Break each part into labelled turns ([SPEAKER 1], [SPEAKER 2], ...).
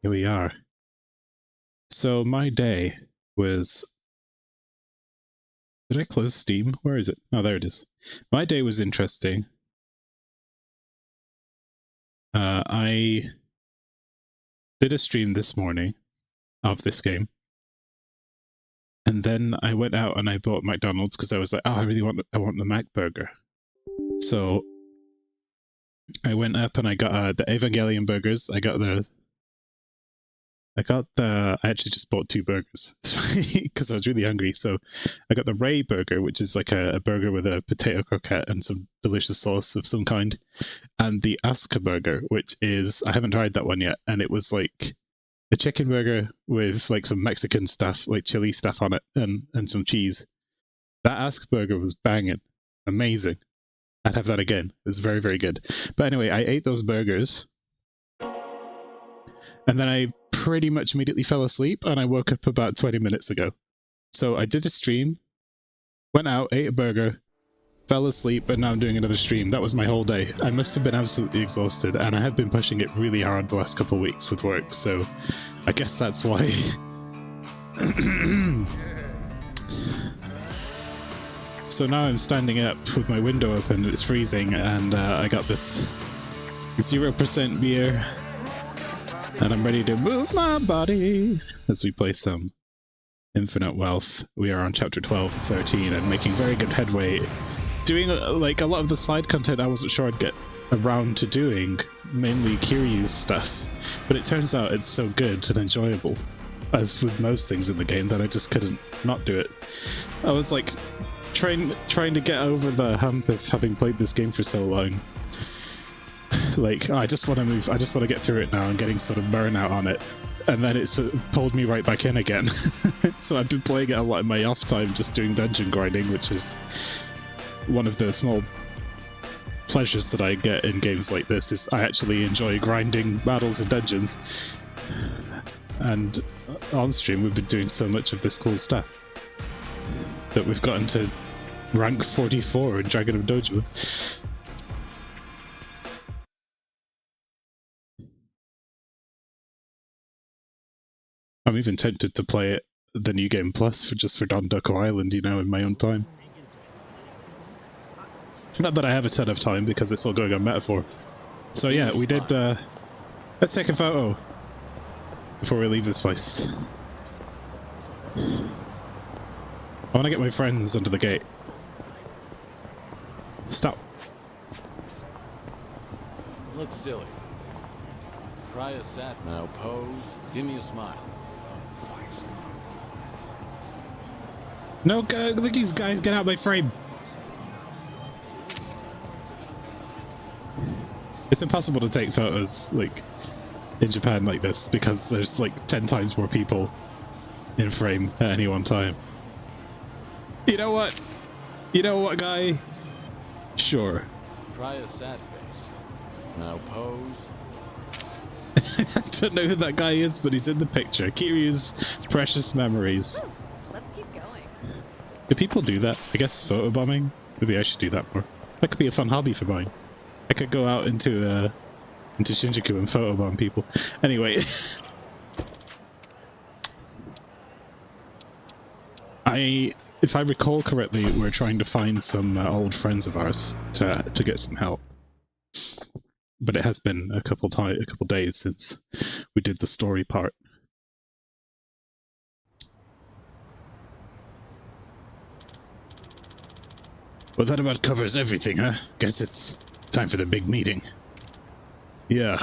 [SPEAKER 1] Here we are. So my day was... Did I close Steam? Where is it? Oh, there it is. My day was interesting. I did a stream this morning of this game. And then I went out and I bought McDonald's because I was like, oh, I want the Mac burger. So I went up and I got the Evangelion burgers. I actually just bought 2 burgers because I was really hungry. So I got the Ray burger, which is like a burger with a potato croquette and some delicious sauce of some kind. And the Asuka burger, which is, I haven't tried that one yet. And it was like a chicken burger with like some Mexican stuff, like chili stuff on it and some cheese. That Asuka burger was banging. Amazing. I'd have that again. It was very, very good. But anyway, I ate those burgers. And then I pretty much immediately fell asleep and I woke up about 20 minutes ago. So I did a stream, went out, ate a burger, fell asleep, and now I'm doing another stream. That was my whole day. I must have been absolutely exhausted, and I have been pushing it really hard the last couple of weeks with work, so I guess that's why. So now I'm standing up with my window open, it's freezing, and I got this 0% beer. And I'm ready to move my body as we play some Infinite Wealth. We are on chapter 12 and 13 and making very good headway. Doing like a lot of the side content I wasn't sure I'd get around to doing, mainly Kiryu's stuff. But it turns out it's so good and enjoyable, as with most things in the game, that I just couldn't not do it. I was like trying to get over the hump of having played this game for so long. Like, I just want to move, I just want to get through it now and getting sort of burnout on it. And then it sort of pulled me right back in again. So I've been playing it a lot in my off time, just doing dungeon grinding, which is one of the small pleasures that I get in games like this, is I actually enjoy grinding battles and dungeons. And on stream we've been doing so much of this cool stuff that we've gotten to rank 44 in Dragon of Dojo. I'm even tempted to play it, the New Game Plus, just for Don Ducko Island, you know, in my own time. Not that I have a ton of time, because it's all going on Metaphor. So yeah, we did, let's take a photo before we leave this place. I want to get my friends under the gate. Stop.
[SPEAKER 2] Look silly. Try a sat now, pose, give me a smile.
[SPEAKER 1] No, look at these guys, get out of my frame. It's impossible to take photos, like, in Japan like this, because there's, like, 10 times more people in frame at any one time. You know what? You know what, guy? Sure.
[SPEAKER 2] Try a sad face. Now pose.
[SPEAKER 1] I don't know who that guy is, but he's in the picture. Kiryu's precious memories.
[SPEAKER 3] Let's keep going.
[SPEAKER 1] Do people do that? I guess photobombing? Maybe I should do that more. That could be a fun hobby for mine. I could go out into Shinjuku and photobomb people. Anyway. If I recall correctly, we're trying to find some old friends of ours to get some help. But it has been a couple days since we did the story part. Well, that about covers everything, huh? Guess it's time for the big meeting. Yeah.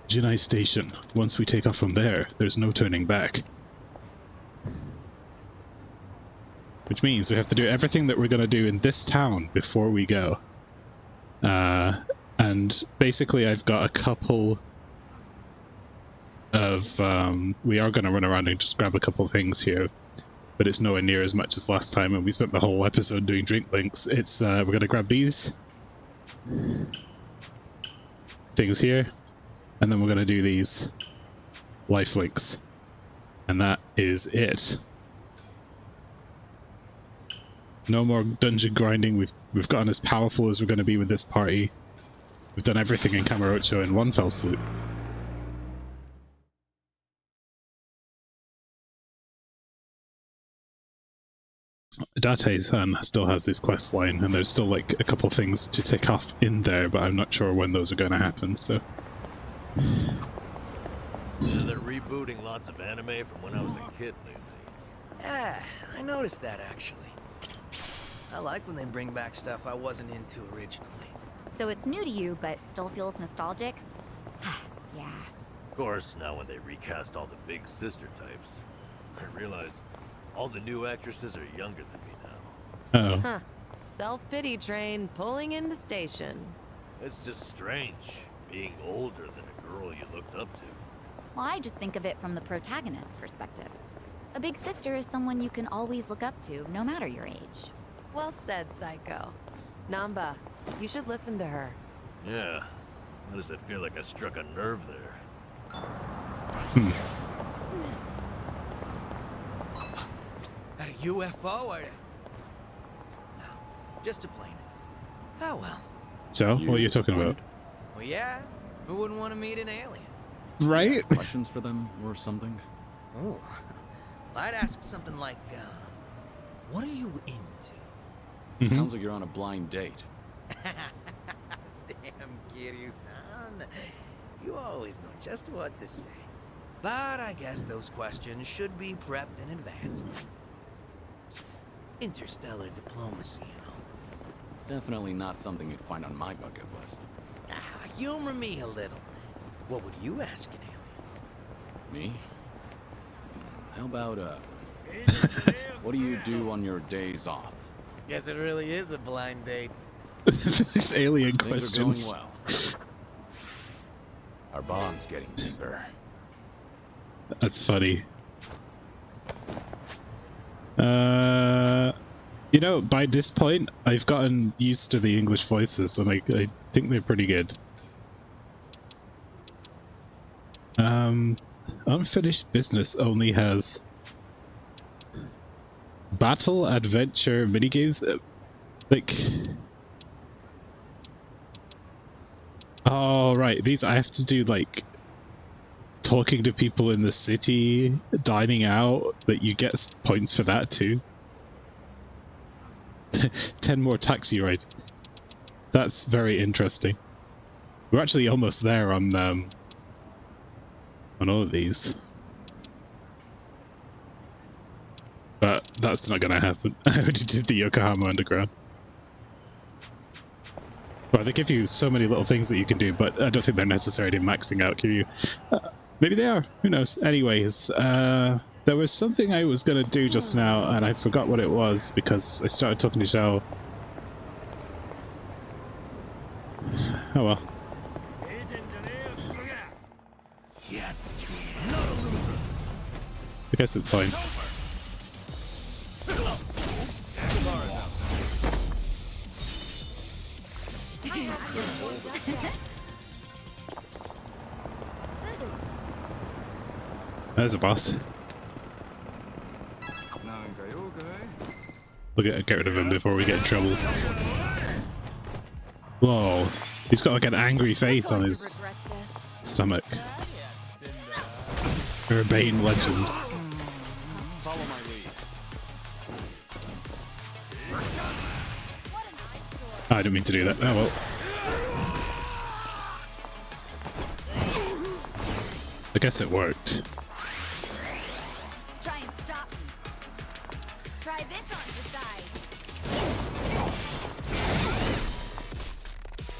[SPEAKER 1] Jinai Station. Once we take off from there, there's no turning back. Which means we have to do everything that we're going to do in this town before we go. And basically I've got a couple of, we are going to run around and just grab a couple things here, but it's nowhere near as much as last time, and we spent the whole episode doing drink links. It's, we're going to grab these things here, and then we're going to do these life links, and that is it. No more dungeon grinding. We've gotten as powerful as we're going to be with this party. We've done everything in Kamurocho in one fell swoop. Date-san still has this quest line, and there's still like a couple things to tick off in there, but I'm not sure when those are going to happen. So
[SPEAKER 3] They're rebooting lots of anime from when I was a kid lately.
[SPEAKER 4] Yeah, I noticed that actually. I like when they bring back stuff I wasn't into originally.
[SPEAKER 5] So it's new to you, but still feels nostalgic? Yeah.
[SPEAKER 3] Of course, now when they recast all the big sister types, I realize all the new actresses are younger than me now.
[SPEAKER 1] oh,
[SPEAKER 6] Huh. Self-pity train pulling into station.
[SPEAKER 3] It's just strange, being older than a girl you looked up to.
[SPEAKER 5] Well, I just think of it from the protagonist's perspective. A big sister is someone you can always look up to, no matter your age.
[SPEAKER 6] Well said, Psycho. Namba, you should listen to her.
[SPEAKER 3] Yeah, why does it feel like I struck a nerve there?
[SPEAKER 4] At a UFO or? No, just a plane. Oh well.
[SPEAKER 1] so what are you talking about?
[SPEAKER 4] Well, yeah. Who wouldn't want to meet an alien?
[SPEAKER 1] Right?
[SPEAKER 2] Questions for them or something?
[SPEAKER 4] Oh, I'd ask something like, what are you into?
[SPEAKER 2] Sounds like you're on a blind date.
[SPEAKER 4] Damn, Kiryu-san. You always know just what to say. But I guess those questions should be prepped in advance. Interstellar diplomacy, you know.
[SPEAKER 2] Definitely not something you'd find on my bucket list.
[SPEAKER 4] Humor me a little. What would you ask an alien?
[SPEAKER 2] Me? How about, what do you do on your days off?
[SPEAKER 4] Guess it really is a blind date.
[SPEAKER 1] These alien
[SPEAKER 2] Things are going
[SPEAKER 1] questions.
[SPEAKER 2] well. Our bond's getting deeper.
[SPEAKER 1] That's funny. You know, by this point, I've gotten used to the English voices, and I think they're pretty good. Unfinished Business only has battle adventure minigames. Like, oh right, these I have to do like talking to people in the city, dining out. That you get points for that too. 10 more taxi rides. That's very interesting. We're actually almost there on all of these. But that's not gonna happen. I already did the Yokohama Underground. Well, they give you so many little things that you can do, but I don't think they're necessarily maxing out, give you. Maybe they are, who knows. Anyways, there was something I was gonna do just now, and I forgot what it was because I started talking to Zhao. Oh well. I guess it's fine. There's a boss. We'll get rid of him before we get in trouble. Whoa. He's got like an angry face on his stomach. Urbane legend.
[SPEAKER 2] Follow my lead.
[SPEAKER 1] Oh, I didn't mean to do that. Oh well. I guess it worked.
[SPEAKER 5] Try and stop me. Try this on disguise.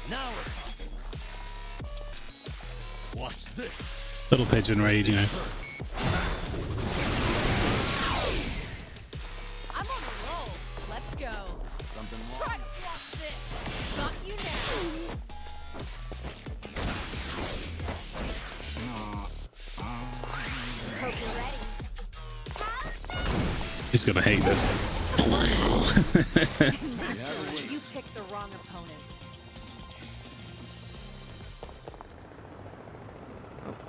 [SPEAKER 3] Now watch this.
[SPEAKER 1] Little pigeon raid, you know.
[SPEAKER 6] I'm on a roll. Let's go.
[SPEAKER 2] Something wrong?
[SPEAKER 6] Try to block this. Got you now.
[SPEAKER 5] Hope you're ready.
[SPEAKER 1] He's gonna hate this.
[SPEAKER 6] You picked the wrong opponents.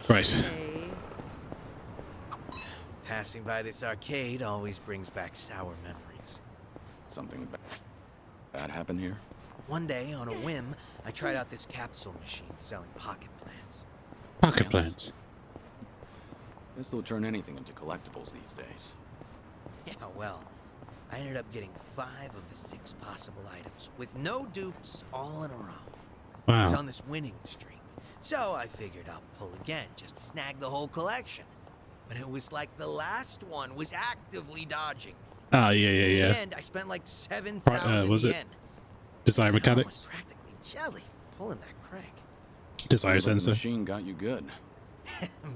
[SPEAKER 1] Right.
[SPEAKER 6] Okay.
[SPEAKER 4] Passing by this arcade always brings back sour memories.
[SPEAKER 2] Something bad happened here?
[SPEAKER 4] One day, on a whim, I tried out this capsule machine selling pocket plants.
[SPEAKER 1] Pocket plants.
[SPEAKER 2] Guess they'll turn anything into collectibles these days.
[SPEAKER 4] Yeah, well, I ended up getting 5 of the 6 possible items, with no dupes, all in a row. I was
[SPEAKER 1] Wow.
[SPEAKER 4] on this winning streak, so I figured I'll pull again, just to snag the whole collection. But it was like the last one was actively dodging me.
[SPEAKER 1] Ah, yeah,
[SPEAKER 4] In the
[SPEAKER 1] yeah.
[SPEAKER 4] end, I spent like 7,000
[SPEAKER 1] was it
[SPEAKER 4] yen.
[SPEAKER 1] Desire
[SPEAKER 4] I was
[SPEAKER 1] mechanics?
[SPEAKER 4] practically jelly from pulling that crank.
[SPEAKER 1] Desire
[SPEAKER 2] Seems like the
[SPEAKER 1] sensor.
[SPEAKER 2] machine got you good.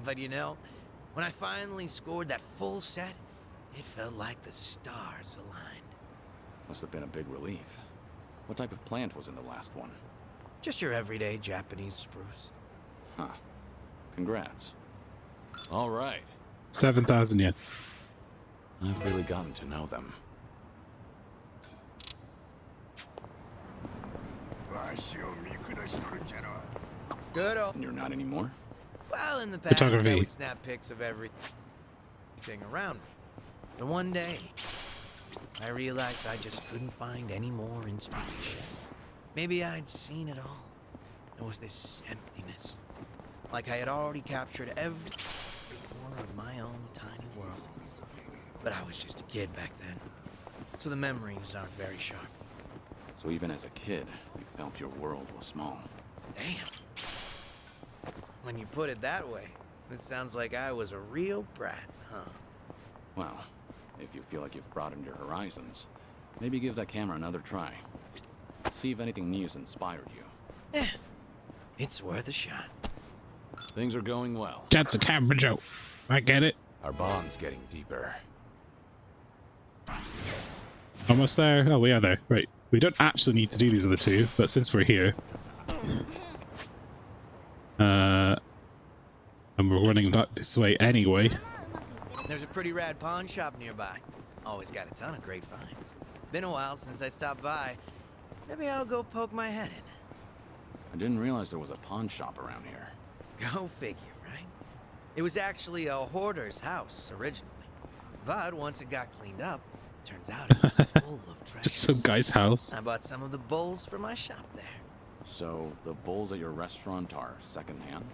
[SPEAKER 4] But you know, when I finally scored that full set, it felt like the stars aligned.
[SPEAKER 2] Must have been a big relief. What type of plant was in the last one?
[SPEAKER 4] Just your everyday Japanese spruce.
[SPEAKER 2] Huh. Congrats. All right.
[SPEAKER 1] 7,000 yen.
[SPEAKER 2] I've really gotten to know them.
[SPEAKER 4] Good old.
[SPEAKER 2] And you're not anymore?
[SPEAKER 4] Well, in the past, I
[SPEAKER 1] Photography.
[SPEAKER 4] would snap pics of everything around me. But one day, I realized I just couldn't find any more inspiration. Maybe I'd seen it all. There was this emptiness. Like I had already captured every corner of my own tiny world. But I was just a kid back then. So the memories aren't very sharp.
[SPEAKER 2] So even as a kid, you felt your world was small.
[SPEAKER 4] Damn. When you put it that way, it sounds like I was a real brat, huh?
[SPEAKER 2] Well, if you feel like you've broadened your horizons, maybe give that camera another try. See if anything new's inspired you.
[SPEAKER 4] Eh, it's worth a shot.
[SPEAKER 2] Things are going well.
[SPEAKER 1] That's a camera joke. I get it.
[SPEAKER 2] Our bond's getting deeper.
[SPEAKER 1] Almost there. Oh, we are there. Right. We don't actually need to do these other 2, but since we're here, and we're running that this way anyway.
[SPEAKER 4] There's a pretty rad pawn shop nearby. Always got a ton of great finds. Been a while since I stopped by. Maybe I'll go poke my head in.
[SPEAKER 2] I didn't realize there was a pawn shop around here.
[SPEAKER 4] Go figure, right? It was actually a hoarder's house originally. But once it got cleaned up, turns out it was full of treasures.
[SPEAKER 1] Just some guy's house.
[SPEAKER 4] I bought some of the bowls for my shop there.
[SPEAKER 2] So the bowls at your restaurant are secondhand?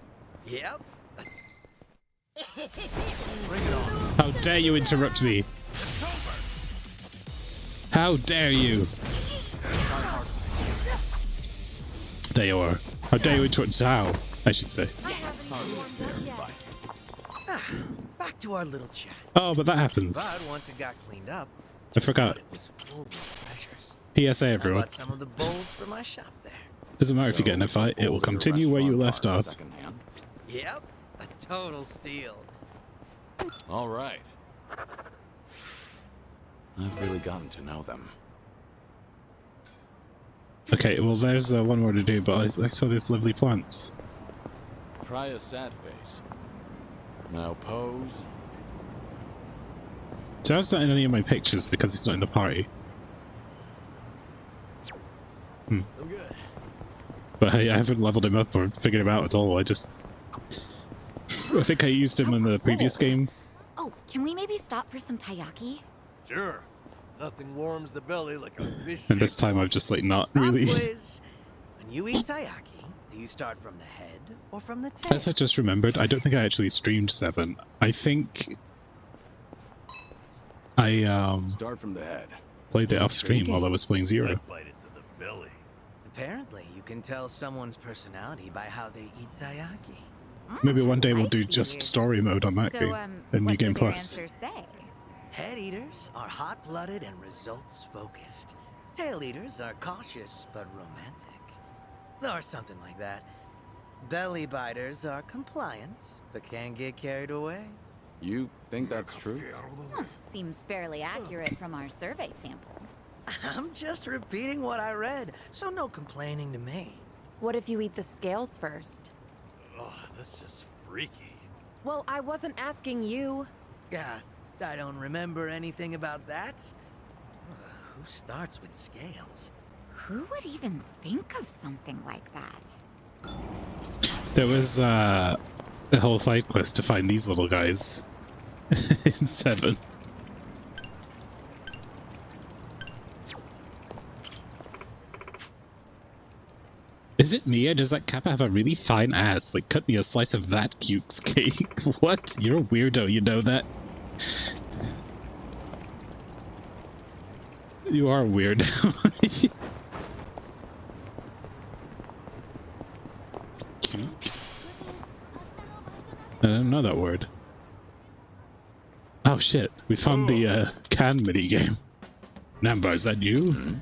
[SPEAKER 4] Yep.
[SPEAKER 2] Bring it on.
[SPEAKER 1] How dare you interrupt me? How dare you? There you are. How dare you interrupt How, I should say.
[SPEAKER 4] Back to our little chat.
[SPEAKER 1] Oh, but that happens.
[SPEAKER 4] But once it got cleaned up,
[SPEAKER 1] I forgot.
[SPEAKER 4] it was full of treasures.
[SPEAKER 1] PSA,
[SPEAKER 4] I
[SPEAKER 1] everyone.
[SPEAKER 4] bought some of the bowls for my shop there.
[SPEAKER 1] Doesn't matter if you get in a fight, it will
[SPEAKER 2] Bowls at your
[SPEAKER 1] continue where you
[SPEAKER 2] restaurant
[SPEAKER 1] left
[SPEAKER 2] are
[SPEAKER 1] off.
[SPEAKER 2] secondhand?
[SPEAKER 4] Yep, a total steal.
[SPEAKER 2] All right. I've really gotten to know them.
[SPEAKER 1] Okay, well, there's one more to do, but I saw these lovely plants.
[SPEAKER 2] Try a sad face. Now pose.
[SPEAKER 1] So that's not in any of my pictures because it's not in the party.
[SPEAKER 3] I'm good.
[SPEAKER 1] But I haven't leveled him up or figured him out at all. I think I used him in the previous game.
[SPEAKER 5] Oh, can we maybe stop for some taiyaki?
[SPEAKER 3] Sure. Nothing warms the belly like a fish.
[SPEAKER 1] And this time I've just like not really.
[SPEAKER 4] Pop quiz. When you eat taiyaki, do you start from the head or from the tail?
[SPEAKER 1] As I just remembered, I don't think I actually streamed 7. I think I
[SPEAKER 2] Start from the head.
[SPEAKER 1] played it off stream while I was playing
[SPEAKER 3] I
[SPEAKER 1] 0.
[SPEAKER 3] bite it to the belly.
[SPEAKER 4] Apparently, you can tell someone's personality by how they eat taiyaki.
[SPEAKER 1] Maybe one day we'll do
[SPEAKER 5] I'd be
[SPEAKER 1] just
[SPEAKER 5] weird.
[SPEAKER 1] story mode on that game. And New
[SPEAKER 5] what
[SPEAKER 1] Game
[SPEAKER 5] did your
[SPEAKER 1] Plus.
[SPEAKER 5] answers say?
[SPEAKER 4] Head eaters are hot-blooded and results-focused. Tail eaters are cautious but romantic. Or something like that. Belly biters are compliant but can get carried away.
[SPEAKER 2] You think that's true?
[SPEAKER 5] Huh, seems fairly accurate from our survey sample.
[SPEAKER 4] I'm just repeating what I read, so no complaining to me.
[SPEAKER 6] What if you eat the scales first?
[SPEAKER 3] Oh, that's just freaky.
[SPEAKER 6] Well, I wasn't asking you.
[SPEAKER 4] Yeah, I don't remember anything about that. Who starts with scales?
[SPEAKER 5] Who would even think of something like that?
[SPEAKER 1] There was a whole side quest to find these little guys in 7. Is it me, or does that Kappa have a really fine ass? Like, cut me a slice of that cute cake. What? You're a weirdo, you know that? You are weird. Cute. I don't know that word. Oh shit, we found the can mini game. Namba, is that you?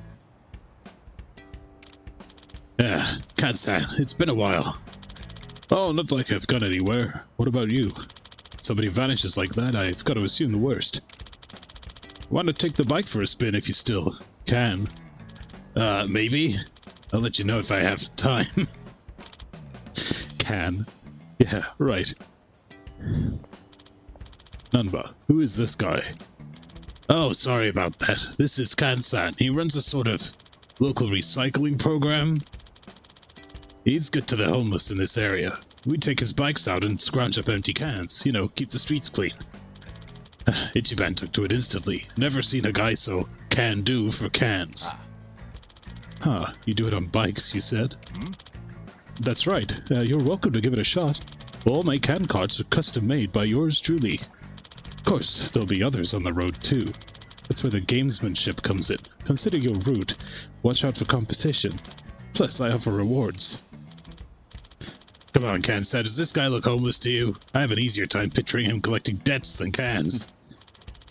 [SPEAKER 1] Yeah, Kan-san, it's been a while. Oh, not like I've gone anywhere. What about you? Somebody vanishes like that, I've got to assume the worst. Want to take the bike for a spin if you still can? Maybe. I'll let you know if I have time. Can. Yeah, right. Nanba, who is this guy? Oh, sorry about that. This is Kan-san. He runs a sort of local recycling program. He's good to the homeless in this area. We take his bikes out and scrounge up empty cans. You know, keep the streets clean. Ichiban took to it instantly. Never seen a guy so can-do for cans. Huh, you do it on bikes, you said? That's right. You're welcome to give it a shot. All my can carts are custom-made by yours truly. Of course, there'll be others on the road too. That's where the gamesmanship comes in. Consider your route. Watch out for competition. Plus, I offer rewards. Come on, Kan-san, does this guy look homeless to you? I have an easier time picturing him collecting debts than cans.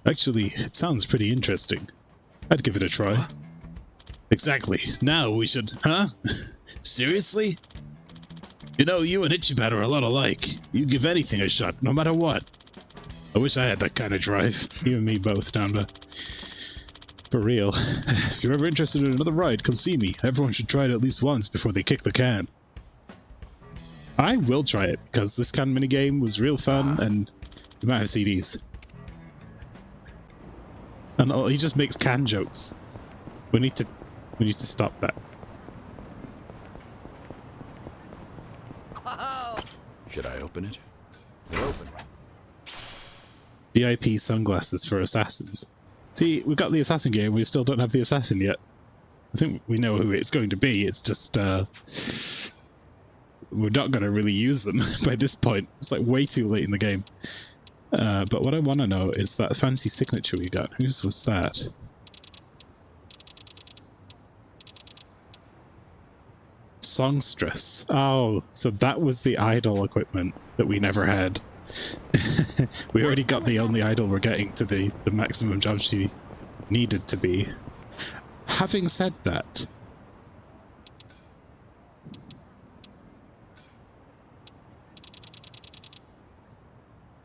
[SPEAKER 1] Actually, it sounds pretty interesting. I'd give it a try. Exactly. Now we should... Huh? Seriously? You know, you and Ichiban are a lot alike. You give anything a shot, no matter what. I wish I had that kind of drive. You and me both, Namba. For real. If you're ever interested in another ride, come see me. Everyone should try it at least once before they kick the can. I will try it, because this can minigame was real fun, and we might have CDs. And he just makes can jokes. We need to stop that.
[SPEAKER 2] Should I open it? They're open.
[SPEAKER 1] VIP sunglasses for assassins. See, we've got the assassin game, we still don't have the assassin yet. I think we know who it's going to be, it's just, we're not going to really use them by this point. It's like way too late in the game. But what I want to know is that fancy signature we got. Whose was that? Songstress. Oh, so that was the idol equipment that we never had. We already got the only idol we're getting to the maximum job she needed to be. Having said that,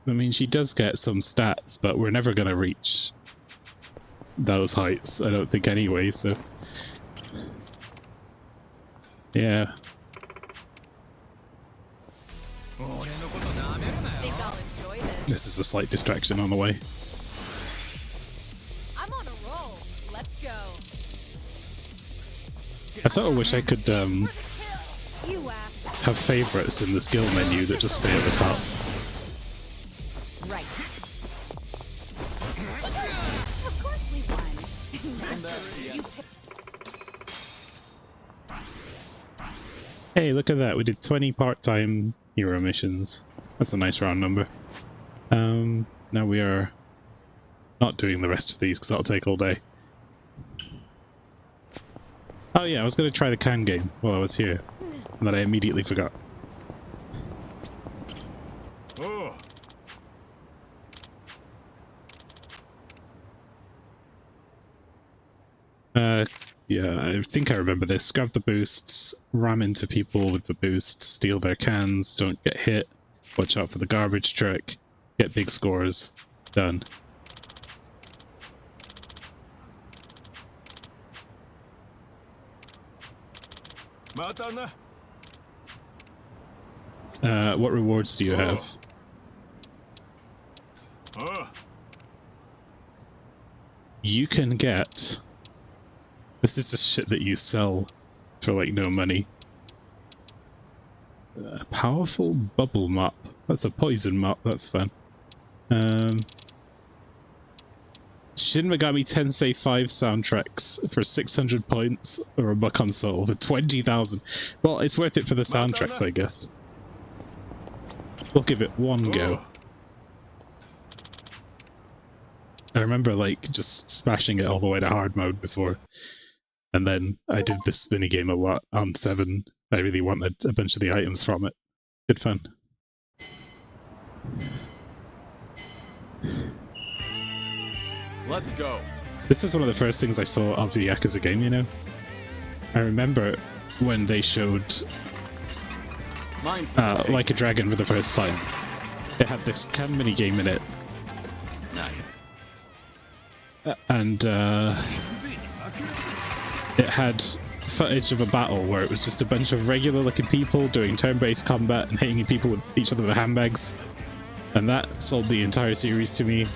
[SPEAKER 1] I mean, she does get some stats, but we're never going to reach those heights, I don't think, anyway, so... Yeah.
[SPEAKER 6] Think I'll enjoy this.
[SPEAKER 1] This is a slight distraction on the way.
[SPEAKER 6] I'm on a roll. Let's go.
[SPEAKER 1] I sort of wish I could
[SPEAKER 6] You asked.
[SPEAKER 1] have favorites in the skill menu that just stay at the top.
[SPEAKER 5] Right. Of course we won. You picked
[SPEAKER 1] Hey, look at that. We did 20 part-time hero missions. That's a nice round number. Now we are not doing the rest of these because that'll take all day. Oh yeah, I was going to try the can game while I was here. And then I immediately forgot.
[SPEAKER 3] Oh.
[SPEAKER 1] Yeah, I think I remember this. Grab the boosts, ram into people with the boost, steal their cans, don't get hit, watch out for the garbage truck, get big scores. Done. What rewards do you have? You can get... This is just shit that you sell for like no money. Powerful bubble mop. That's a poison mop, that's fun. Shin Megami Tensei 5 soundtracks for 600 points or a buck on Soul for 20,000. Well, it's worth it for the soundtracks, I guess. We'll give it one go. I remember like just smashing it all the way to hard mode before, and then I did this mini game a lot on 7. I really wanted a bunch of the items from it. Good fun.
[SPEAKER 2] Let's go.
[SPEAKER 1] This is one of the first things I saw of the Yakuza game, you know? I remember when they showed Like a Dragon for the first time. It had this cam mini game in it. And it had footage of a battle where it was just a bunch of regular looking people doing turn-based combat and hitting people with each other with handbags. And that sold the entire series to me. I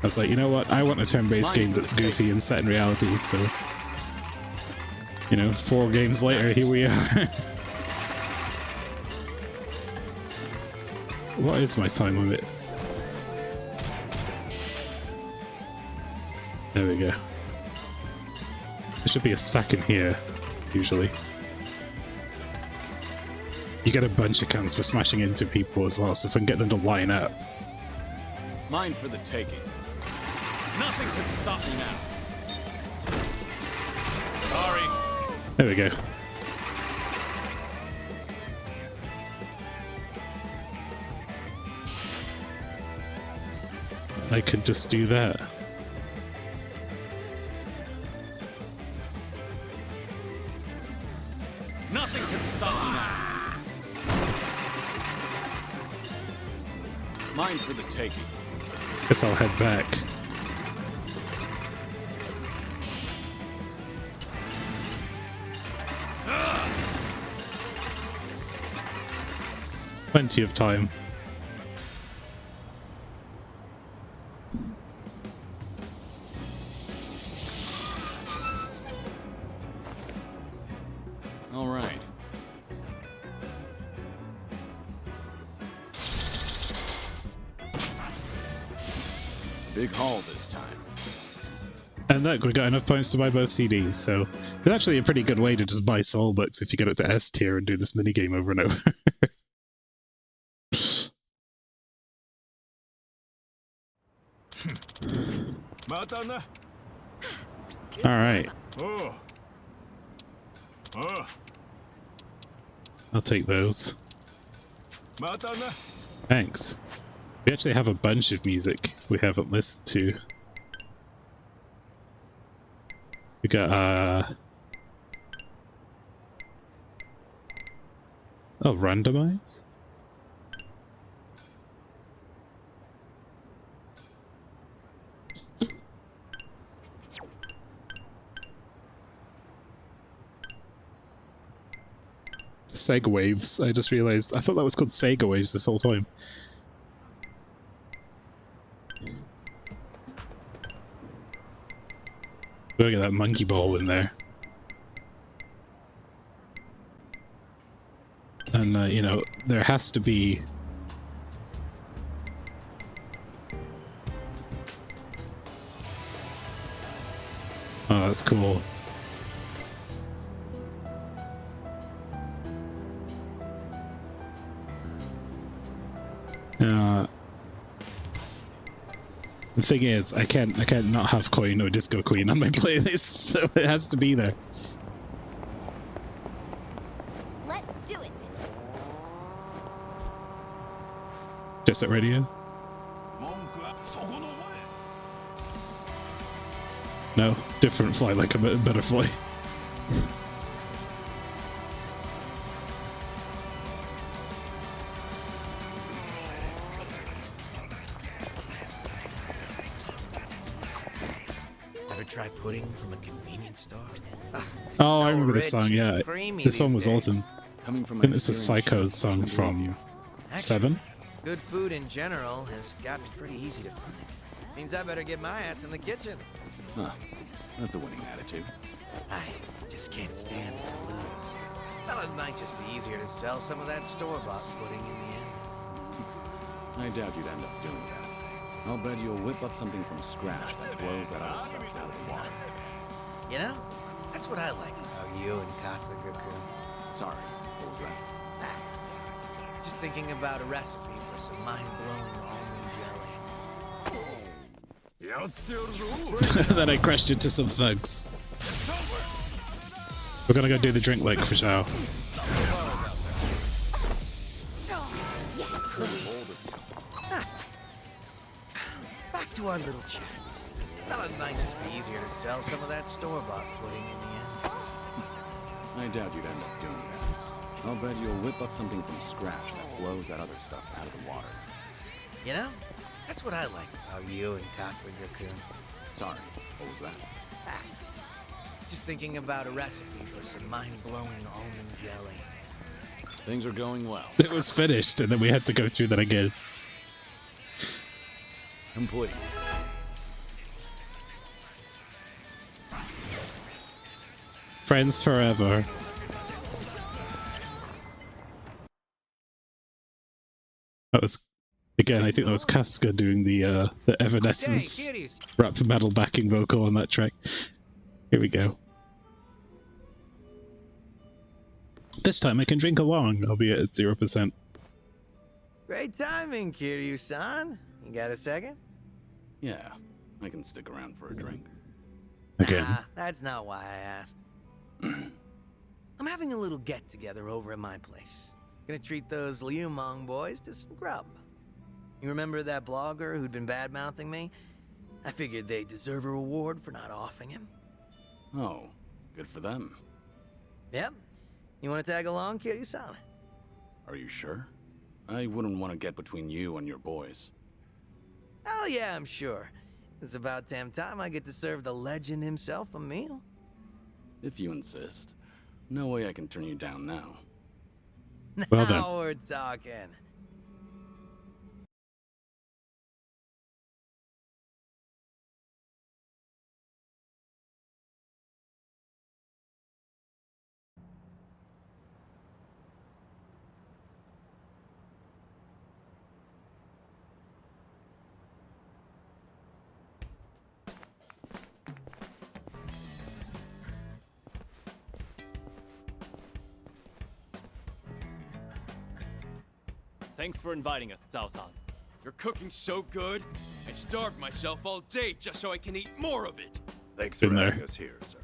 [SPEAKER 1] was like, you know what? I want a turn-based game that's goofy and set in reality, so... You know, 4 games later, here we are. What is my time limit? There we go. There should be a stack in here, usually. You get a bunch of cans for smashing into people as well, so if I can get them to line up.
[SPEAKER 2] Mine for the taking. Nothing can stop me now. Sorry.
[SPEAKER 1] There we go. I could just do that.
[SPEAKER 2] Nothing can stop me now. Mine for the taking.
[SPEAKER 1] Guess I'll head back. Plenty of time.
[SPEAKER 2] All right. Big haul this time.
[SPEAKER 1] And look, we got enough points to buy both CDs, so it's actually a pretty good way to just buy soul books if you get it to S tier and do this minigame over and over. Alright. I'll take those. Thanks. We actually have a bunch of music we haven't listened to. We got, oh, randomize? Sega Waves, I just realized. I thought that was called Sega Waves this whole time. Look at that monkey ball in there. And, you know, there has to be... Oh, that's cool. The thing is, I can't not have Koi no Disco Queen on my playlist, so it has to be there.
[SPEAKER 5] Let's do it.
[SPEAKER 1] Jet Set Radio? No, different Fly Like a Butterfly.
[SPEAKER 4] Try pudding from a convenience store.
[SPEAKER 1] Oh, I remember this song, yeah. This one was awesome.
[SPEAKER 2] Coming from
[SPEAKER 1] I think this was Psycho's song from 7.
[SPEAKER 4] Good food in general has gotten pretty easy to find. Means I better get my ass in the kitchen.
[SPEAKER 2] Huh. That's a winning attitude.
[SPEAKER 4] I just can't stand to lose. Thought it might just be easier to sell some of that store-bought pudding in the end.
[SPEAKER 2] I doubt you'd end up doing that. I'll bet you'll whip up something from scratch that blows that other stuff out of the water.
[SPEAKER 4] You know, that's what I like about you and Kasagoku.
[SPEAKER 2] Sorry, what was that?
[SPEAKER 4] Just thinking about a recipe for some mind-blowing almond jelly.
[SPEAKER 1] Then I crashed into some thugs. We're gonna go do the drink lake for sure.
[SPEAKER 4] Back to our little chat. Thought it might just be easier to sell some of that store-bought pudding in the end.
[SPEAKER 2] I doubt you'd end up doing that. I'll bet you'll whip up something from scratch that blows that other stuff out of the water.
[SPEAKER 4] You know, that's what I like about you and Castle-Yakun.
[SPEAKER 2] Sorry, what was that?
[SPEAKER 4] Ah, just thinking about a recipe for some mind-blowing almond jelly.
[SPEAKER 2] Things are going well.
[SPEAKER 1] It was finished, and then we had to go through that again.
[SPEAKER 2] Complete.
[SPEAKER 1] Friends forever. That was, again, I think that was Casca doing the Evanescence rap metal backing vocal on that track. Here we go. This time I can drink along, albeit at 0%.
[SPEAKER 4] Great timing, Kiryu-san. You got a second?
[SPEAKER 2] Yeah, I can stick around for a drink.
[SPEAKER 1] Again.
[SPEAKER 4] Nah, that's not why I asked. I'm having a little get-together over at my place. Gonna treat those Liumong boys to some grub. You remember that blogger who'd been bad-mouthing me? I figured they deserve a reward for not offing him.
[SPEAKER 2] Oh, good for them.
[SPEAKER 4] Yep. You want to tag along, Kiryu-san?
[SPEAKER 2] Are you sure? I wouldn't want to get between you and your boys.
[SPEAKER 4] Oh yeah, I'm sure. It's about damn time I get to serve the legend himself a meal.
[SPEAKER 2] If you insist. No way I can turn you down now.
[SPEAKER 1] Well done.
[SPEAKER 4] Now we're talking.
[SPEAKER 7] Thanks for inviting us, Zhao-san.
[SPEAKER 8] You're cooking so good, I starved myself all day just so I can eat more of it.
[SPEAKER 3] Thanks
[SPEAKER 1] Been
[SPEAKER 3] for
[SPEAKER 1] there.
[SPEAKER 3] having us here, sir.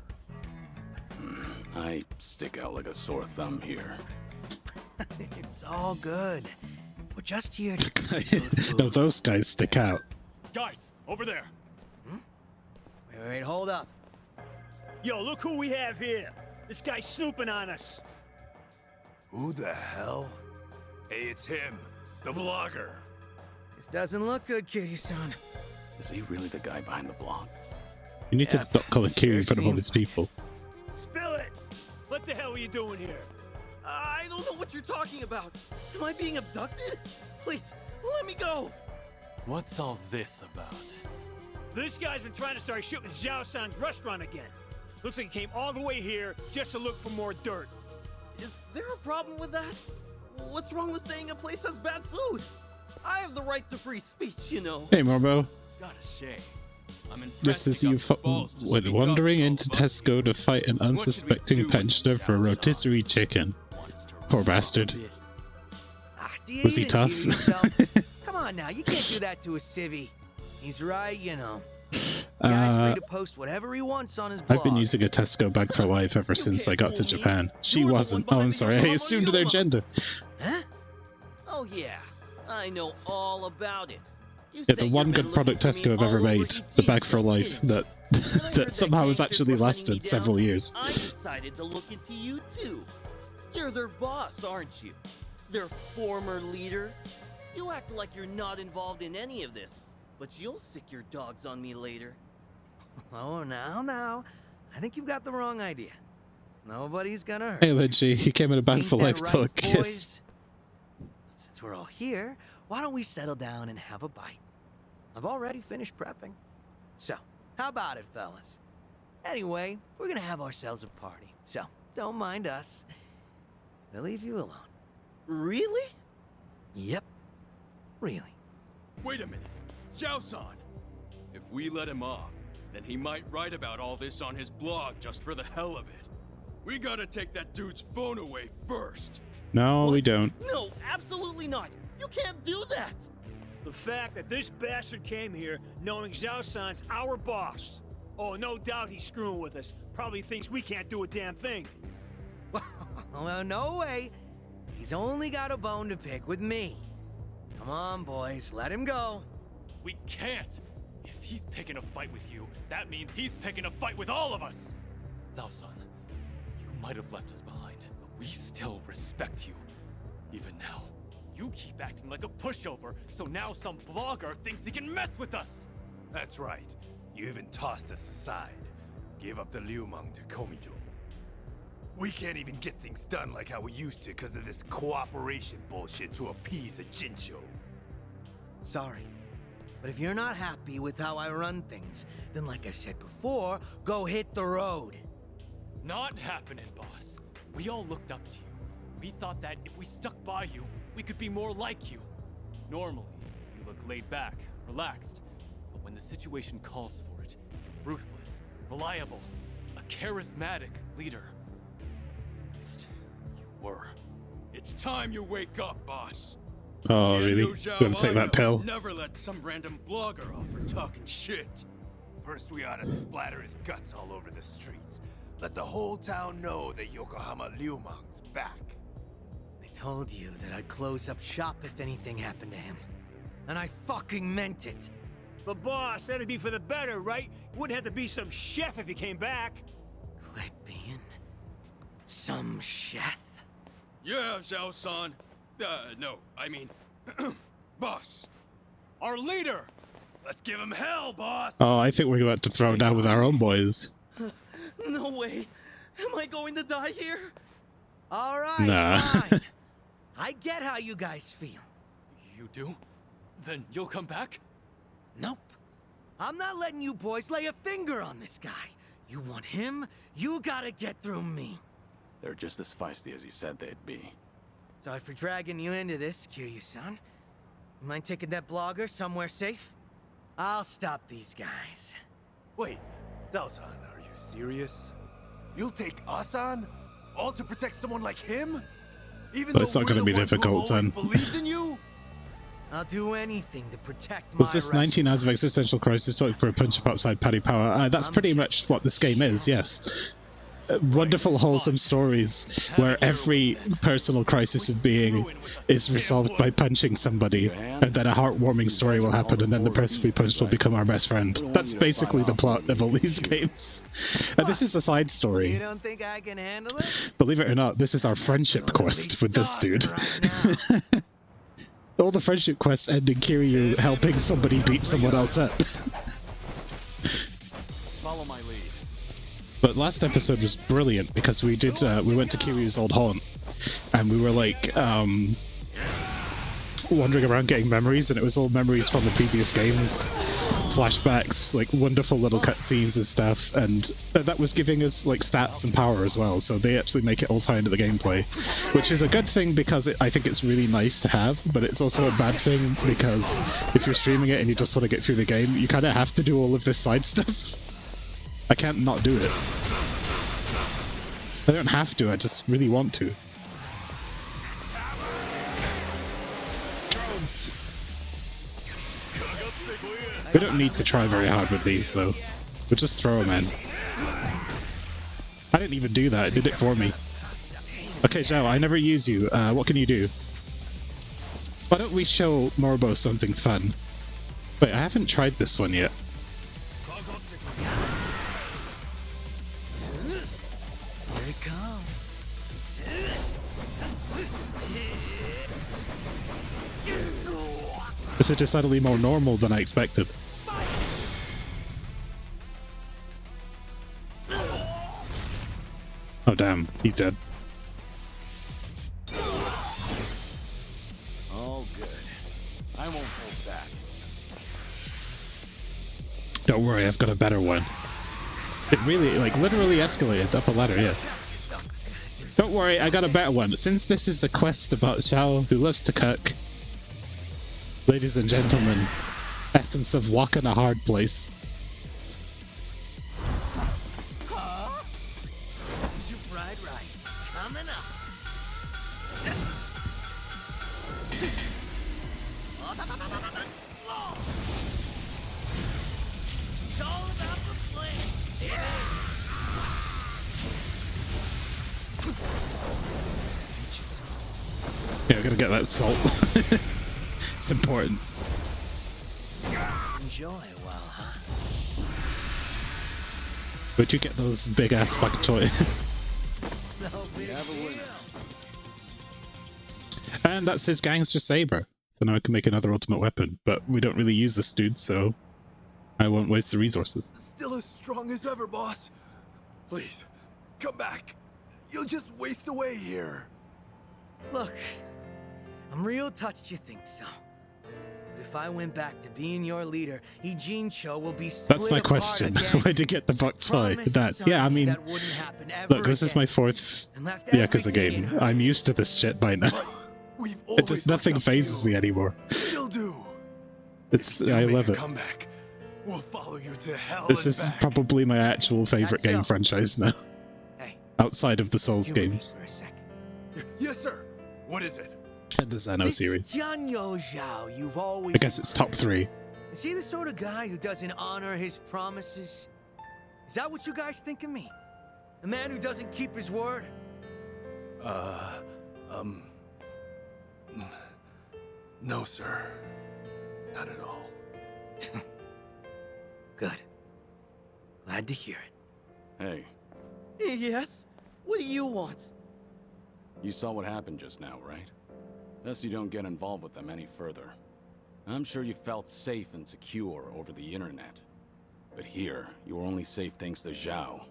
[SPEAKER 2] I stick out like a sore thumb here.
[SPEAKER 4] It's all good. We're just here to...
[SPEAKER 1] No, those guys stick out.
[SPEAKER 7] Guys, over there.
[SPEAKER 4] Wait, hold up.
[SPEAKER 7] Yo, look who we have here. This guy's snooping on us.
[SPEAKER 3] Who the hell? Hey, it's him, the blogger.
[SPEAKER 4] This doesn't look good, Kiryu-san.
[SPEAKER 2] Is he really the guy behind the blog?
[SPEAKER 1] You need to stop calling Q in front of all these people.
[SPEAKER 7] Spill it! What the hell are you doing here?
[SPEAKER 8] I don't know what you're talking about. Am I being abducted? Please, let me go.
[SPEAKER 7] What's all this about? This guy's been trying to start shit with Zhao-san's restaurant again. Looks like he came all the way here just to look for more dirt.
[SPEAKER 8] Is there a problem with that? What's wrong with saying a place has bad food? I have the right to free speech, you know.
[SPEAKER 1] Hey, Morbo.
[SPEAKER 8] Gotta say, I'm impressed.
[SPEAKER 1] This is you wandering into Tesco to fight an unsuspecting pensioner for a rotisserie chicken. Poor bastard. Was he tough?
[SPEAKER 4] Come on now, you can't do that to a civvy. He's right, you know. The guy's free to post whatever he wants on his blog.
[SPEAKER 1] I've been using a Tesco bag for life ever since I got to Japan. She wasn't. Oh, I'm sorry. I assumed their gender.
[SPEAKER 8] Huh? Oh yeah, I know all about it.
[SPEAKER 1] Yeah, the one good product Tesco have ever made. The bag for life that that somehow has actually lasted several years.
[SPEAKER 8] I decided to look into you too. You're their boss, aren't you? Their former leader. You act like you're not involved in any of this, but you'll sick your dogs on me later.
[SPEAKER 4] Oh, now. I think you've got the wrong idea. Nobody's gonna hurt.
[SPEAKER 1] Hey, Lynchy, he came in a bag
[SPEAKER 4] Ain't
[SPEAKER 1] for
[SPEAKER 4] that
[SPEAKER 1] life
[SPEAKER 4] right,
[SPEAKER 1] till a kiss.
[SPEAKER 4] boys? Since we're all here, why don't we settle down and have a bite? I've already finished prepping. So, how about it, fellas? Anyway, we're gonna have ourselves a party, so don't mind us. They'll leave you alone.
[SPEAKER 8] Really?
[SPEAKER 4] Yep. Really.
[SPEAKER 8] Wait a minute. Zhao-san. If we let him off, then he might write about all this on his blog just for the hell of it. We gotta take that dude's phone away first.
[SPEAKER 1] No, we don't.
[SPEAKER 8] No, absolutely not. You can't do that. The
[SPEAKER 7] The fact that this bastard came here knowing Zhao San's our boss. Oh, no doubt he's screwing with us. Probably thinks we can't do a damn thing.
[SPEAKER 4] Well, no way. He's only got a bone to pick with me. Come on, boys, let him go.
[SPEAKER 9] We can't. If he's picking a fight with you, that means he's picking a fight with all of us. Zhao-san, you might have left us behind, but we still respect you. Even now, you keep acting like a pushover, so now some blogger thinks he can mess with us.
[SPEAKER 10] That's right. You even tossed us aside. Gave up the Liumang to Komijo. We can't even get things done like how we used to because of this cooperation bullshit to appease a Jinsho.
[SPEAKER 4] Sorry, but if you're not happy with how I run things, then like I said before, go hit the road.
[SPEAKER 9] Not happening, boss. We all looked up to you. We thought that if we stuck by you, we could be more like you. Normally, you look laid back, relaxed. But when the situation calls for it, you're ruthless, reliable, a charismatic leader. At least, you were.
[SPEAKER 10] It's time you wake up, boss.
[SPEAKER 1] Oh, really? You gonna take that pill?
[SPEAKER 10] Never let some random blogger off for talking shit. First, we ought to splatter his guts all over the streets. Let the whole town know that Yokohama Liumang's back.
[SPEAKER 4] I told you that I'd close up shop if anything happened to him. And I fucking meant it.
[SPEAKER 7] But boss, that'd be for the better, right? Wouldn't have to be some chef if he came back.
[SPEAKER 4] Quit being some chef.
[SPEAKER 10] Yeah, Zhao-san. No, I mean, boss.
[SPEAKER 9] Our leader!
[SPEAKER 10] Let's give him hell, boss!
[SPEAKER 1] Oh, I think we're about to throw down with our own boys.
[SPEAKER 8] No way. Am I going to die here?
[SPEAKER 4] All right,
[SPEAKER 1] Nah.
[SPEAKER 4] fine. I get how you guys feel.
[SPEAKER 9] You do? Then you'll come back?
[SPEAKER 4] Nope. I'm not letting you boys lay a finger on this guy. You want him, you gotta get through me.
[SPEAKER 2] They're just as feisty as you said they'd be.
[SPEAKER 4] Sorry for dragging you into this, Kiryu-san. You mind taking that blogger somewhere safe? I'll stop these guys.
[SPEAKER 10] Wait, Zhao-san, are you serious? You'll take us on? All to protect someone like him? Even
[SPEAKER 1] Well, it's
[SPEAKER 10] though
[SPEAKER 1] not
[SPEAKER 10] we're
[SPEAKER 1] gonna be
[SPEAKER 10] the ones who have
[SPEAKER 1] difficult,
[SPEAKER 10] always
[SPEAKER 1] son.
[SPEAKER 10] believed in you?
[SPEAKER 4] I'll do anything to protect my
[SPEAKER 1] Was this 19
[SPEAKER 4] restaurant.
[SPEAKER 1] hours of existential crisis talking for a punch up outside Paddy Power? That's pretty much what this game is, yes. Wonderful, wholesome stories where every personal crisis of being is resolved by punching somebody, and then a heartwarming story will happen, and then the person we punched will become our best friend. That's basically the plot of all these games. And this is a side
[SPEAKER 4] You
[SPEAKER 1] story.
[SPEAKER 4] don't think I can handle it?
[SPEAKER 1] Believe it or not, this is our friendship quest with this dude.
[SPEAKER 4] Right now.
[SPEAKER 1] All the friendship quests end in Kiryu helping somebody beat someone else up.
[SPEAKER 2] Follow my lead.
[SPEAKER 1] But last episode was brilliant because we did we went to Kiryu's old haunt and we were like wandering around getting memories, and it was all memories from the previous games, flashbacks, like wonderful little cutscenes and stuff, and that was giving us like stats and power as well, so they actually make it all tie into the gameplay, which is a good thing because I think it's really nice to have, but it's also a bad thing because if you're streaming it and you just want to get through the game, you kind of have to do all of this side stuff. I can't not do it. I don't have to, I just really want to. Drones! We don't need to try very hard with these, though. We'll just throw them in. I didn't even do that, it did it for me. Okay, Zhao, I never use you. What can you do? Why don't we show Morbo something fun? Wait, I haven't tried this one yet.
[SPEAKER 4] Here it comes.
[SPEAKER 1] This is decidedly more normal than I expected. Oh damn, he's dead.
[SPEAKER 2] Oh, good. I won't hold back.
[SPEAKER 1] Don't worry, I've got a better one. It really, like, literally escalated up a ladder, yeah. Don't worry, I got a better one. Since this is the quest about Xiao, who loves to cook, ladies and gentlemen, essence of walk in a hard place.
[SPEAKER 4] Your fried rice coming up.
[SPEAKER 1] gotta get that salt. It's important.
[SPEAKER 4] Enjoy a while, huh?
[SPEAKER 1] Where'd you get those big ass bug toy?
[SPEAKER 4] No big deal.
[SPEAKER 1] And that's his gangster saber. So now I can make another ultimate weapon, but we don't really use this dude, so I won't waste the resources.
[SPEAKER 10] Still as strong as ever, boss. Please, come back. You'll just waste away here.
[SPEAKER 4] Look, I'm real touched you think so. But if I went back to being your leader, Eugene Cho will be split
[SPEAKER 1] That's my
[SPEAKER 4] apart
[SPEAKER 1] question.
[SPEAKER 4] again.
[SPEAKER 1] Where'd you get the bug toy?
[SPEAKER 4] Promise,
[SPEAKER 1] That,
[SPEAKER 4] son,
[SPEAKER 1] yeah, I mean,
[SPEAKER 4] that wouldn't happen ever
[SPEAKER 1] look, this is my
[SPEAKER 4] again.
[SPEAKER 1] 4th
[SPEAKER 4] And left
[SPEAKER 1] Yakuza
[SPEAKER 4] everything in
[SPEAKER 1] game.
[SPEAKER 4] her.
[SPEAKER 1] I'm used to this shit by now.
[SPEAKER 10] We've
[SPEAKER 1] It
[SPEAKER 10] always
[SPEAKER 1] just nothing
[SPEAKER 10] looked up to
[SPEAKER 1] phases
[SPEAKER 10] you.
[SPEAKER 1] me anymore.
[SPEAKER 10] Still do.
[SPEAKER 1] It's
[SPEAKER 10] If you
[SPEAKER 1] I
[SPEAKER 10] make
[SPEAKER 1] love
[SPEAKER 10] a
[SPEAKER 1] it.
[SPEAKER 10] comeback, we'll follow you to hell
[SPEAKER 1] This
[SPEAKER 10] and
[SPEAKER 1] is
[SPEAKER 10] back.
[SPEAKER 1] probably my actual favorite
[SPEAKER 4] That's
[SPEAKER 1] game
[SPEAKER 4] so.
[SPEAKER 1] franchise now,
[SPEAKER 4] Hey,
[SPEAKER 1] outside of the Souls
[SPEAKER 4] humor me
[SPEAKER 1] games
[SPEAKER 4] for a second.
[SPEAKER 10] Yes, sir. What is it?
[SPEAKER 1] and the Xeno
[SPEAKER 4] This
[SPEAKER 1] series.
[SPEAKER 4] Jianyo Zhao you've always
[SPEAKER 1] I guess it's top 3.
[SPEAKER 4] Is he the sort of guy who doesn't honor his promises? Is that what you guys think of me? A man who doesn't keep his word?
[SPEAKER 10] No, sir. Not at all.
[SPEAKER 4] Good. Glad to hear it.
[SPEAKER 2] Hey,
[SPEAKER 8] Yes? What do you want?
[SPEAKER 2] you saw what happened just now, right? Best you don't get involved with them any further. I'm sure you felt safe and secure over the internet. But here, you are only safe thanks to Zhao.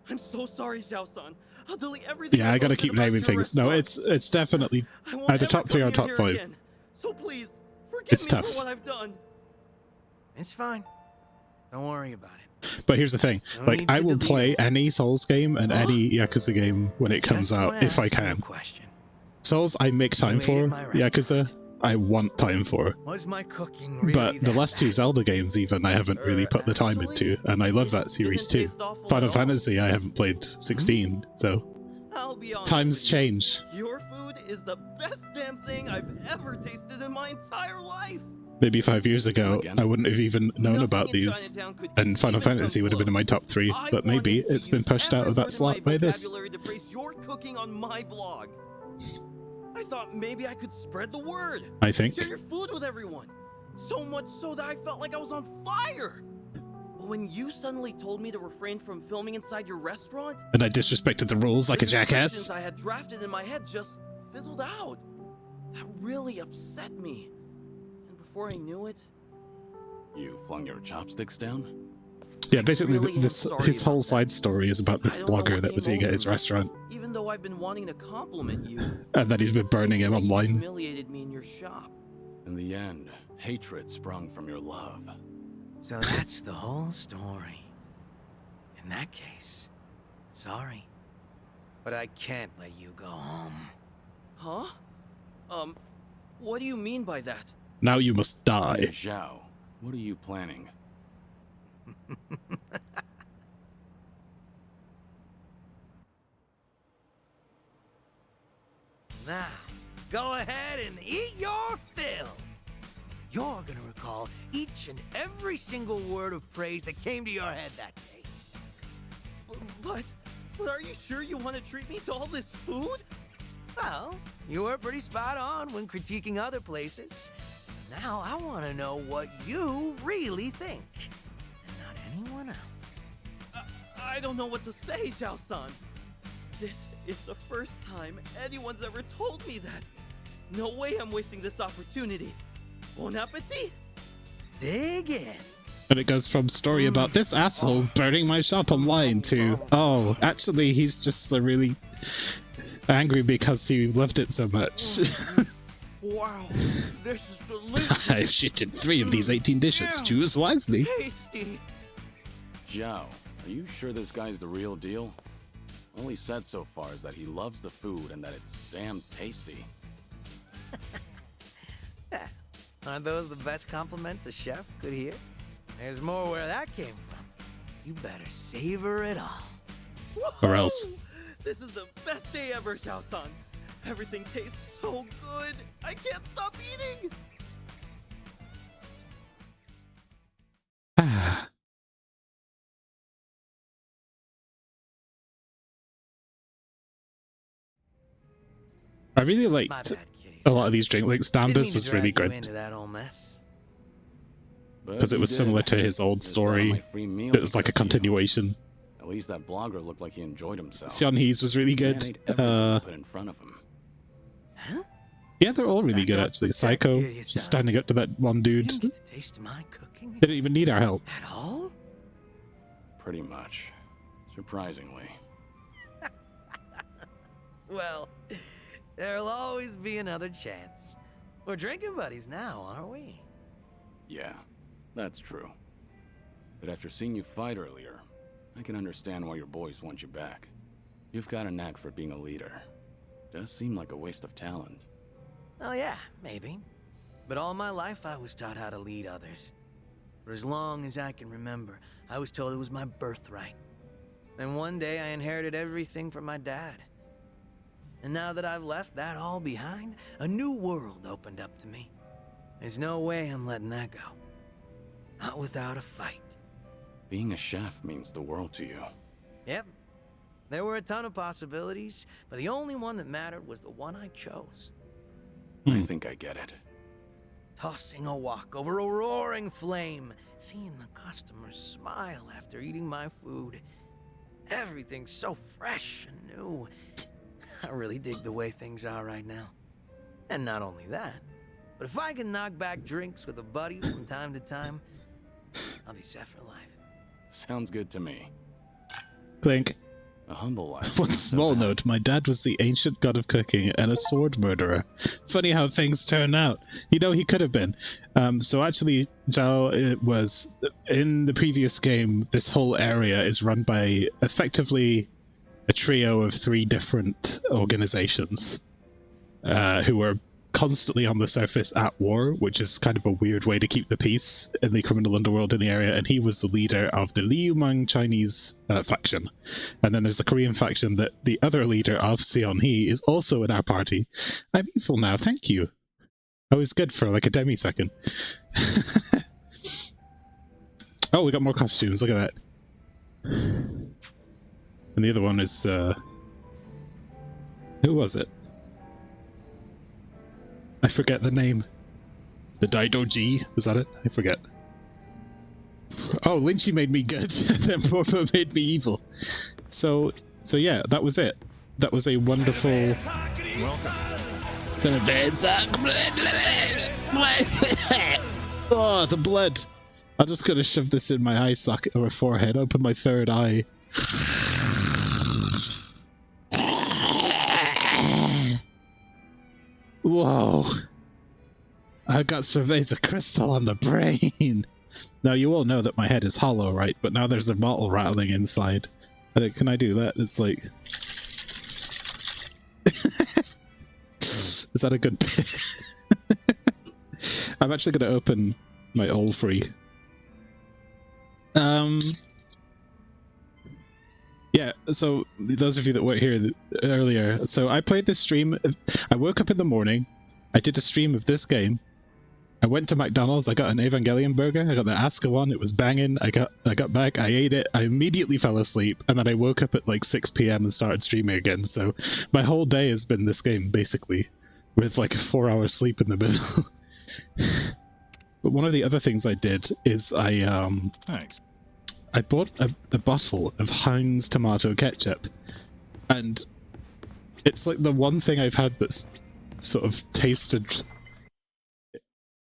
[SPEAKER 8] I'm so sorry, Xiao-san. I'll delete everything.
[SPEAKER 1] Yeah, I gotta
[SPEAKER 8] posted
[SPEAKER 1] keep
[SPEAKER 8] about
[SPEAKER 1] naming
[SPEAKER 8] your
[SPEAKER 1] things. No,
[SPEAKER 8] restaurant.
[SPEAKER 1] it's definitely
[SPEAKER 8] I won't
[SPEAKER 1] either
[SPEAKER 8] ever
[SPEAKER 1] top 3
[SPEAKER 8] come
[SPEAKER 1] or
[SPEAKER 8] near
[SPEAKER 1] top
[SPEAKER 8] here
[SPEAKER 1] 5.
[SPEAKER 8] again. So please, forgive
[SPEAKER 1] It's
[SPEAKER 8] me
[SPEAKER 1] tough.
[SPEAKER 8] for what I've done.
[SPEAKER 4] It's fine. Don't worry about it.
[SPEAKER 1] But here's the thing,
[SPEAKER 4] No
[SPEAKER 1] like
[SPEAKER 4] need
[SPEAKER 1] I
[SPEAKER 4] to
[SPEAKER 1] will
[SPEAKER 4] delete
[SPEAKER 1] play
[SPEAKER 4] it.
[SPEAKER 1] any Souls game and any Yakuza game when it comes
[SPEAKER 4] Just
[SPEAKER 1] out, if I
[SPEAKER 4] asked you a
[SPEAKER 1] can.
[SPEAKER 4] question.
[SPEAKER 1] Souls I make time
[SPEAKER 4] made it
[SPEAKER 1] for,
[SPEAKER 4] my
[SPEAKER 1] Yakuza
[SPEAKER 4] restaurant.
[SPEAKER 1] I want time for.
[SPEAKER 4] Was my cooking really
[SPEAKER 1] But the
[SPEAKER 4] that
[SPEAKER 1] last 2
[SPEAKER 4] bad?
[SPEAKER 1] Zelda games even I haven't really put the time into, and I love that series too.
[SPEAKER 8] Didn't taste awful
[SPEAKER 1] Final
[SPEAKER 8] at all.
[SPEAKER 1] Fantasy I haven't played 16, so
[SPEAKER 8] I'll be honest
[SPEAKER 1] times
[SPEAKER 8] with you.
[SPEAKER 1] change.
[SPEAKER 8] Your food is the best damn thing I've ever tasted in my entire life.
[SPEAKER 1] Maybe 5 years ago
[SPEAKER 2] Again?
[SPEAKER 1] I wouldn't have even known
[SPEAKER 8] Nothing
[SPEAKER 1] about
[SPEAKER 8] in
[SPEAKER 1] these,
[SPEAKER 8] Chinatown could
[SPEAKER 1] and Final
[SPEAKER 8] even come
[SPEAKER 1] Fantasy would have been in my top 3,
[SPEAKER 8] I
[SPEAKER 1] but maybe
[SPEAKER 8] wanted to
[SPEAKER 1] it's been
[SPEAKER 8] use
[SPEAKER 1] pushed out
[SPEAKER 8] every
[SPEAKER 1] of
[SPEAKER 8] word
[SPEAKER 1] that
[SPEAKER 8] in
[SPEAKER 1] slot
[SPEAKER 8] my
[SPEAKER 1] by this.
[SPEAKER 8] vocabulary to praise your cooking on my blog. I thought maybe I could spread the word.
[SPEAKER 1] I think.
[SPEAKER 8] Share your food with everyone. So much so that I felt like I was on fire. But when you suddenly told me to refrain from filming inside your restaurant,
[SPEAKER 1] And I disrespected the rules like a
[SPEAKER 8] the
[SPEAKER 1] jackass.
[SPEAKER 8] suggestions I had drafted in my head just fizzled out. That really upset me. And before I knew it,
[SPEAKER 2] You flung your chopsticks down?
[SPEAKER 1] Yeah, basically
[SPEAKER 8] really am
[SPEAKER 1] this
[SPEAKER 8] sorry
[SPEAKER 1] his whole
[SPEAKER 8] about that.
[SPEAKER 1] side story is about this
[SPEAKER 8] I don't know
[SPEAKER 1] blogger
[SPEAKER 8] what
[SPEAKER 1] that was
[SPEAKER 8] came
[SPEAKER 1] eating at his
[SPEAKER 8] over me.
[SPEAKER 1] restaurant,
[SPEAKER 8] even though I've been wanting to compliment you,
[SPEAKER 1] and that he's been burning him
[SPEAKER 8] you
[SPEAKER 1] online.
[SPEAKER 8] humiliated me in your shop.
[SPEAKER 2] In the end, hatred sprung from your love.
[SPEAKER 4] So that's the whole story. In that case, sorry. But I can't let you go home.
[SPEAKER 8] Huh? What do you mean by that?
[SPEAKER 1] Now you must
[SPEAKER 2] Hey,
[SPEAKER 1] die.
[SPEAKER 2] Zhao, what are you planning?
[SPEAKER 4] Now, go ahead and eat your fill. You're gonna recall each and every single word of praise that came to your head that day.
[SPEAKER 8] But are you sure you want to treat me to all this food?
[SPEAKER 4] Well, you were pretty spot on when critiquing other places. Now I want to know what you really think, and not anyone else.
[SPEAKER 8] I don't know what to say, Zhao-san. This is the first time anyone's ever told me that. No way I'm wasting this opportunity. Bon appetit!
[SPEAKER 4] Dig in.
[SPEAKER 1] And it goes from story about this asshole's burning my shop online to, oh, actually he's just really angry because he loved it so much.
[SPEAKER 8] Wow, this is delicious.
[SPEAKER 1] I've shitted 3 of these 18 dishes. Choose wisely.
[SPEAKER 8] Tasty.
[SPEAKER 2] Zhao, are you sure this guy's the real deal? All he said so far is that he loves the food and that it's damn tasty.
[SPEAKER 4] Aren't those the best compliments a chef could hear? There's more where that came from. You better savor it all.
[SPEAKER 1] Or else.
[SPEAKER 8] Woo! This is the best day ever, Xiao-san. Everything tastes so good. I can't stop eating.
[SPEAKER 1] I really
[SPEAKER 4] My
[SPEAKER 1] liked
[SPEAKER 4] bad, kid.
[SPEAKER 1] a lot of these drink links. Danba's was really good
[SPEAKER 4] Into that old mess.
[SPEAKER 1] because it was similar to his old story. It was like a continuation.
[SPEAKER 2] At least that blogger looked like he enjoyed himself.
[SPEAKER 1] Sion Hees was really good.
[SPEAKER 2] Put in front of him.
[SPEAKER 4] Huh?
[SPEAKER 1] Yeah, they're all really good actually. Psycho, just standing up to that one dude.
[SPEAKER 4] You didn't get to taste my cooking
[SPEAKER 1] Didn't even need our help.
[SPEAKER 4] at all?
[SPEAKER 2] Pretty much. Surprisingly.
[SPEAKER 4] Well, there'll always be another chance. We're drinking buddies now, aren't we?
[SPEAKER 2] Yeah, that's true. But after seeing you fight earlier, I can understand why your boys want you back. You've got a knack for being a leader. Does seem like a waste of talent.
[SPEAKER 4] Oh yeah, maybe. But all my life I was taught how to lead others. For as long as I can remember, I was told it was my birthright. And one day I inherited everything from my dad. And now that I've left that all behind, a new world opened up to me. There's no way I'm letting that go. Not without a fight.
[SPEAKER 2] Being a chef means the world to you.
[SPEAKER 4] Yep. There were a ton of possibilities, but the only one that mattered was the one I chose.
[SPEAKER 2] I think I get it.
[SPEAKER 4] Tossing a wok over a roaring flame, seeing the customers smile after eating my food. Everything's so fresh and new. I really dig the way things are right now. And not only that, but if I can knock back drinks with a buddy from time to time, I'll be set for life.
[SPEAKER 2] Sounds good to me.
[SPEAKER 1] Clink.
[SPEAKER 2] A humble life.
[SPEAKER 1] One small note, my dad was the ancient god of cooking and a sword murderer. Funny how things turn out. You know, he could have been. So actually, Zhao, it was, in the previous game, this whole area is run by effectively a trio of 3 different organizations who are constantly on the surface at war, which is kind of a weird way to keep the peace in the criminal underworld in the area, and he was the leader of the Liumang Chinese faction. And then there's the Korean faction that the other leader of, Sion He, is also in our party. I'm evil now, thank you. I was good for like a demi-second. Oh, we got more costumes, look at that. And the other one is, who was it? I forget the name. The Daidoji? Was that it? I forget. Oh, Lynchy made me good. Then Morpho made me evil. So yeah, that was it. That was a wonderful... Welcome. Oh, the blood. I'm just gonna shove this in my eye socket or forehead. Open my third eye. Whoa. I got Cerveza crystal on the brain. Now you all know that my head is hollow, right? But now there's a bottle rattling inside. Can I do that? It's like... Is that a good bit? I'm actually going to open my all free. Yeah, so those of you that weren't here earlier, so I played this stream. I woke up in the morning, I did a stream of this game, I went to McDonald's, I got an Evangelion burger, I got the Asuka one, it was banging, I got back, I ate it, I immediately fell asleep, and then I woke up at like 6 PM and started streaming again, so my whole day has been this game, basically, with like a 4-hour sleep in the middle. But one of the other things I did is
[SPEAKER 10] Thanks.
[SPEAKER 1] I bought a bottle of Heinz tomato ketchup, and it's like the one thing I've had that's sort of tasted...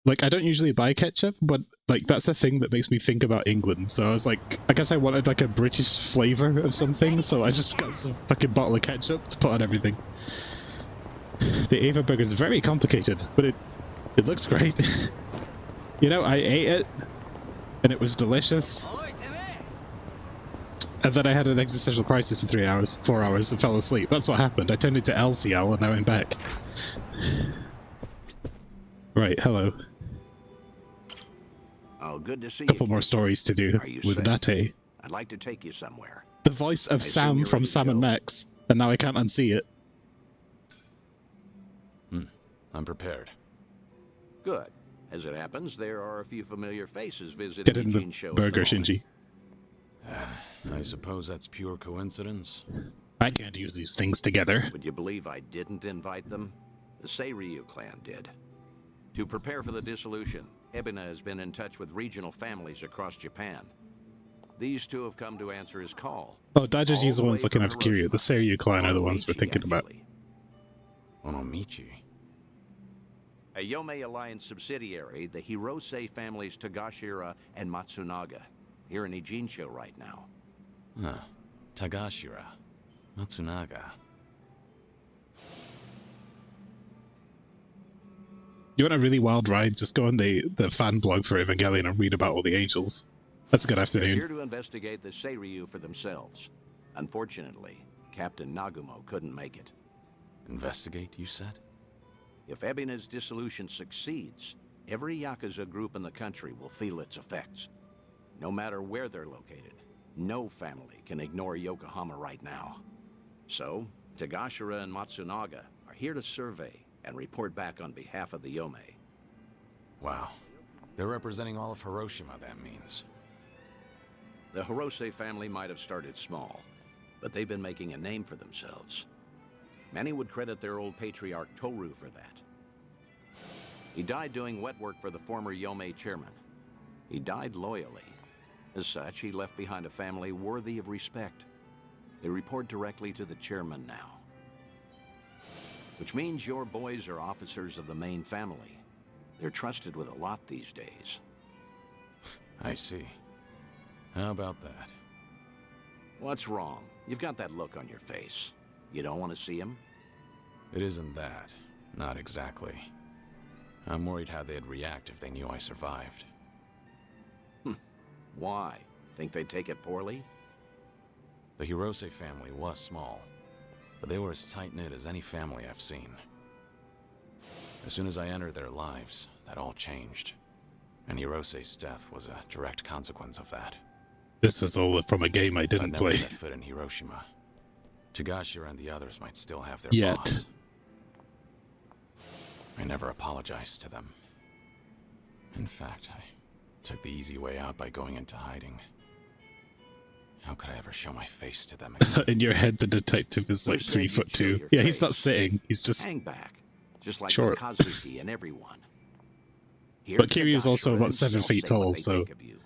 [SPEAKER 1] Like, I don't usually buy ketchup, but like that's a thing that makes me think about England, so I was like, I guess I wanted like a British flavour of something, so I just got some fucking bottle of ketchup to put on everything. The Ava burger is very complicated, but it looks great. You know, I ate it, and it was delicious. And then I had an existential crisis for 4 hours, and fell asleep. That's what happened. I turned into LCL and I went back. Right, hello.
[SPEAKER 11] Oh, good to see you.
[SPEAKER 1] Couple more stories to do with Date.
[SPEAKER 11] I'd like to take you somewhere.
[SPEAKER 1] The voice of Sam from Sam and Max, and now I can't unsee it.
[SPEAKER 2] I'm prepared.
[SPEAKER 11] Good. As it happens, there are a few familiar faces visiting
[SPEAKER 1] Get in the
[SPEAKER 11] Eugene show
[SPEAKER 1] burger,
[SPEAKER 11] at the moment.
[SPEAKER 1] Shinji.
[SPEAKER 2] I suppose that's pure coincidence.
[SPEAKER 1] I can't use these things together.
[SPEAKER 11] Would you believe I didn't invite them? The Seiryu clan did. To prepare for the dissolution, Ebina has been in touch with regional families across Japan. These two have come to answer his call.
[SPEAKER 1] Oh, Daijin's the ones looking after Kiryu. The Seiryu clan are the ones we're thinking about.
[SPEAKER 2] Onomichi.
[SPEAKER 11] A Yomei Alliance subsidiary, the Hirose families Tagashira and Matsunaga, here in Ijincho right now.
[SPEAKER 2] Huh. Tagashira. Matsunaga.
[SPEAKER 1] You want a really wild ride? Just go on the fan blog for Evangelion and read about all the angels. That's a good
[SPEAKER 11] They're
[SPEAKER 1] afternoon.
[SPEAKER 11] here to investigate the Seiryu for themselves. Unfortunately, Captain Nagumo couldn't make it.
[SPEAKER 2] Investigate, you said?
[SPEAKER 11] If Ebina's dissolution succeeds, every Yakuza group in the country will feel its effects. No matter where they're located, no family can ignore Yokohama right now. So, Tagashira and Matsunaga are here to survey and report back on behalf of the Yomei.
[SPEAKER 2] Wow. They're representing all of Hiroshima, that means.
[SPEAKER 11] The Hirose family might have started small, but they've been making a name for themselves. Many would credit their old patriarch Toru for that. He died doing wet work for the former Yomei chairman. He died loyally. As such, he left behind a family worthy of respect. They report directly to the chairman now. Which means your boys are officers of the main family. They're trusted with a lot these days.
[SPEAKER 2] I see. How about that?
[SPEAKER 11] What's wrong? You've got that look on your face. You don't want to see him?
[SPEAKER 2] It isn't that. Not exactly. I'm worried how they'd react if they knew I survived.
[SPEAKER 11] Why? Think they'd take it poorly?
[SPEAKER 2] The Hirose family was small, but they were as tight-knit as any family I've seen. As soon as I entered their lives, that all changed. And Hirose's death was a direct consequence of that.
[SPEAKER 1] This was all from a game I didn't
[SPEAKER 2] I'd never
[SPEAKER 1] play.
[SPEAKER 2] set foot in Hiroshima. Tagashira and the others might still have their
[SPEAKER 1] Yet.
[SPEAKER 2] boss. I never apologized to them. In fact, I took the easy way out by going into hiding. How could I ever show my face to them again?
[SPEAKER 1] In your head, the detective is like 3'2". Yeah, he's not sitting. He's just
[SPEAKER 11] hang back, just like
[SPEAKER 1] short.
[SPEAKER 11] Kazuki and everyone. Here
[SPEAKER 1] But Kiryu's also
[SPEAKER 11] Tagashira
[SPEAKER 1] about
[SPEAKER 11] and
[SPEAKER 1] 7
[SPEAKER 11] they'll
[SPEAKER 1] feet
[SPEAKER 11] say what
[SPEAKER 1] tall,
[SPEAKER 11] they
[SPEAKER 1] so
[SPEAKER 11] think of you.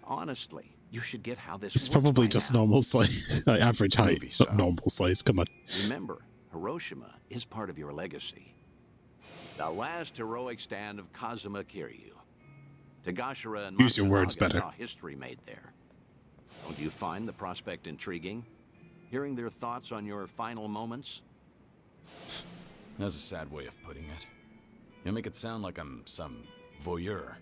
[SPEAKER 11] Honestly, you should get how this
[SPEAKER 1] he's
[SPEAKER 11] works
[SPEAKER 1] probably
[SPEAKER 11] by
[SPEAKER 1] just
[SPEAKER 11] now.
[SPEAKER 1] normal size, like average height,
[SPEAKER 2] Maybe so.
[SPEAKER 1] not normal size. Come on.
[SPEAKER 11] Remember, Hiroshima is part of your legacy. The last heroic stand of Kazuma Kiryu. Tagashira and
[SPEAKER 1] Use your words
[SPEAKER 11] Matsunaga
[SPEAKER 1] better.
[SPEAKER 11] saw history made there. Don't you find the prospect intriguing? Hearing their thoughts on your final moments?
[SPEAKER 2] That's a sad way of putting it. You make it sound like I'm some voyeur.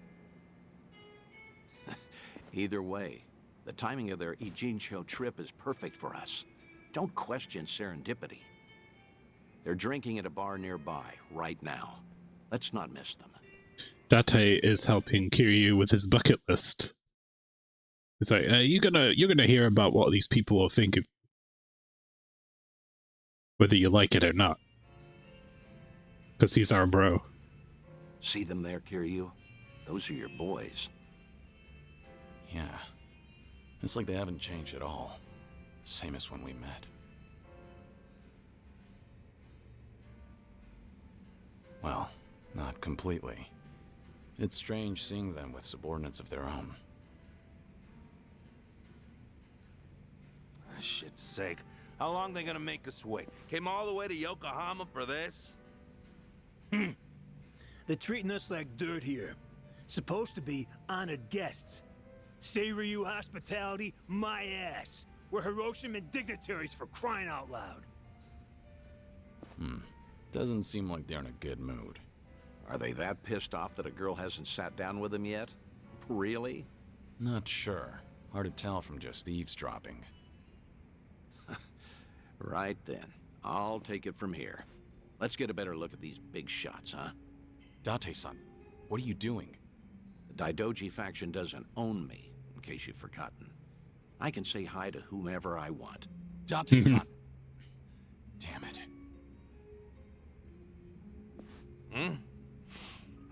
[SPEAKER 11] Either way, the timing of their Ijincho trip is perfect for us. Don't question serendipity. They're drinking at a bar nearby right now. Let's not miss them.
[SPEAKER 1] Date is helping Kiryu with his bucket list. It's like, you're gonna hear about what these people are thinking, whether you like it or not, because he's our bro.
[SPEAKER 11] See them there, Kiryu? Those are your boys.
[SPEAKER 2] Yeah. It's like they haven't changed at all. Same as when we met. Well, not completely. It's strange seeing them with subordinates of their own.
[SPEAKER 12] Ah, shit's sake. How long they gonna make us wait? Came all the way to Yokohama for this?
[SPEAKER 7] They're treating us like dirt here. Supposed to be honored guests. Seiryu hospitality, my ass. We're Hiroshiman dignitaries for crying out loud.
[SPEAKER 2] Doesn't seem like they're in a good mood.
[SPEAKER 11] Are they that pissed off that a girl hasn't sat down with them yet? Really?
[SPEAKER 2] Not sure. Hard to tell from just eavesdropping.
[SPEAKER 11] Right then. I'll take it from here. Let's get a better look at these big shots, huh?
[SPEAKER 2] Date-san, what are you doing?
[SPEAKER 11] The Daidoji faction doesn't own me, in case you've forgotten. I can say hi to whomever I want.
[SPEAKER 2] Date-san! Damn it.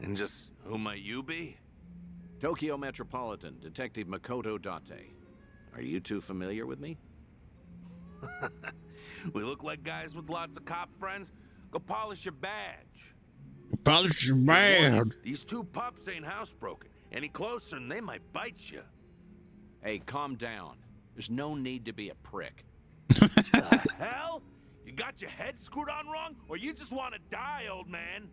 [SPEAKER 12] And just who might you be?
[SPEAKER 11] Tokyo Metropolitan Detective Makoto Date. Are you two familiar with me?
[SPEAKER 12] We look like guys with lots of cop friends. Go polish your badge.
[SPEAKER 1] Polish your man.
[SPEAKER 12] These two pups ain't housebroken. Any closer and they might bite you.
[SPEAKER 11] Hey, calm down. There's no need to be a prick.
[SPEAKER 12] The hell? You got your head screwed on wrong, or you just want to die, old man?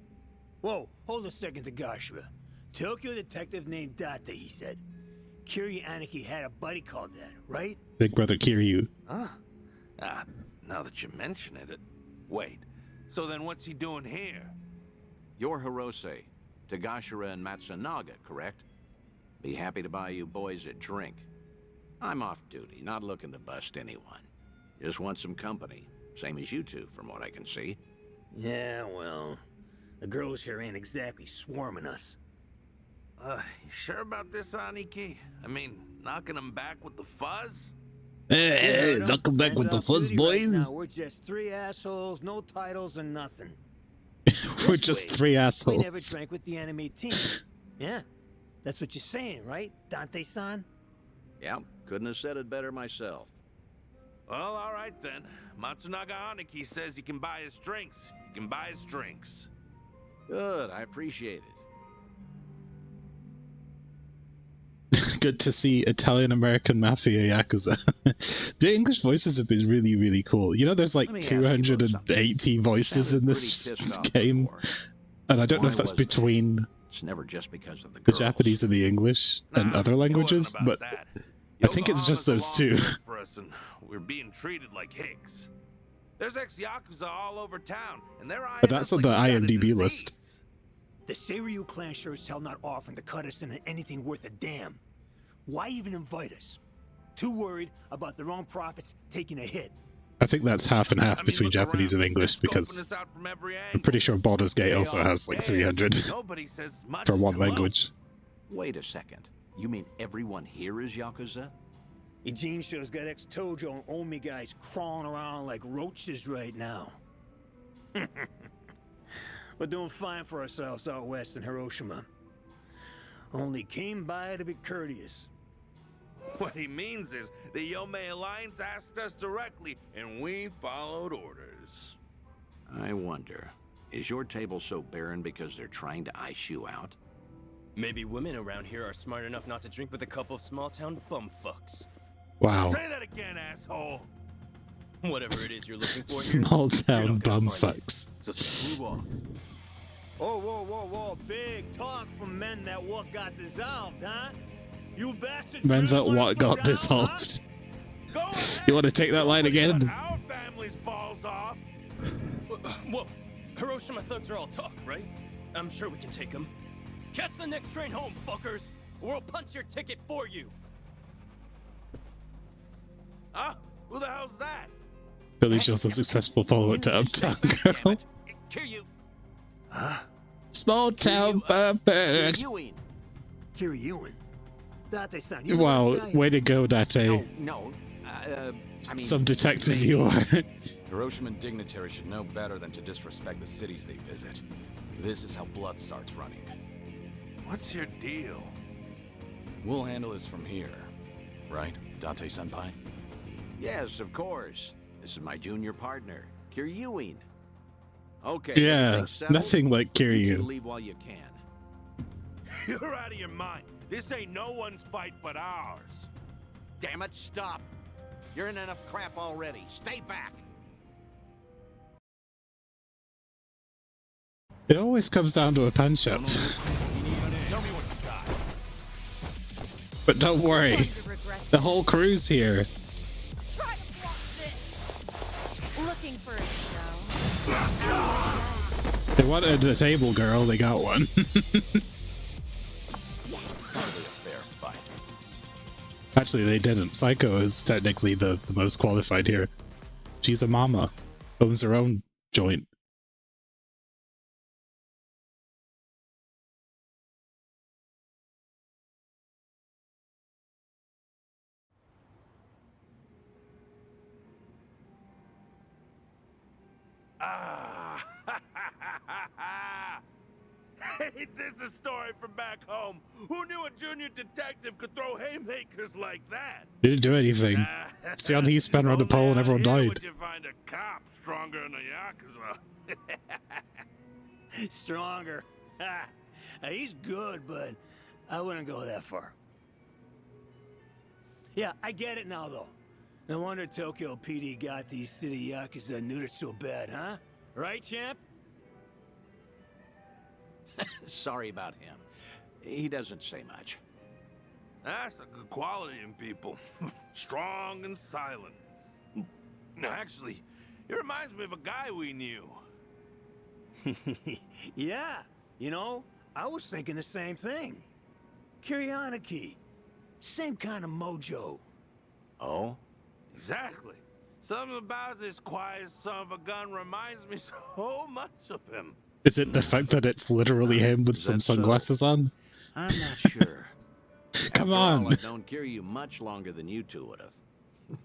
[SPEAKER 7] Whoa, hold a second, Tagashira. Tokyo detective named Date, he said. Kiryu Aniki had a buddy called that, right?
[SPEAKER 1] Big brother Kiryu.
[SPEAKER 12] Huh? Now that you mention it. Wait, so then what's he doing here?
[SPEAKER 11] You're Hirose, Tagashira and Matsunaga, correct? Be happy to buy you boys a drink. I'm off duty, not looking to bust anyone. Just want some company. Same as you two, from what I can see.
[SPEAKER 7] Yeah, well, the girls here ain't exactly swarming us.
[SPEAKER 12] You sure about this, Aniki? I mean, knocking them back with the fuzz?
[SPEAKER 1] Hey, knock them back with the fuzz, boys.
[SPEAKER 7] Right now, we're just three assholes, no titles and nothing.
[SPEAKER 1] We're just three assholes.
[SPEAKER 7] We never drank with the enemy team. Yeah, that's what you're saying, right, Dante-san?
[SPEAKER 11] Yeah, couldn't have said it better myself.
[SPEAKER 12] Well, all right then. Matsunaga Aniki says you can buy his drinks. You can buy his drinks.
[SPEAKER 11] Good, I appreciate it.
[SPEAKER 1] Good to see Italian-American Mafia Yakuza. The English voices have been really, really cool. You know, there's like 280 voices in this game. And I don't know if that's between
[SPEAKER 11] It's never just because of the
[SPEAKER 1] the Japanese and the English and other languages, but I think it's just those two.
[SPEAKER 12] For us, and we're being treated like hicks. There's ex-Yakuza all over town, and they're
[SPEAKER 1] But that's on the IMDb list.
[SPEAKER 7] The Seiryu clan sure as hell not offering to cut us into anything worth a damn. Why even invite us? Too worried about their own profits taking a hit.
[SPEAKER 1] I think that's half and half between Japanese and English, because I'm pretty sure Baldur's Gate also has like 300 for one language.
[SPEAKER 11] Wait a second. You mean everyone here is Yakuza?
[SPEAKER 7] Eugene shows got ex-Tojo and Omi guys crawling around like roaches right now. We're doing fine for ourselves out west in Hiroshima. Only came by to be courteous.
[SPEAKER 12] What he means is the Yomei Alliance asked us directly, and we followed orders.
[SPEAKER 11] I wonder, is your table so barren because they're trying to ice you out?
[SPEAKER 13] Maybe women around here are smart enough not to drink with a couple of small-town bumfucks.
[SPEAKER 1] Wow.
[SPEAKER 12] Say that again, asshole!
[SPEAKER 13] Whatever it is you're looking for here,
[SPEAKER 1] Small town bumfucks.
[SPEAKER 13] so screw off.
[SPEAKER 7] Oh, whoa, whoa, whoa, big talk from men that what got dissolved, huh? You bastards.
[SPEAKER 1] Men's at what got dissolved. You want to take that line again?
[SPEAKER 12] Our family's balls off.
[SPEAKER 13] Whoa, Hiroshima thugs are all talk, right? I'm sure we can take them. Catch the next train home, fuckers, or we'll punch your ticket for you.
[SPEAKER 12] Huh? Who the hell's that?
[SPEAKER 1] Billy shows a successful follow-up to Uptown Girl.
[SPEAKER 13] Kiryu.
[SPEAKER 7] Huh?
[SPEAKER 1] Small town bumfucks.
[SPEAKER 7] Kiryu. Date-san,
[SPEAKER 1] Wow, way to go, Date.
[SPEAKER 2] No,
[SPEAKER 1] Some detective you are.
[SPEAKER 2] Hiroshiman dignitaries should know better than to disrespect the cities they visit. This is how blood starts running.
[SPEAKER 12] What's your deal?
[SPEAKER 2] We'll handle this from here. Right, Date-senpai?
[SPEAKER 11] Yes, of course. This is my junior partner, Kiryuin. Okay.
[SPEAKER 1] Yeah,
[SPEAKER 11] everything's settled?
[SPEAKER 1] nothing like
[SPEAKER 11] You
[SPEAKER 1] Kiryu.
[SPEAKER 11] can leave while you can.
[SPEAKER 12] You're out of your mind. This ain't no one's fight but ours.
[SPEAKER 11] Damn it, stop. You're in enough crap already. Stay back.
[SPEAKER 1] It always comes down to a punch-up. But don't worry, the whole crew's here.
[SPEAKER 5] Try to block this. Looking for a show.
[SPEAKER 1] They wanted a table girl, they got one. Actually, they didn't. Psycho is technically the most qualified here. She's a mama, owns her own joint.
[SPEAKER 12] Ain't this a story from back home? Who knew a junior detective could throw haymakers like that?
[SPEAKER 1] Didn't do anything. See how he spun around the pole and everyone died.
[SPEAKER 12] Would you find a cop stronger than a Yakuza?
[SPEAKER 7] Stronger. He's good, but I wouldn't go that far. Yeah, I get it now, though. No wonder Tokyo PD got these city Yakuza neutered so bad, huh? Right, champ?
[SPEAKER 11] Sorry about him. He doesn't say much.
[SPEAKER 12] That's a good quality in people. Strong and silent. Actually, it reminds me of a guy we knew.
[SPEAKER 7] Yeah, you know, I was thinking the same thing. Kiryanaki. Same kind of mojo.
[SPEAKER 11] Oh?
[SPEAKER 12] Exactly. Something about this quiet son of a gun reminds me so much of him.
[SPEAKER 1] Is it the fact that it's literally him with some sunglasses on?
[SPEAKER 11] I'm not sure.
[SPEAKER 1] Come
[SPEAKER 11] After
[SPEAKER 1] on.
[SPEAKER 11] all, I've known Kiryu much longer than you two would have.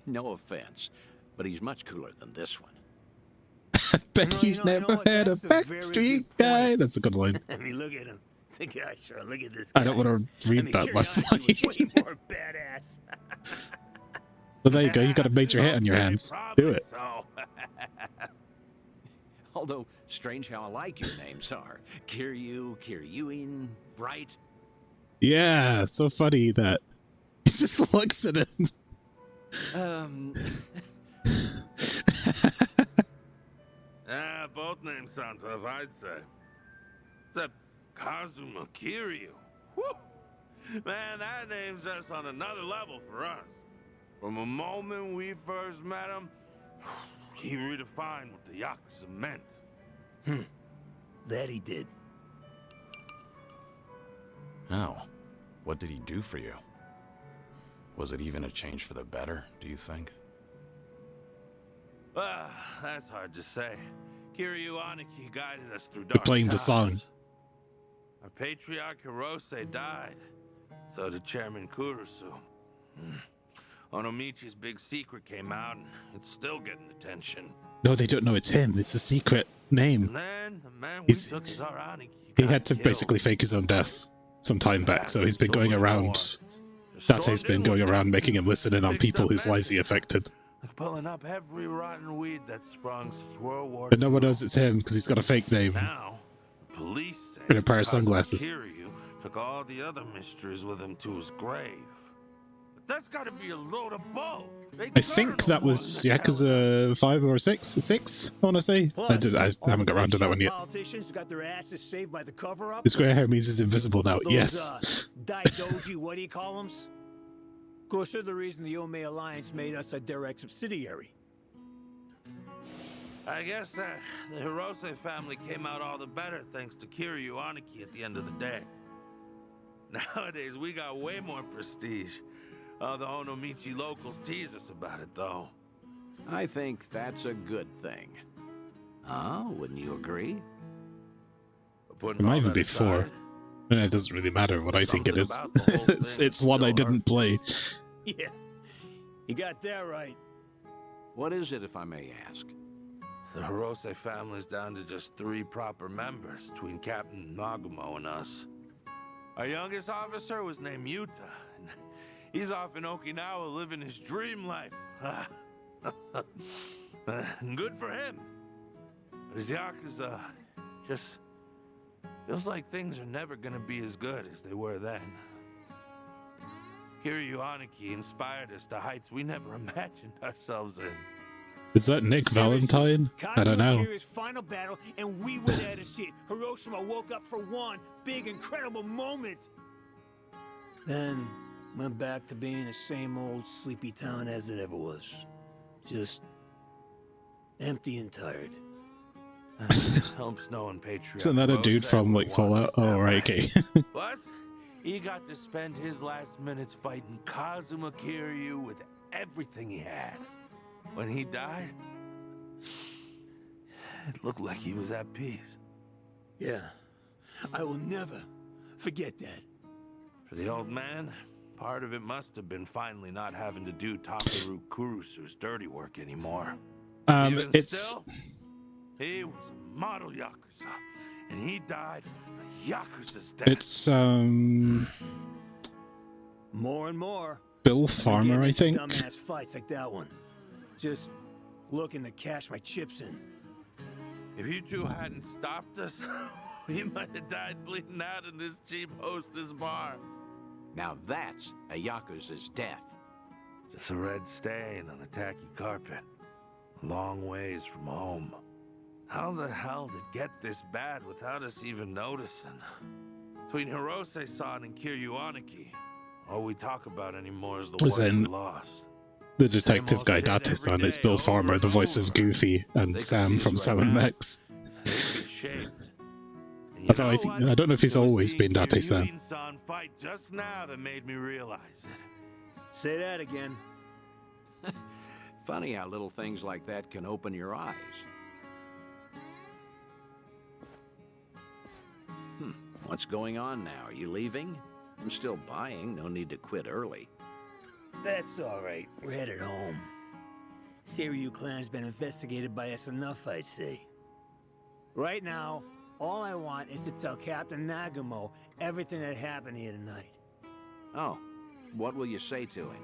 [SPEAKER 11] No offense, but he's much cooler than this one.
[SPEAKER 1] Bet he's never had a backstreet guy. That's a good line.
[SPEAKER 7] I mean, look at him. The guy, sure. Look at this guy.
[SPEAKER 1] I don't want to read that Leslie.
[SPEAKER 7] Way more badass.
[SPEAKER 1] Well, there you go. You got a major hit on your hands. Do it.
[SPEAKER 12] So.
[SPEAKER 11] Although, strange how alike your names are. Kiryu, Kiryuin, right?
[SPEAKER 1] Yeah, so funny that he just looks at him.
[SPEAKER 12] Both names sound tough, I'd say. Except Kazuma Kiryu. Whew. Man, that name's just on another level for us. From the moment we first met him, he redefined what the Yakuza meant.
[SPEAKER 7] That he did.
[SPEAKER 2] How? What did he do for you? Was it even a change for the better, do you think?
[SPEAKER 12] That's hard to say. Kiryu Aniki guided us through
[SPEAKER 1] You're
[SPEAKER 12] dark
[SPEAKER 1] playing the
[SPEAKER 12] times.
[SPEAKER 1] song.
[SPEAKER 12] Our patriarch Hirose died. So did Chairman Kurusu. Onomichi's big secret came out, and it's still getting attention.
[SPEAKER 1] No, they don't know it's him. It's a secret name.
[SPEAKER 12] And then the man we
[SPEAKER 1] He's-
[SPEAKER 12] took as our Aniki
[SPEAKER 1] He
[SPEAKER 12] got
[SPEAKER 1] had to
[SPEAKER 12] killed.
[SPEAKER 1] basically fake his own death some time back, so he's been
[SPEAKER 12] So
[SPEAKER 1] going
[SPEAKER 12] much
[SPEAKER 1] around.
[SPEAKER 12] more.
[SPEAKER 1] Date's been going around making him listen in on people whose lives he affected.
[SPEAKER 12] Like pulling up every rotten weed that sprung since World War
[SPEAKER 1] But no one
[SPEAKER 12] II.
[SPEAKER 1] knows it's him because he's got a fake name
[SPEAKER 12] Now, the police say
[SPEAKER 1] and a pair of
[SPEAKER 12] Kazuma
[SPEAKER 1] sunglasses.
[SPEAKER 12] Kiryu took all the other mysteries with him to his grave. But that's got to be a load of bull.
[SPEAKER 1] I think that was Yakuza 5 or 6? 6, I want to say. I haven't got around to that one yet.
[SPEAKER 7] Politicians got their asses saved by the cover-up.
[SPEAKER 1] The square hair means he's invisible now.
[SPEAKER 7] Those,
[SPEAKER 1] Yes.
[SPEAKER 7] Daidoji, what do you call them? Of course, they're the reason the Ome Alliance made us a direct subsidiary.
[SPEAKER 12] I guess that the Hirose family came out all the better thanks to Kiryu Aniki at the end of the day. Nowadays, we got way more prestige. The Onomichi locals tease us about it, though.
[SPEAKER 11] I think that's a good thing. Wouldn't you agree?
[SPEAKER 1] It might even be 4. It doesn't really matter what I think it is. it's one I didn't play.
[SPEAKER 7] Yeah, you got that right.
[SPEAKER 11] What is it, if I may ask?
[SPEAKER 12] The Hirose family's down to just 3 proper members between Captain Nagumo and us. Our youngest officer was named Yuta, and he's off in Okinawa living his dream life. Good for him. But his Yakuza just feels like things are never gonna be as good as they were then. Kiryu Aniki inspired us to heights we never imagined ourselves in.
[SPEAKER 1] Is that Nick Valentine? I don't know.
[SPEAKER 7] Kiryu's final battle, and we were there to see it. Hiroshima woke up for one big, incredible moment. Then went back to being the same old sleepy town as it ever was. Just empty and tired.
[SPEAKER 12] Help Snow and Patriot.
[SPEAKER 1] Isn't that a dude from like Fallout? Oh, right, okay.
[SPEAKER 12] Plus, he got to spend his last minutes fighting Kazuma Kiryu with everything he had. When he died, it looked like he was at peace.
[SPEAKER 7] Yeah, I will never forget that.
[SPEAKER 12] For the old man, part of it must have been finally not having to do Takeru Kurusu's dirty work anymore.
[SPEAKER 1] It's
[SPEAKER 12] Still, he was a model Yakuza, and he died a Yakuza's death?
[SPEAKER 1] It's
[SPEAKER 7] More and more.
[SPEAKER 1] Bill Farmer, I think.
[SPEAKER 7] Dumbass fights like that one. Just looking to cash my chips in.
[SPEAKER 12] If you two hadn't stopped us, we might have died bleeding out in this cheap hostess bar.
[SPEAKER 11] Now that's a Yakuza's death.
[SPEAKER 12] Just a red stain on a tacky carpet. A long ways from home. How the hell did it get this bad without us even noticing? Between Hirose-san and Kiryuaniki, all we talk about anymore is the
[SPEAKER 1] Was
[SPEAKER 12] one we
[SPEAKER 1] in
[SPEAKER 12] lost.
[SPEAKER 1] the detective guy Date-san. It's Bill Farmer, the voice of Goofy and Sam from Sam Max. Although I don't know if he's always been Date-san.
[SPEAKER 12] Fight just now that made me realize it.
[SPEAKER 7] Say that again.
[SPEAKER 11] Funny how little things like that can open your eyes. What's going on now? Are you leaving? I'm still buying. No need to quit early.
[SPEAKER 7] That's all right. We're headed home. Seiryu clan's been investigated by us enough, I'd say. Right now, all I want is to tell Captain Nagumo everything that happened here tonight.
[SPEAKER 11] Oh, what will you say to him?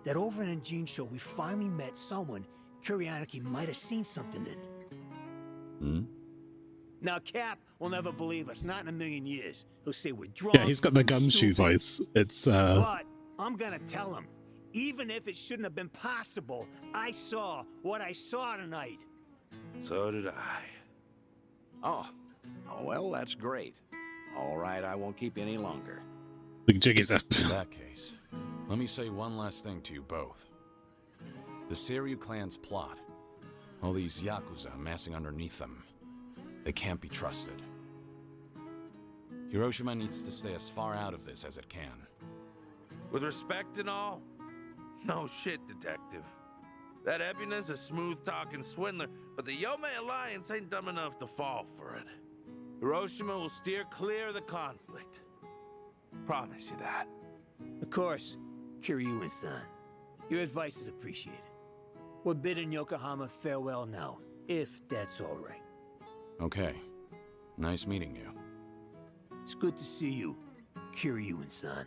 [SPEAKER 7] That over in Jincho, we finally met someone Kiryuaniki might have seen something in. Now, Cap will never believe us, not in a million years. He'll say we're drunk.
[SPEAKER 1] Yeah, he's got the gumshoe voice. It's
[SPEAKER 7] But I'm gonna tell him, even if it shouldn't have been possible, I saw what I saw tonight.
[SPEAKER 12] So did I.
[SPEAKER 11] Oh, well, that's great. All right, I won't keep you any longer.
[SPEAKER 1] Big jiggy's up.
[SPEAKER 2] In that case, let me say one last thing to you both. The Seiryu clan's plot, all these Yakuza amassing underneath them, they can't be trusted. Hiroshima needs to stay as far out of this as it can.
[SPEAKER 12] With respect and all, no shit, detective. That Ebina's a smooth-talking swindler, but the Yomei Alliance ain't dumb enough to fall for it. Hiroshima will steer clear of the conflict. Promise you that.
[SPEAKER 7] Of course, Kiryu-san. Your advice is appreciated. We're bidding Yokohama farewell now, if that's all right.
[SPEAKER 2] Okay. Nice meeting you.
[SPEAKER 7] It's good to see you, Kiryu-san.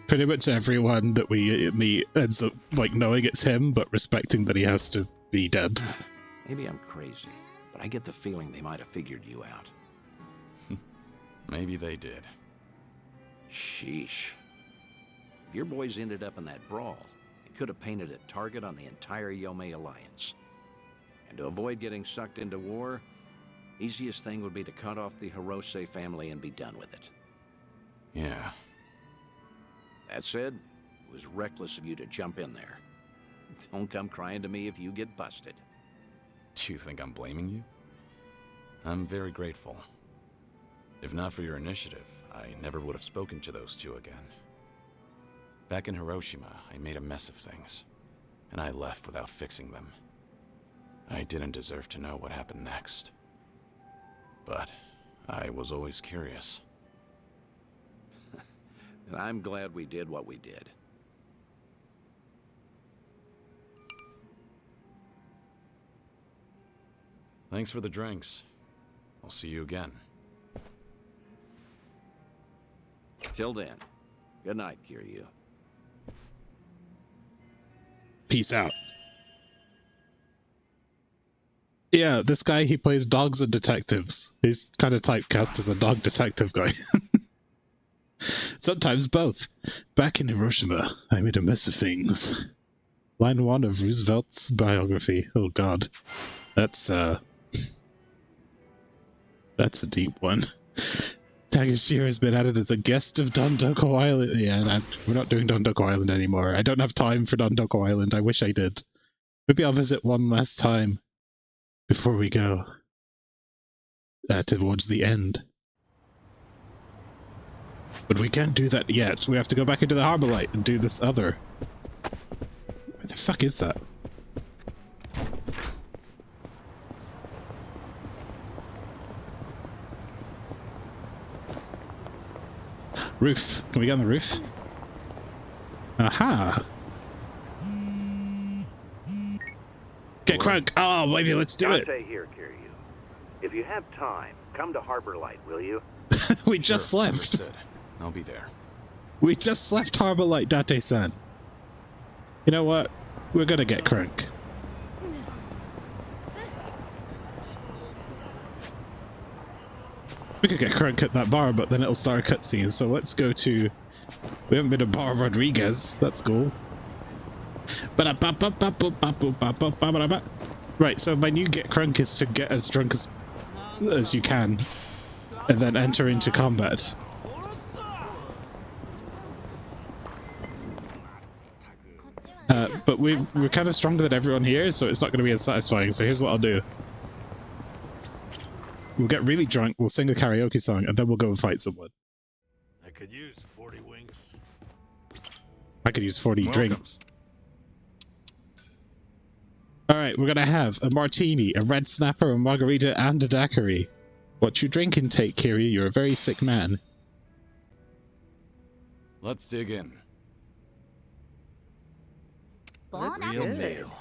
[SPEAKER 1] Pretty much everyone that we meet ends up like knowing it's him, but respecting that he has to be dead.
[SPEAKER 11] Maybe I'm crazy, but I get the feeling they might have figured you out.
[SPEAKER 2] Maybe they did.
[SPEAKER 11] Sheesh. If your boys ended up in that brawl, it could have painted a target on the entire Yomei Alliance. And to avoid getting sucked into war, easiest thing would be to cut off the Hirose family and be done with it.
[SPEAKER 2] Yeah.
[SPEAKER 11] That said, it was reckless of you to jump in there. Don't come crying to me if you get busted.
[SPEAKER 2] Do you think I'm blaming you? I'm very grateful. If not for your initiative, I never would have spoken to those two again. Back in Hiroshima, I made a mess of things, and I left without fixing them. I didn't deserve to know what happened next. But I was always curious.
[SPEAKER 11] And I'm glad we did what we did.
[SPEAKER 2] Thanks for the drinks. I'll see you again.
[SPEAKER 11] Till then, good night, Kiryu.
[SPEAKER 1] Peace out. Yeah, this guy, he plays dogs and detectives. He's kind of typecast as a dog detective guy. Sometimes both. Back in Hiroshima, I made a mess of things. Line 1 of Roosevelt's biography. Oh god. That's a deep one. Takashiro has been added as a guest of Dondoko Island. Yeah, we're not doing Dondoko Island anymore. I don't have time for Dondoko Island. I wish I did. Maybe I'll visit one last time before we go towards the end. But we can't do that yet. We have to go back into the Harbor Light and do this other. Where the fuck is that? Roof. Can we get on the roof? Aha! Get crunk! Oh, maybe let's do it!
[SPEAKER 3] Here, Kiryu.
[SPEAKER 14] If you have time, come to Harbor Light, will you?
[SPEAKER 1] We just left.
[SPEAKER 2] Understood. I'll be there.
[SPEAKER 1] We just left Harbor Light, Date-san. You know what? We're gonna get crunk. We could get crunk at that bar, but then it'll start a cutscene. So let's go to... We haven't been to Bar Rodriguez. That's cool. Right, so my new get crunk is to get as drunk as you can, and then enter into combat. But we're kind of stronger than everyone here, so it's not going to be as satisfying. So here's what I'll do. We'll get really drunk, we'll sing a karaoke song, and then we'll go and fight someone.
[SPEAKER 3] I could use 40 winks.
[SPEAKER 1] I could use 40 drinks. Alright, we're gonna have a martini, a red snapper, a margarita, and a daiquiri. What you drink intake, Kiryu? You're a very sick man.
[SPEAKER 2] Let's dig in.
[SPEAKER 5] Real
[SPEAKER 2] meal.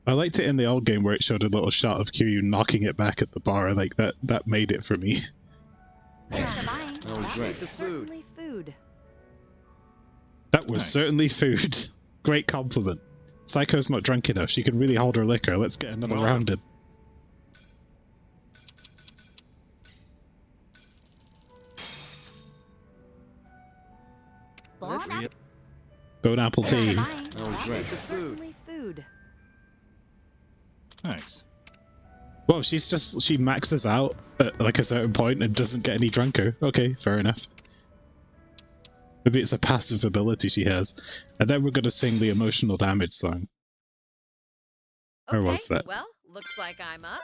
[SPEAKER 1] I liked it in the old game where it showed a little shot of Kiryu knocking it back at the bar. Like that made it for me.
[SPEAKER 2] That was great.
[SPEAKER 6] Certainly food.
[SPEAKER 1] That was certainly food. Great compliment. Psycho's not drunk enough. She can really hold her liquor. Let's get another round in. Bone apple tea.
[SPEAKER 2] That was great.
[SPEAKER 6] Certainly food.
[SPEAKER 1] Thanks. Well, she maxes out at like a certain point and doesn't get any drunker. Okay, fair enough. Maybe it's a passive ability she has. And then we're gonna sing the emotional damage song. Where was that?
[SPEAKER 6] Well, looks like I'm up.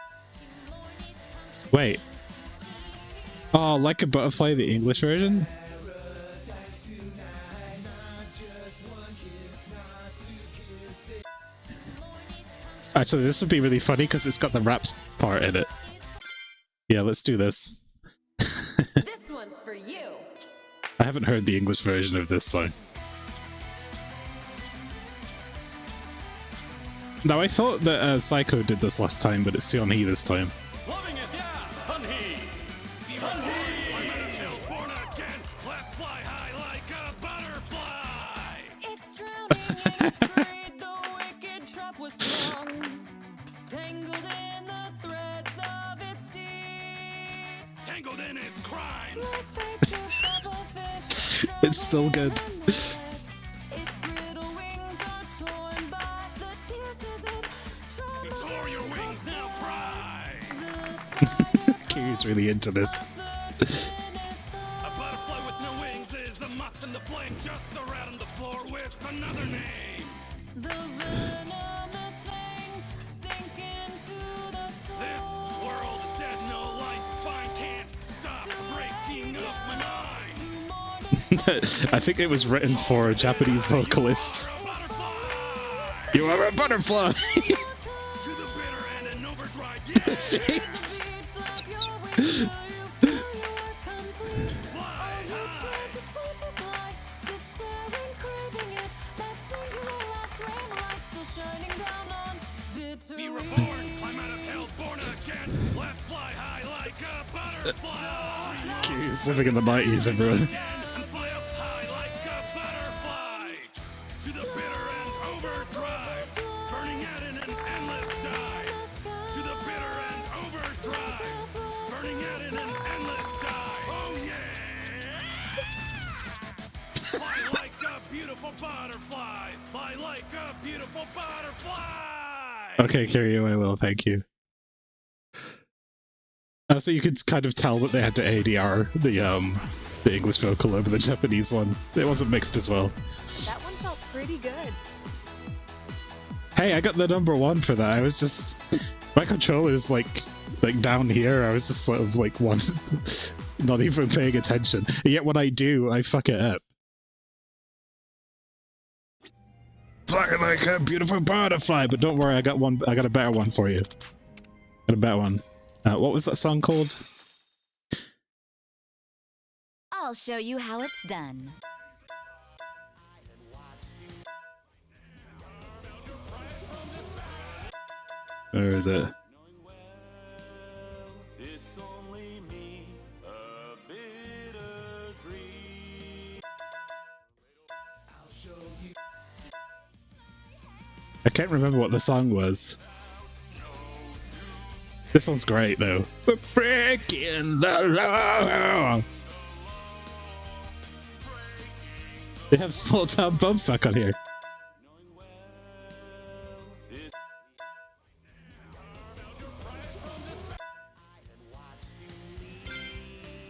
[SPEAKER 1] Wait. Oh, Like a Butterfly, the English version? Actually, this would be really funny because it's got the raps part in it. Yeah, let's do this.
[SPEAKER 6] This one's for you.
[SPEAKER 1] I haven't heard the English version of this song. Now, I thought that Psycho did this last time, but it's Seon-hee this time.
[SPEAKER 13] Loving it, yeah! Sun-hee! Sun-hee! Born again! Let's fly high like a butterfly! It's drowning in greed, the wicked trap was strong. Tangled in the threads of its deeds. Tangled in its crimes!
[SPEAKER 1] It's still good. Kiryu's really into this.
[SPEAKER 13] A butterfly with no wings is a moth in the flame, just a rat on the floor with another name. The venomous fangs sink into the soul. This world is dead, no light to find, can't stop breaking up my mind.
[SPEAKER 1] I think it was written for a Japanese vocalist. You are a butterfly! Jeez.
[SPEAKER 13] Be reborn, climb out of hell, born again. Let's fly high like a butterfly.
[SPEAKER 1] Jeez, living in the 90s, everyone.
[SPEAKER 13] And fly up high like a butterfly. To the bitter end overdrive, burning out in an endless dive. To the bitter end overdrive, burning out in an endless dive. Oh yeah! Fly like a beautiful butterfly. Fly like a beautiful butterfly.
[SPEAKER 1] Okay, Kiryu, I will, thank you. So you could kind of tell that they had to ADR the English vocal over the Japanese one. It wasn't mixed as well.
[SPEAKER 6] That one felt pretty good.
[SPEAKER 1] Hey, I got the #1 for that. I was just... My controller's like down here. I was just sort of like not even paying attention. And yet when I do, I fuck it up. Flying like a beautiful butterfly, but don't worry, I got a better one for you. Got a better one. What was that song called?
[SPEAKER 5] I'll show you how it's done.
[SPEAKER 1] Or the... I can't remember what the song was. This one's great though. We're breaking the law. They have small town bumfuck on here.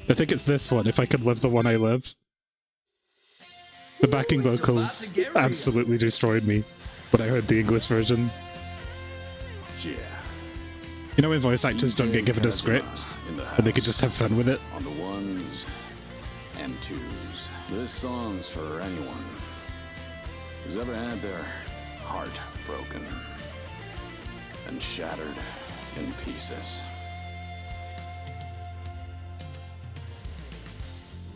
[SPEAKER 1] I think it's this one, If I Could Live the One I Live. The backing vocals absolutely destroyed me when I heard the English version.
[SPEAKER 2] Yeah.
[SPEAKER 1] You know when voice actors don't get given a script and they could just have fun with it?
[SPEAKER 2] On the ones and twos. This song's for anyone who's ever had their heart broken and shattered in pieces.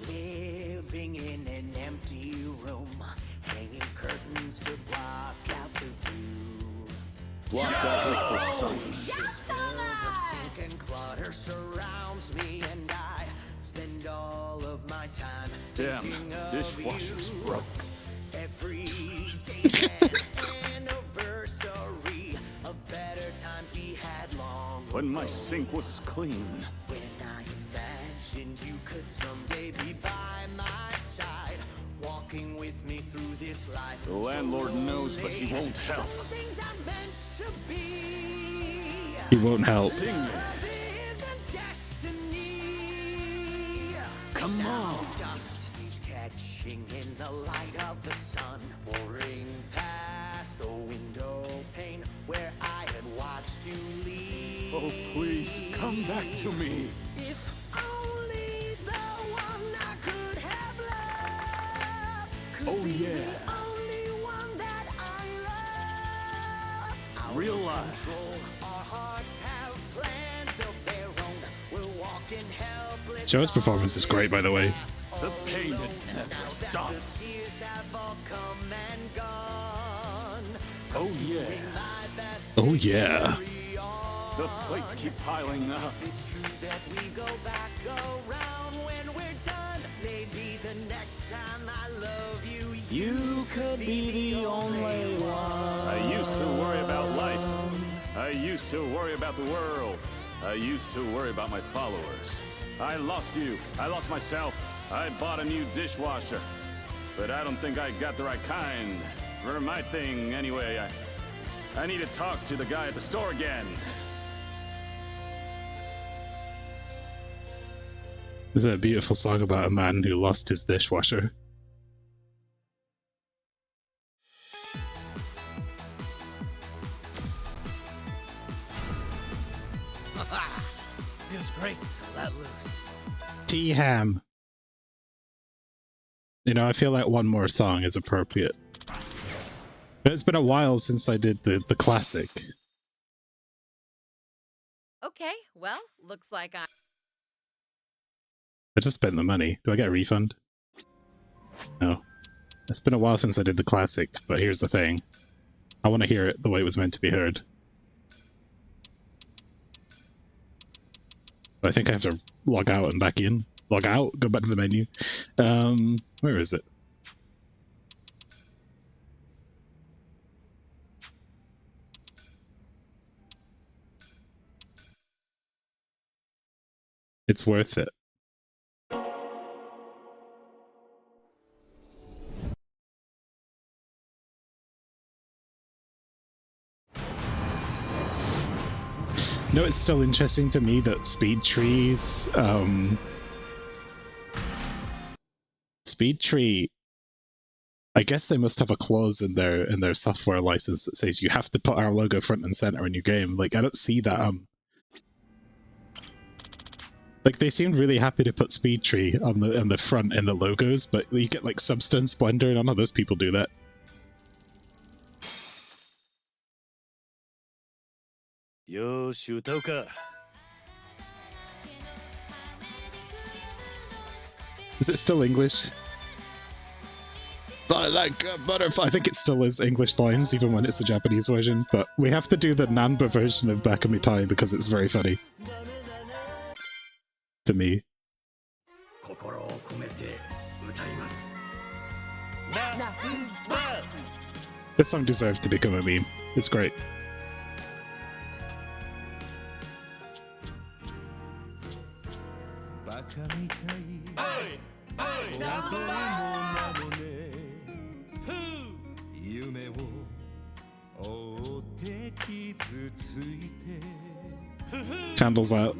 [SPEAKER 15] Living in an empty room, hanging curtains to block out the view.
[SPEAKER 2] Block that hopeful sun.
[SPEAKER 15] The sink and clutter surrounds me, and I spend all of my time thinking of
[SPEAKER 2] Dishwasher's
[SPEAKER 15] you.
[SPEAKER 2] broke.
[SPEAKER 15] Every day an anniversary of better times we had long
[SPEAKER 2] When my
[SPEAKER 15] ago.
[SPEAKER 2] sink was clean.
[SPEAKER 15] When I imagined you could someday be by my side, walking with me through this life.
[SPEAKER 2] The landlord knows, but he won't help.
[SPEAKER 15] Some things are meant to be.
[SPEAKER 1] He won't help.
[SPEAKER 2] Sing it.
[SPEAKER 15] Is a destiny.
[SPEAKER 2] Come on.
[SPEAKER 15] Dust is catching in the light of the sun, pouring past the window pane where I had watched you leave.
[SPEAKER 2] Oh, please, come back to me.
[SPEAKER 15] If only the one I could have loved could
[SPEAKER 2] Oh,
[SPEAKER 15] be
[SPEAKER 2] yeah.
[SPEAKER 15] the only one that I love. Out
[SPEAKER 2] Real
[SPEAKER 15] of
[SPEAKER 2] life.
[SPEAKER 15] control, our hearts have plans of their own. We're walking helpless.
[SPEAKER 1] Joe's performance is great, by the way.
[SPEAKER 2] The pain it never stops.
[SPEAKER 15] The tears have all come and gone.
[SPEAKER 2] Oh, yeah.
[SPEAKER 15] My best
[SPEAKER 1] Oh yeah.
[SPEAKER 2] The plates keep piling up.
[SPEAKER 15] It's true that we go back around when we're done. Maybe the next time I love you,
[SPEAKER 2] You could be the only one. I used to worry about life. I used to worry about the world. I used to worry about my followers. I lost you. I lost myself. I bought a new dishwasher. But I don't think I got the right kind. For my thing, anyway, I need to talk to the guy at the store again.
[SPEAKER 1] This is a beautiful song about a man who lost his dishwasher.
[SPEAKER 4] Feels great to let loose.
[SPEAKER 1] T-Ham. You know, I feel like one more song is appropriate. But it's been a while since I did the classic.
[SPEAKER 6] Okay, well, looks like I...
[SPEAKER 1] I just spent the money. Do I get a refund? No. It's been a while since I did the classic, but here's the thing. I want to hear it the way it was meant to be heard. But I think I have to log out and back in. Log out, go back to the menu. Where is it? It's worth it. No, it's still interesting to me that Speed Tree's Speed Tree, I guess they must have a clause in their software license that says you have to put our logo front and center in your game. Like, I don't see that. Like, they seemed really happy to put Speed Tree on the front in the logos, but you get like Substance, Blender, none of those people do that.
[SPEAKER 3] Yosh, Utoka.
[SPEAKER 1] Is it still English? I like a butterfly. I think it still is English lines, even when it's a Japanese version. But we have to do the Nanba version of Bakamitai because it's very funny. To me. This song deserved to become a meme. It's great. Candles out.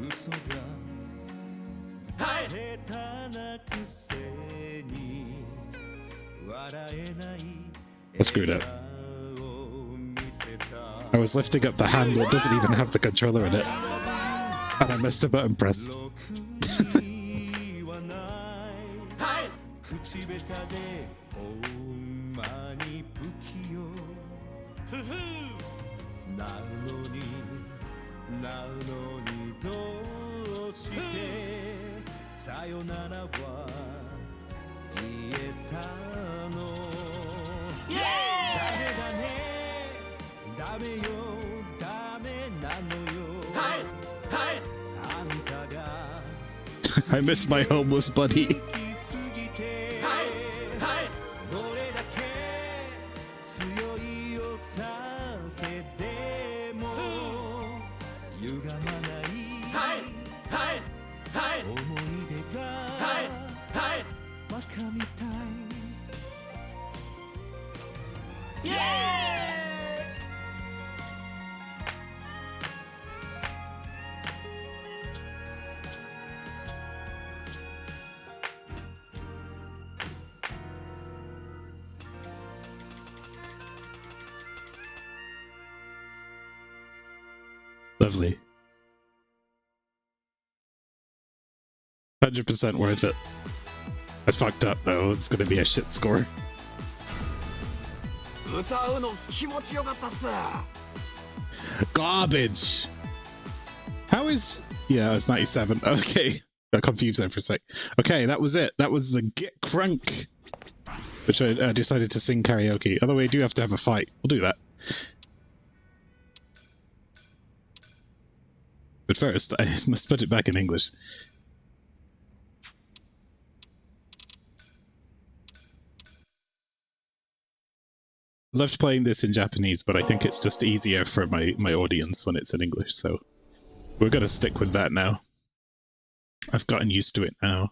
[SPEAKER 1] I screwed up. I was lifting up the hand that doesn't even have the controller in it, and I missed a button press. I miss my homeless buddy. Lovely. 100% worth it. I fucked up though, it's gonna be a shit score. Garbage! How is... Yeah, it's 97. Okay. Got confused there for a sec. Okay, that was it. That was the Get Crunk, which I decided to sing karaoke. Although we do have to have a fight. We'll do that. But first, I must put it back in English. Loved playing this in Japanese, but I think it's just easier for my audience when it's in English, so we're gonna stick with that now. I've gotten used to it now.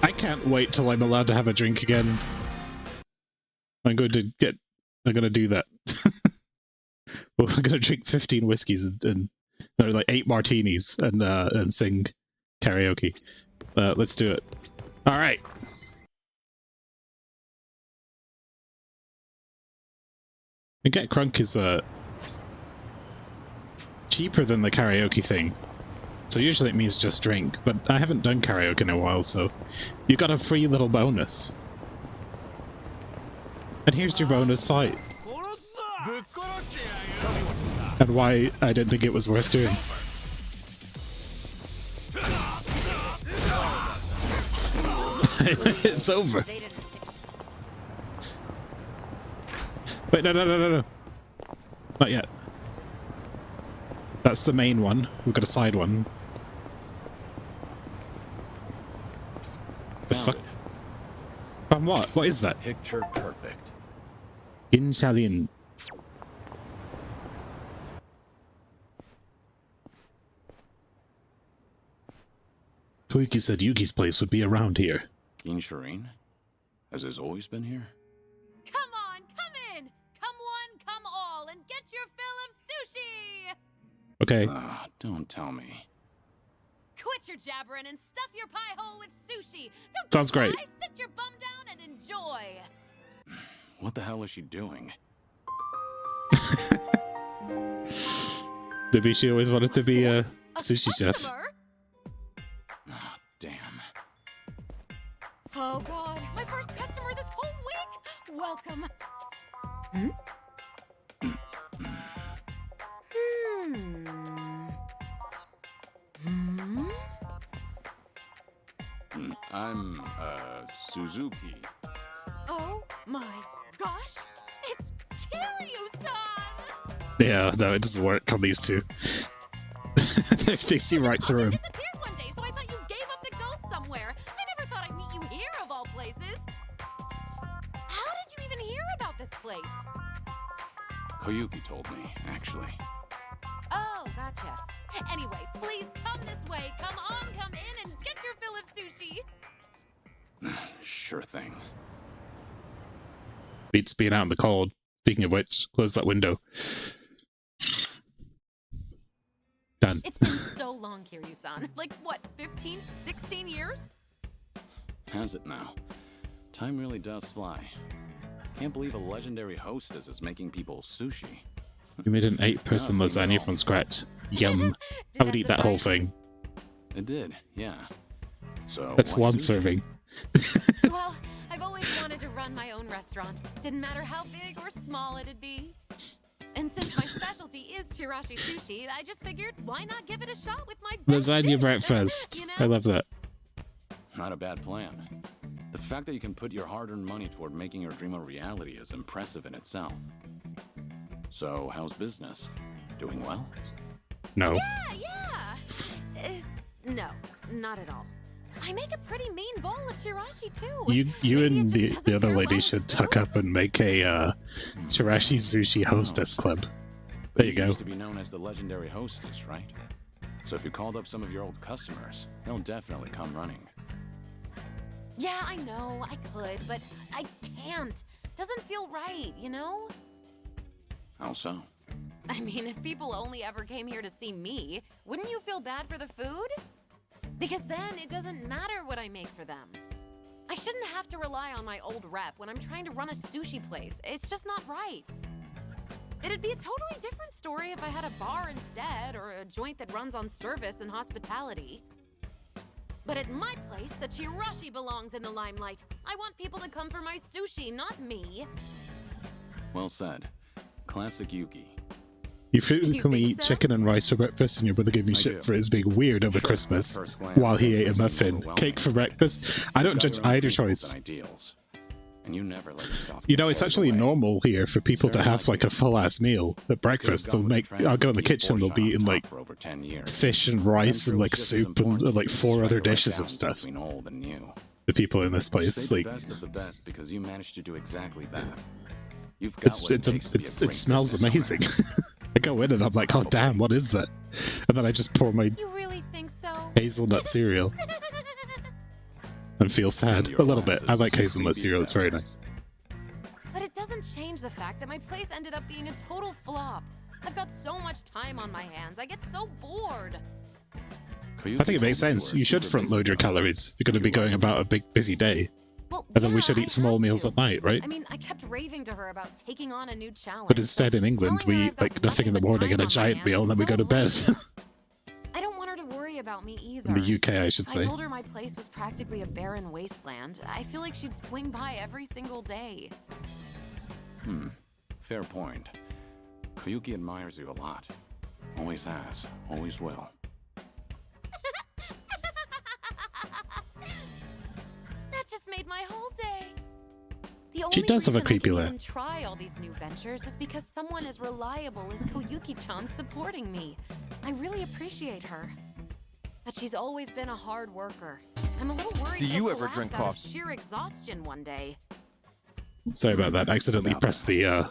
[SPEAKER 1] I can't wait till I'm allowed to have a drink again. I'm gonna do that. Well, I'm gonna drink 15 whiskeys and no, like 8 martinis and sing karaoke. Let's do it. All right. And Get Crunk is cheaper than the karaoke thing. So usually it means just drink, but I haven't done karaoke in a while, so you got a free little bonus. And here's your bonus fight. And why I didn't think it was worth doing. It's over. Wait, no. Not yet. That's the main one. We've got a side one. The fuck? From what? What is that?
[SPEAKER 2] Picture perfect.
[SPEAKER 1] Inshalin. Koiki said Yuki's place would be around here.
[SPEAKER 2] Shireen? Has this always been here?
[SPEAKER 6] Come on, come in! Come one, come all, and get your fill of sushi!
[SPEAKER 1] Okay.
[SPEAKER 2] Don't tell me.
[SPEAKER 6] Quit your jabbering and stuff your pie hole with sushi! Don't
[SPEAKER 1] Sounds great.
[SPEAKER 6] Sit your bum down and enjoy!
[SPEAKER 2] What the hell is she doing?
[SPEAKER 1] Maybe she always wanted to be a sushi chef.
[SPEAKER 2] Damn.
[SPEAKER 6] Oh god, my first customer this whole week! Welcome!
[SPEAKER 2] I'm, Suzuki.
[SPEAKER 6] Oh my gosh! It's Kiryu-san!
[SPEAKER 1] Yeah, no, it doesn't work on these two. They see right through him.
[SPEAKER 6] Disappeared one day, so I thought you gave up the ghost somewhere. I never thought I'd meet you here of
[SPEAKER 2] Koyuki told me, actually.
[SPEAKER 6] Oh, gotcha. Anyway, please come this way. Come on, come in and get your fill of sushi.
[SPEAKER 2] Sure thing.
[SPEAKER 1] Beats being out in the cold. Speaking of which, close that window. Done.
[SPEAKER 6] It's been so long, Kiryu-san. Like, what, 15, 16 years?
[SPEAKER 2] Has it now? Time really does fly. Can't believe a legendary hostess is making people sushi.
[SPEAKER 1] You made an 8-person lasagna from scratch. Yum. I would eat that whole thing.
[SPEAKER 2] It did, yeah. So
[SPEAKER 1] That's
[SPEAKER 2] why
[SPEAKER 1] one
[SPEAKER 2] sushi?
[SPEAKER 1] serving.
[SPEAKER 6] Well, I've always wanted to run my own restaurant. Didn't matter how big or small it'd be. And since my specialty is chirashi sushi, I just figured, why not give it a shot with my best
[SPEAKER 1] Lasagna
[SPEAKER 6] dish?
[SPEAKER 1] breakfast.
[SPEAKER 6] You know?
[SPEAKER 1] I love that.
[SPEAKER 2] Not a bad plan. The fact that you can put your hard-earned money toward making your dream a reality is impressive in itself. So, how's business? Doing well?
[SPEAKER 1] No.
[SPEAKER 6] Yeah. No, not at all. I make a pretty mean bowl of chirashi too.
[SPEAKER 1] You
[SPEAKER 6] Maybe
[SPEAKER 1] and
[SPEAKER 6] it just
[SPEAKER 1] the
[SPEAKER 6] doesn't
[SPEAKER 1] other
[SPEAKER 6] go
[SPEAKER 1] lady
[SPEAKER 6] well
[SPEAKER 1] should
[SPEAKER 6] with
[SPEAKER 1] tuck up and make a chirashi sushi hostess club.
[SPEAKER 2] But
[SPEAKER 1] There you go.
[SPEAKER 2] used to be known as the legendary hostess, right? So if you called up some of your old customers, they'll definitely come running.
[SPEAKER 6] Yeah, I know, I could, but I can't. Doesn't feel right, you know?
[SPEAKER 2] How so?
[SPEAKER 6] I mean, if people only ever came here to see me, wouldn't you feel bad for the food? Because then it doesn't matter what I make for them. I shouldn't have to rely on my old rep when I'm trying to run a sushi place. It's just not right. It'd be a totally different story if I had a bar instead, or a joint that runs on service and hospitality. But at my place, the chirashi belongs in the limelight. I want people to come for my sushi, not me.
[SPEAKER 2] Well said. Classic Yuki.
[SPEAKER 1] You frequently eat chicken and rice for breakfast, and your brother gave me shit for his being weird over Christmas while he ate a muffin. Cake for breakfast. I don't judge either choice.
[SPEAKER 2] And you never let yourself
[SPEAKER 1] You know, it's actually normal here for people to have like a full-ass meal at breakfast. I'll go in the kitchen, they'll be eating like fish and rice and like soup and like 4 other dishes of stuff. The people in this place, like,
[SPEAKER 2] best of the best because you managed to do exactly that. You've got
[SPEAKER 1] it smells amazing. I go in and I'm like, oh damn, what is that? And then I just pour my
[SPEAKER 6] You really think so?
[SPEAKER 1] hazelnut cereal and feel sad a little bit. I like hazelnut cereal; it's very nice.
[SPEAKER 6] But it doesn't change the fact that my place ended up being a total flop. I've got so much time on my hands. I get so bored.
[SPEAKER 1] I think it makes sense. You should front load your calories. You're going to be going about a big busy day. And then we should eat small meals at night, right?
[SPEAKER 6] I mean, I kept raving to her about taking on a new challenge.
[SPEAKER 1] But instead in England, we eat like nothing in the morning and a giant meal, and then we go to bed.
[SPEAKER 6] I don't want her to worry about me either.
[SPEAKER 1] In the UK, I should say.
[SPEAKER 6] I told her my place was practically a barren wasteland. I feel like she'd swing by every single day.
[SPEAKER 2] Fair point. Koyuki admires you a lot. Always has. Always will.
[SPEAKER 6] That just made my whole day. The
[SPEAKER 1] She
[SPEAKER 6] only
[SPEAKER 1] does have a
[SPEAKER 6] reason
[SPEAKER 1] creepy
[SPEAKER 6] I can
[SPEAKER 1] laugh.
[SPEAKER 6] even try all these new ventures is because someone as reliable as Koyuki-chan supporting me. I really appreciate her. But she's always been a hard worker. I'm a little worried
[SPEAKER 16] Do you
[SPEAKER 6] she'll
[SPEAKER 16] ever
[SPEAKER 6] collapse
[SPEAKER 16] drink
[SPEAKER 6] out of
[SPEAKER 16] coffee?
[SPEAKER 6] sheer exhaustion one day.
[SPEAKER 1] Sorry about that. I accidentally pressed the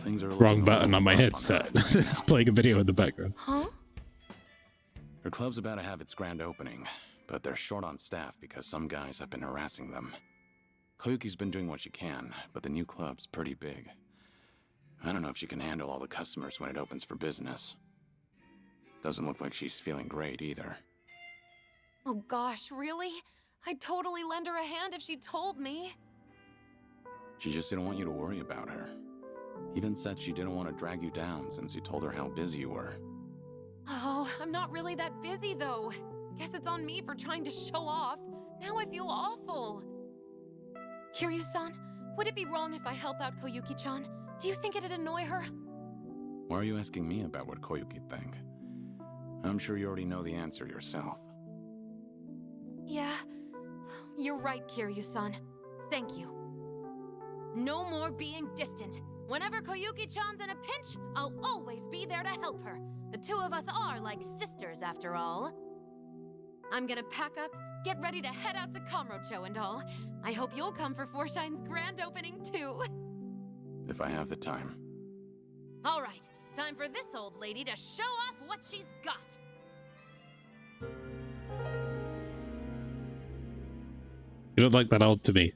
[SPEAKER 2] Things are
[SPEAKER 1] wrong button on my headset. It's playing a video in the background.
[SPEAKER 6] Huh?
[SPEAKER 2] Her club's about to have its grand opening, but they're short on staff because some guys have been harassing them. Koyuki's been doing what she can, but the new club's pretty big. I don't know if she can handle all the customers when it opens for business. Doesn't look like she's feeling great either.
[SPEAKER 6] Oh gosh, really? I'd totally lend her a hand if she told me.
[SPEAKER 2] She just didn't want you to worry about her. Even said she didn't want to drag you down since you told her how busy you were.
[SPEAKER 6] Oh, I'm not really that busy though. Guess it's on me for trying to show off. Now I feel awful. Kiryu-san, would it be wrong if I help out Koyuki-chan? Do you think it'd annoy her?
[SPEAKER 2] Why are you asking me about what Koyuki'd think? I'm sure you already know the answer yourself.
[SPEAKER 6] Yeah, you're right, Kiryu-san. Thank you. No more being distant. Whenever Koyuki-chan's in a pinch, I'll always be there to help her. The two of us are like sisters, after all. I'm gonna pack up, get ready to head out to Kamurocho and all. I hope you'll come for Forshine's grand opening, too.
[SPEAKER 2] If I have the time.
[SPEAKER 6] All right, time for this old lady to show off what she's got.
[SPEAKER 1] You don't like that old to me.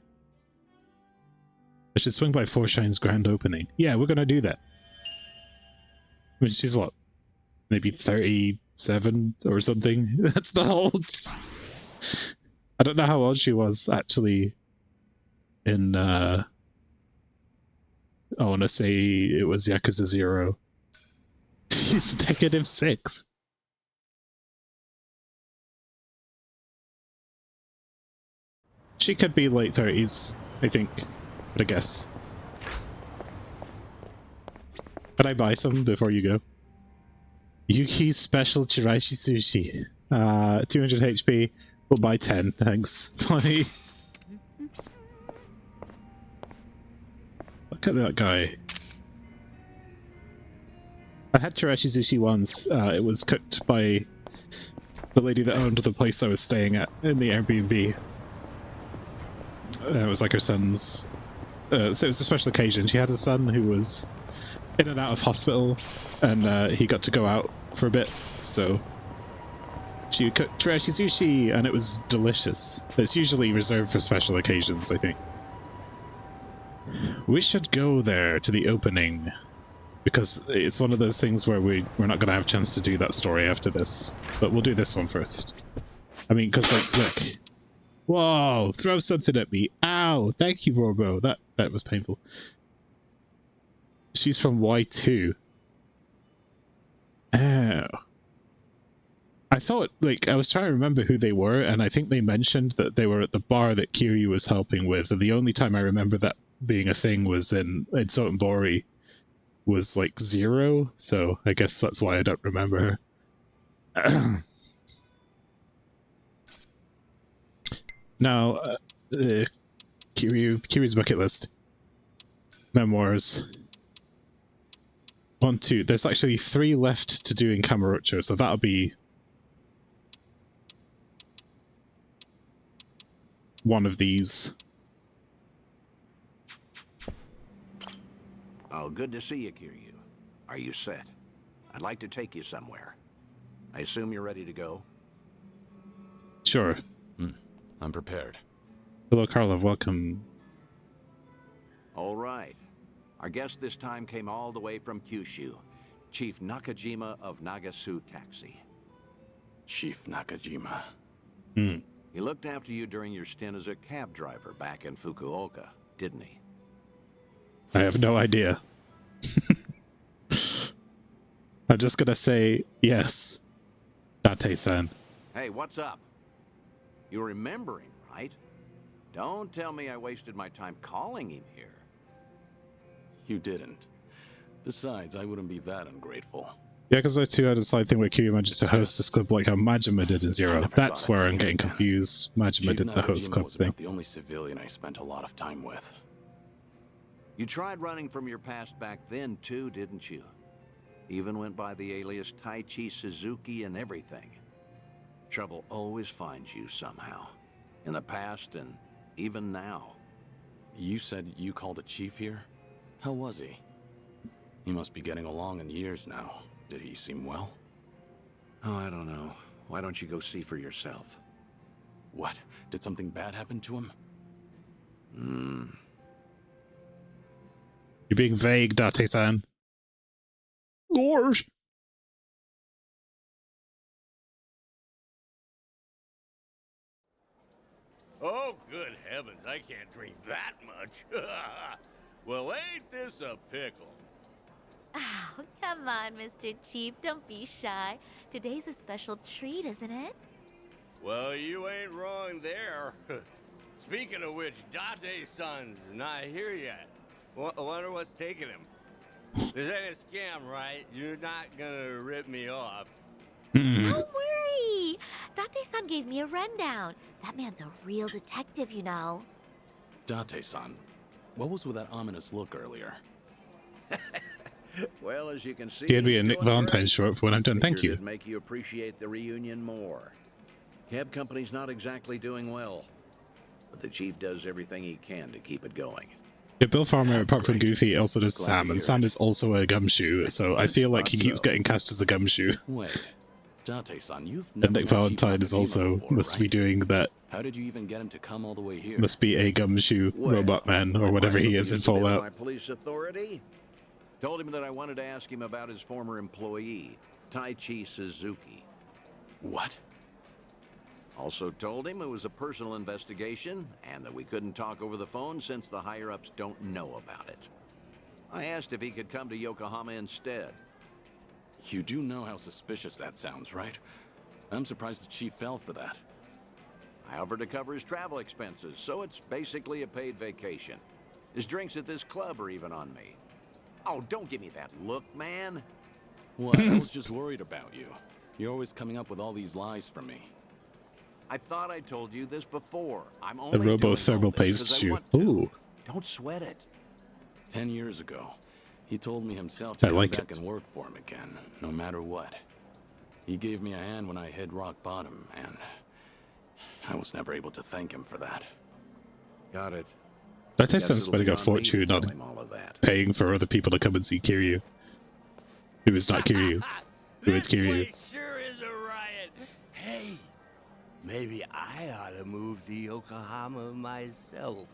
[SPEAKER 1] I should swing by Forshine's grand opening. Yeah, we're gonna do that. I mean, she's what? Maybe 37 or something? That's not old. I don't know how old she was, actually, in, I want to say it was Yakuza 0. She's -6. She could be late 30s, I think. But I guess. Can I buy some before you go? Yuki's special Chirashi sushi. 200 HP. We'll buy 10, thanks. Funny. Look at that guy. I had Chirashi sushi once. It was cooked by the lady that owned the place I was staying at in the Airbnb. It was like her son's... so it was a special occasion. She had a son who was in and out of hospital, and he got to go out for a bit, so she cooked Chirashi sushi, and it was delicious. It's usually reserved for special occasions, I think. We should go there to the opening, because it's one of those things where we're not going to have a chance to do that story after this, but we'll do this one first. I mean, because, like, look. Whoa, throw something at me. Ow, thank you, Robo. That was painful. She's from Y2. Oh. I thought, like, I was trying to remember who they were, and I think they mentioned that they were at the bar that Kiryu was helping with, and the only time I remember that being a thing was in Sotenbori was, like, 0, so I guess that's why I don't remember her. Now, Kiryu's bucket list. Memoirs. 1, 2. There's actually 3 left to do in Kamurocho, so that'll be one of these.
[SPEAKER 11] Oh, good to see you, Kiryu. Are you set? I'd like to take you somewhere. I assume you're ready to go?
[SPEAKER 1] Sure.
[SPEAKER 2] I'm prepared.
[SPEAKER 1] Hello, Karlov. Welcome.
[SPEAKER 11] All right. Our guest this time came all the way from Kyushu. Chief Nakajima of Nagasu Taxi.
[SPEAKER 2] Chief Nakajima.
[SPEAKER 11] He looked after you during your stint as a cab driver back in Fukuoka, didn't he?
[SPEAKER 1] I have no idea. I'm just gonna say yes. Date-san.
[SPEAKER 11] Hey, what's up? You're remembering, right? Don't tell me I wasted my time calling him here.
[SPEAKER 2] You didn't. Besides, I wouldn't be that ungrateful.
[SPEAKER 1] Yeah, because I too had a side thing where Kiryu manages to host this club like how Majima did in 0. That's where I'm getting confused. Majima did the host club thing.
[SPEAKER 2] The only civilian I spent a lot of time with.
[SPEAKER 11] You tried running from your past back then too, didn't you? Even went by the alias Taichi Suzuki and everything. Trouble always finds you somehow. In the past and even now.
[SPEAKER 2] You said you called a chief here? How was he? He must be getting along in years now. Did he seem well?
[SPEAKER 11] Oh, I don't know. Why don't you go see for yourself?
[SPEAKER 2] What? Did something bad happen to him?
[SPEAKER 1] You're being vague, Date-san. Gorge!
[SPEAKER 10] Oh, good heavens, I can't drink that much. Well, ain't this a pickle?
[SPEAKER 16] Oh, come on, Mr. Chief. Don't be shy. Today's a special treat, isn't it?
[SPEAKER 10] Well, you ain't wrong there. Speaking of which, Date-san's not here yet. Wonder what's taking him. This ain't a scam, right? You're not gonna rip me off.
[SPEAKER 16] Don't worry. Date-san gave me a rundown. That man's a real detective, you know.
[SPEAKER 2] Date-san, what was with that ominous look earlier?
[SPEAKER 11] Well, as you can see,
[SPEAKER 1] He'd be a Nick Valentine short for when I'm done. Thank you.
[SPEAKER 11] It'd make you appreciate the reunion more. Cab company's not exactly doing well, but the chief does everything he can to keep it going.
[SPEAKER 1] Yeah, Bill Farmer, apart from Goofy, also does Sam, and Sam is also a gumshoe, so I feel like he keeps getting cast as a gumshoe.
[SPEAKER 2] Wait, Date-san, you've
[SPEAKER 1] And
[SPEAKER 2] never
[SPEAKER 1] Nick
[SPEAKER 2] met Chief
[SPEAKER 1] Valentine is
[SPEAKER 2] Nakajima
[SPEAKER 1] also
[SPEAKER 2] before,
[SPEAKER 1] must be
[SPEAKER 2] right?
[SPEAKER 1] doing that.
[SPEAKER 2] How did you even get him to come all the way here?
[SPEAKER 1] Must be a gumshoe robot man or whatever he is in
[SPEAKER 11] Used to be
[SPEAKER 1] Fallout.
[SPEAKER 11] My police authority told him that I wanted to ask him about his former employee, Taichi Suzuki.
[SPEAKER 2] What?
[SPEAKER 11] Also told him it was a personal investigation and that we couldn't talk over the phone since the higher-ups don't know about it. I asked if he could come to Yokohama instead.
[SPEAKER 2] You do know how suspicious that sounds, right? I'm surprised the chief fell for that.
[SPEAKER 11] I offered to cover his travel expenses, so it's basically a paid vacation. His drinks at this club are even on me. Oh, don't give me that look, man.
[SPEAKER 2] What? I was just worried about you. You're always coming up with all these lies for me.
[SPEAKER 11] I thought I told you this before. I'm only
[SPEAKER 1] A
[SPEAKER 11] doing all
[SPEAKER 1] robo-thermal
[SPEAKER 11] this 'cause
[SPEAKER 1] paste
[SPEAKER 11] I
[SPEAKER 1] shoe.
[SPEAKER 11] want to.
[SPEAKER 1] Ooh,
[SPEAKER 11] Don't sweat it.
[SPEAKER 2] 10 years ago, he told me himself
[SPEAKER 1] I
[SPEAKER 2] to come
[SPEAKER 1] like
[SPEAKER 2] back
[SPEAKER 1] it.
[SPEAKER 2] and work for him again, no matter what. He gave me a hand when I hit rock bottom, and I was never able to thank him for that.
[SPEAKER 11] Got it.
[SPEAKER 1] that
[SPEAKER 11] Guess
[SPEAKER 1] takes sense
[SPEAKER 11] it'll
[SPEAKER 1] spending
[SPEAKER 11] be
[SPEAKER 1] a
[SPEAKER 11] on me to
[SPEAKER 1] fortune
[SPEAKER 11] tell
[SPEAKER 1] on
[SPEAKER 11] him all of that.
[SPEAKER 1] paying for other people to come and see Kiryu. Who is not Kiryu. Who is Kiryu.
[SPEAKER 17] Sure is a riot. Hey, maybe I ought to move to Yokohama myself.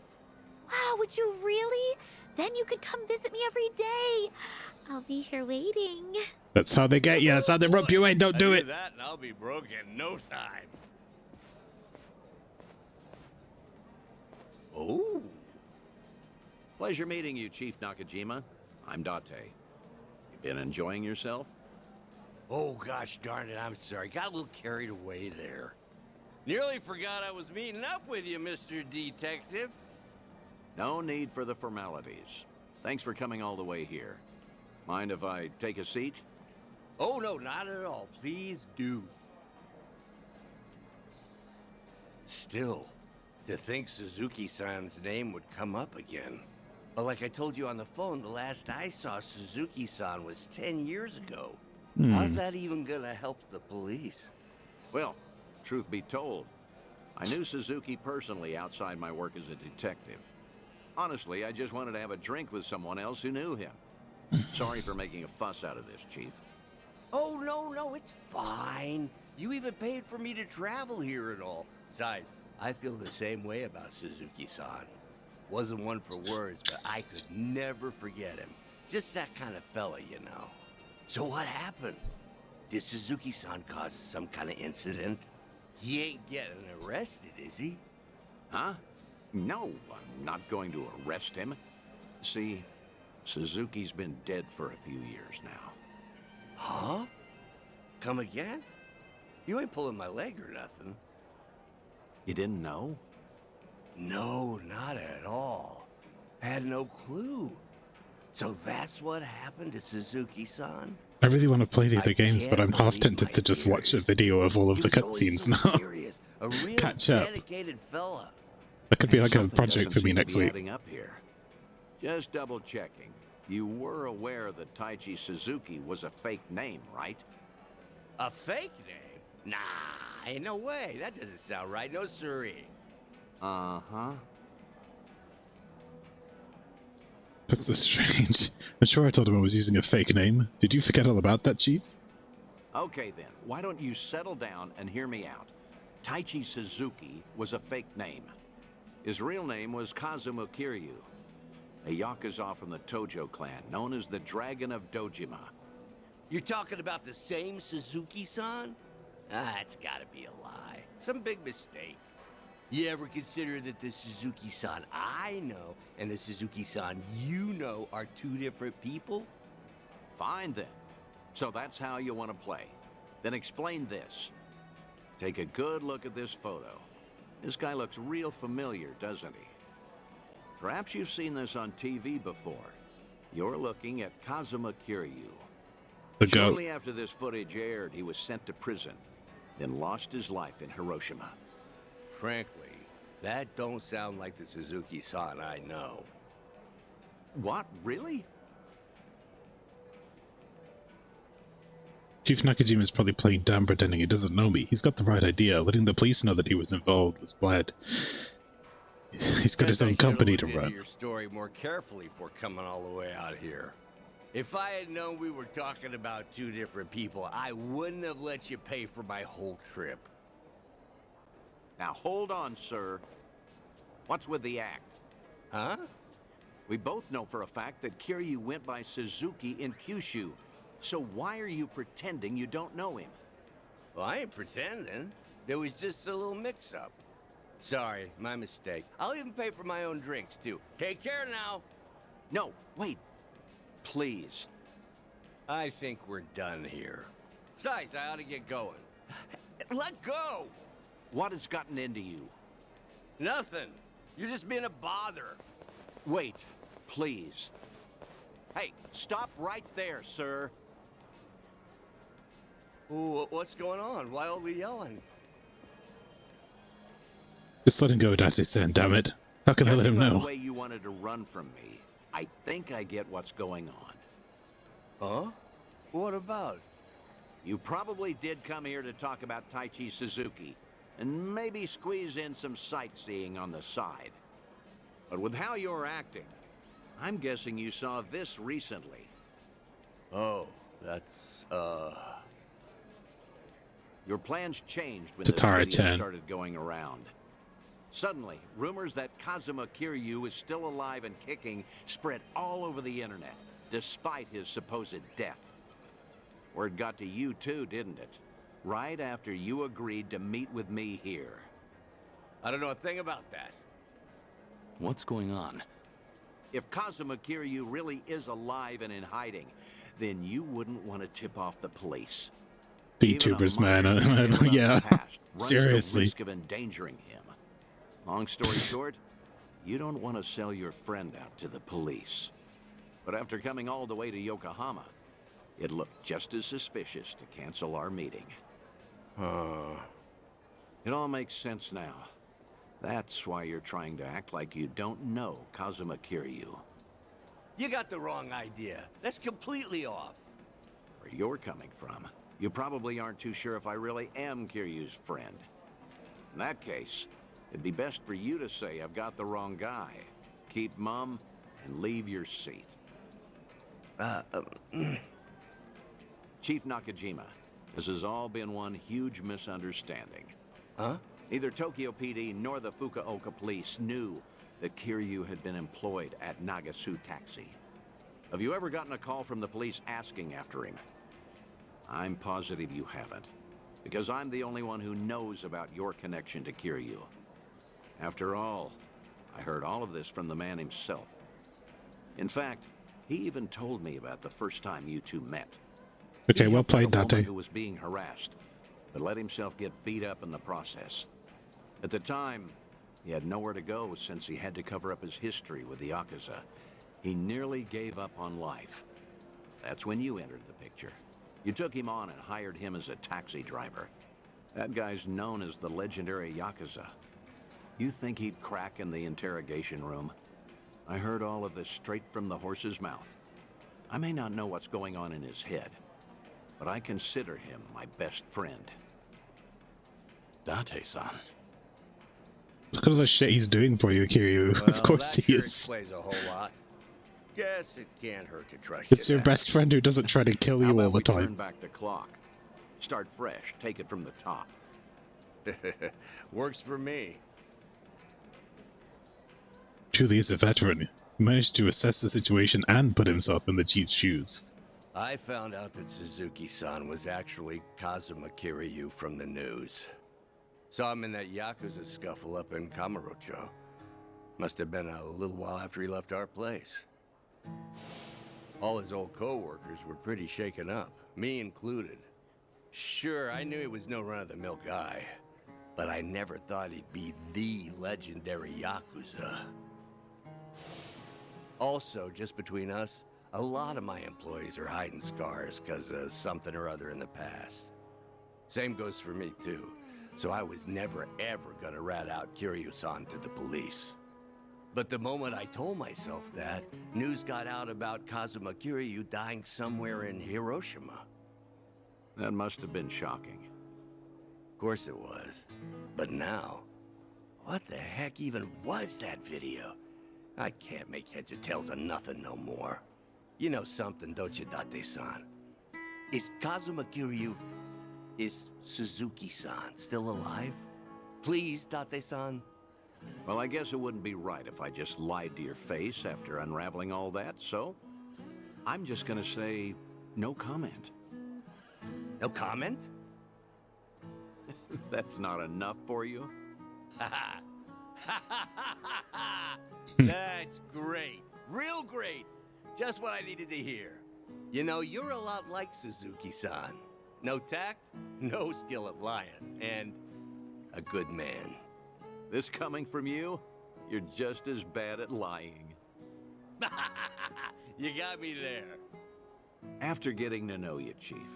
[SPEAKER 16] Wow, would you really? Then you could come visit me every day. I'll be here waiting.
[SPEAKER 1] That's how they get you. That's how they rope you in. Don't do it.
[SPEAKER 17] That and I'll be broke in no time.
[SPEAKER 11] Oh. Pleasure meeting you, Chief Nakajima. I'm Date. You been enjoying yourself?
[SPEAKER 17] Oh, gosh darn it, I'm sorry. Got a little carried away there. Nearly forgot I was meeting up with you, Mr. Detective.
[SPEAKER 11] No need for the formalities. Thanks for coming all the way here. Mind if I take a seat?
[SPEAKER 17] Oh, no, not at all. Please do. Still, to think Suzuki-san's name would come up again. But like I told you on the phone, the last I saw Suzuki-san was 10 years ago. How's that even gonna help the police?
[SPEAKER 11] Well, truth be told, I knew Suzuki personally outside my work as a detective. Honestly, I just wanted to have a drink with someone else who knew him. Sorry for making a fuss out of this, Chief.
[SPEAKER 17] Oh, no, it's fine. You even paid for me to travel here and all. Besides, I feel the same way about Suzuki-san. Wasn't one for words, but I could never forget him. Just that kind of fella, you know. So what happened? Did Suzuki-san cause some kind of incident? He ain't getting arrested, is he?
[SPEAKER 11] Huh? No, I'm not going to arrest him. See, Suzuki's been dead for a few years now.
[SPEAKER 17] Huh? Come again? You ain't pulling my leg or nothing.
[SPEAKER 11] You didn't know?
[SPEAKER 17] No, not at all. Had no clue. So that's what happened to Suzuki-san?
[SPEAKER 1] I really want to play the other games, but I'm half tempted to just watch a video of all of the cutscenes now. Catch up.
[SPEAKER 17] Dedicated fella.
[SPEAKER 1] That could be like a
[SPEAKER 11] Something
[SPEAKER 1] project for
[SPEAKER 11] doesn't
[SPEAKER 1] me
[SPEAKER 11] seem to
[SPEAKER 1] next
[SPEAKER 11] be
[SPEAKER 1] week.
[SPEAKER 11] adding up here. Just double checking. You were aware that Taichi Suzuki was a fake name, right?
[SPEAKER 17] A fake name? Nah, ain't no way. That doesn't sound right. No siree.
[SPEAKER 11] Uh-huh.
[SPEAKER 1] That's so strange. I'm sure I told him I was using a fake name. Did you forget all about that, Chief?
[SPEAKER 11] Okay then, why don't you settle down and hear me out. Taichi Suzuki was a fake name. His real name was Kazuma Kiryu, a Yakuza from the Tojo clan, known as the Dragon of Dojima.
[SPEAKER 17] You're talking about the same Suzuki-san? Ah, it's gotta be a lie. Some big mistake. You ever consider that the Suzuki-san I know and the Suzuki-san you know are two different people?
[SPEAKER 11] Fine then. So that's how you want to play. Then explain this. Take a good look at this photo. This guy looks real familiar, doesn't he? Perhaps you've seen this on TV before. You're looking at Kazuma Kiryu.
[SPEAKER 1] The goat.
[SPEAKER 11] Shortly after this footage aired, he was sent to prison, then lost his life in Hiroshima.
[SPEAKER 17] Frankly, that don't sound like the Suzuki-san I know.
[SPEAKER 11] What? Really?
[SPEAKER 1] Chief Nakajima is probably playing dumb, pretending he doesn't know me. He's got the right idea. Letting the police know that he was involved was bad. He's got his own company to run.
[SPEAKER 17] Your story more carefully before coming all the way out here. If I had known we were talking about two different people, I wouldn't have let you pay for my whole trip.
[SPEAKER 11] Now hold on, sir. What's with the act?
[SPEAKER 17] Huh?
[SPEAKER 11] We both know for a fact that Kiryu went by Suzuki in Kyushu. So why are you pretending you don't know him?
[SPEAKER 17] Well, I ain't pretending. There was just a little mix-up. Sorry, my mistake. I'll even pay for my own drinks, too. Take care now.
[SPEAKER 11] No, wait. Please.
[SPEAKER 17] I think we're done here. Besides, I ought to get going. Let go!
[SPEAKER 11] What has gotten into you?
[SPEAKER 17] Nothing. You're just being a bother.
[SPEAKER 11] Wait, please. Hey, stop right there, sir.
[SPEAKER 17] Ooh, what's going on? Why all the yelling?
[SPEAKER 1] Just let him go, Date-san, damn it. How can I let him know?
[SPEAKER 11] The way you wanted to run from me. I think I get what's going on.
[SPEAKER 17] Huh? What about?
[SPEAKER 11] You probably did come here to talk about Taichi Suzuki, and maybe squeeze in some sightseeing on the side. But with how you're acting, I'm guessing you saw this recently.
[SPEAKER 17] Oh, that's,
[SPEAKER 11] Your plans changed when
[SPEAKER 1] Tatara
[SPEAKER 11] this video
[SPEAKER 1] 10.
[SPEAKER 11] started going around. Suddenly, rumors that Kazuma Kiryu is still alive and kicking spread all over the internet, despite his supposed death. Word got to you too, didn't it? Right after you agreed to meet with me here.
[SPEAKER 17] I don't know a thing about that.
[SPEAKER 2] What's going on?
[SPEAKER 11] If Kazuma Kiryu really is alive and in hiding, then you wouldn't want to tip off the police.
[SPEAKER 1] VTubers, man. Yeah, seriously.
[SPEAKER 11] The risk of endangering him. Long story short, you don't want to sell your friend out to the police. But after coming all the way to Yokohama, it looked just as suspicious to cancel our meeting. It all makes sense now. That's why you're trying to act like you don't know Kazuma Kiryu.
[SPEAKER 17] You got the wrong idea. That's completely off.
[SPEAKER 11] Where you're coming from, you probably aren't too sure if I really am Kiryu's friend. In that case, it'd be best for you to say I've got the wrong guy. Keep mum and leave your seat. Chief Nakajima, this has all been one huge misunderstanding.
[SPEAKER 17] Huh?
[SPEAKER 11] Neither Tokyo PD nor the Fukuoka police knew that Kiryu had been employed at Nagasu Taxi. Have you ever gotten a call from the police asking after him? I'm positive you haven't, because I'm the only one who knows about your connection to Kiryu. After all, I heard all of this from the man himself. In fact, he even told me about the first time you two met.
[SPEAKER 1] Okay, well played, Date.
[SPEAKER 11] Who was being harassed, but let himself get beat up in the process. At the time, he had nowhere to go since he had to cover up his history with the Yakuza. He nearly gave up on life. That's when you entered the picture. You took him on and hired him as a taxi driver. That guy's known as the legendary Yakuza. You think he'd crack in the interrogation room? I heard all of this straight from the horse's mouth. I may not know what's going on in his head, but I consider him my best friend.
[SPEAKER 2] Date-san.
[SPEAKER 1] Look at all the shit he's doing for you, Kiryu.
[SPEAKER 17] Well,
[SPEAKER 1] of course
[SPEAKER 17] that
[SPEAKER 1] he
[SPEAKER 17] sure
[SPEAKER 1] is.
[SPEAKER 17] explains a whole lot. Guess it can't hurt to trust
[SPEAKER 1] It's
[SPEAKER 17] you
[SPEAKER 1] your
[SPEAKER 17] back.
[SPEAKER 1] best friend who doesn't try to kill
[SPEAKER 11] How
[SPEAKER 1] you all
[SPEAKER 11] about
[SPEAKER 1] the
[SPEAKER 11] we turn
[SPEAKER 1] time.
[SPEAKER 11] back the clock? Start fresh, take it from the top.
[SPEAKER 17] Works for me.
[SPEAKER 1] Truly is a veteran. He managed to assess the situation and put himself in the chief's shoes.
[SPEAKER 17] I found out that Suzuki-san was actually Kazuma Kiryu from the news. Saw him in that Yakuza scuffle up in Kamurocho. Must have been a little while after he left our place. All his old co-workers were pretty shaken up, me included. Sure, I knew he was no run-of-the-mill guy, but I never thought he'd be the legendary Yakuza. Also, just between us, a lot of my employees are hiding scars because of something or other in the past. Same goes for me, too. So I was never, ever gonna rat out Kiryu-san to the police. But the moment I told myself that, news got out about Kazuma Kiryu dying somewhere in Hiroshima.
[SPEAKER 11] That must have been shocking.
[SPEAKER 17] Of course it was. But now, What the heck even was that video? I can't make heads or tails of nothing no more. You know something, don't you, Date-san? Is Kazuma Kiryu... is Suzuki-san still alive? Please, Date-san?
[SPEAKER 11] Well, I guess it wouldn't be right if I just lied to your face after unraveling all that, so I'm just gonna say no comment.
[SPEAKER 17] No comment?
[SPEAKER 11] That's not enough for you?
[SPEAKER 17] That's great. Real great. Just what I needed to hear. You know, you're a lot like Suzuki-san. No tact, no skill at lying, and a good man.
[SPEAKER 11] This coming from you? You're just as bad at lying.
[SPEAKER 17] You got me there.
[SPEAKER 11] After getting to know you, Chief,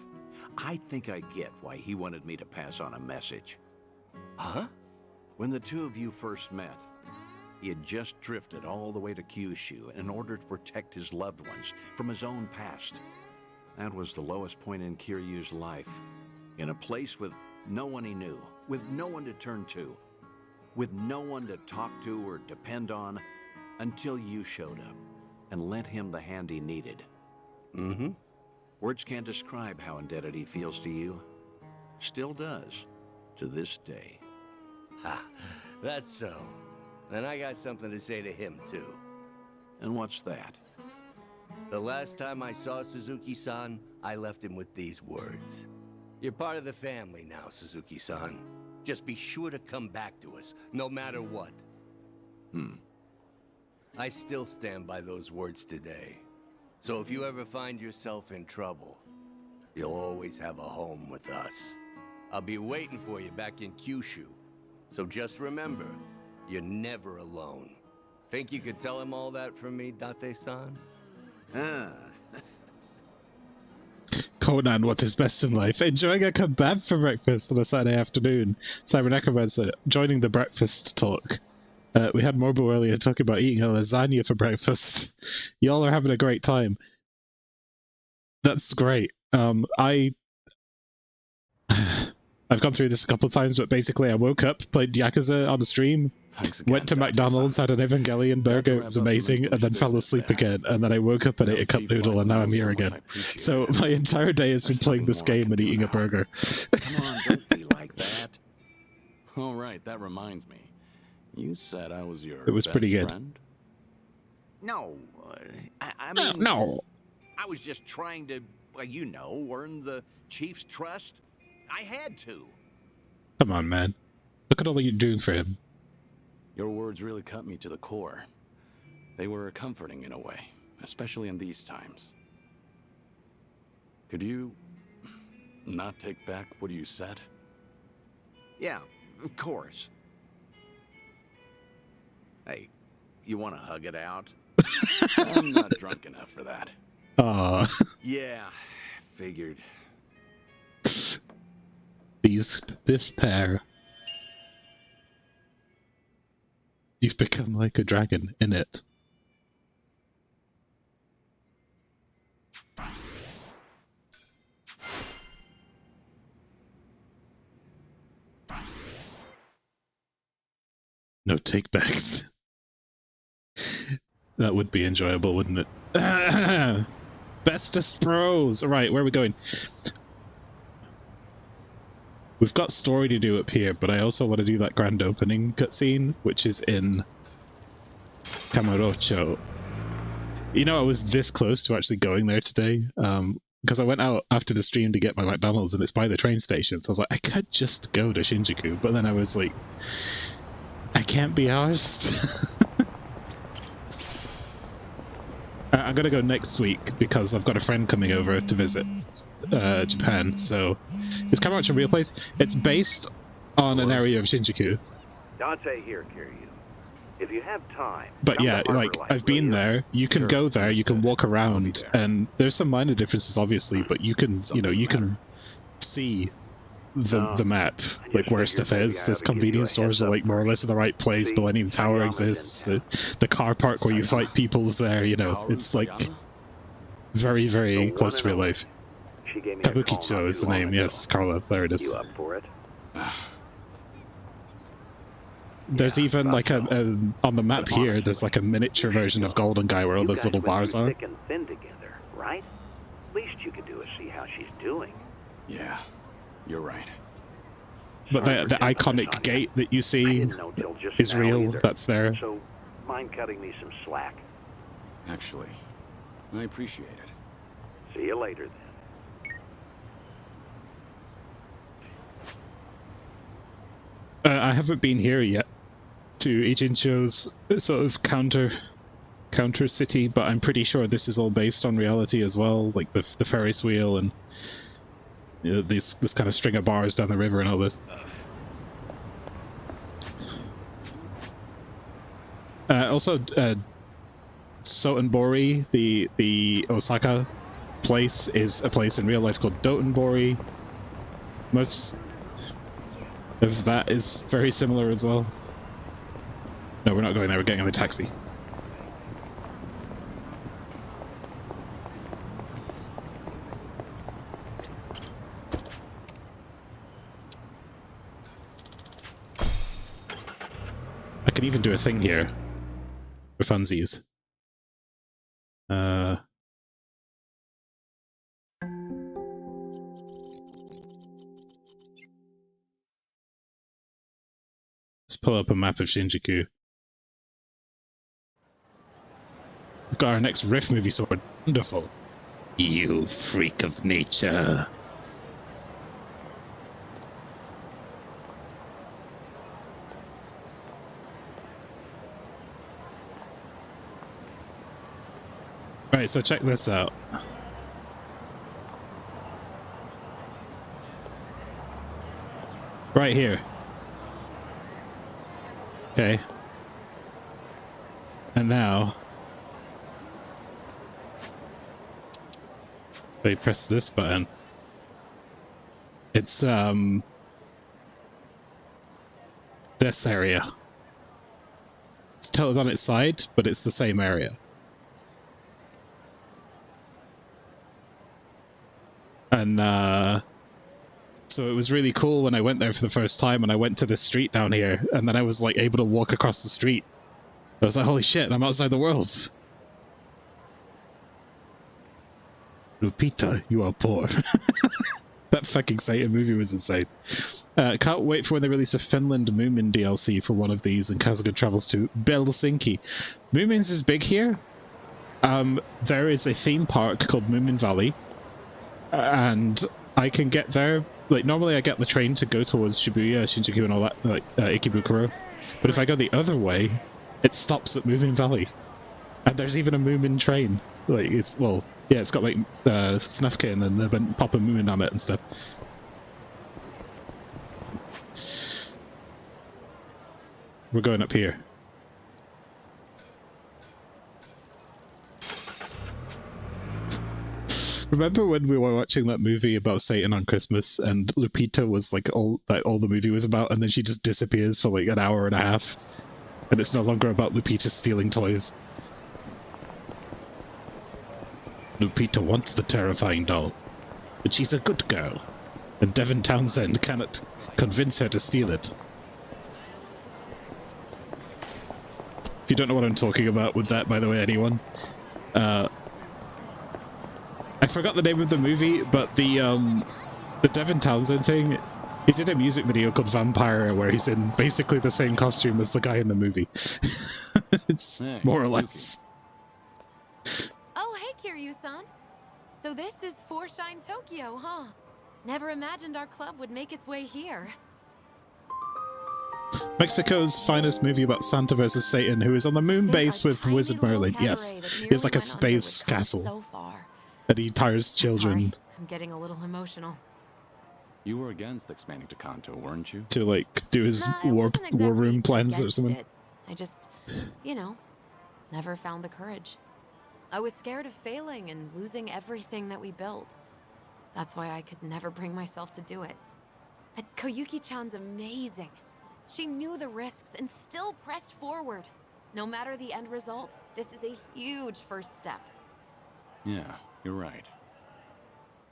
[SPEAKER 11] I think I get why he wanted me to pass on a message.
[SPEAKER 17] Huh?
[SPEAKER 11] When the two of you first met, he had just drifted all the way to Kyushu in order to protect his loved ones from his own past. That was the lowest point in Kiryu's life. In a place with no one he knew, with no one to turn to, with no one to talk to or depend on, until you showed up and lent him the hand he needed.
[SPEAKER 17] Mm-hmm.
[SPEAKER 11] Words can't describe how indebted he feels to you. Still does, to this day.
[SPEAKER 17] Ha, that's so. And I got something to say to him, too.
[SPEAKER 11] And what's that?
[SPEAKER 17] The last time I saw Suzuki-san, I left him with these words. You're part of the family now, Suzuki-san. Just be sure to come back to us, no matter what. I still stand by those words today. So if you ever find yourself in trouble, you'll always have a home with us. I'll be waiting for you back in Kyushu. So just remember, you're never alone. Think you could tell him all that from me, Date-san?
[SPEAKER 1] Conan, what is best in life? Enjoying a kebab for breakfast on a Saturday afternoon. Cyber Necromancer, joining the breakfast talk. We had Morbo earlier talking about eating a lasagna for breakfast. Y'all are having a great time. That's great. I've gone through this a couple of times, but basically I woke up, played Yakuza on the stream, went to McDonald's, had an Evangelion burger, it was amazing, and then fell asleep again, and then I woke up and ate a cup noodle, and now I'm here again. So my entire day has been playing this game and eating a burger.
[SPEAKER 2] Come on, don't be like that. All right, that reminds me. You said I was your
[SPEAKER 1] It was pretty good.
[SPEAKER 2] friend?
[SPEAKER 11] No, I mean...
[SPEAKER 1] No.
[SPEAKER 11] I was just trying to, well, you know, earn the Chief's trust. I had to.
[SPEAKER 1] Come on, man. Look at all you're doing for him.
[SPEAKER 2] Your words really cut me to the core. They were comforting in a way, especially in these times. Could you not take back what you said?
[SPEAKER 11] Yeah, of course. Hey, you want to hug it out?
[SPEAKER 2] I'm not drunk enough for that.
[SPEAKER 1] Aw.
[SPEAKER 11] Yeah, figured.
[SPEAKER 1] This pair. You've become like a dragon in it. No takebacks. That would be enjoyable, wouldn't it? Bestest bros! Alright, where are we going? We've got story to do up here, but I also want to do that grand opening cutscene, which is in Kamurocho. You know, I was this close to actually going there today, because I went out after the stream to get my McDonald's, and it's by the train station, so I was like, I could just go to Shinjuku, but then I was like, I can't be arsed. I'm gonna go next week because I've got a friend coming over to visit Japan. So is Kamurocho a real place? It's based on an area of Shinjuku.
[SPEAKER 14] Dante here, Kiryu. If you have time.
[SPEAKER 1] But yeah, like I've been there. You can go there. You can walk around, and there's some minor differences, obviously. But you can, you know, you can see the map, like where stuff is. There's convenience stores are like more or less in the right place. Millennium Tower exists. The car park where you fight people is there. You know, it's like very, very close to real life. Kabukicho is the name. Yes, Carla. There it is.
[SPEAKER 14] You up for it?
[SPEAKER 1] there's even like a on the map here, there's like a miniature version of Golden Guy where all those little bars are.
[SPEAKER 14] Thick and thin together, right? Least you could do is see how she's doing.
[SPEAKER 2] Yeah, you're right.
[SPEAKER 1] But the iconic gate that you see is real. That's there.
[SPEAKER 14] So, mind cutting me some slack?
[SPEAKER 2] Actually, I appreciate it.
[SPEAKER 14] See you later, then.
[SPEAKER 1] I haven't been here yet to Ijincho's sort of counter city, but I'm pretty sure this is all based on reality as well, like the Ferris wheel and this kind of string of bars down the river and all this. Also, Sotenbori, the Osaka place, is a place in real life called Dotonbori. Most of that is very similar as well. No, we're not going there, we're getting in the taxi. I can even do a thing here for funsies. Let's pull up a map of Shinjuku. We've got our next Riff movie sword. Wonderful. You freak of nature. Right, so check this out. Right here. Okay. And now, if I press this button, it's this area. It's tilted on its side, but it's the same area. And so it was really cool when I went there for the first time, and I went to this street down here, and then I was like able to walk across the street. I was like, holy shit, I'm outside the world. Lupita, you are poor. That fucking Satan movie was insane. Can't wait for when they release a Finland Moomin DLC for one of these, and Kazuma travels to Helsinki. Moomins is big here. There is a theme park called Moomin Valley, and I can get there. Like, normally I get the train to go towards Shibuya, Shinjuku, and all that, like Ikebukuro. But if I go the other way, it stops at Moomin Valley. And there's even a Moomin train. Like, it's, well, yeah, it's got like Snufkin and Papa Moomin on it and stuff. We're going up here. Remember when we were watching that movie about Satan on Christmas, and Lupita was like all the movie was about, and then she just disappears for like an hour and a half, and it's no longer about Lupita stealing toys. Lupita wants the terrifying doll, but she's a good girl, and Devin Townsend cannot convince her to steal it. If you don't know what I'm talking about with that, by the way, anyone, I forgot the name of the movie, but the Devin Townsend thing, he did a music video called Vampire where he's in basically the same costume as the guy in the movie. It's more or less.
[SPEAKER 6] Oh, hey, Kiryu-san. So this is Forshine Tokyo, huh? Never imagined our club would make its way here.
[SPEAKER 1] Mexico's finest movie about Santa versus Satan, who is on the moon base with Wizard Merlin. Yes, it's like a space castle. That he tires children.
[SPEAKER 6] Sorry, I'm getting a little emotional.
[SPEAKER 2] You were against expanding to Kanto, weren't you?
[SPEAKER 1] To like do his war room plans or something.
[SPEAKER 6] I just, you know, never found the courage. I was scared of failing and losing everything that we built. That's why I could never bring myself to do it. But Koyuki-chan's amazing. She knew the risks and still pressed forward. No matter the end result, this is a huge first step.
[SPEAKER 2] Yeah, you're right.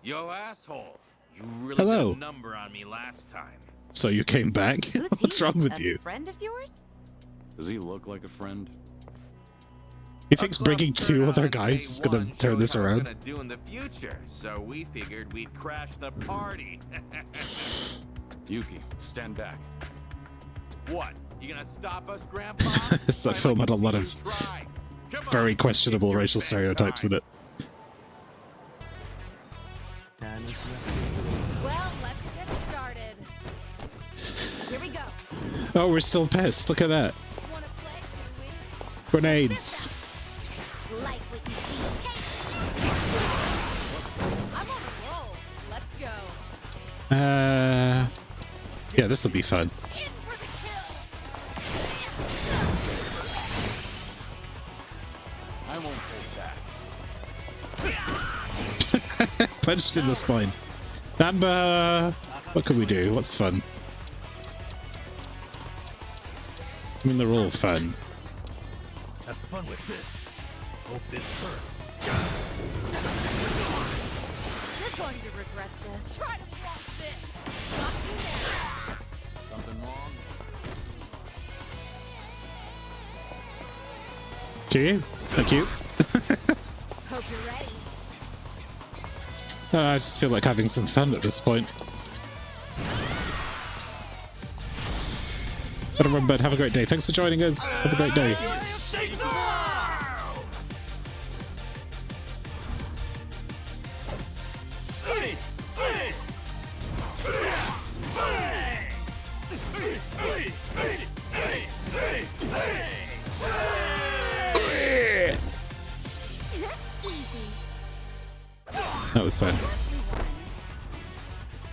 [SPEAKER 12] Yo, asshole. You really
[SPEAKER 1] Hello.
[SPEAKER 12] got a number on me last time.
[SPEAKER 1] So you came back? What's wrong with you?
[SPEAKER 6] A friend of yours?
[SPEAKER 2] Does he look like a friend?
[SPEAKER 1] He thinks bringing 2 other guys is gonna turn this
[SPEAKER 18] We're
[SPEAKER 1] around.
[SPEAKER 18] gonna do in the future, so we figured we'd crash the party.
[SPEAKER 2] Yuki, stand back.
[SPEAKER 18] What? You gonna stop us, Grandpa?
[SPEAKER 1] That film had a lot of very questionable racial stereotypes in it.
[SPEAKER 6] Well, let's get started. Here we go.
[SPEAKER 1] Oh, we're still pissed. Look at that. Grenades.
[SPEAKER 6] Like what you see. I'm on a roll. Let's go.
[SPEAKER 1] Yeah, this will be fun.
[SPEAKER 2] I won't hold back.
[SPEAKER 1] Punched in the spine. Amber! What can we do? What's fun? I mean, they're all fun.
[SPEAKER 3] Have fun with this. Hope this hurts.
[SPEAKER 6] You're going to regret this. Try to block this. Knock you down.
[SPEAKER 2] Something wrong?
[SPEAKER 1] Gee, thank you.
[SPEAKER 6] Hope you're ready.
[SPEAKER 1] I just feel like having some fun at this point. Gotta run, bud. Have a great day. Thanks for joining us. Have a great day. That was fun.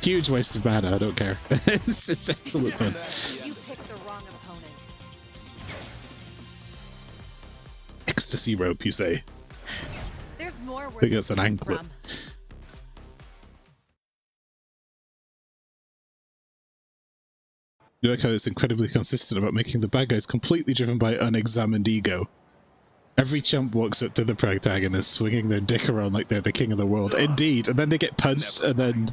[SPEAKER 1] Huge waste of mana, I don't care. it's excellent fun.
[SPEAKER 6] You picked the wrong opponent.
[SPEAKER 1] Ecstasy rope, you say?
[SPEAKER 6] There's more
[SPEAKER 1] I
[SPEAKER 6] where
[SPEAKER 1] think
[SPEAKER 6] this
[SPEAKER 1] that's an
[SPEAKER 6] came
[SPEAKER 1] anklet.
[SPEAKER 6] from.
[SPEAKER 1] Yoko is incredibly consistent about making the bad guys completely driven by unexamined ego. Every chump walks up to the protagonist swinging their dick around like they're the king of the world. Indeed, and then they get punched and then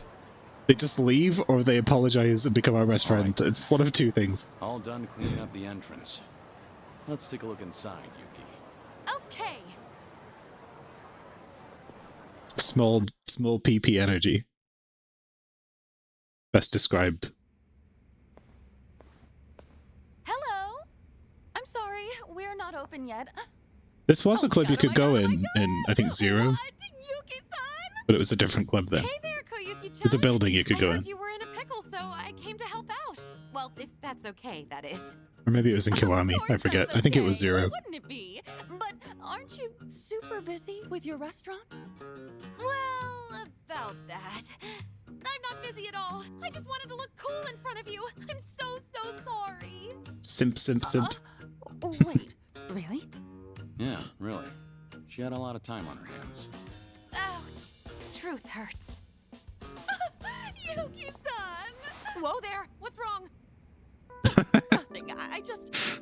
[SPEAKER 1] they just leave or they apologize and become our best friend. It's one of 2 things.
[SPEAKER 2] All done cleaning up the entrance. Let's take a look inside, Yuki.
[SPEAKER 6] Okay.
[SPEAKER 1] Small PP energy. Best described.
[SPEAKER 6] Hello. I'm sorry, we're not open yet.
[SPEAKER 1] This was a club you could go in I think 0. But it was a different club then.
[SPEAKER 6] Hey there, Koyuki-chan.
[SPEAKER 1] It's a building you could go in.
[SPEAKER 6] You were in a pickle, so I came to help out. Well, if that's okay, that is.
[SPEAKER 1] Or maybe it was in Kiwami. I forget. I think it was 0.
[SPEAKER 6] Wouldn't it be? But aren't you super busy with your restaurant? Well, about that. I'm not busy at all. I just wanted to look cool in front of you. I'm so sorry.
[SPEAKER 1] Simp.
[SPEAKER 6] Wait, really?
[SPEAKER 2] Yeah, really. She had a lot of time on her hands.
[SPEAKER 6] Ouch. Truth hurts. Yuki-san! Whoa there! What's wrong? Nothing. I just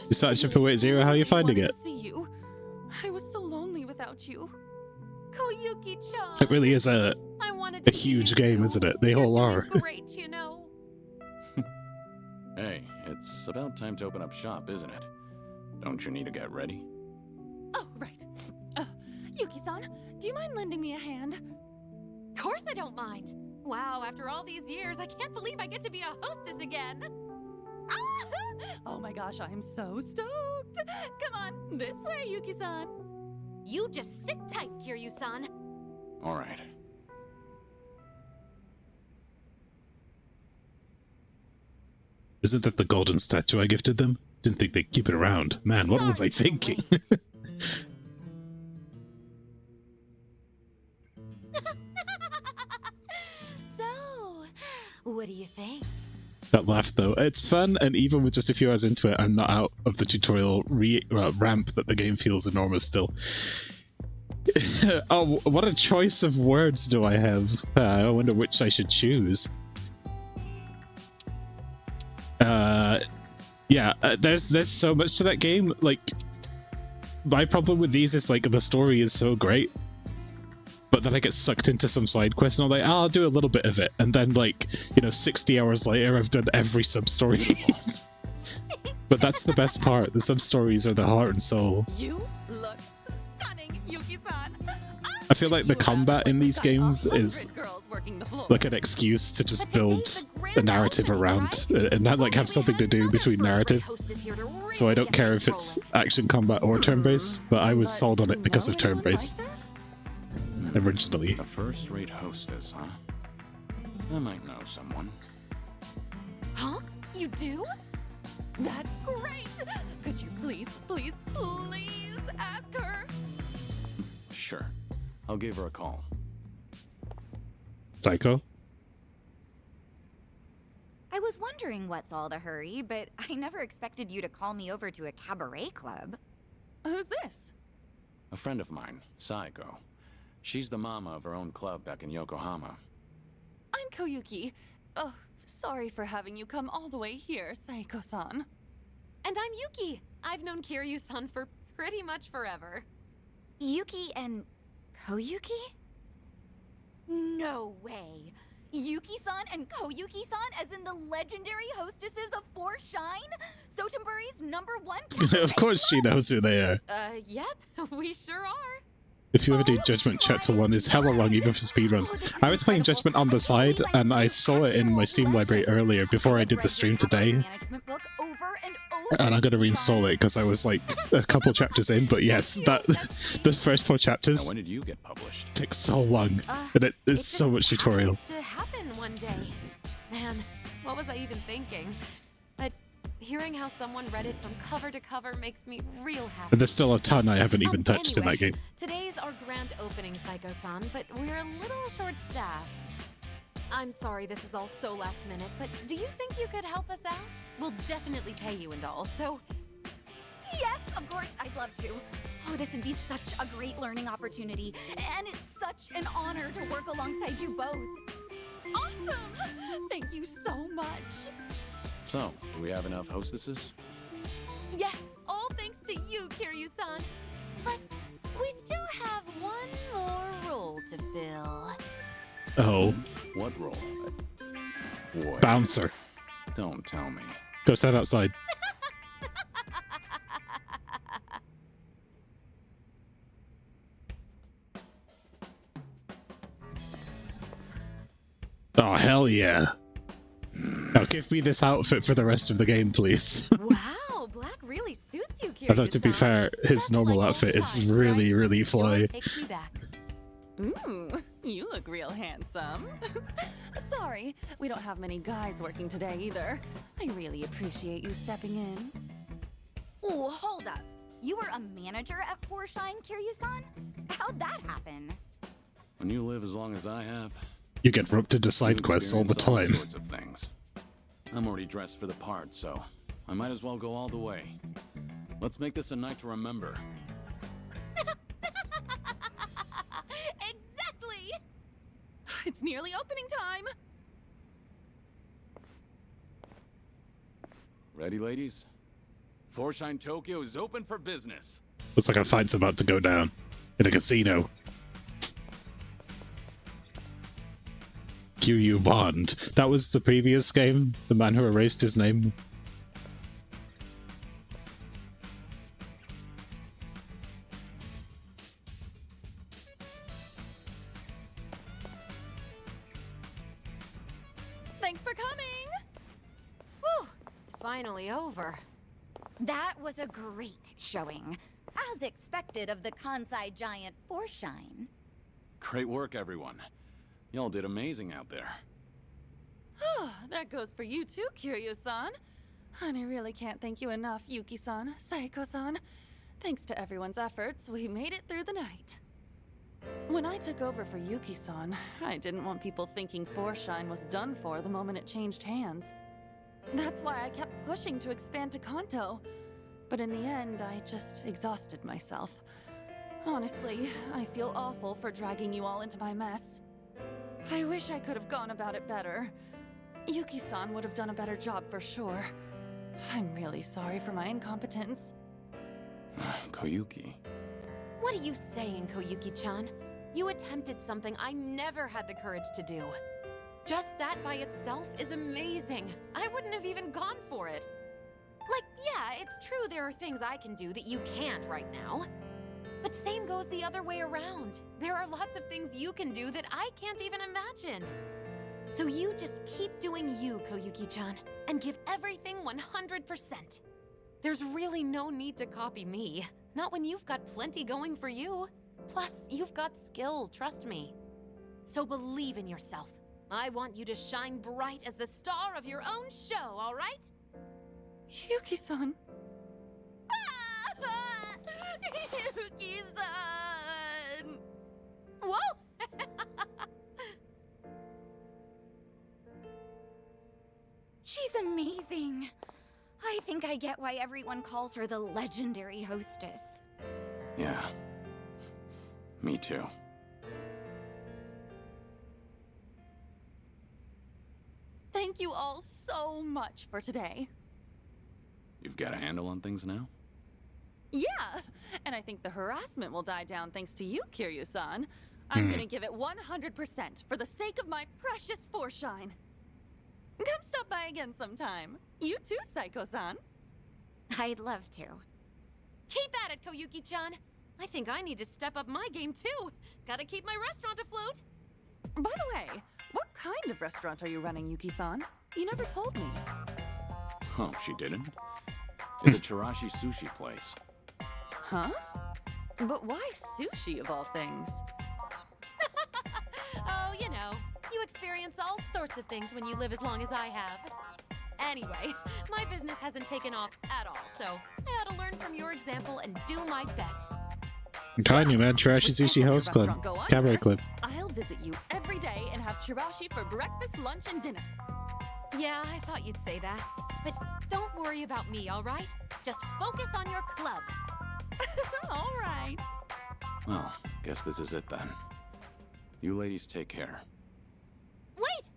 [SPEAKER 1] You started shipping away at 0. How are you finding it?
[SPEAKER 6] see you. I was so lonely without you. Koyuki-chan.
[SPEAKER 1] It really is a huge game, isn't it? They all are.
[SPEAKER 6] Great, you know.
[SPEAKER 2] Hey, it's about time to open up shop, isn't it? Don't you need to get ready?
[SPEAKER 6] Oh, right. Yuki-san, do you mind lending me a hand? Of course I don't mind. Wow, after all these years, I can't believe I get to be a hostess again. Oh my gosh, I am so stoked. Come on, this way, Yuki-san. You just sit tight, Kiryu-san.
[SPEAKER 2] All right.
[SPEAKER 1] Isn't that the golden statue I gifted them? Didn't think they'd keep it around. Man, what was I thinking?
[SPEAKER 6] So, what do you think?
[SPEAKER 1] That laugh though. It's fun, and even with just a few hours into it, I'm not out of the tutorial ramp that the game feels enormous still. Oh, what a choice of words do I have? I wonder which I should choose. Yeah, there's so much to that game. Like, my problem with these is like the story is so great, but then I get sucked into some side quest and I'm like, oh, I'll do a little bit of it. And then, like, 60 hours later, I've done every sub-story. But that's the best part. The sub-stories are the heart and soul.
[SPEAKER 19] You look stunning, Yuki-san.
[SPEAKER 1] I feel like the combat in these games is like an excuse to just build a narrative around and not like have something to do between narrative. So I don't care if it's action combat or turn-based, but I was sold on it because of turn-based originally.
[SPEAKER 2] A first-rate hostess, huh? I might know someone.
[SPEAKER 19] Huh? You do? That's great! Could you please ask her?
[SPEAKER 2] Sure. I'll give her a call.
[SPEAKER 1] Psycho?
[SPEAKER 5] I was wondering what's all the hurry, but I never expected you to call me over to a cabaret club.
[SPEAKER 19] Who's this?
[SPEAKER 2] A friend of mine, Saiko. She's the mama of her own club back in Yokohama.
[SPEAKER 19] I'm Koyuki. Oh, sorry for having you come all the way here, Saiko-san.
[SPEAKER 6] And I'm Yuki. I've known Kiryu-san for pretty much forever.
[SPEAKER 5] Yuki and Koyuki? No way! Yuki-san and Koyuki-san as in the legendary hostesses of Four Shine? Sotenburi's #1
[SPEAKER 1] Of course she knows who they are.
[SPEAKER 6] Yep, we sure are.
[SPEAKER 1] If you ever do Judgment Chapter 1, it's hella long even for speedruns. I was playing Judgment on the side, and I saw it in my Steam library earlier before I did the stream today. And I'm gonna reinstall it because I was like a couple chapters in, but yes, those first 4 chapters
[SPEAKER 2] Now, when did you get published?
[SPEAKER 1] take so long, and it's so much tutorial.
[SPEAKER 6] To happen one day. Man, what was I even thinking? But hearing how someone read it from cover to cover makes me real happy.
[SPEAKER 1] But there's still a ton I haven't even touched in that
[SPEAKER 6] Anyway,
[SPEAKER 1] game.
[SPEAKER 6] Today's our grand opening, Saiko-san, but we're a little short-staffed. I'm sorry this is all so last minute, but do you think you could help us out? We'll definitely pay you and all, so...
[SPEAKER 5] Yes, of course, I'd love to. Oh, this would be such a great learning opportunity, and it's such an honor to work alongside you both.
[SPEAKER 19] Awesome! Thank you so much.
[SPEAKER 2] So, do we have enough hostesses?
[SPEAKER 6] Yes, all thanks to you, Kiryu-san. But we still have one more role to fill.
[SPEAKER 1] Oh.
[SPEAKER 2] What role? Boy.
[SPEAKER 1] Bouncer.
[SPEAKER 2] Don't tell me.
[SPEAKER 1] Go stand outside. Oh, hell yeah. Now give me this outfit for the rest of the game, please.
[SPEAKER 6] Wow, black really suits you, Kiryu-san.
[SPEAKER 1] Although, to be fair, his normal outfit is really, really fly.
[SPEAKER 6] Takes me back.
[SPEAKER 19] Ooh, you look real handsome. Sorry, we don't have many guys working today either. I really appreciate you stepping in.
[SPEAKER 5] Oh, hold up. You were a manager at Four Shine, Kiryu-san? How'd that happen?
[SPEAKER 2] When you live as long as I have,
[SPEAKER 1] You get roped into side quests all the time.
[SPEAKER 2] sorts of things. I'm already dressed for the part, so I might as well go all the way. Let's make this a night to remember.
[SPEAKER 19] Exactly! It's nearly opening time.
[SPEAKER 2] Ready, ladies? Four Shine Tokyo is open for business.
[SPEAKER 1] Looks like a fight's about to go down in a casino. Kiryu Bond. That was the previous game, the man who erased his name.
[SPEAKER 19] Thanks for coming.
[SPEAKER 6] Whew, it's finally over.
[SPEAKER 5] That was a great showing, as expected of the Kansai giant Four Shine.
[SPEAKER 2] Great work, everyone. Y'all did amazing out there.
[SPEAKER 19] That goes for you too, Kiryu-san. And I really can't thank you enough, Yuki-san, Saiko-san. Thanks to everyone's efforts, we made it through the night. When I took over for Yuki-san, I didn't want people thinking Four Shine was done for the moment it changed hands. That's why I kept pushing to expand to Kanto. But in the end, I just exhausted myself. Honestly, I feel awful for dragging you all into my mess. I wish I could have gone about it better. Yuki-san would have done a better job for sure. I'm really sorry for my incompetence.
[SPEAKER 2] Koyuki.
[SPEAKER 6] What are you saying, Koyuki-chan? You attempted something I never had the courage to do. Just that by itself is amazing. I wouldn't have even gone for it. Like, yeah, it's true there are things I can do that you can't right now. But same goes the other way around. There are lots of things you can do that I can't even imagine. So you just keep doing you, Koyuki-chan, and give everything 100%. There's really no need to copy me. Not when you've got plenty going for you. Plus, you've got skill, trust me. So believe in yourself. I want you to shine bright as the star of your own show, all right?
[SPEAKER 19] Yuki-san.
[SPEAKER 5] Yuki-san! Whoa! She's amazing. I think I get why everyone calls her the legendary hostess.
[SPEAKER 2] Yeah. Me too.
[SPEAKER 19] Thank you all so much for today.
[SPEAKER 2] You've got a handle on things now?
[SPEAKER 19] Yeah, and I think the harassment will die down thanks to you, Kiryu-san. I'm gonna give it 100% for the sake of my precious Forshine. Come stop by again sometime. You too, Saiko-san.
[SPEAKER 5] I'd love to.
[SPEAKER 6] Keep at it, Koyuki-chan. I think I need to step up my game too. Gotta keep my restaurant afloat.
[SPEAKER 19] By the way, what kind of restaurant are you running, Yuki-san? You never told me.
[SPEAKER 2] Oh, she didn't? It's a Chirashi sushi place.
[SPEAKER 19] Huh? But why sushi of all things?
[SPEAKER 6] Oh, you know, you experience all sorts of things when you live as long as I have. Anyway, my business hasn't taken off at all, so I ought to learn from your example and do my best.
[SPEAKER 1] I'm telling you, man, Chirashi Sushi House Club. Camera clip.
[SPEAKER 19] I'll visit you every day and have chirashi for breakfast, lunch, and dinner.
[SPEAKER 6] Yeah, I thought you'd say that. But don't worry about me, all right? Just focus on your club.
[SPEAKER 19] All right.
[SPEAKER 2] Well, guess this is it then. You ladies take care.
[SPEAKER 6] Wait!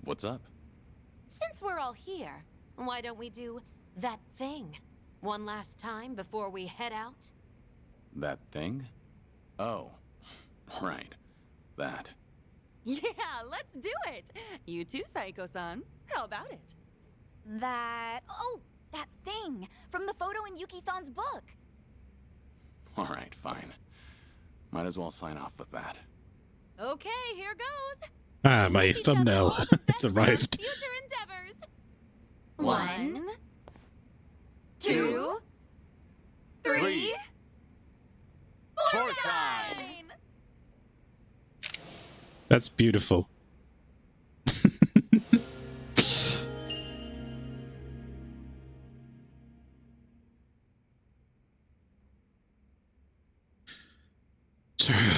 [SPEAKER 2] What's up?
[SPEAKER 6] Since we're all here, why don't we do that thing one last time before we head out?
[SPEAKER 2] That thing? Oh, right. That.
[SPEAKER 19] Yeah, let's do it. You too, Saiko-san. How about it?
[SPEAKER 5] That thing from the photo in Yuki-san's book.
[SPEAKER 2] All right, fine. Might as well sign off with that.
[SPEAKER 6] Okay, here goes.
[SPEAKER 1] Ah, my thumbnail. It's arrived.
[SPEAKER 6] Future endeavors.
[SPEAKER 5] 1, 2, 3, 4 time.
[SPEAKER 1] That's beautiful.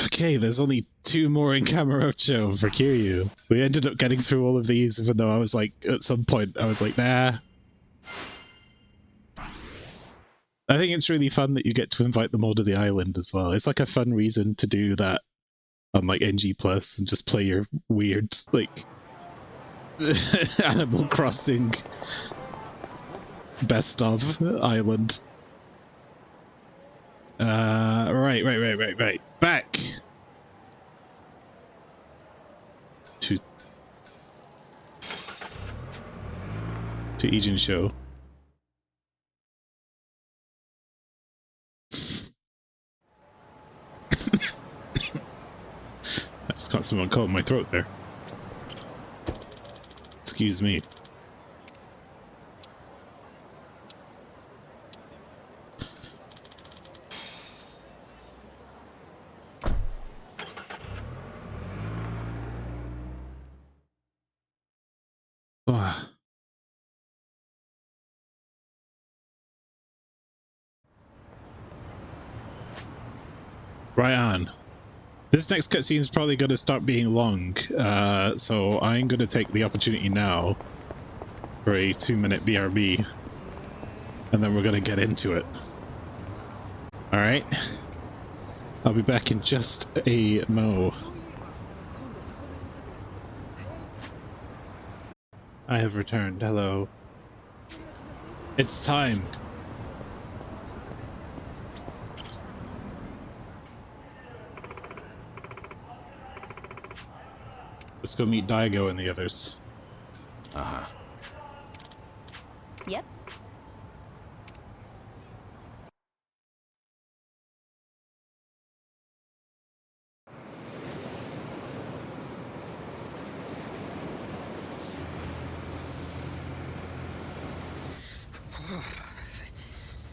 [SPEAKER 1] Okay, there's only 2 more in Kamurocho for Kiryu. We ended up getting through all of these, even though I was like, at some point, I was like, nah. I think it's really fun that you get to invite them all to the island as well. It's like a fun reason to do that on like NG Plus and just play your weird, like, Animal Crossing best of island. Right. Back to Ijin Show. I just got someone caught in my throat there. Excuse me. Right on. This next cutscene is probably going to start being long, so I'm going to take the opportunity now for a 2-minute BRB, and then we're going to get into it. Alright? I'll be back in just a mo. I have returned. Hello. It's time. go meet Daigo and the others.
[SPEAKER 2] Uh-huh.
[SPEAKER 5] Yep.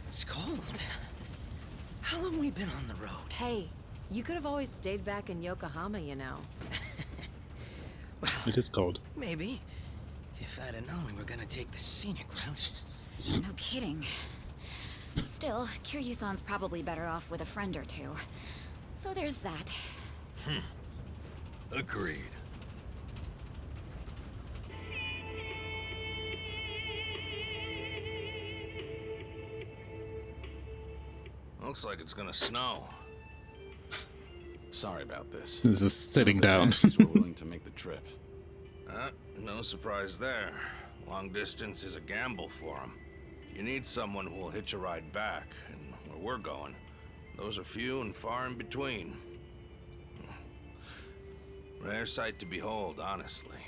[SPEAKER 4] It's cold. How long we been on the road?
[SPEAKER 20] Hey, you could have always stayed back in Yokohama, you know.
[SPEAKER 1] It is cold.
[SPEAKER 4] Maybe. If I'd have known we were gonna take the scenic route.
[SPEAKER 5] No kidding. Still, Kiryu-san's probably better off with a friend or two. So there's that.
[SPEAKER 17] Agreed.
[SPEAKER 12] Looks like it's gonna snow.
[SPEAKER 2] Sorry about this.
[SPEAKER 1] This is sitting
[SPEAKER 2] The
[SPEAKER 1] down.
[SPEAKER 2] Jacksons were willing to make the trip.
[SPEAKER 12] No surprise there. Long distance is a gamble for them. You need someone who will hitch a ride back, and where we're going, those are few and far in between. Rare sight to behold, honestly.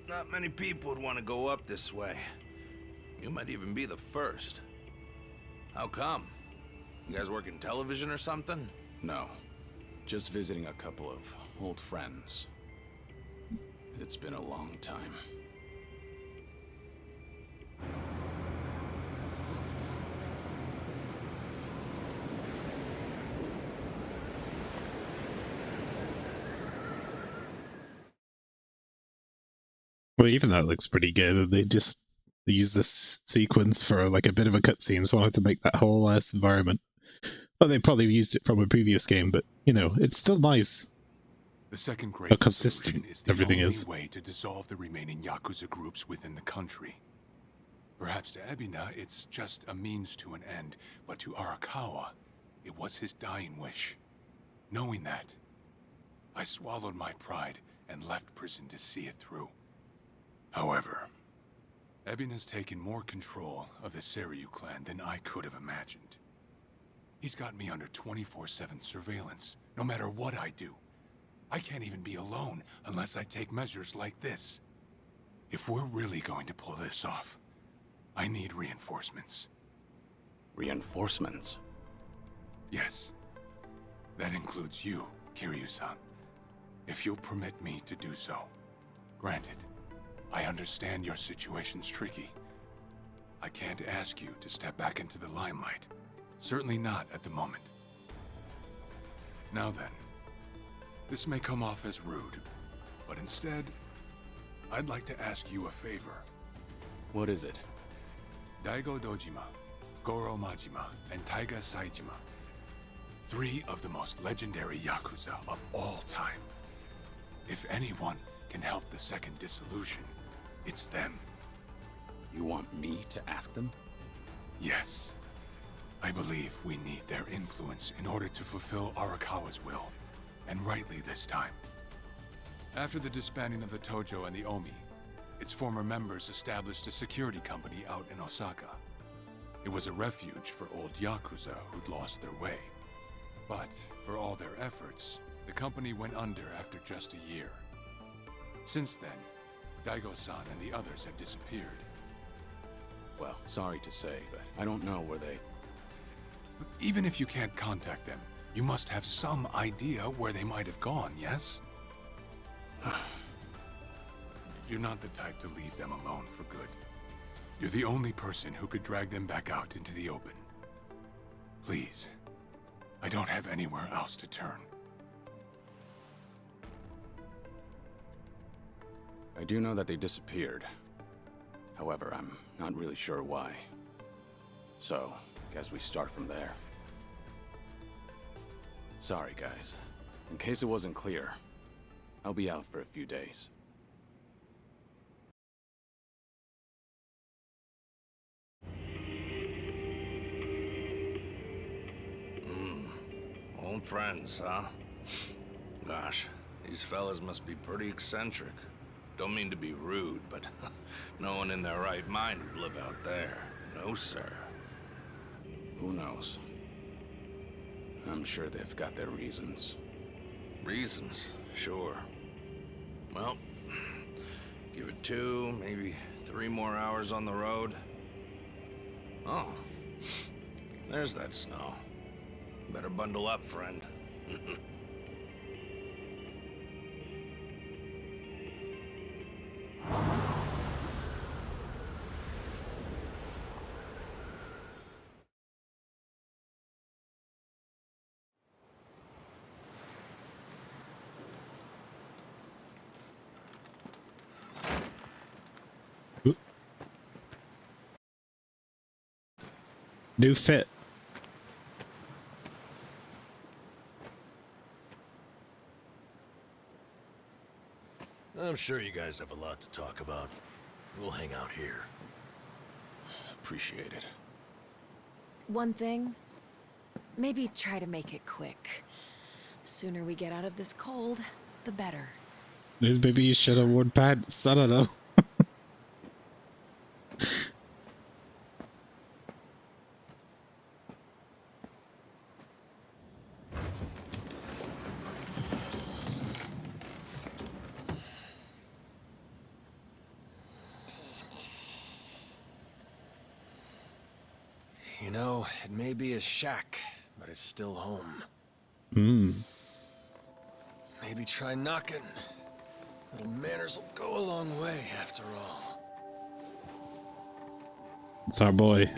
[SPEAKER 12] Not many people would want to go up this way. You might even be the first. How come? You guys work in television or something?
[SPEAKER 2] No. Just visiting a couple of old friends. It's been a long time.
[SPEAKER 1] Well, even that looks pretty good. They use this sequence for like a bit of a cutscene, so I have to make that whole ass environment. Well, they probably used it from a previous game, but you know, it's still nice.
[SPEAKER 10] The second great
[SPEAKER 1] How consistent
[SPEAKER 10] is the
[SPEAKER 1] everything
[SPEAKER 10] only
[SPEAKER 1] is.
[SPEAKER 10] way to dissolve the remaining Yakuza groups within the country. Perhaps to Ebina, it's just a means to an end, but to Arakawa, it was his dying wish. Knowing that, I swallowed my pride and left prison to see it through. However, Ebina's taken more control of the Seiryu clan than I could have imagined. He's got me under 24/7 surveillance, no matter what I do. I can't even be alone unless I take measures like this. If we're really going to pull this off, I need reinforcements.
[SPEAKER 2] Reinforcements?
[SPEAKER 10] Yes. That includes you, Kiryu-san. If you'll permit me to do so. Granted, I understand your situation's tricky. I can't ask you to step back into the limelight. Certainly not at the moment. Now then, this may come off as rude, but instead, I'd like to ask you a favor.
[SPEAKER 2] What is it?
[SPEAKER 10] Daigo Dojima, Goro Majima, and Taiga Saijima. 3 of the most legendary Yakuza of all time. If anyone can help the second dissolution, it's them.
[SPEAKER 2] You want me to ask them?
[SPEAKER 10] Yes. I believe we need their influence in order to fulfill Arakawa's will, and rightly this time. After the disbanding of the Tojo and the Omi, its former members established a security company out in Osaka. It was a refuge for old Yakuza who'd lost their way. But for all their efforts, the company went under after just a year. Since then, Daigo-san and the others have disappeared.
[SPEAKER 2] Well, sorry to say, but I don't know where they...
[SPEAKER 10] Even if you can't contact them, you must have some idea where they might have gone, yes? You're not the type to leave them alone for good. You're the only person who could drag them back out into the open. Please, I don't have anywhere else to turn.
[SPEAKER 2] I do know that they disappeared. However, I'm not really sure why. So, guess we start from there. Sorry, guys. In case it wasn't clear, I'll be out for a few days.
[SPEAKER 12] Old friends, huh? Gosh, these fellas must be pretty eccentric. Don't mean to be rude, but no one in their right mind would live out there. No, sir.
[SPEAKER 2] Who knows? I'm sure they've got their reasons.
[SPEAKER 12] Reasons, sure. Well,
[SPEAKER 21] Give it 2, maybe 3 more hours on the road. Oh, there's that snow. Better bundle up, friend.
[SPEAKER 1] New fit.
[SPEAKER 3] I'm sure you guys have a lot to talk about. We'll hang out here.
[SPEAKER 2] Appreciate it.
[SPEAKER 20] One thing, maybe try to make it quick. The sooner we get out of this cold, the better.
[SPEAKER 1] Maybe you should have worn pants. I don't know.
[SPEAKER 3] You know, it may be a shack, but it's still home.
[SPEAKER 1] Hmm.
[SPEAKER 3] Maybe try knocking. Little manners will go a long way, after all.
[SPEAKER 1] It's our boy.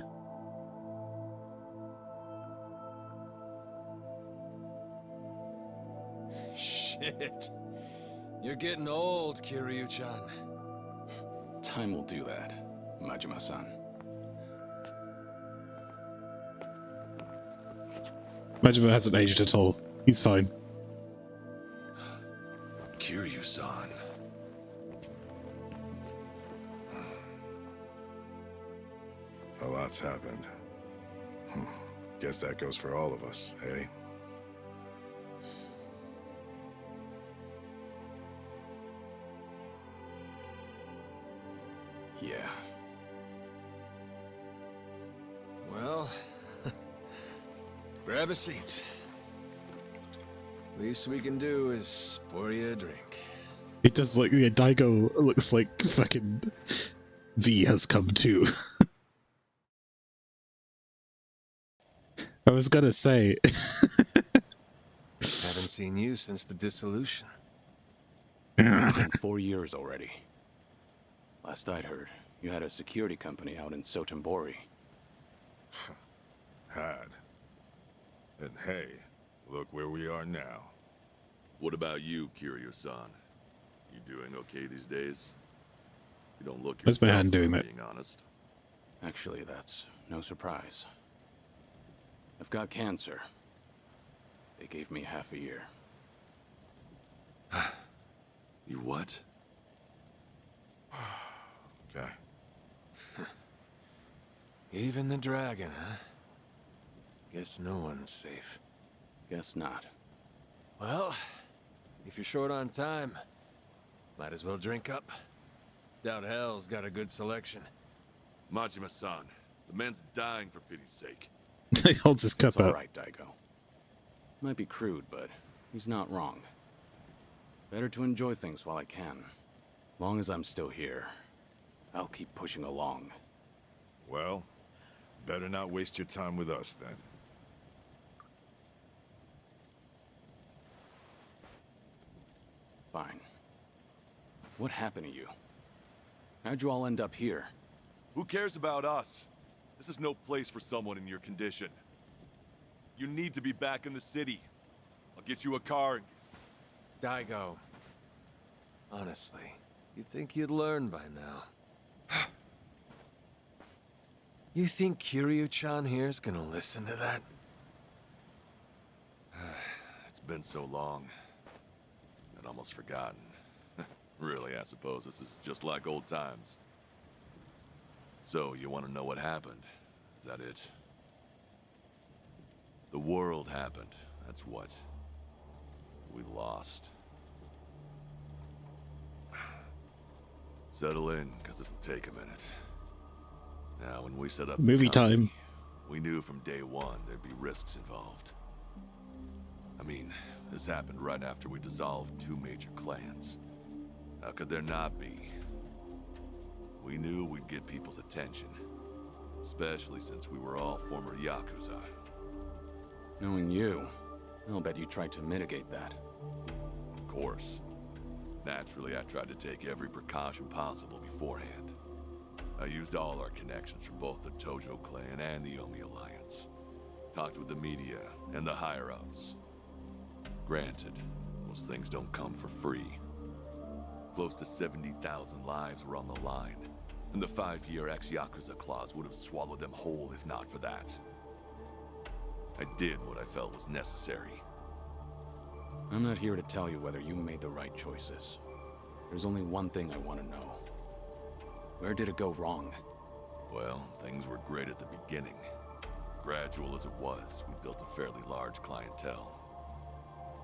[SPEAKER 3] Shit. You're getting old, Kiryu-chan.
[SPEAKER 2] Time will do that, Majima-san.
[SPEAKER 1] Majima hasn't aged at all. He's fine.
[SPEAKER 10] Kiryu-san.
[SPEAKER 22] A lot's happened. Guess that goes for all of us, eh?
[SPEAKER 2] Yeah.
[SPEAKER 3] Well, grab a seat. Least we can do is pour you a drink.
[SPEAKER 1] It does look, yeah, Daigo looks like fucking V has come too. I was gonna say.
[SPEAKER 3] Haven't seen you since the dissolution.
[SPEAKER 2] It's been 4 years already. Last I'd heard, you had a security company out in Sotenbori.
[SPEAKER 22] Had. And hey, look where we are now.
[SPEAKER 23] What about you, Kiryu-san? You doing okay these days? You don't look
[SPEAKER 1] Where's my
[SPEAKER 23] yourself,
[SPEAKER 1] hand doing
[SPEAKER 23] if I'm
[SPEAKER 1] that?
[SPEAKER 23] being honest.
[SPEAKER 2] Actually, that's no surprise. I've got cancer. They gave me half a year.
[SPEAKER 23] You what?
[SPEAKER 22] Okay.
[SPEAKER 3] Even the dragon, huh? Guess no one's safe.
[SPEAKER 2] Guess not.
[SPEAKER 3] Well, if you're short on time, might as well drink up. Doubt hell's got a good selection.
[SPEAKER 23] Majima-san, the man's dying for pity's sake.
[SPEAKER 1] He holds his cup
[SPEAKER 2] It's all
[SPEAKER 1] out.
[SPEAKER 2] right, Daigo. Might be crude, but he's not wrong. Better to enjoy things while I can. Long as I'm still here, I'll keep pushing along.
[SPEAKER 22] Well, better not waste your time with us then.
[SPEAKER 2] Fine. What happened to you? How'd you all end up here?
[SPEAKER 23] Who cares about us? This is no place for someone in your condition. You need to be back in the city. I'll get you a car.
[SPEAKER 3] Daigo. Honestly, you'd think you'd learn by now. You think Kiryu-chan here's gonna listen to that?
[SPEAKER 23] It's been so long. I'd almost forgotten. Really, I suppose this is just like old times. So, you want to know what happened? Is that it? The world happened. That's what. We lost. Settle in, because this'll take a minute. Now, when we set up the
[SPEAKER 1] Movie
[SPEAKER 23] company,
[SPEAKER 1] time.
[SPEAKER 23] we knew from day one there'd be risks involved. I mean, this happened right after we dissolved 2 major clans. How could there not be? get people's attention. Especially since we were all former Yakuza.
[SPEAKER 2] Knowing you, I'll bet you tried to mitigate that.
[SPEAKER 23] Of course. Naturally, I tried to take every precaution possible beforehand. I used all our connections from both the Tojo clan and the Omi Alliance. Talked with the media and the higher-ups. Granted, those things don't come for free. Close to 70,000 lives were on the line, and the 5-year ex-Yakuza clause would have swallowed them whole if not for that. I did what I felt was necessary.
[SPEAKER 2] I'm not here to tell you whether you made the right choices. There's only one thing I want to know. Where did it go wrong?
[SPEAKER 23] Well, things were great at the beginning. Gradual as it was, we built a fairly large clientele.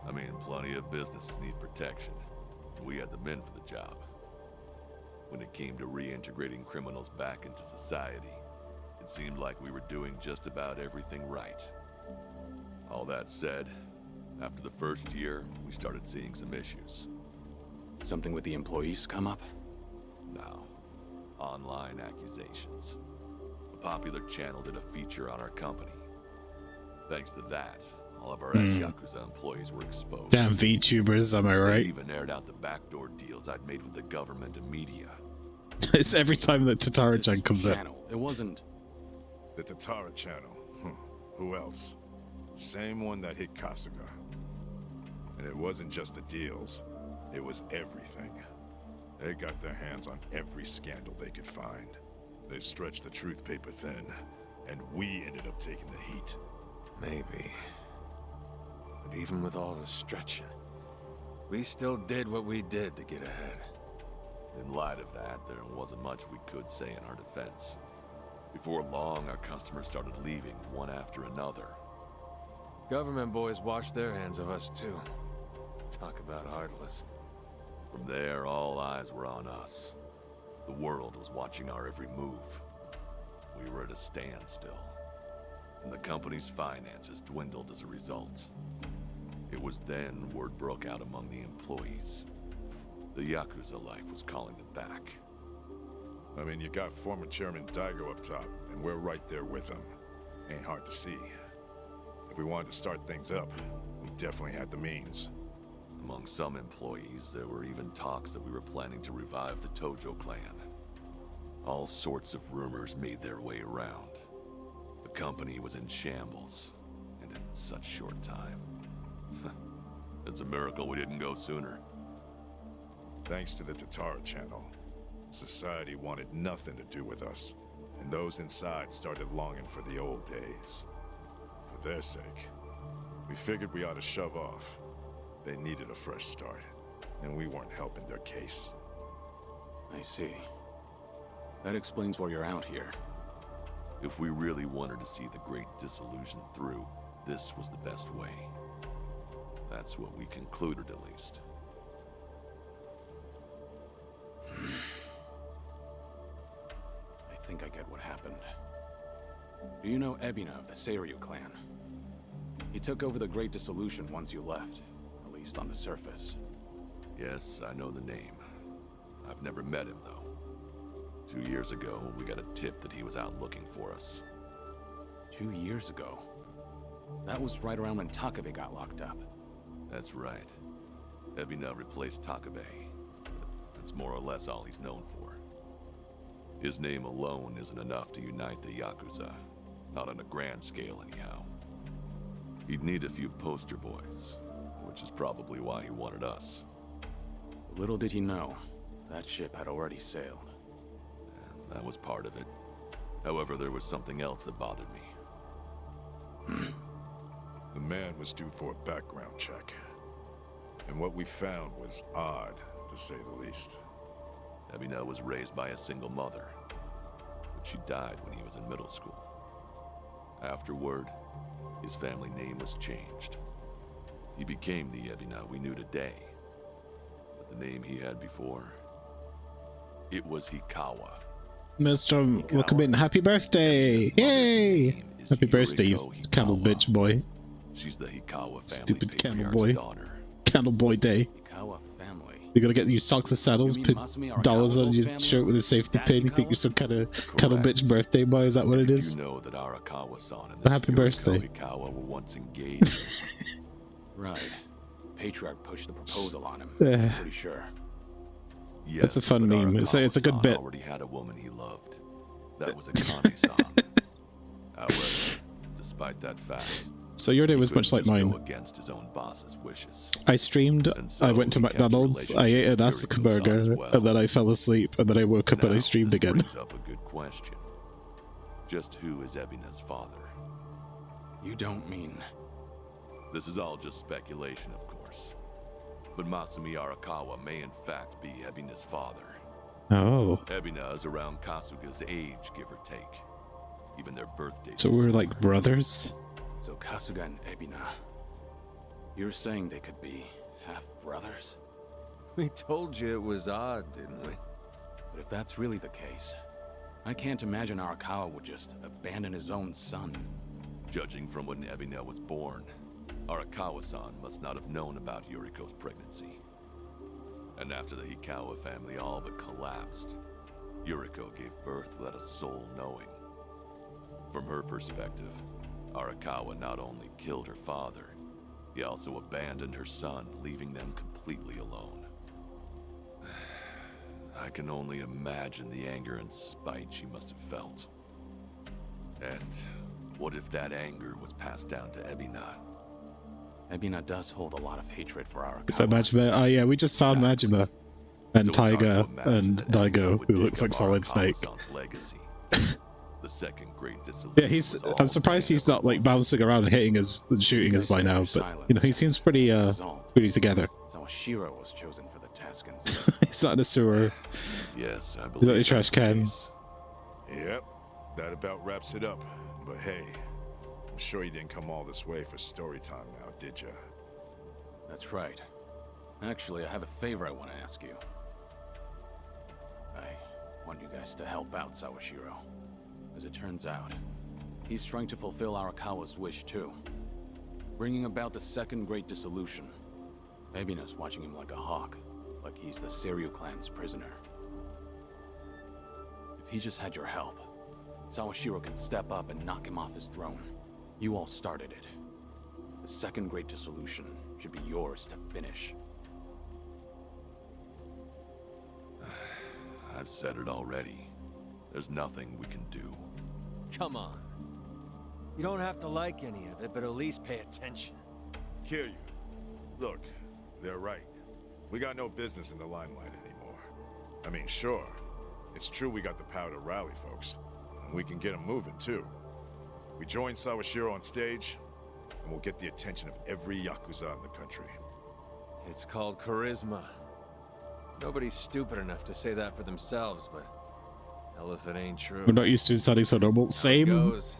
[SPEAKER 23] I mean, plenty of businesses need protection, and we had the men for the job. When it came to reintegrating criminals back into society, it seemed like we were doing just about everything right. All that said, after the first year, we started seeing some issues.
[SPEAKER 2] Something with the employees come up?
[SPEAKER 23] No. Online accusations. A popular channel did a feature on our company. Thanks to that, all of our ex-Yakuza employees were exposed.
[SPEAKER 1] Damn VTubers, am I right?
[SPEAKER 23] They even aired out the backdoor deals I'd made with the government and media.
[SPEAKER 1] It's every time that Tatara-chan comes up.
[SPEAKER 2] It wasn't...
[SPEAKER 22] The Tatara channel. Who else? Same one that hit Kasuga. And it wasn't just the deals. It was everything. They got their hands on every scandal they could find. They stretched the truth paper thin, and we ended up taking the heat.
[SPEAKER 7] Maybe. But even with all the stretching, we still did what we did to get ahead.
[SPEAKER 23] In light of that, there wasn't much we could say in our defense. Before long, our customers started leaving one after another.
[SPEAKER 7] Government boys washed their hands of us too. Talk about heartless.
[SPEAKER 23] From there, all eyes were on us. The world was watching our every move. We were at a standstill, and the company's finances dwindled as a result. It was then word broke out among the employees. The Yakuza life was calling them back.
[SPEAKER 22] I mean, you got former Chairman Daigo up top, and we're right there with him. Ain't hard to see. If we wanted to start things up, we definitely had the means.
[SPEAKER 23] Among some employees, there were even talks that we were planning to revive the Tojo clan. All sorts of rumors made their way around. The company was in shambles, and in such short time. It's a miracle we didn't go sooner.
[SPEAKER 22] Thanks to the Tatara channel, society wanted nothing to do with us, and those inside started longing for the old days. For their sake, we figured we ought to shove off. They needed a fresh start, and we weren't helping their case.
[SPEAKER 2] I see. That explains why you're out here.
[SPEAKER 23] If we really wanted to see the Great Dissolution through, this was the best way. That's what we concluded, at least.
[SPEAKER 2] I think I get what happened. Do you know Ebina of the Seiryu clan? He took over the Great Dissolution once you left, at least on the surface.
[SPEAKER 23] Yes, I know the name. I've never met him, though. 2 years ago, we got a tip that he was out looking for us.
[SPEAKER 2] 2 years ago? That was right around when Takabe got locked up.
[SPEAKER 23] That's right. Ebina replaced Takabe. That's more or less all he's known for. His name alone isn't enough to unite the Yakuza. Not on a grand scale, anyhow. He'd need a few poster boys, which is probably why he wanted us.
[SPEAKER 2] Little did he know, that ship had already sailed.
[SPEAKER 23] And that was part of it. However, there was something else that bothered me.
[SPEAKER 22] The man was due for a background check. And what we found was odd, to say the least.
[SPEAKER 23] Ebina was raised by a single mother, but she died when he was in middle school. Afterward, his family name was changed. He became the Ebina we knew today. But the name he had before, it was Hikawa.
[SPEAKER 1] Mr. Welcome in. Happy birthday! Yay! Happy birthday, you candle bitch boy.
[SPEAKER 23] She's the Hikawa family
[SPEAKER 1] Stupid candle boy.
[SPEAKER 23] daughter.
[SPEAKER 1] Candle boy day.
[SPEAKER 2] Hikawa family.
[SPEAKER 1] You're gonna get new socks and saddles, put dollars on your shirt with a safety pin. You think you're some kind of cuddle bitch birthday boy? Is that what it is?
[SPEAKER 23] You know that Arakawa-san and
[SPEAKER 1] Well, happy birthday.
[SPEAKER 23] Hikawa were once engaged.
[SPEAKER 2] Right. Patriarch pushed the proposal on him. I'm pretty sure.
[SPEAKER 23] Yes,
[SPEAKER 1] That's a fun
[SPEAKER 23] but
[SPEAKER 1] meme. It's a good bit.
[SPEAKER 23] already had a woman he loved. That was Akane-san. However, despite that fact,
[SPEAKER 1] So your day was
[SPEAKER 23] he
[SPEAKER 1] much like
[SPEAKER 23] couldn't just
[SPEAKER 1] mine.
[SPEAKER 23] go against his own boss's wishes.
[SPEAKER 1] I streamed, I went to
[SPEAKER 23] he kept a
[SPEAKER 1] McDonald's, I ate an
[SPEAKER 23] relationship
[SPEAKER 1] Asuka
[SPEAKER 23] with Yuriko-san
[SPEAKER 1] burger,
[SPEAKER 23] as well.
[SPEAKER 1] and then I fell asleep, and then I woke up and I streamed again.
[SPEAKER 23] Brings up a good question. Just who is Ebina's father?
[SPEAKER 2] You don't mean...
[SPEAKER 23] This is all just speculation, of course. But Masumi Arakawa may in fact be Ebina's father.
[SPEAKER 1] Oh.
[SPEAKER 23] Ebina is around Kasuga's age, give or take. Even their birthdays.
[SPEAKER 1] So we're like brothers?
[SPEAKER 2] So Kasuga and Ebina... You're saying they could be half-brothers?
[SPEAKER 7] We told you it was odd, didn't we?
[SPEAKER 2] But if that's really the case, I can't imagine Arakawa would just abandon his own son.
[SPEAKER 23] Judging from when Ebina was born, Arakawa-san must not have known about Yuriko's pregnancy. And after the Hikawa family all but collapsed, Yuriko gave birth without a soul knowing. From her perspective, Arakawa not only killed her father, he also abandoned her son, leaving them completely alone. I can only imagine the anger and spite she must have felt. And what if that anger was passed down to Ebina?
[SPEAKER 2] Ebina does hold a lot of hatred for Arakawa.
[SPEAKER 1] Is that Majima? Oh yeah, we just found Majima. And Taiga and Daigo, who looks like Solid Snake.
[SPEAKER 23] Legacy. The second great dissolution.
[SPEAKER 1] Yeah, I'm surprised he's not like bouncing around and hitting us and shooting us by now, but you know, he seems pretty together.
[SPEAKER 2] Sawashiro was chosen for the task and
[SPEAKER 1] He's not in a sewer.
[SPEAKER 23] Yes, I believe
[SPEAKER 1] He's not in a trash can.
[SPEAKER 22] Yep, that about wraps it up. But hey, I'm sure you didn't come all this way for story time now, did ya?
[SPEAKER 2] That's right. Actually, I have a favor I want to ask you. I want you guys to help out Sawashiro. As it turns out, he's trying to fulfill Arakawa's wish too. Bringing about the second great dissolution. Ebina's watching him like a hawk, like he's the Seiryu clan's prisoner. If he just had your help, Sawashiro can step up and knock him off his throne. You all started it. The second great dissolution should be yours to finish.
[SPEAKER 23] I've said it already. There's nothing we can do.
[SPEAKER 17] Come on. You don't have to like any of it, but at least pay attention.
[SPEAKER 22] Kiryu, look, they're right. We got no business in the limelight anymore. I mean, sure, it's true we got the power to rally folks, and we can get them moving too. We join Sawashiro on stage, and we'll get the attention of every Yakuza in the country.
[SPEAKER 7] It's called charisma. Nobody's stupid enough to say that for themselves, but hell if it ain't true.
[SPEAKER 1] We're not used to sounding so normal. Same.
[SPEAKER 7] Goes.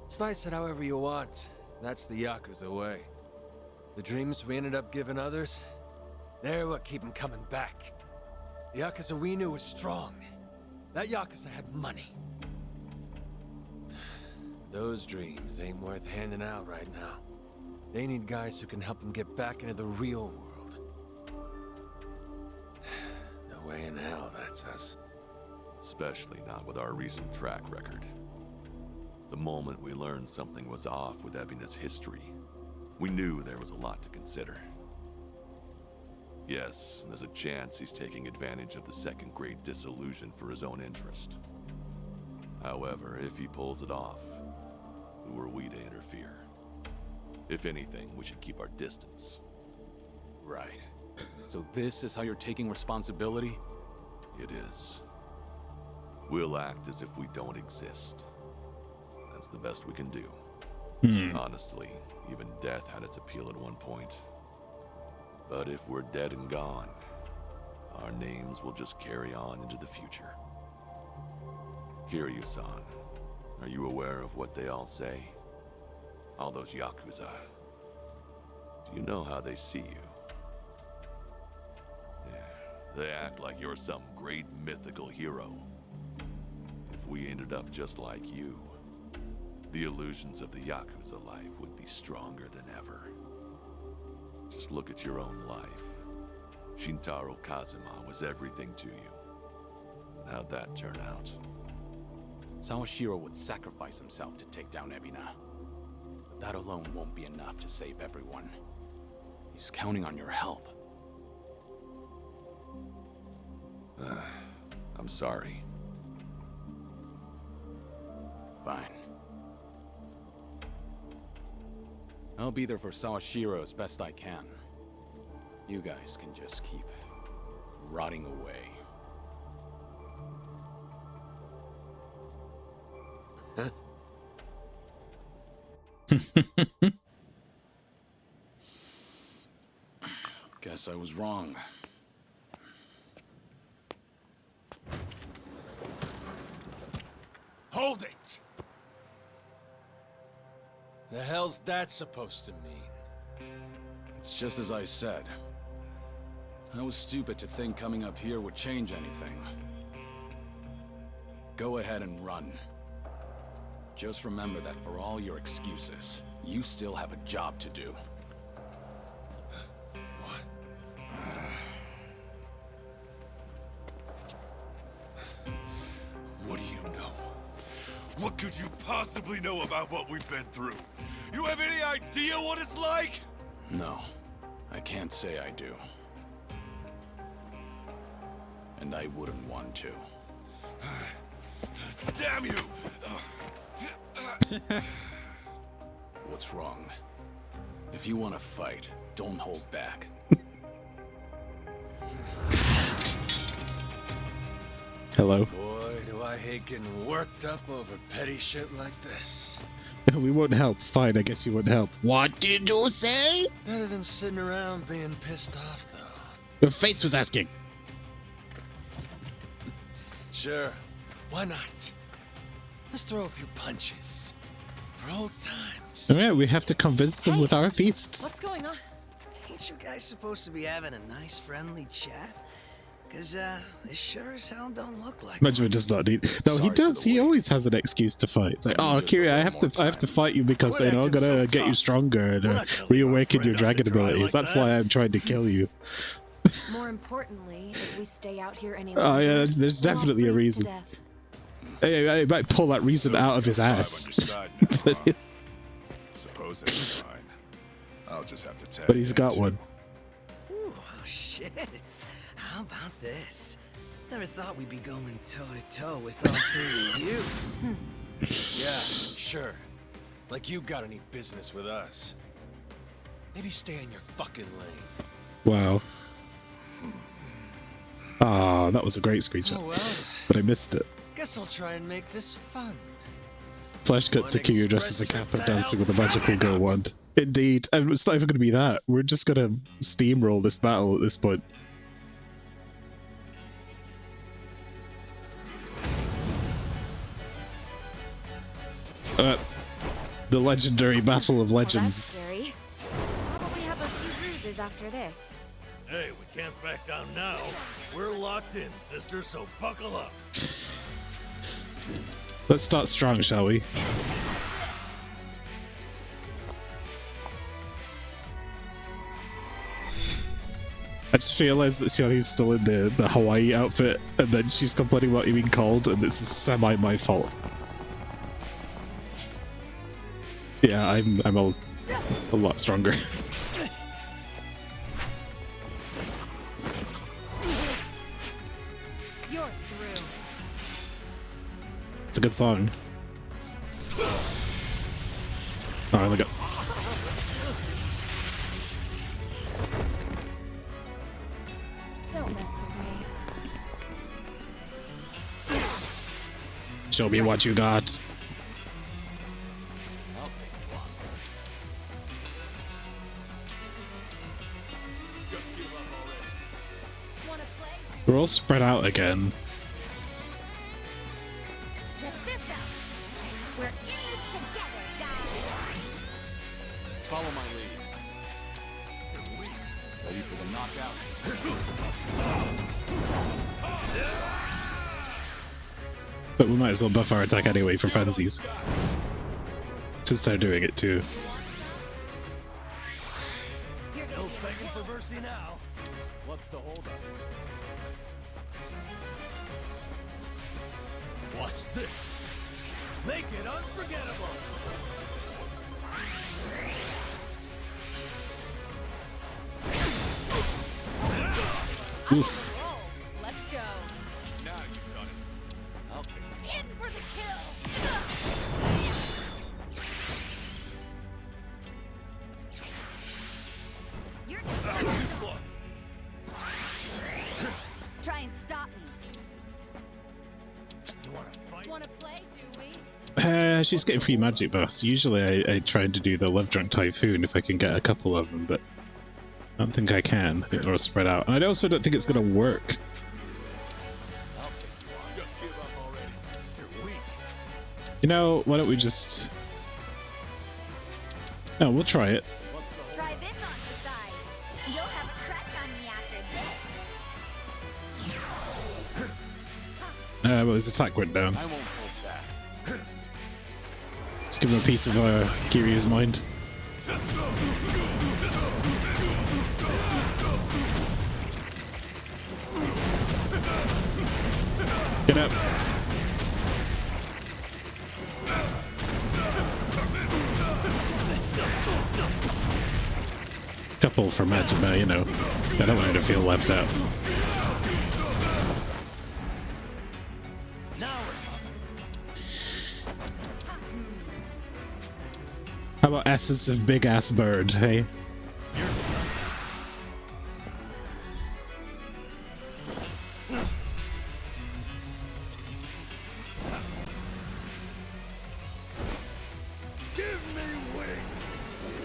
[SPEAKER 7] Slice it however you want. That's the Yakuza way. The dreams we ended up giving others, they're what keep them coming back. The Yakuza we knew was strong. That Yakuza had money. Those dreams ain't worth handing out right now. They need guys who can help them get back into the real world. No way in hell that's us.
[SPEAKER 23] Especially not with our recent track record. The moment we learned something was off with Ebina's history, we knew there was a lot to consider. Yes, there's a chance he's taking advantage of the second great dissolution for his own interest. However, if he pulls it off, who are we to interfere? If anything, we should keep our distance.
[SPEAKER 2] Right. So this is how you're taking responsibility?
[SPEAKER 23] It is. We'll act as if we don't exist. That's the best we can do. Honestly, even death had its appeal at one point. But if we're dead and gone, our names will just carry on into the future. Kiryu-san, are you aware of what they all say? All those Yakuza. Do you know how they see you? Yeah, they act like you're some great mythical hero. If we ended up just like you, the illusions of the Yakuza life would be stronger than ever. Just look at your own life. Shintaro Kazuma was everything to you. How'd that turn out?
[SPEAKER 2] Sawashiro would sacrifice himself to take down Ebina. But that alone won't be enough to save everyone. He's counting on your help.
[SPEAKER 23] I'm sorry.
[SPEAKER 2] Fine. I'll be there for Sawashiro as best I can. You guys can just keep rotting away. Guess I was wrong.
[SPEAKER 7] Hold it! The hell's that supposed to mean?
[SPEAKER 2] It's just as I said. I was stupid to think coming up here would change anything. Go ahead and run. Just remember that for all your excuses, you still have a job to do.
[SPEAKER 22] What do you know? What could you possibly know about what we've been through? You have any idea what it's like?
[SPEAKER 2] No, I can't say I do. And I wouldn't want to.
[SPEAKER 22] Damn you!
[SPEAKER 2] What's wrong? If you want to fight, don't hold back.
[SPEAKER 1] Hello.
[SPEAKER 7] Boy, do I hate getting worked up over petty shit like this.
[SPEAKER 1] We won't help. Fine, I guess you won't help. What did you say?
[SPEAKER 7] Better than sitting around being pissed off, though.
[SPEAKER 1] Your face was asking.
[SPEAKER 7] Sure. Why not? Let's throw a few punches. For old times.
[SPEAKER 1] Alright, we have to convince them with our feasts.
[SPEAKER 4] What's going on? Ain't you guys supposed to be having a nice, friendly chat? Because, this sure as hell don't look like
[SPEAKER 1] Benjamin does not need. No, he does. He always has an excuse to fight. It's like, oh, Kiri, I have to fight you because you know I'm gonna get you stronger and reawaken your dragon abilities. That's why I'm trying to kill you.
[SPEAKER 20] More importantly, if we stay out here any
[SPEAKER 1] Oh
[SPEAKER 20] longer,
[SPEAKER 1] yeah, there's definitely a
[SPEAKER 20] we'll freeze
[SPEAKER 1] reason.
[SPEAKER 20] to death.
[SPEAKER 1] I might pull that reason out of his ass.
[SPEAKER 22] Suppose that's fine. I'll just have to tell
[SPEAKER 1] But he's got one.
[SPEAKER 4] Ooh, oh shit. How about this? Never thought we'd be going toe-to-toe with all three of you.
[SPEAKER 7] Yeah, sure. Like you got any business with us. Maybe stay in your fucking lane.
[SPEAKER 1] Wow. Ah, that was a great screenshot.
[SPEAKER 7] Oh well.
[SPEAKER 1] But I missed it.
[SPEAKER 7] Guess I'll try and make this fun.
[SPEAKER 1] Flash cut to Kiryu dressed as a kappa dancing with a magical girl wand. Indeed. And it's not even going to be that. We're just going to steamroll this battle at this point. The legendary Battle of Legends.
[SPEAKER 5] Well, that's scary. Probably have a few bruises after this.
[SPEAKER 3] Hey, we can't back down now. We're locked in, sister, so buckle up.
[SPEAKER 1] Let's start strong, shall we? I just realized that Shiori's still in the Hawaii outfit, and then she's complaining about you being cold, and this is semi my fault. Yeah, I'm a lot stronger.
[SPEAKER 5] You're through.
[SPEAKER 1] It's a good song. Alright, look up.
[SPEAKER 20] Don't mess with me.
[SPEAKER 1] Show me what you got. We're all spread out again.
[SPEAKER 5] Check this out. We're in this together, guys.
[SPEAKER 2] Follow my lead. Ready for the knockout?
[SPEAKER 1] But we might as well buff our attack anyway for fancies. Since they're doing it too.
[SPEAKER 3] No begging for mercy now.
[SPEAKER 2] What's the holdup?
[SPEAKER 3] Watch this. Make it unforgettable.
[SPEAKER 1] Oof.
[SPEAKER 6] Let's go.
[SPEAKER 3] Now you've done it. I'll take it.
[SPEAKER 6] In for the kill.
[SPEAKER 5] You're
[SPEAKER 3] Too slow.
[SPEAKER 5] Try and stop me.
[SPEAKER 3] You want to fight?
[SPEAKER 6] Want to play, do we?
[SPEAKER 1] She's getting free magic buffs. Usually I try to do the Love Drunk Typhoon if I can get a couple of them, but I don't think I can. I think they're all spread out. And I also don't think it's going to work.
[SPEAKER 3] I'll take you on. Just give up already. You're weak.
[SPEAKER 1] You know, why don't we just... No, we'll try it.
[SPEAKER 5] Try this on the side. You'll have a crush on me after this.
[SPEAKER 1] Well, his attack went down.
[SPEAKER 2] I won't hold back.
[SPEAKER 1] Let's give him a piece of Kiryu's mind. Get up. Couple for Majima, you know. I don't want him to feel left out. How about Essence of Big Ass Bird, hey?
[SPEAKER 3] Give me wings.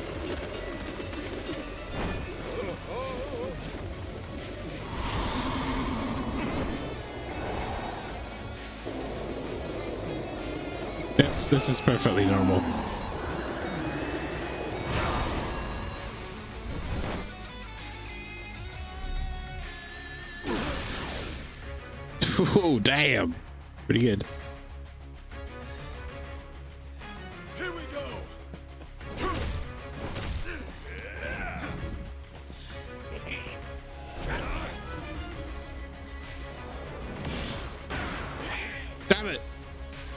[SPEAKER 1] Yep, this is perfectly normal. Oh, damn. Pretty good.
[SPEAKER 3] Here we go.
[SPEAKER 1] Damn it.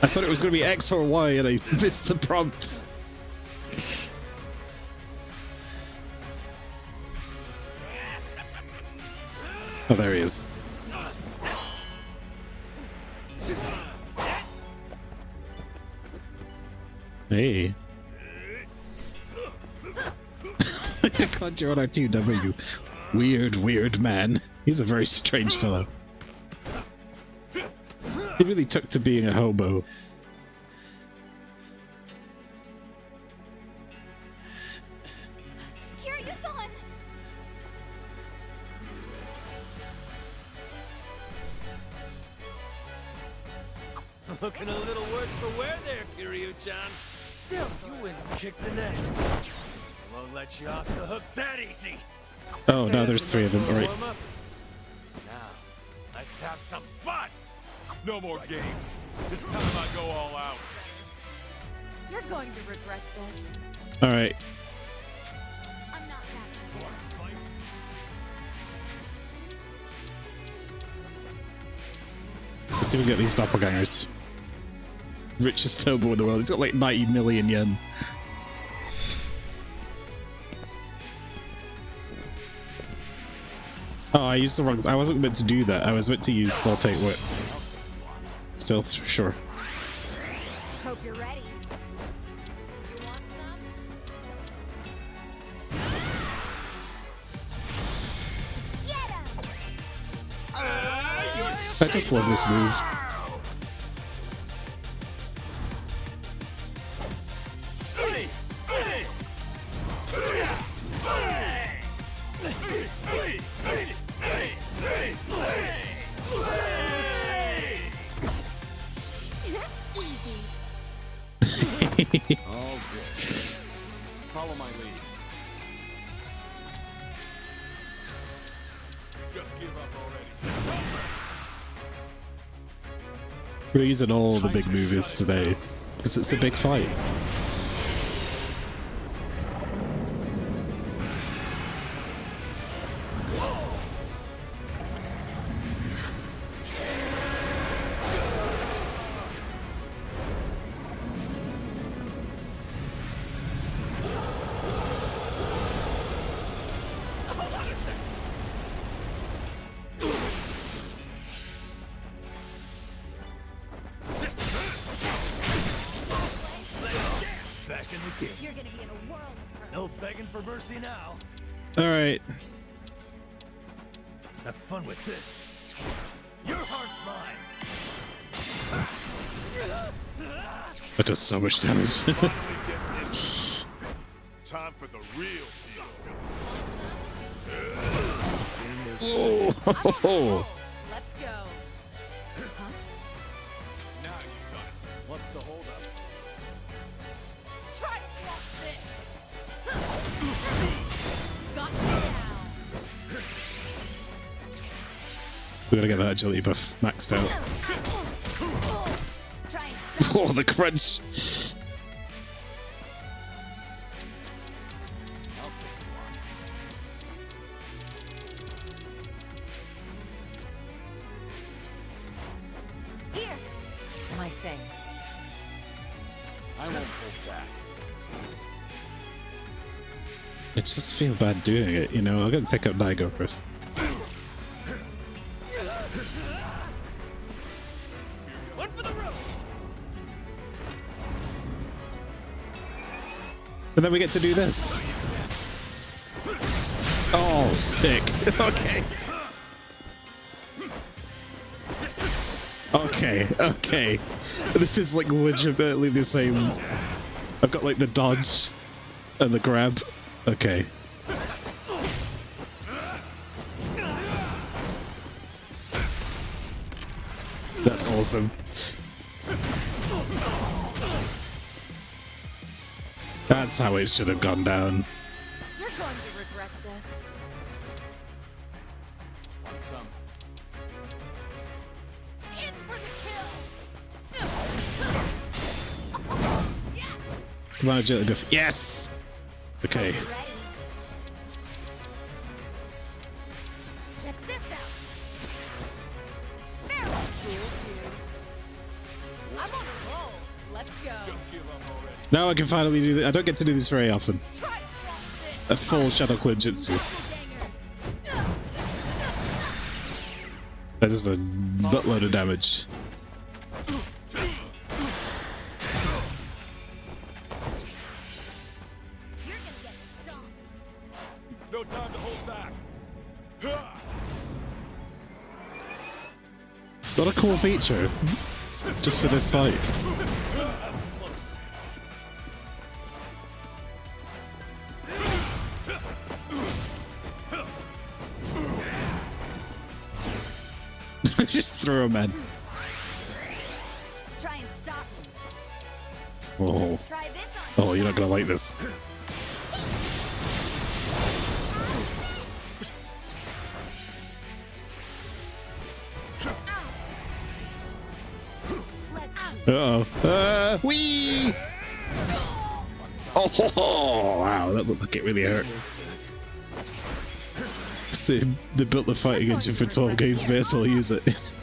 [SPEAKER 1] I thought it was going to be X or Y and I missed the prompts. Oh, there he is. Hey. Glad you're on our 2W. Weird, weird man. He's a very strange fellow. He really took to being a hobo.
[SPEAKER 5] Kiryu-san!
[SPEAKER 7] Looking a little worse for wear there, Kiryu-chan. Still, you win and kick the nest. Won't let you off the hook that easy.
[SPEAKER 1] Oh, now there's three of them. All right.
[SPEAKER 7] Now, let's have some fun.
[SPEAKER 12] No more games. This time I go all out.
[SPEAKER 6] You're going to regret this.
[SPEAKER 1] All right.
[SPEAKER 5] I'm not backing.
[SPEAKER 1] Let's see if we get these doppelgangers. Richest hobo in the world. He's got like 90 million yen. Oh, I used the wrong... I wasn't meant to do that. I was meant to use Voltaic Whip. Still, sure.
[SPEAKER 5] Hope you're ready.
[SPEAKER 6] You want some?
[SPEAKER 5] Get him!
[SPEAKER 1] I just love this move.
[SPEAKER 2] All good. Follow my lead.
[SPEAKER 12] Just give up already.
[SPEAKER 1] We're using all the big movies today because it's a big fight.
[SPEAKER 17] the game.
[SPEAKER 5] You're gonna be in a world of hurt.
[SPEAKER 3] No begging for mercy now.
[SPEAKER 1] All right.
[SPEAKER 3] Have fun with this. Your heart's mine.
[SPEAKER 1] That does so much damage.
[SPEAKER 22] Time for the real deal.
[SPEAKER 1] Oh.
[SPEAKER 6] Let's go. Huh?
[SPEAKER 2] Now you've done it. What's the holdup?
[SPEAKER 6] Try to block this. Got me down.
[SPEAKER 1] We gotta get that agility buff maxed out.
[SPEAKER 5] Try and stop.
[SPEAKER 1] Oh, the crunch.
[SPEAKER 5] Here.
[SPEAKER 20] My thanks.
[SPEAKER 2] I won't hold back.
[SPEAKER 1] I just feel bad doing it, you know. I'm gonna take out Nigo first.
[SPEAKER 3] One for the road.
[SPEAKER 1] And then we get to do this. Oh, sick. Okay. Okay, okay. This is like legitimately the same. I've got like the dodge and the grab. Okay. That's awesome. That's how it should have gone down.
[SPEAKER 19] You're going to regret this.
[SPEAKER 2] Want some?
[SPEAKER 5] In for the kill. Yes.
[SPEAKER 1] Come on, agility buff. Yes! Okay.
[SPEAKER 5] Ready. Check this out. Barrel.
[SPEAKER 6] I'm on a roll. Let's go.
[SPEAKER 2] Just give up already.
[SPEAKER 1] Now I can finally do this. I don't get to do this very often.
[SPEAKER 6] Try to block this.
[SPEAKER 1] A full Shadow Clone Jutsu. That is a buttload of damage.
[SPEAKER 5] You're gonna get stomped.
[SPEAKER 22] No time to hold back.
[SPEAKER 1] What a cool feature. Just for this fight. Just throw him in.
[SPEAKER 5] Try and stop him.
[SPEAKER 1] Oh.
[SPEAKER 5] Try this on.
[SPEAKER 1] Oh, you're not gonna like this. Uh-oh. Whee! Oh, wow, that looked like it really hurt. So they built the fighting engine for 12 games, may as well use it.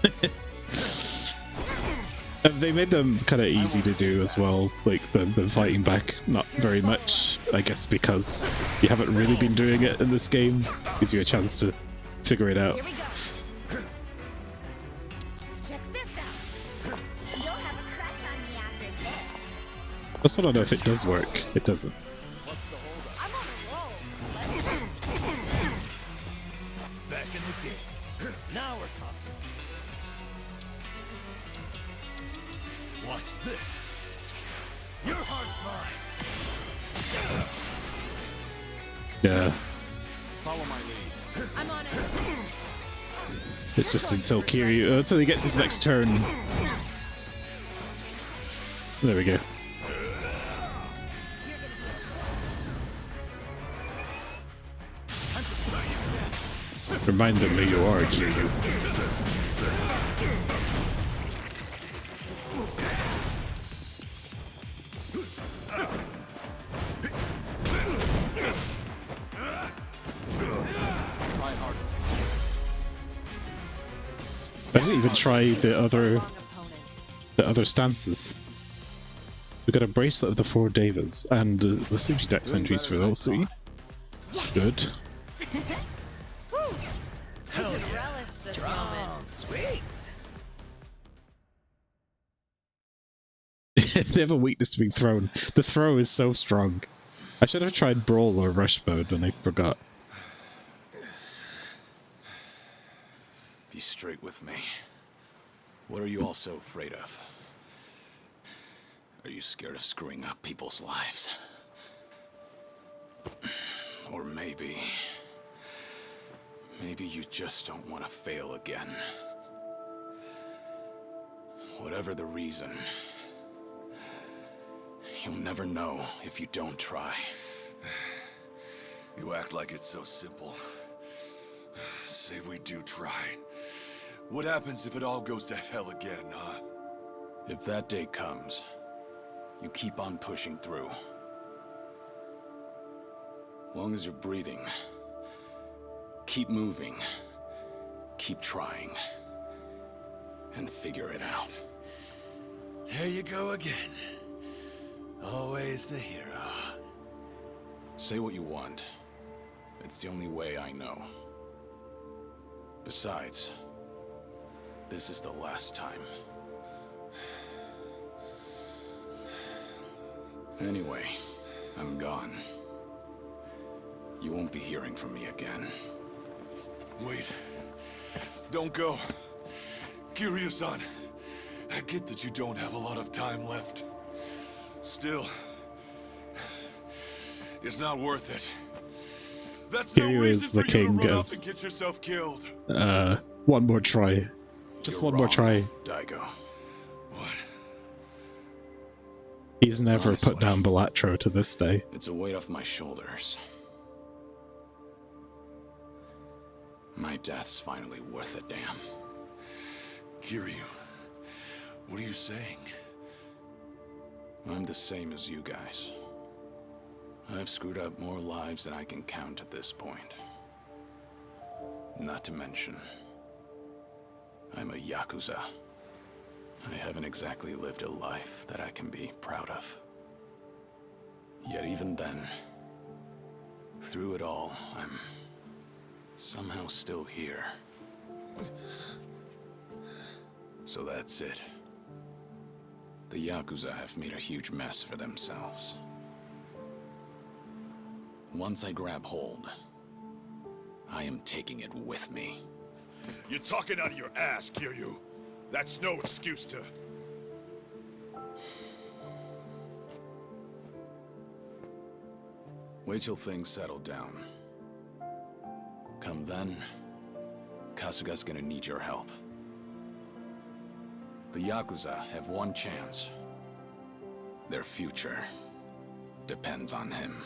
[SPEAKER 1] And they made them kind of easy to do as well, like the fighting back, not very much, I guess because you haven't really been doing it in this game. Gives you a chance to figure it out.
[SPEAKER 5] Here we go. Check this out. You'll have a crush on me after this.
[SPEAKER 1] I still don't know if it does work. It doesn't.
[SPEAKER 6] I'm on a roll.
[SPEAKER 3] Back in the game. Now we're talking. Watch this. Your heart's mine.
[SPEAKER 1] Yeah.
[SPEAKER 2] Follow my lead.
[SPEAKER 6] I'm on it.
[SPEAKER 1] It's just until Kiryu, until he gets his next turn. There we go. Remind them who you are, Kiryu.
[SPEAKER 2] Try harder.
[SPEAKER 1] I didn't even try the other stances. We got a bracelet of the 4 Devas and the Suji Dex entries for those 3. Good.
[SPEAKER 6] Hell yeah. Relish this moment.
[SPEAKER 4] Sweet.
[SPEAKER 1] They have a weakness to being thrown. The throw is so strong. I should have tried Brawl or Rush mode and I forgot.
[SPEAKER 2] Be straight with me. What are you all so afraid of? Are you scared of screwing up people's lives? Or maybe you just don't want to fail again. Whatever the reason, you'll never know if you don't try.
[SPEAKER 22] You act like it's so simple. Say we do try. What happens if it all goes to hell again, huh?
[SPEAKER 2] If that day comes, you keep on pushing through. Long as you're breathing, keep moving, keep trying, and figure it out.
[SPEAKER 10] There you go again. Always the hero.
[SPEAKER 2] Say what you want. It's the only way I know. Besides, this is the last time. Anyway, I'm gone. You won't be hearing from me again.
[SPEAKER 22] Wait. Don't go. Kiryu-san, I get that you don't have a lot of time left. Still, it's not worth it. That's no
[SPEAKER 1] Kiryu is
[SPEAKER 22] reason
[SPEAKER 1] the
[SPEAKER 22] for you to
[SPEAKER 1] king
[SPEAKER 22] run
[SPEAKER 1] of
[SPEAKER 22] off and get yourself killed.
[SPEAKER 1] one more try. Just
[SPEAKER 2] You're
[SPEAKER 1] one more
[SPEAKER 2] wrong,
[SPEAKER 1] try.
[SPEAKER 2] Daigo.
[SPEAKER 22] What?
[SPEAKER 1] He's never
[SPEAKER 2] Honestly,
[SPEAKER 1] put down Balatro to this day.
[SPEAKER 2] It's a weight off my shoulders. My death's finally worth a damn.
[SPEAKER 22] Kiryu, what are you saying?
[SPEAKER 2] I'm the same as you guys. I've screwed up more lives than I can count at this point. Not to mention, I'm a Yakuza. I haven't exactly lived a life that I can be proud of. Yet even then, through it all, I'm somehow still here. So that's it. The Yakuza have made a huge mess for themselves. Once I grab hold, I am taking it with me.
[SPEAKER 22] You're talking out of your ass, Kiryu. That's no excuse to...
[SPEAKER 2] Wait till things settle down. Come then, Kasuga's gonna need your help. The Yakuza have one chance. Their future depends on him.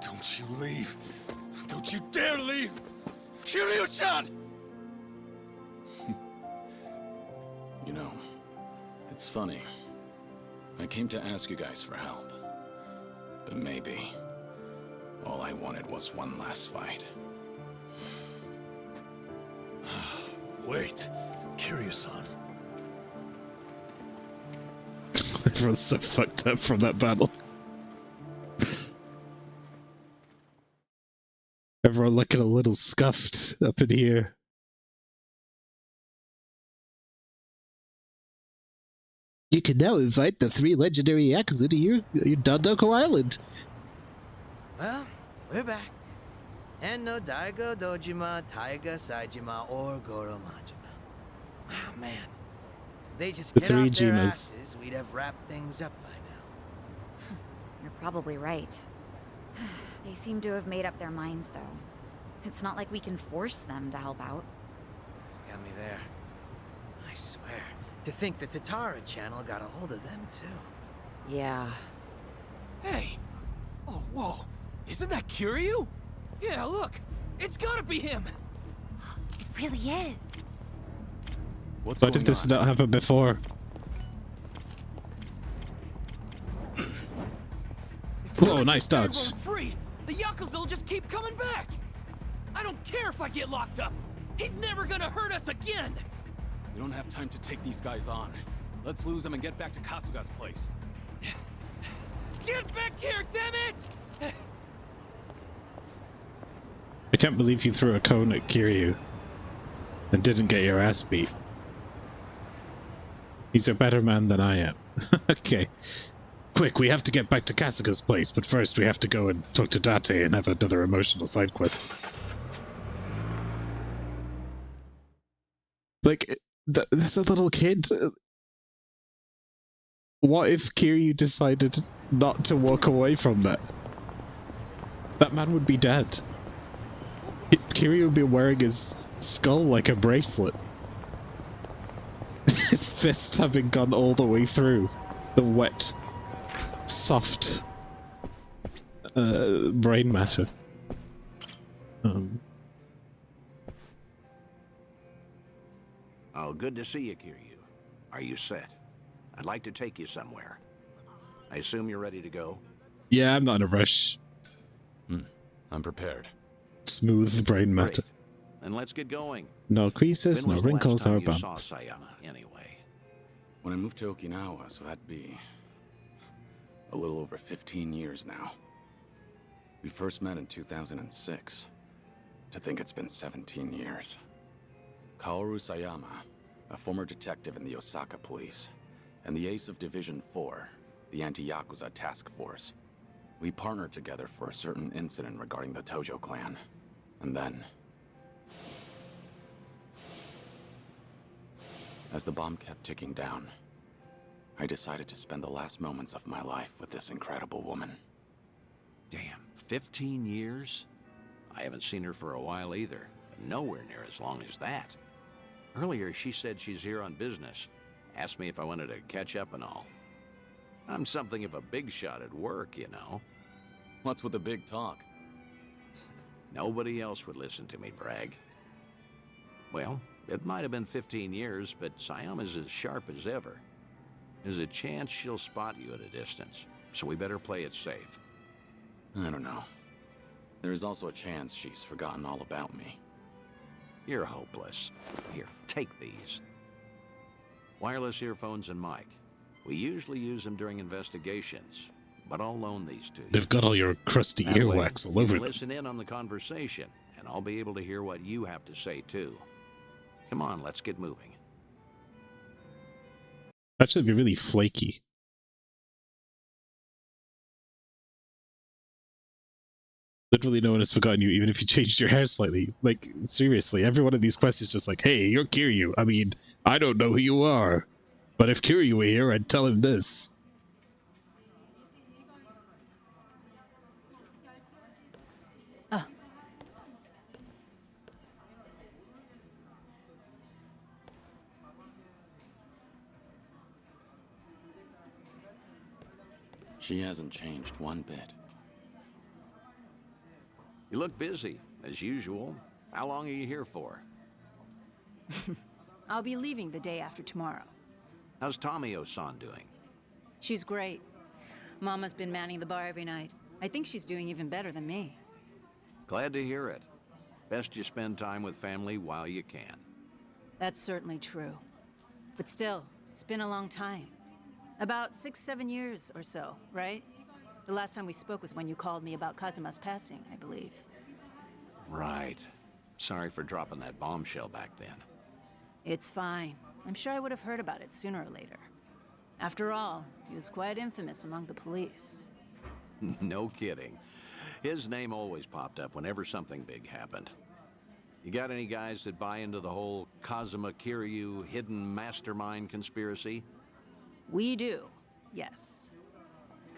[SPEAKER 22] Don't you leave. Don't you dare leave! Kiryu-chan!
[SPEAKER 2] You know, it's funny. I came to ask you guys for help. But maybe all I wanted was one last fight.
[SPEAKER 10] Wait, Kiryu-san.
[SPEAKER 1] Everyone's so fucked up from that battle. Everyone looking a little scuffed up in here. You can now invite the 3 legendary Yakuza to your Dondoko Island.
[SPEAKER 4] Well, we're back. And no Daigo, Dojima, Taiga, Saijima, or Goro Majima. Ah, man. If they just
[SPEAKER 1] The
[SPEAKER 4] get
[SPEAKER 1] 3
[SPEAKER 4] off their
[SPEAKER 1] Jimas.
[SPEAKER 4] asses, we'd have wrapped things up by now.
[SPEAKER 5] You're probably right. They seem to have made up their minds, though. It's not like we can force them to help out.
[SPEAKER 4] Got me there. I swear. To think the Tatara channel got a hold of them, too.
[SPEAKER 16] Yeah.
[SPEAKER 8] Hey! Oh, whoa. Isn't that Kiryu? Yeah, look. It's gotta be him.
[SPEAKER 5] It really is.
[SPEAKER 1] Why did this not happen before? Whoa, nice dodge.
[SPEAKER 8] Run free. The Yakuza will just keep coming back. I don't care if I get locked up. He's never gonna hurt us again.
[SPEAKER 2] We don't have time to take these guys on. Let's lose them and get back to Kasuga's place.
[SPEAKER 8] Get back here, damn it!
[SPEAKER 1] I can't believe you threw a cone at Kiryu and didn't get your ass beat. He's a better man than I am. Okay. Quick, we have to get back to Kasuga's place, but first we have to go and talk to Date and have another emotional side quest. Like, there's a little kid. What if Kiryu decided not to walk away from that? That man would be dead. Kiryu would be wearing his skull like a bracelet. His fist having gone all the way through the wet, soft brain matter.
[SPEAKER 11] Oh, good to see you, Kiryu. Are you set? I'd like to take you somewhere. I assume you're ready to go?
[SPEAKER 1] Yeah, I'm not in a rush.
[SPEAKER 2] I'm prepared.
[SPEAKER 1] Smooth brain matter.
[SPEAKER 11] Then let's get going.
[SPEAKER 1] No creases,
[SPEAKER 11] When
[SPEAKER 1] no
[SPEAKER 11] was the last
[SPEAKER 1] wrinkles,
[SPEAKER 11] time
[SPEAKER 1] no
[SPEAKER 11] you saw
[SPEAKER 1] bumps.
[SPEAKER 11] Sayama, anyway?
[SPEAKER 2] When I moved to Okinawa, so that'd be a little over 15 years now. We first met in 2006. To think it's been 17 years. Kaoru Sayama, a former detective in the Osaka police, and the ace of Division 4, the anti-Yakuza task force. We partnered together for a certain incident regarding the Tojo clan. And then, as the bomb kept ticking down, I decided to spend the last moments of my life with this incredible woman.
[SPEAKER 11] Damn, 15 years? I haven't seen her for a while either. Nowhere near as long as that. Earlier, she said she's here on business. Asked me if I wanted to catch up and all. I'm something of a big shot at work, you know.
[SPEAKER 2] What's with the big talk?
[SPEAKER 11] Nobody else would listen to me brag. Well, it might have been 15 years, but Sayama's as sharp as ever. There's a chance she'll spot you at a distance, so we better play it safe.
[SPEAKER 2] I don't know. There is also a chance she's forgotten all about me.
[SPEAKER 11] You're hopeless. Here, take these. Wireless earphones and mic. We usually use them during investigations, but I'll loan these to you.
[SPEAKER 1] They've got all your crusty
[SPEAKER 11] That way,
[SPEAKER 1] earwax all over
[SPEAKER 11] you
[SPEAKER 1] them.
[SPEAKER 11] listen in on the conversation, and I'll be able to hear what you have to say too. Come on, let's get moving.
[SPEAKER 1] Actually, it'd be really flaky. Literally no one has forgotten you, even if you changed your hair slightly. Like, seriously, every one of these quests is just like, hey, you're Kiryu. I mean, I don't know who you are. But if Kiryu were here, I'd tell him this.
[SPEAKER 2] She hasn't changed one bit.
[SPEAKER 11] You look busy, as usual. How long are you here for?
[SPEAKER 9] I'll be leaving the day after tomorrow.
[SPEAKER 11] How's Tomio-san doing?
[SPEAKER 9] She's great. Mama's been manning the bar every night. I think she's doing even better than me.
[SPEAKER 11] Glad to hear it. Best you spend time with family while you can.
[SPEAKER 9] That's certainly true. But still, it's been a long time. About 6-7 years or so, right? The last time we spoke was when you called me about Kazuma's passing, I believe.
[SPEAKER 11] Right. Sorry for dropping that bombshell back then.
[SPEAKER 9] It's fine. I'm sure I would have heard about it sooner or later. After all, he was quite infamous among the police.
[SPEAKER 11] No kidding. His name always popped up whenever something big happened. You got any guys that buy into the whole Kazuma Kiryu hidden mastermind conspiracy?
[SPEAKER 9] We do, yes.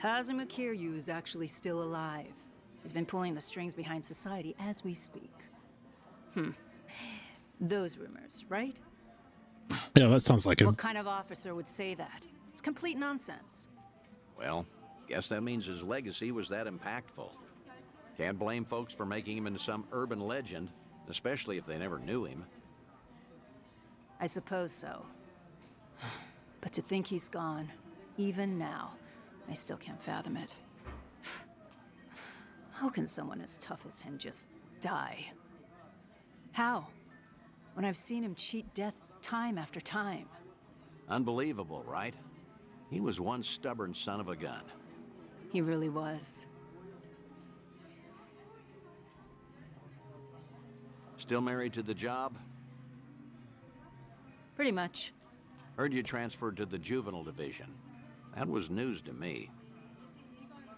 [SPEAKER 9] Kazuma Kiryu is actually still alive. He's been pulling the strings behind society as we speak. Those rumors, right?
[SPEAKER 1] Yeah, that sounds like him.
[SPEAKER 9] What kind of officer would say that? It's complete nonsense.
[SPEAKER 11] Well, guess that means his legacy was that impactful. Can't blame folks for making him into some urban legend, especially if they never knew him.
[SPEAKER 9] I suppose so. But to think he's gone, even now, I still can't fathom it. How can someone as tough as him just die? How? When I've seen him cheat death time after time.
[SPEAKER 11] Unbelievable, right? He was one stubborn son of a gun.
[SPEAKER 9] He really was.
[SPEAKER 11] Still married to the job?
[SPEAKER 9] Pretty much.
[SPEAKER 11] Heard you transferred to the juvenile division. That was news to me.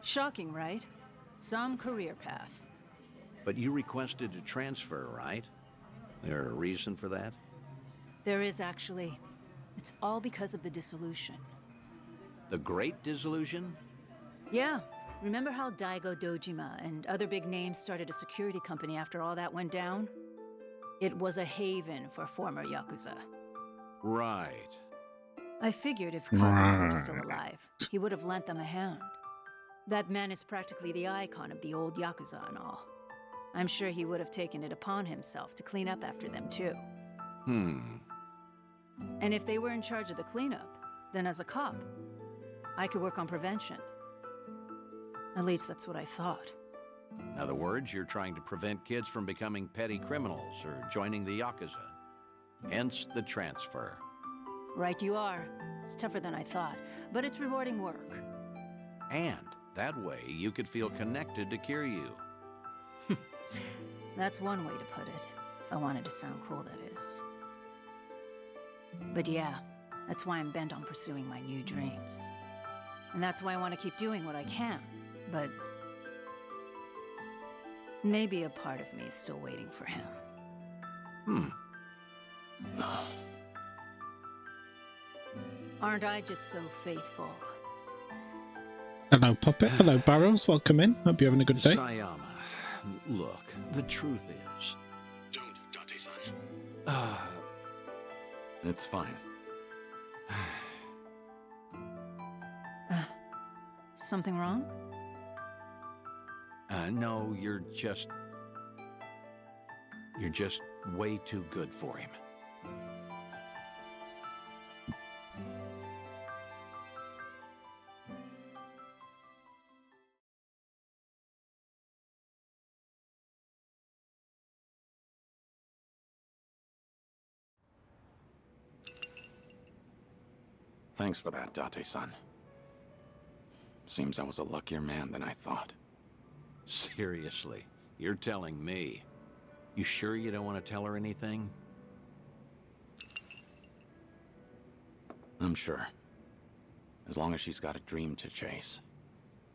[SPEAKER 9] Shocking, right? Some career path.
[SPEAKER 11] But you requested to transfer, right? There a reason for that?
[SPEAKER 9] There is actually. It's all because of the dissolution.
[SPEAKER 11] The Great Dissolution?
[SPEAKER 9] Yeah. Remember how Daigo Dojima and other big names started a security company after all that went down? It was a haven for former Yakuza.
[SPEAKER 11] Right.
[SPEAKER 9] I figured if Kazuma was still alive, he would have lent them a hand. That man is practically the icon of the old Yakuza and all. I'm sure he would have taken it upon himself to clean up after them too. And if they were in charge of the cleanup, then as a cop, I could work on prevention. At least that's what I thought.
[SPEAKER 11] In other words, you're trying to prevent kids from becoming petty criminals or joining the Yakuza. Hence the transfer.
[SPEAKER 9] Right you are. It's tougher than I thought, but it's rewarding work.
[SPEAKER 11] And that way you could feel connected to Kiryu.
[SPEAKER 9] That's one way to put it. If I wanted to sound cool, that is. But yeah, that's why I'm bent on pursuing my new dreams. And that's why I want to keep doing what I can. But maybe a part of me is still waiting for him. Aren't I just so faithful?
[SPEAKER 1] Hello, Puppet. Hello, Barrows. Welcome in. Hope you're having a good day.
[SPEAKER 11] Sayama, look, the truth is...
[SPEAKER 2] Don't, Date-san. It's fine.
[SPEAKER 9] Something wrong?
[SPEAKER 11] No, you're just way too good for him.
[SPEAKER 2] Thanks for that, Date-san. Seems I was a luckier man than I thought.
[SPEAKER 11] Seriously, you're telling me. You sure you don't want to tell her anything?
[SPEAKER 2] I'm sure. As long as she's got a dream to chase.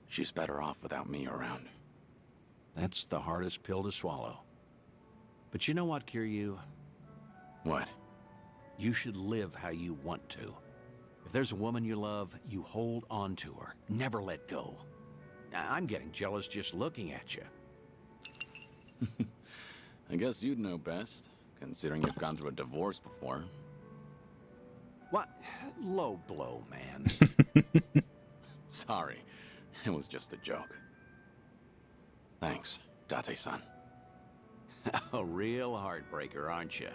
[SPEAKER 2] She's better off without me around.
[SPEAKER 11] That's the hardest pill to swallow. But you know what, Kiryu?
[SPEAKER 2] What?
[SPEAKER 11] You should live how you want to. If there's a woman you love, you hold on to her. Never let go. I'm getting jealous just looking at you.
[SPEAKER 2] I guess you'd know best, considering you've gone through a divorce before.
[SPEAKER 11] What? Low blow, man.
[SPEAKER 2] Sorry, it was just a joke. Thanks, Date-san.
[SPEAKER 11] A real heartbreaker, aren't you?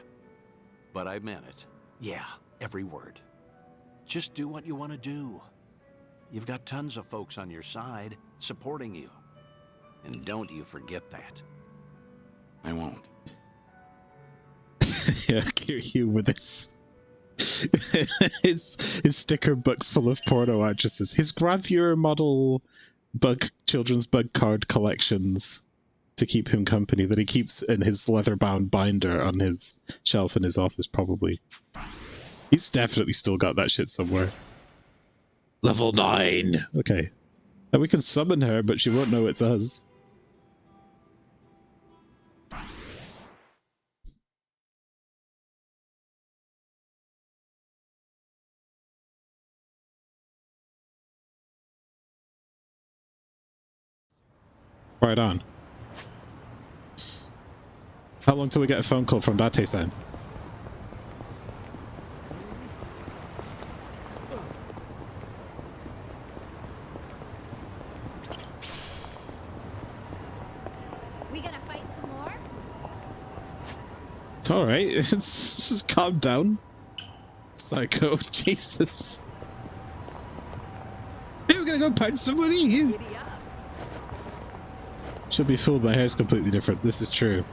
[SPEAKER 11] But I meant it. Yeah, every word. Just do what you want to do. You've got tons of folks on your side, supporting you. And don't you forget that.
[SPEAKER 2] I won't.
[SPEAKER 1] Yeah, Kiryu with his sticker books full of porno actresses. His gravure model children's bug card collections to keep him company that he keeps in his leather-bound binder on his shelf in his office, probably. He's definitely still got that shit somewhere. Level 9! Okay. And we can summon her, but she won't know it's us. Right on. How long till we get a phone call from Date-san?
[SPEAKER 5] We gonna fight some more?
[SPEAKER 1] It's alright, just calm down. Psycho, Jesus. Hey, we're gonna go punch somebody? She'll be fooled, my hair's completely different. This is true.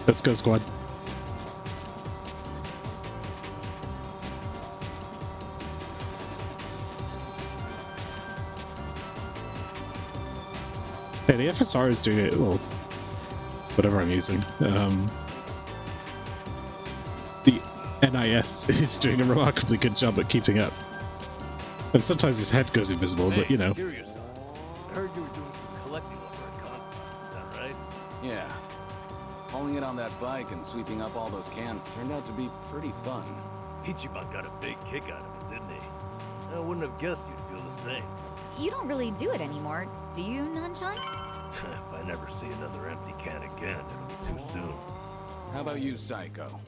[SPEAKER 1] Let's go, squad. Yeah, the FSR is doing it, well, whatever I'm using. The NIS is doing a remarkably good job at keeping up. And sometimes his head goes invisible, but you know.
[SPEAKER 3] Curious, I heard you were doing some collecting over at Con. Is that right?
[SPEAKER 2] Yeah. Hauling it on that bike and sweeping up all those cans turned out to be pretty fun.
[SPEAKER 3] Ichiban got a big kick out of it, didn't he? I wouldn't have guessed you'd feel the same.
[SPEAKER 5] You don't really do it anymore, do you, Nanchan?
[SPEAKER 3] If I never see another empty can again, it'll be too soon.
[SPEAKER 2] How about you, Psycho?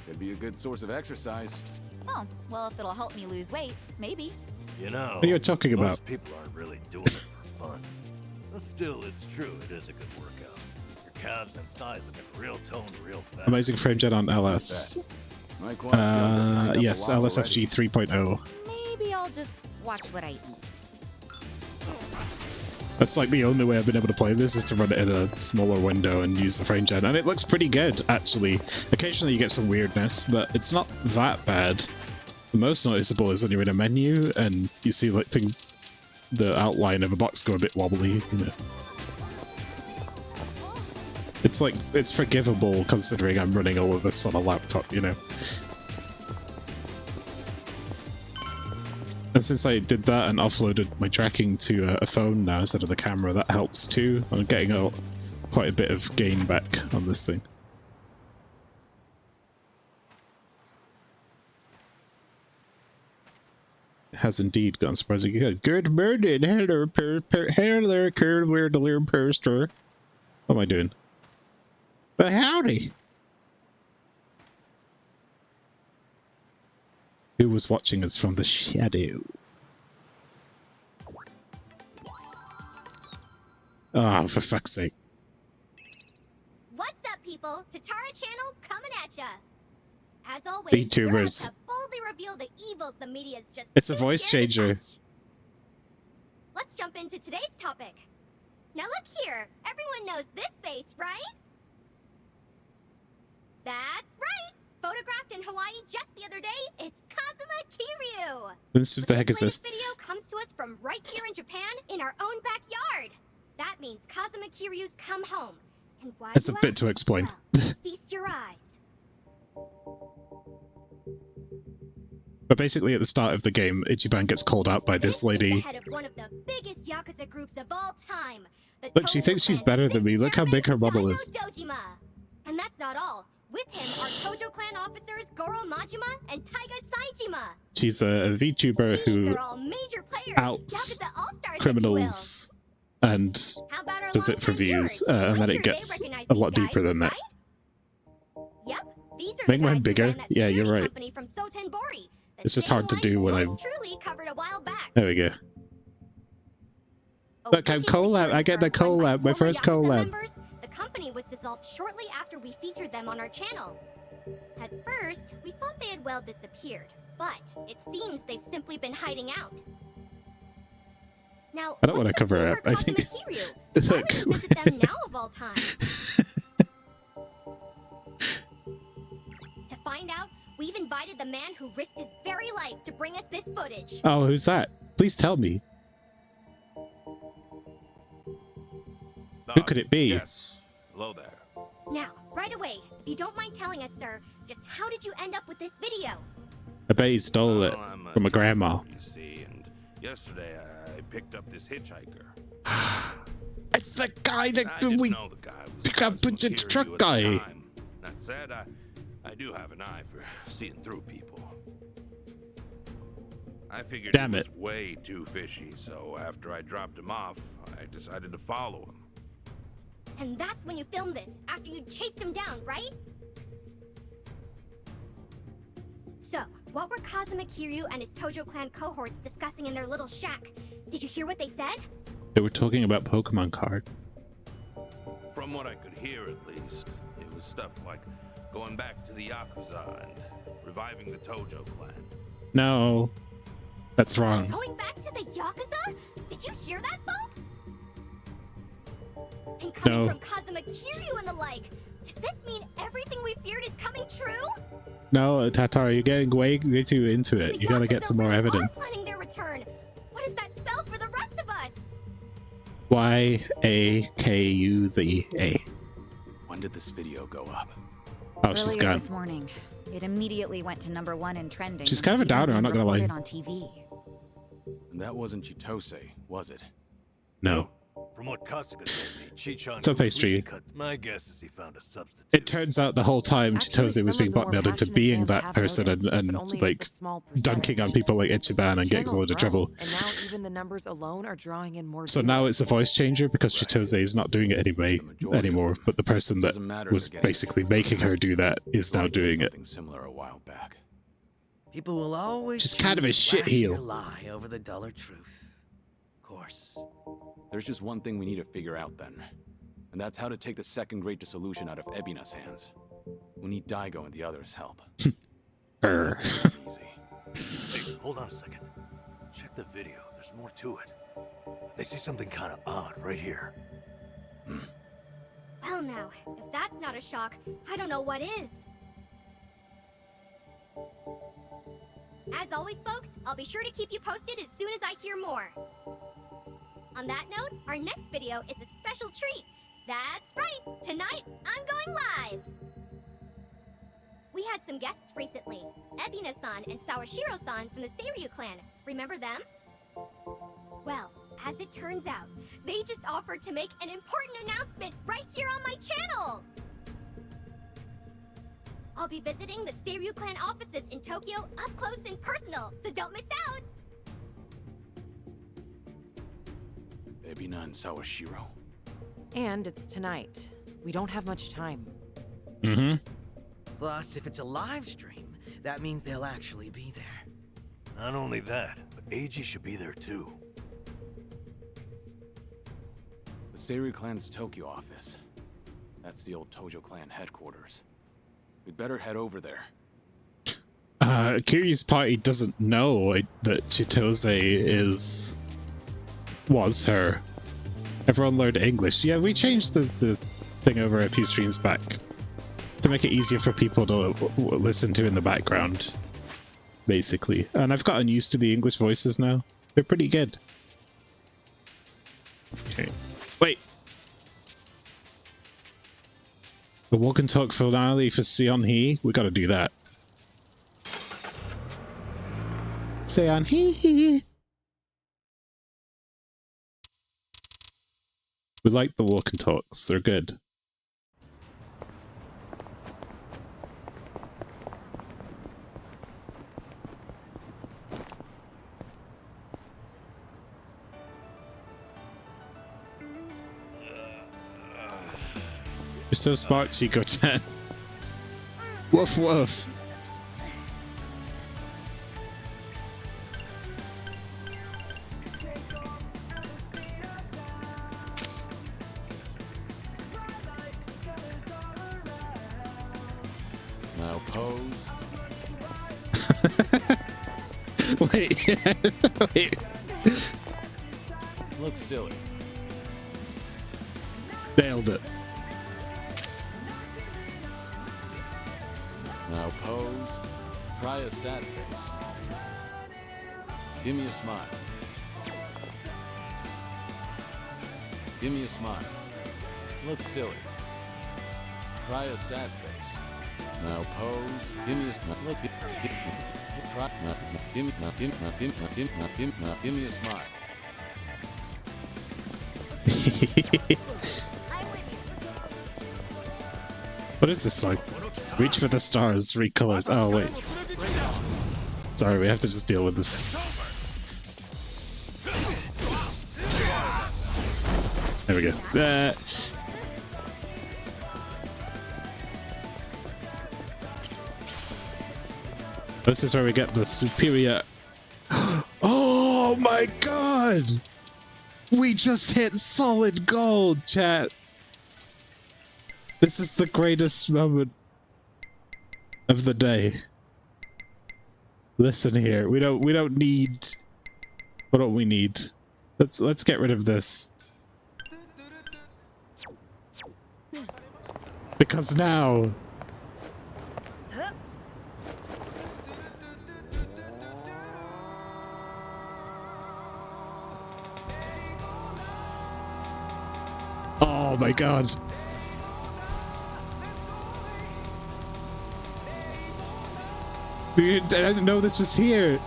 [SPEAKER 2] Could be a good source of exercise.
[SPEAKER 5] Oh, well, if it'll help me lose weight, maybe.
[SPEAKER 3] You know,
[SPEAKER 1] What are you talking about?
[SPEAKER 3] most people aren't really doing it for fun. But still, it's true, it is a good workout. Your calves and thighs look real toned real fast.
[SPEAKER 1] Amazing frame gen on LS. Yes, LSFG 3.0.
[SPEAKER 5] Maybe I'll just watch what I eat.
[SPEAKER 1] That's like the only way I've been able to play this is to run it in a smaller window and use the frame gen, and it looks pretty good actually. Occasionally you get some weirdness, but it's not that bad. The most noticeable is when you're in a menu and you see like things, the outline of a box go a bit wobbly, you know. It's like, it's forgivable considering I'm running all of this on a laptop, you know. And since I did that and offloaded my tracking to a phone now instead of the camera, that helps too. I'm getting quite a bit of gain back on this thing. It has indeed gone surprisingly good. Good morning, hello, hello, curler, poster. What am I doing? But howdy. Who was watching us from the shadow? Oh, for fuck's sake.
[SPEAKER 13] What's up, people? Tatara Channel coming at ya. As always,
[SPEAKER 1] VTubers.
[SPEAKER 13] we're about to boldly reveal the evils the media's just
[SPEAKER 1] It's a
[SPEAKER 13] too
[SPEAKER 1] voice
[SPEAKER 13] scared to
[SPEAKER 1] changer.
[SPEAKER 13] touch. Let's jump into today's topic. Now look here, everyone knows this face, right? That's right! Photographed in Hawaii just the other day, it's Kazuma Kiryu!
[SPEAKER 1] What the heck is this?
[SPEAKER 13] This video comes to us from right here in Japan, in our own backyard! That means Kazuma Kiryu's come home. And why
[SPEAKER 1] That's a
[SPEAKER 13] you
[SPEAKER 1] bit
[SPEAKER 13] ask?
[SPEAKER 1] to explain.
[SPEAKER 13] Well, feast your eyes.
[SPEAKER 1] But basically at the start of the game, Ichiban gets called out by this
[SPEAKER 13] The
[SPEAKER 1] lady.
[SPEAKER 13] head of one of the biggest Yakuza groups of all time. The
[SPEAKER 1] Look, she thinks she's better than me. Look how big her bubble is.
[SPEAKER 13] Dojima. And that's not all. With him are Tojo clan officers Goro Majima and Taiga Saijima.
[SPEAKER 1] She's a VTuber
[SPEAKER 13] These
[SPEAKER 1] who
[SPEAKER 13] are all major players,
[SPEAKER 1] outs
[SPEAKER 13] Yakuza all-stars,
[SPEAKER 1] criminals and
[SPEAKER 13] How about our
[SPEAKER 1] does it for
[SPEAKER 13] longtime
[SPEAKER 1] views,
[SPEAKER 13] viewers?
[SPEAKER 1] and then
[SPEAKER 13] I'm
[SPEAKER 1] it
[SPEAKER 13] sure
[SPEAKER 1] gets
[SPEAKER 13] they recognize
[SPEAKER 1] a
[SPEAKER 13] these
[SPEAKER 1] lot deeper
[SPEAKER 13] guys,
[SPEAKER 1] than that.
[SPEAKER 13] Yep, these are
[SPEAKER 1] Make
[SPEAKER 13] the
[SPEAKER 1] mine
[SPEAKER 13] guys who
[SPEAKER 1] bigger?
[SPEAKER 13] ran that
[SPEAKER 1] Yeah, you're
[SPEAKER 13] security
[SPEAKER 1] right.
[SPEAKER 13] company from Sotenbori. The
[SPEAKER 1] It's just
[SPEAKER 13] same
[SPEAKER 1] hard to
[SPEAKER 13] one
[SPEAKER 1] do when
[SPEAKER 13] yours
[SPEAKER 1] I'm...
[SPEAKER 13] truly covered a while back.
[SPEAKER 1] There we go. Look, I'm collab. I get the collab. My first collab.
[SPEAKER 13] Members, the company was dissolved shortly after we featured them on our channel. At first, we thought they had well disappeared, but it seems they've simply been hiding out. Now,
[SPEAKER 1] I don't want to cover it up. I think... Look.
[SPEAKER 13] visit them now of all time? To find out, we've invited the man who risked his very life to bring us this footage.
[SPEAKER 1] Oh, who's that? Please tell me. Who could it be?
[SPEAKER 12] Yes. Hello there.
[SPEAKER 13] Now, right away, if you don't mind telling us, sir, just how did you end up with this video?
[SPEAKER 1] I bet he stole it
[SPEAKER 12] I'm
[SPEAKER 1] from a grandma.
[SPEAKER 12] You see, and yesterday I picked up this hitchhiker.
[SPEAKER 1] It's the guy that
[SPEAKER 12] I didn't
[SPEAKER 1] we
[SPEAKER 12] know the guy was
[SPEAKER 1] got put in
[SPEAKER 12] Kiryu
[SPEAKER 1] truck
[SPEAKER 12] at the
[SPEAKER 1] guy.
[SPEAKER 12] time. That said, I do have an eye for seeing through people. I figured
[SPEAKER 1] Damn
[SPEAKER 12] he
[SPEAKER 1] it.
[SPEAKER 12] was way too fishy, so after I dropped him off, I decided to follow him.
[SPEAKER 13] And that's when you filmed this, after you chased him down, right? So, what were Kazuma Kiryu and his Tojo clan cohorts discussing in their little shack? Did you hear what they said?
[SPEAKER 1] They were talking about Pokemon card.
[SPEAKER 12] From what I could hear, at least, it was stuff like going back to the Yakuza and reviving the Tojo clan.
[SPEAKER 1] No, that's wrong.
[SPEAKER 13] Going back to the Yakuza? Did you hear that, folks? And coming
[SPEAKER 1] No.
[SPEAKER 13] from Kazuma Kiryu and the like, does this mean everything we feared is coming true?
[SPEAKER 1] No, Tatar, you're getting way too into it. You gotta get some more evidence.
[SPEAKER 13] Planning their return. What does that spell for the rest of us?
[SPEAKER 1] YAKUZA.
[SPEAKER 2] When did this video go up?
[SPEAKER 1] Oh, she's
[SPEAKER 14] Earlier
[SPEAKER 1] gone.
[SPEAKER 14] this morning, it immediately went to #1 in trending.
[SPEAKER 1] She's
[SPEAKER 14] when
[SPEAKER 1] kind of a downer,
[SPEAKER 14] CNN
[SPEAKER 1] I'm not gonna lie.
[SPEAKER 14] reported on TV.
[SPEAKER 2] And that wasn't Chitose, was it?
[SPEAKER 1] No.
[SPEAKER 3] From what Kasuga told me, Chichan
[SPEAKER 1] It's a pastry.
[SPEAKER 3] My guess is he found a substitute.
[SPEAKER 1] It turns out the whole time Chitose was being blackmailed into being that person and like dunking on people like Ichiban and getting a load of trouble.
[SPEAKER 20] And now even the numbers alone are drawing in more.
[SPEAKER 1] So now it's a voice changer because Chitose is not doing it anymore, but the person that was basically making her do that is now doing it.
[SPEAKER 2] Similar a while back.
[SPEAKER 4] People will always
[SPEAKER 1] She's kind of a
[SPEAKER 4] choose to
[SPEAKER 1] shit heel.
[SPEAKER 4] blast your lie over the duller truth. Of course.
[SPEAKER 2] There's just one thing we need to figure out then. And that's how to take the second great dissolution out of Ebina's hands. We need Daigo and the others' help.
[SPEAKER 3] Hey, hold on a second. Check the video. There's more to it. They say something kind of odd right here.
[SPEAKER 13] Well now, if that's not a shock, I don't know what is. As always, folks, I'll be sure to keep you posted as soon as I hear more. On that note, our next video is a special treat. That's right, tonight I'm going live! We had some guests recently, Ebina-san and Sawashiro-san from the Seiryu clan. Remember them? Well, as it turns out, they just offered to make an important announcement right here on my channel! I'll be visiting the Seiryu clan offices in Tokyo up close and personal, so don't miss out!
[SPEAKER 2] Ebina and Sawashiro?
[SPEAKER 20] And it's tonight. We don't have much time.
[SPEAKER 1] Mm-hmm.
[SPEAKER 4] Plus, if it's a live stream, that means they'll actually be there.
[SPEAKER 3] Not only that, but Eiji should be there too.
[SPEAKER 2] The Seiryu clan's Tokyo office. That's the old Tojo clan headquarters. We'd better head over there.
[SPEAKER 1] Kiryu's party doesn't know that Chitose was her. Everyone learned English. Yeah, we changed the thing over a few streams back to make it easier for people to listen to in the background, basically. And I've gotten used to the English voices now. They're pretty good. Okay. Wait. The walk and talk finale for Seon-hee? We gotta do that. Seon-hee! We like the walk and talks. They're good. You're so smart, Chico-chan. Woof woof.
[SPEAKER 2] Now pose.
[SPEAKER 1] Wait. Wait.
[SPEAKER 2] Looks silly.
[SPEAKER 1] Nailed it.
[SPEAKER 2] Now pose. Try a sad face. Give me a smile. Give me a smile. Looks silly. Try a sad face. Now pose. Give me a smile. Look. Try. Give me a smile.
[SPEAKER 1] What is this song? Reach for the stars, 3 colors. Oh, wait. Sorry, we have to just deal with this. There we go. This is where we get the superior. Oh my god! We just hit solid gold, chat. This is the greatest moment of the day. Listen here. We don't need. What don't we need? Let's get rid of this. Because now Oh my god. Dude, I didn't know this was here.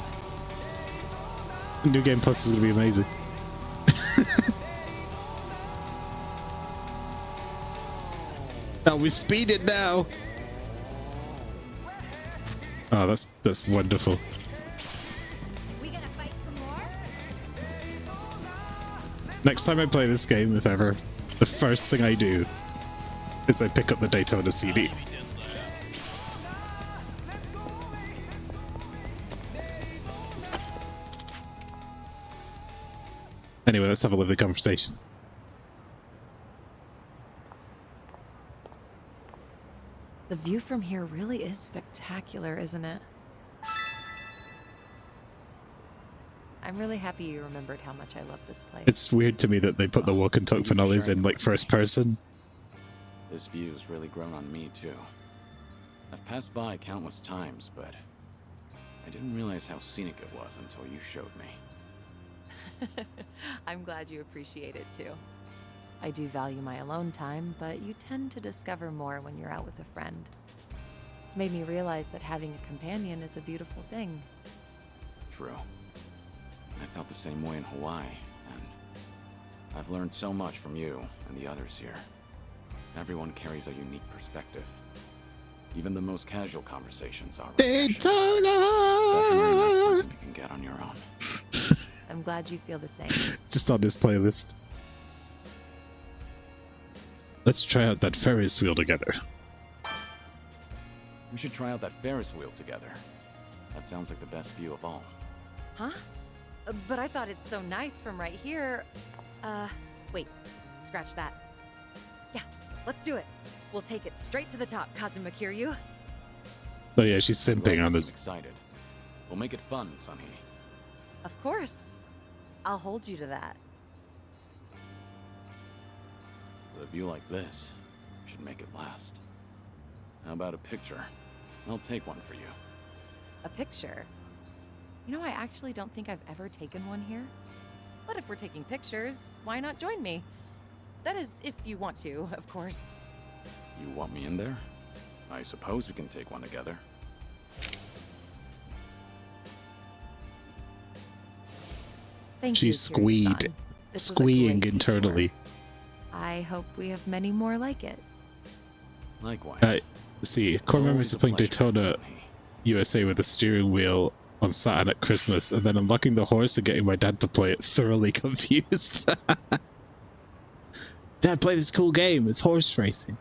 [SPEAKER 1] New Game Plus is going to be amazing. Oh, we speed it now. Oh, that's wonderful. Next time I play this game, if ever, the first thing I do is I pick up the Daytona CD. Anyway, let's have a lively conversation.
[SPEAKER 20] The view from here really is spectacular, isn't it? I'm really happy you remembered how much I love this place.
[SPEAKER 1] It's weird to me that they put the walk and talk finales in like first person.
[SPEAKER 2] This view's really grown on me too. I've passed by countless times, but I didn't realize how scenic it was until you showed me.
[SPEAKER 20] I'm glad you appreciate it too. I do value my alone time, but you tend to discover more when you're out with a friend. It's made me realize that having a companion is a beautiful thing.
[SPEAKER 2] True. I felt the same way in Hawaii, and I've learned so much from you and the others here. Everyone carries a unique perspective. Even the most casual conversations are
[SPEAKER 1] Daytona!
[SPEAKER 2] Definitely not something you can get on your own.
[SPEAKER 20] I'm glad you feel the same.
[SPEAKER 1] Just on this playlist. Let's try out that Ferris wheel together.
[SPEAKER 2] We should try out that Ferris wheel together. That sounds like the best view of all.
[SPEAKER 20] Huh? But I thought it's so nice from right here. Wait, scratch that. Yeah, let's do it. We'll take it straight to the top, Kazuma Kiryu.
[SPEAKER 1] Oh yeah, she's simping on this.
[SPEAKER 2] Excited. We'll make it fun, Sunny.
[SPEAKER 20] Of course. I'll hold you to that.
[SPEAKER 2] With a view like this, we should make it last. How about a picture? I'll take one for you.
[SPEAKER 20] A picture? You know, I actually don't think I've ever taken one here. But if we're taking pictures, why not join me? That is, if you want to, of course.
[SPEAKER 2] You want me in there? I suppose we can take one together.
[SPEAKER 20] Thank you,
[SPEAKER 1] She's squeed, squeeing internally.
[SPEAKER 20] I hope we have many more like it.
[SPEAKER 2] Likewise.
[SPEAKER 1] Let's see, core memories of playing Daytona USA with a steering wheel on Saturn at Christmas, and then unlocking the horse and getting my dad to play it, thoroughly confused. Dad, play this cool game. It's horse racing.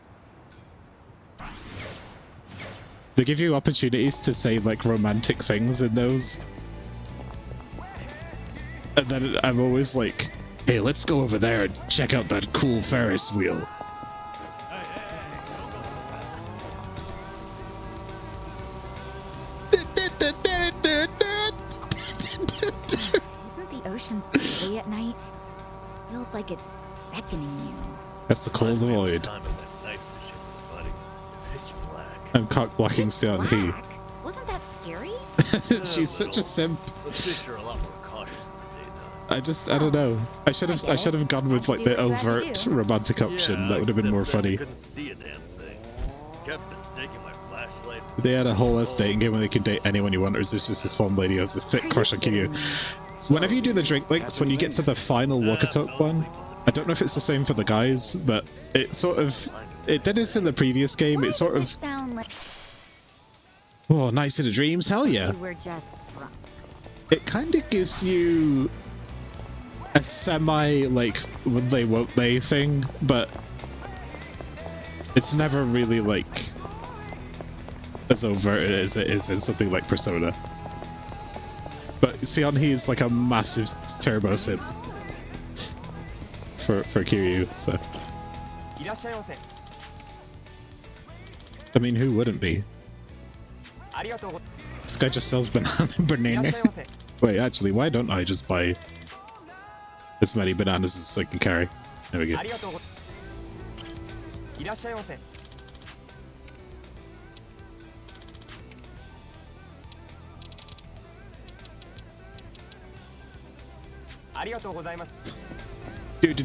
[SPEAKER 1] They give you opportunities to say like romantic things in those. And then I'm always like, hey, let's go over there and check out that cool Ferris wheel.
[SPEAKER 5] Isn't the ocean scary at night? Feels like it's beckoning you.
[SPEAKER 1] That's the cold void. I'm cock blocking still on he.
[SPEAKER 5] Wasn't that scary?
[SPEAKER 1] She's such a simp.
[SPEAKER 3] The fish are a lot more cautious in the daytime.
[SPEAKER 1] I don't know. I should have gone with like the overt romantic option. That would have been more funny.
[SPEAKER 3] I couldn't see a damn thing. Kept mistaking my flashlight.
[SPEAKER 1] They had a whole ass dating game where they could date anyone you want, or is this just this fun lady who has this thick crush on Kiryu? Whenever you do the drink links, when you get to the final walk-a-talk one, I don't know if it's the same for the guys, but it sort of... It did this in the previous game, it sort of... Oh, nice in the dreams, hell yeah.
[SPEAKER 5] We're just drunk.
[SPEAKER 1] It kind of gives you a semi, like, would they, won't they thing, but it's never really, like, as overt as it is in something like Persona. But Sion, he's like a massive turbo simp for Kiryu, so. I mean, who wouldn't be? This guy just sells banana. Wait, actually, why don't I just buy as many bananas as I can carry? There we go.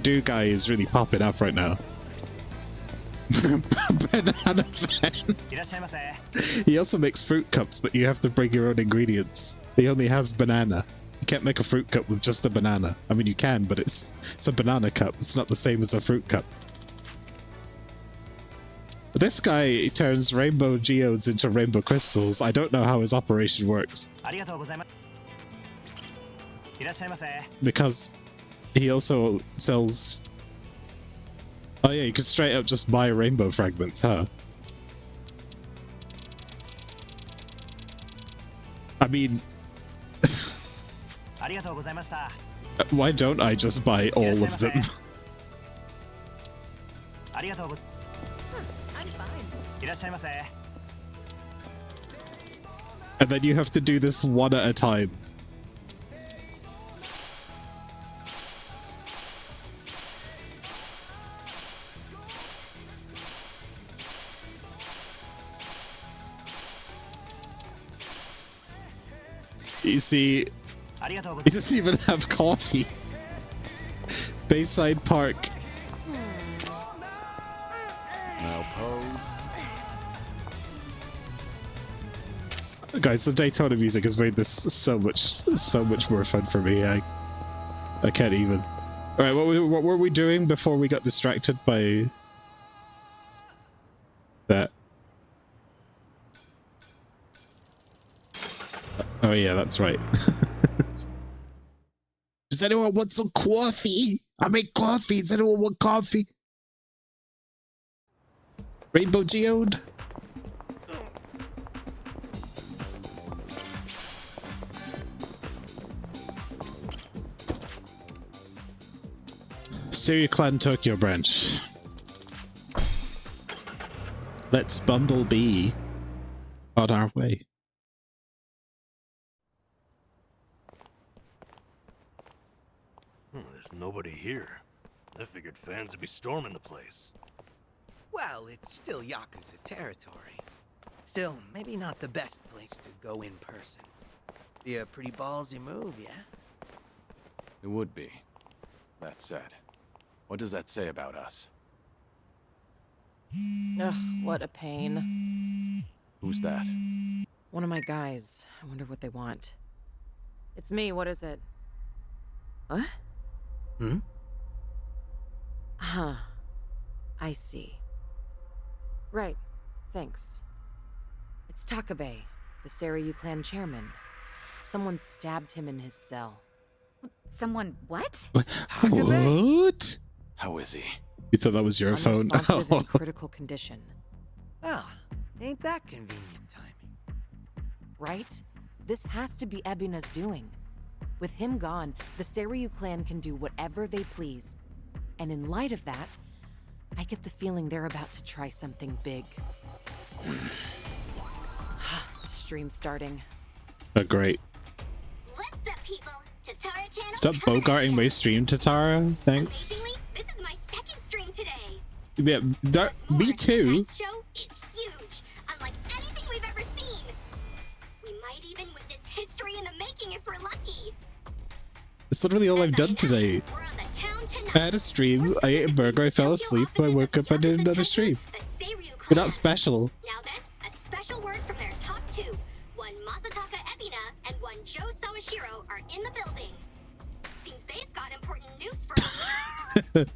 [SPEAKER 1] Do guy is really popping off right now. Banana fan. He also makes fruit cups, but you have to bring your own ingredients. He only has banana. You can't make a fruit cup with just a banana. I mean, you can, but it's a banana cup. It's not the same as a fruit cup. This guy turns rainbow geodes into rainbow crystals. I don't know how his operation works. Because he also sells... Oh yeah, you can straight up just buy rainbow fragments, huh? I mean... why don't I just buy all of them? And then you have to do this one at a time. You see, he doesn't even have coffee. Bayside Park.
[SPEAKER 2] Now pose.
[SPEAKER 1] Guys, the Daytona music has made this so much more fun for me. I can't even. All right, what were we doing before we got distracted by that? Oh yeah, that's right. Does anyone want some coffee? I make coffee. Does anyone want coffee? Rainbow geode? Stereo Clan Tokyo branch. Let's Bumblebee on our way.
[SPEAKER 3] There's nobody here. I figured fans would be storming the place.
[SPEAKER 4] Well, it's still Yakuza territory. Still, maybe not the best place to go in person. Be a pretty ballsy move, yeah?
[SPEAKER 2] It would be. That said, what does that say about us?
[SPEAKER 20] Ugh, what a pain.
[SPEAKER 2] Who's that?
[SPEAKER 20] One of my guys. I wonder what they want. It's me, what is it? What?
[SPEAKER 4] Hmm?
[SPEAKER 20] Huh. I see. Right. Thanks. It's Takabe, the Seiryu clan chairman. Someone stabbed him in his cell.
[SPEAKER 14] Someone what?
[SPEAKER 1] What?
[SPEAKER 2] How is he?
[SPEAKER 1] You thought that was your phone?
[SPEAKER 20] Unresponsive in critical condition.
[SPEAKER 4] Ah, ain't that convenient timing.
[SPEAKER 20] Right? This has to be Ebina's doing. With him gone, the Seiryu clan can do whatever they please. And in light of that, I get the feeling they're about to try something big. Stream starting.
[SPEAKER 1] Oh, great.
[SPEAKER 13] What's up, people? Tatara channel.
[SPEAKER 1] Stop bogarting my stream, Tatara. Thanks.
[SPEAKER 13] Amazingly, this is my second stream today.
[SPEAKER 1] Yeah, me too.
[SPEAKER 13] Tonight's show is huge, unlike anything we've ever seen. We might even witness history in the making if we're lucky.
[SPEAKER 1] It's literally all I've done today. I had a stream, I ate a burger, I fell asleep, I woke up, I did another stream. We're not special.
[SPEAKER 13] Now then, a special word from their top two. One Masataka Ebina and one Joe Sawashiro are in the building. Seems they've got important news for us.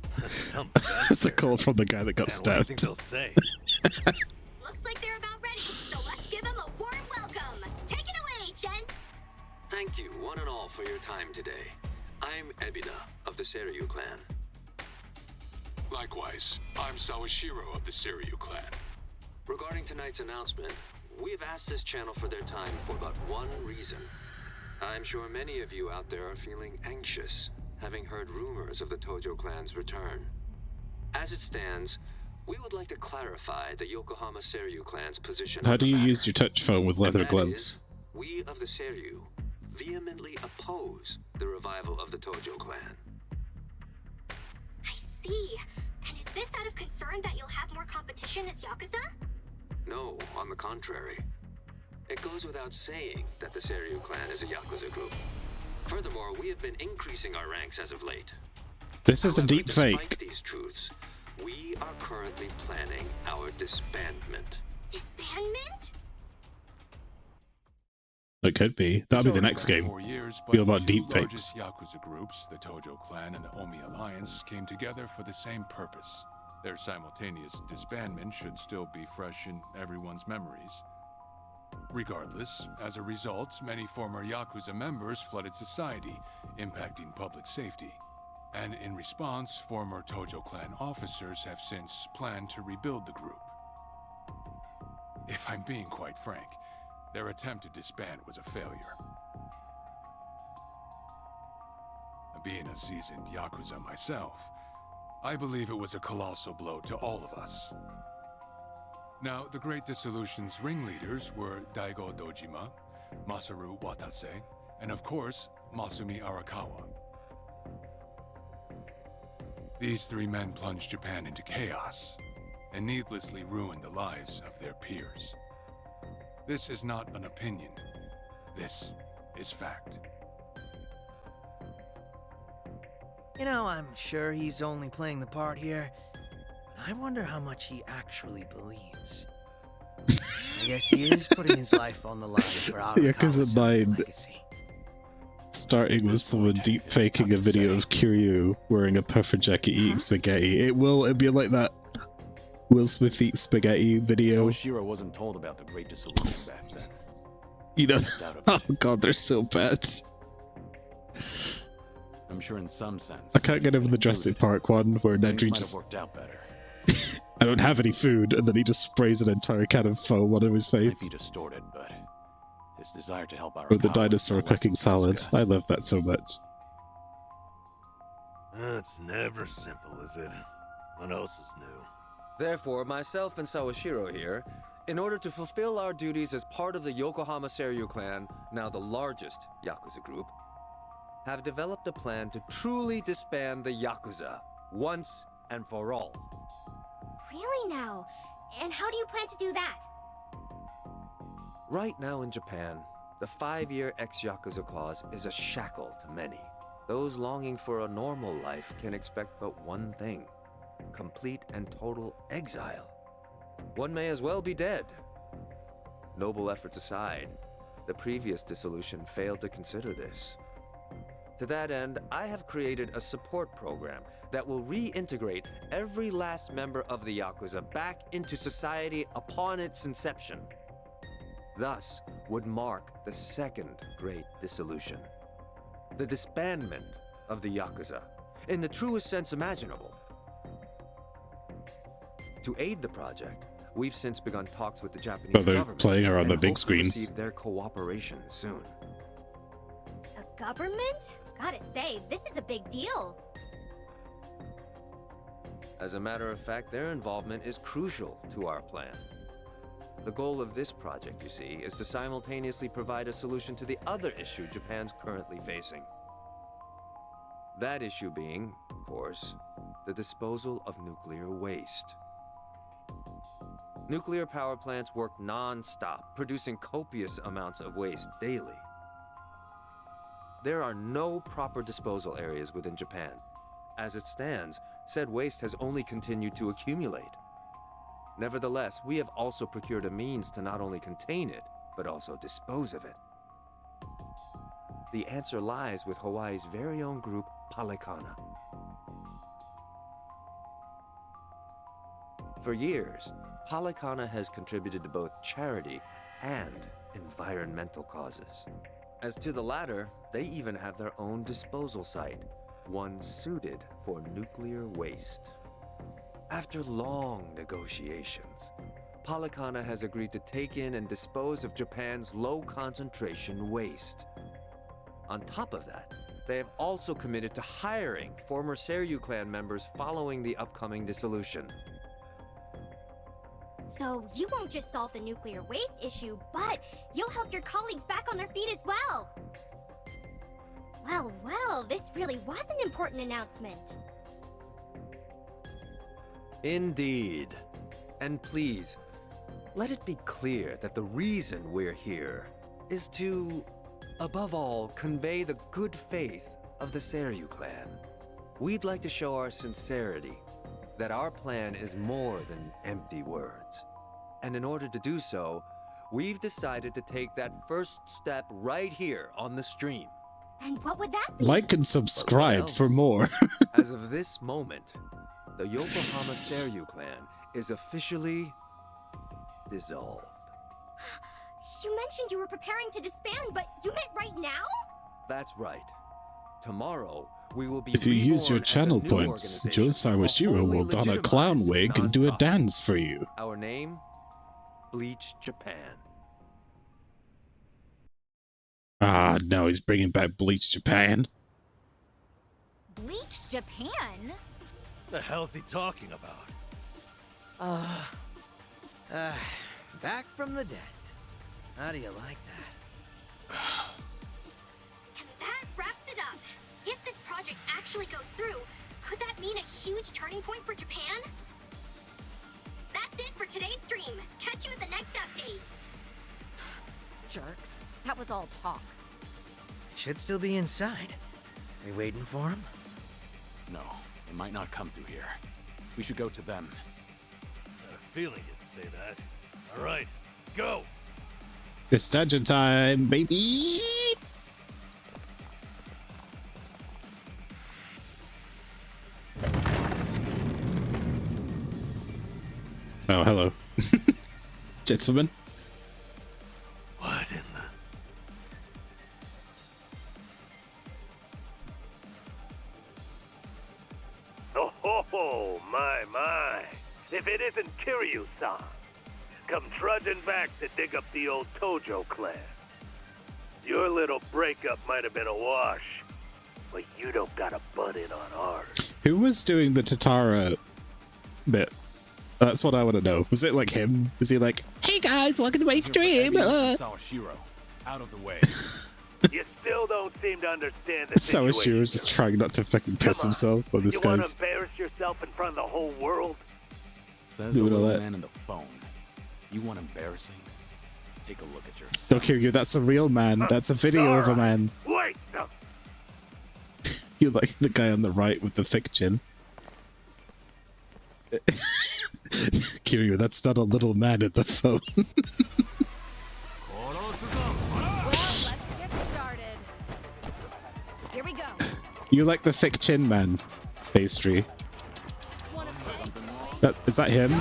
[SPEAKER 1] It's a call from the guy that got stabbed.
[SPEAKER 13] Looks like they're about ready, so let's give them a warm welcome. Take it away, gents.
[SPEAKER 15] Thank you, one and all, for your time today. I'm Ebina of the Seiryu clan.
[SPEAKER 18] Likewise, I'm Sawashiro of the Seiryu clan.
[SPEAKER 15] Regarding tonight's announcement, we have asked this channel for their time for but one reason. I'm sure many of you out there are feeling anxious, having heard rumors of the Tojo clan's return. As it stands, we would like to clarify the Yokohama Seiryu clan's position.
[SPEAKER 1] How do you use your touch phone with leather gloves?
[SPEAKER 15] We of the Seiryu vehemently oppose the revival of the Tojo clan.
[SPEAKER 13] I see. And is this out of concern that you'll have more competition as Yakuza?
[SPEAKER 15] No, on the contrary. It goes without saying that the Seiryu clan is a Yakuza group. Furthermore, we have been increasing our ranks as of late.
[SPEAKER 1] This is a deep
[SPEAKER 15] despite
[SPEAKER 1] fake.
[SPEAKER 15] These truths, We are currently planning our disbandment.
[SPEAKER 13] Disbandment?
[SPEAKER 1] It could be. That'll be the next game.
[SPEAKER 7] 4 years,
[SPEAKER 1] Be
[SPEAKER 7] but
[SPEAKER 1] about
[SPEAKER 7] the two
[SPEAKER 1] deepfakes.
[SPEAKER 7] largest Yakuza groups, the Tojo Clan and the Omi Alliance, came together for the same purpose. Their simultaneous disbandment should still be fresh in everyone's memories. Regardless, as a result, many former Yakuza members flooded society, impacting public safety. And in response, former Tojo Clan officers have since planned to rebuild the group. If I'm being quite frank, their attempt to disband was a failure. Being a seasoned Yakuza myself, I believe it was a colossal blow to all of us. Now, the Great Dissolution's ringleaders were Daigo Dojima, Masaru Watase, and of course, Masumi Arakawa. These three men plunged Japan into chaos and needlessly ruined the lives of their peers. This is not an opinion. This is fact.
[SPEAKER 4] You know, I'm sure he's only playing the part here. But I wonder how much he actually believes. I guess he is putting his life on the line for our
[SPEAKER 1] Yakuza 9. Starting with someone deep faking a video of Kiryu wearing a puffer jacket eating spaghetti. It'll be like that Will Smith eats spaghetti video.
[SPEAKER 2] Oshiro wasn't told about the Great Dissolution back then.
[SPEAKER 1] You know, oh god, they're so bad.
[SPEAKER 2] I'm sure in some sense.
[SPEAKER 1] I can't get over the Jurassic Park one where Nedry
[SPEAKER 2] Things might have
[SPEAKER 1] just,
[SPEAKER 2] worked out better.
[SPEAKER 1] I don't have any food, and then he just sprays an entire can of foam on his face.
[SPEAKER 2] Might be distorted, but his desire to help our
[SPEAKER 1] Or the dinosaur cooking salad. I love that so much.
[SPEAKER 3] It's never simple, is it? What else is new?
[SPEAKER 15] Therefore, myself and Sawashiro here, in order to fulfill our duties as part of the Yokohama Seiryu clan, now the largest Yakuza group, have developed a plan to truly disband the Yakuza, once and for all.
[SPEAKER 13] Really now? And how do you plan to do that?
[SPEAKER 15] Right now in Japan, the 5-year ex-Yakuza clause is a shackle to many. Those longing for a normal life can expect but one thing: complete and total exile. One may as well be dead. Noble efforts aside, the previous dissolution failed to consider this. To that end, I have created a support program that will reintegrate every last member of the Yakuza back into society upon its inception. Thus would mark the second great dissolution. The disbandment of the Yakuza, in the truest sense imaginable. To aid the project, we've since begun talks with the Japanese
[SPEAKER 1] Oh, they're
[SPEAKER 15] government
[SPEAKER 1] playing her on
[SPEAKER 15] and
[SPEAKER 1] the big
[SPEAKER 15] hope to
[SPEAKER 1] screens.
[SPEAKER 15] receive their cooperation soon.
[SPEAKER 13] The government? Gotta say, this is a big deal.
[SPEAKER 15] As a matter of fact, their involvement is crucial to our plan. The goal of this project, you see, is to simultaneously provide a solution to the other issue Japan's currently facing. That issue being, of course, the disposal of nuclear waste. Nuclear power plants work non-stop, producing copious amounts of waste daily. There are no proper disposal areas within Japan. As it stands, said waste has only continued to accumulate. Nevertheless, we have also procured a means to not only contain it, but also dispose of it. The answer lies with Hawaii's very own group, Palikana. For years, Palikana has contributed to both charity and environmental causes. As to the latter, they even have their own disposal site, one suited for nuclear waste. After long negotiations, Palikana has agreed to take in and dispose of Japan's low-concentration waste. On top of that, they have also committed to hiring former Seiryu clan members following the upcoming dissolution.
[SPEAKER 13] So you won't just solve the nuclear waste issue, but you'll help your colleagues back on their feet as well. Well, this really was an important announcement.
[SPEAKER 15] Indeed. And please, let it be clear that the reason we're here is to, above all, convey the good faith of the Seiryu clan. We'd like to show our sincerity that our plan is more than empty words. And in order to do so, we've decided to take that first step right here on the stream.
[SPEAKER 13] And what would that be?
[SPEAKER 1] Like and subscribe for more.
[SPEAKER 15] As of this moment, the Yokohama Seryu clan is officially dissolved.
[SPEAKER 13] You mentioned you were preparing to disband, but you meant right now?
[SPEAKER 15] That's right. Tomorrow, we will be
[SPEAKER 1] If you use your
[SPEAKER 15] reborn as a
[SPEAKER 1] channel
[SPEAKER 15] new
[SPEAKER 1] points,
[SPEAKER 15] organization,
[SPEAKER 1] Joe Sawashiro will don a clown wig and do a dance for you.
[SPEAKER 15] Our name? Bleach Japan.
[SPEAKER 1] Ah, no, he's bringing back Bleach Japan.
[SPEAKER 5] Bleach Japan?
[SPEAKER 3] The hell's he talking about?
[SPEAKER 4] Back from the dead. How do you like that?
[SPEAKER 13] And that wraps it up. If this project actually goes through, could that mean a huge turning point for Japan? That's it for today's stream. Catch you at the next update.
[SPEAKER 5] Jerks. That was all talk.
[SPEAKER 4] Should still be inside. We waiting for him?
[SPEAKER 2] No, they might not come through here. We should go to them.
[SPEAKER 3] I had a feeling you'd say that. All right, let's go.
[SPEAKER 1] It's dungeon time, baby! Oh, hello. Gentlemen.
[SPEAKER 3] What in the... Oh, my. If it isn't Kiryu-san. Come trudging back to dig up the old Tojo clan. Your little breakup might have been a wash, but you don't got a butt in on ours.
[SPEAKER 1] Who was doing the Tatara bit? That's what I want to know. Was it like him? Was he like, hey guys, welcome to my stream?
[SPEAKER 2] Sawashiro, out of the way.
[SPEAKER 3] You still don't seem to understand the situation.
[SPEAKER 1] Sawashiro's just trying not to fucking piss himself on this
[SPEAKER 3] You want
[SPEAKER 1] guy's.
[SPEAKER 3] to embarrass yourself in front of the whole world?
[SPEAKER 2] Says the
[SPEAKER 1] Doing all
[SPEAKER 2] little
[SPEAKER 1] that.
[SPEAKER 2] man in the phone. You want embarrassing? Take a look at yourself.
[SPEAKER 1] Don't kill you, that's a real man. That's a video of a man.
[SPEAKER 3] Wait, no.
[SPEAKER 1] You like the guy on the right with the thick chin. Kiryu, that's not a little man in the phone.
[SPEAKER 5] Let's get started. Here we go.
[SPEAKER 1] You like the thick chin man, pastry. Is that him?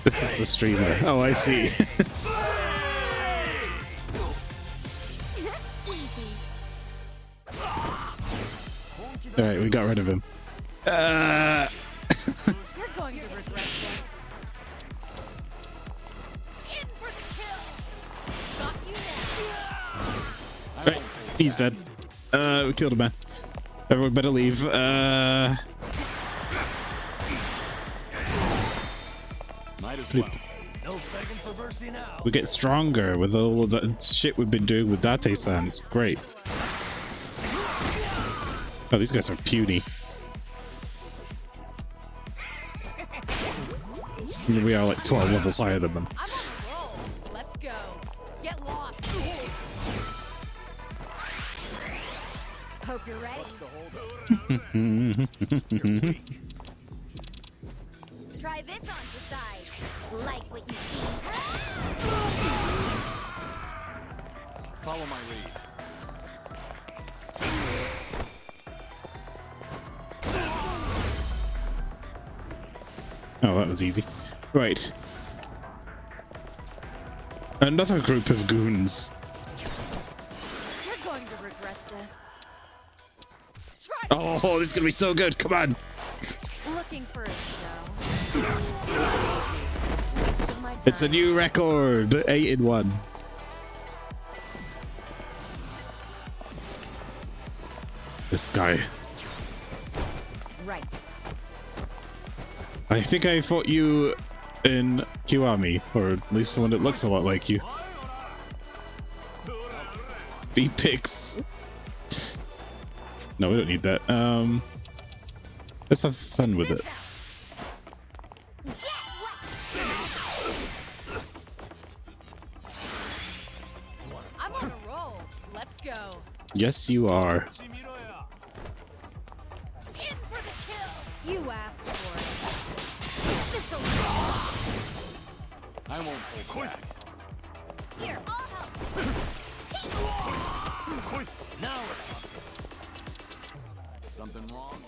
[SPEAKER 1] This is the streamer. Oh, I see. Alright, we got rid of him.
[SPEAKER 5] You're going to regret this. In for the kill. Got you now.
[SPEAKER 1] Right, he's dead. We killed a man. Everyone better leave.
[SPEAKER 2] Might as well.
[SPEAKER 1] We get stronger with all of that shit we've been doing with Date-san. It's great. Oh, these guys are puny. I mean, we are like 12 levels higher than them.
[SPEAKER 5] I'm on a roll. Let's go. Get lost. Hope you're ready. Try this on for size. Like what you see.
[SPEAKER 2] Follow my lead.
[SPEAKER 1] Oh, that was easy. Right. Another group of goons.
[SPEAKER 19] You're going to regret this.
[SPEAKER 1] Oh, this is gonna be so good. Come on.
[SPEAKER 19] Looking for a show.
[SPEAKER 1] It's a new record. 8 in 1. This guy.
[SPEAKER 5] Right.
[SPEAKER 1] I think I fought you in Kiwami, or at least one that looks a lot like you. V-Pix. No, we don't need that. Let's have fun with it.
[SPEAKER 6] I'm on a roll. Let's go.
[SPEAKER 1] Yes, you are.
[SPEAKER 6] In for the kill. You asked for it.
[SPEAKER 2] I won't hold back.
[SPEAKER 6] Here, I'll help.
[SPEAKER 2] Now we're talking. Something wrong?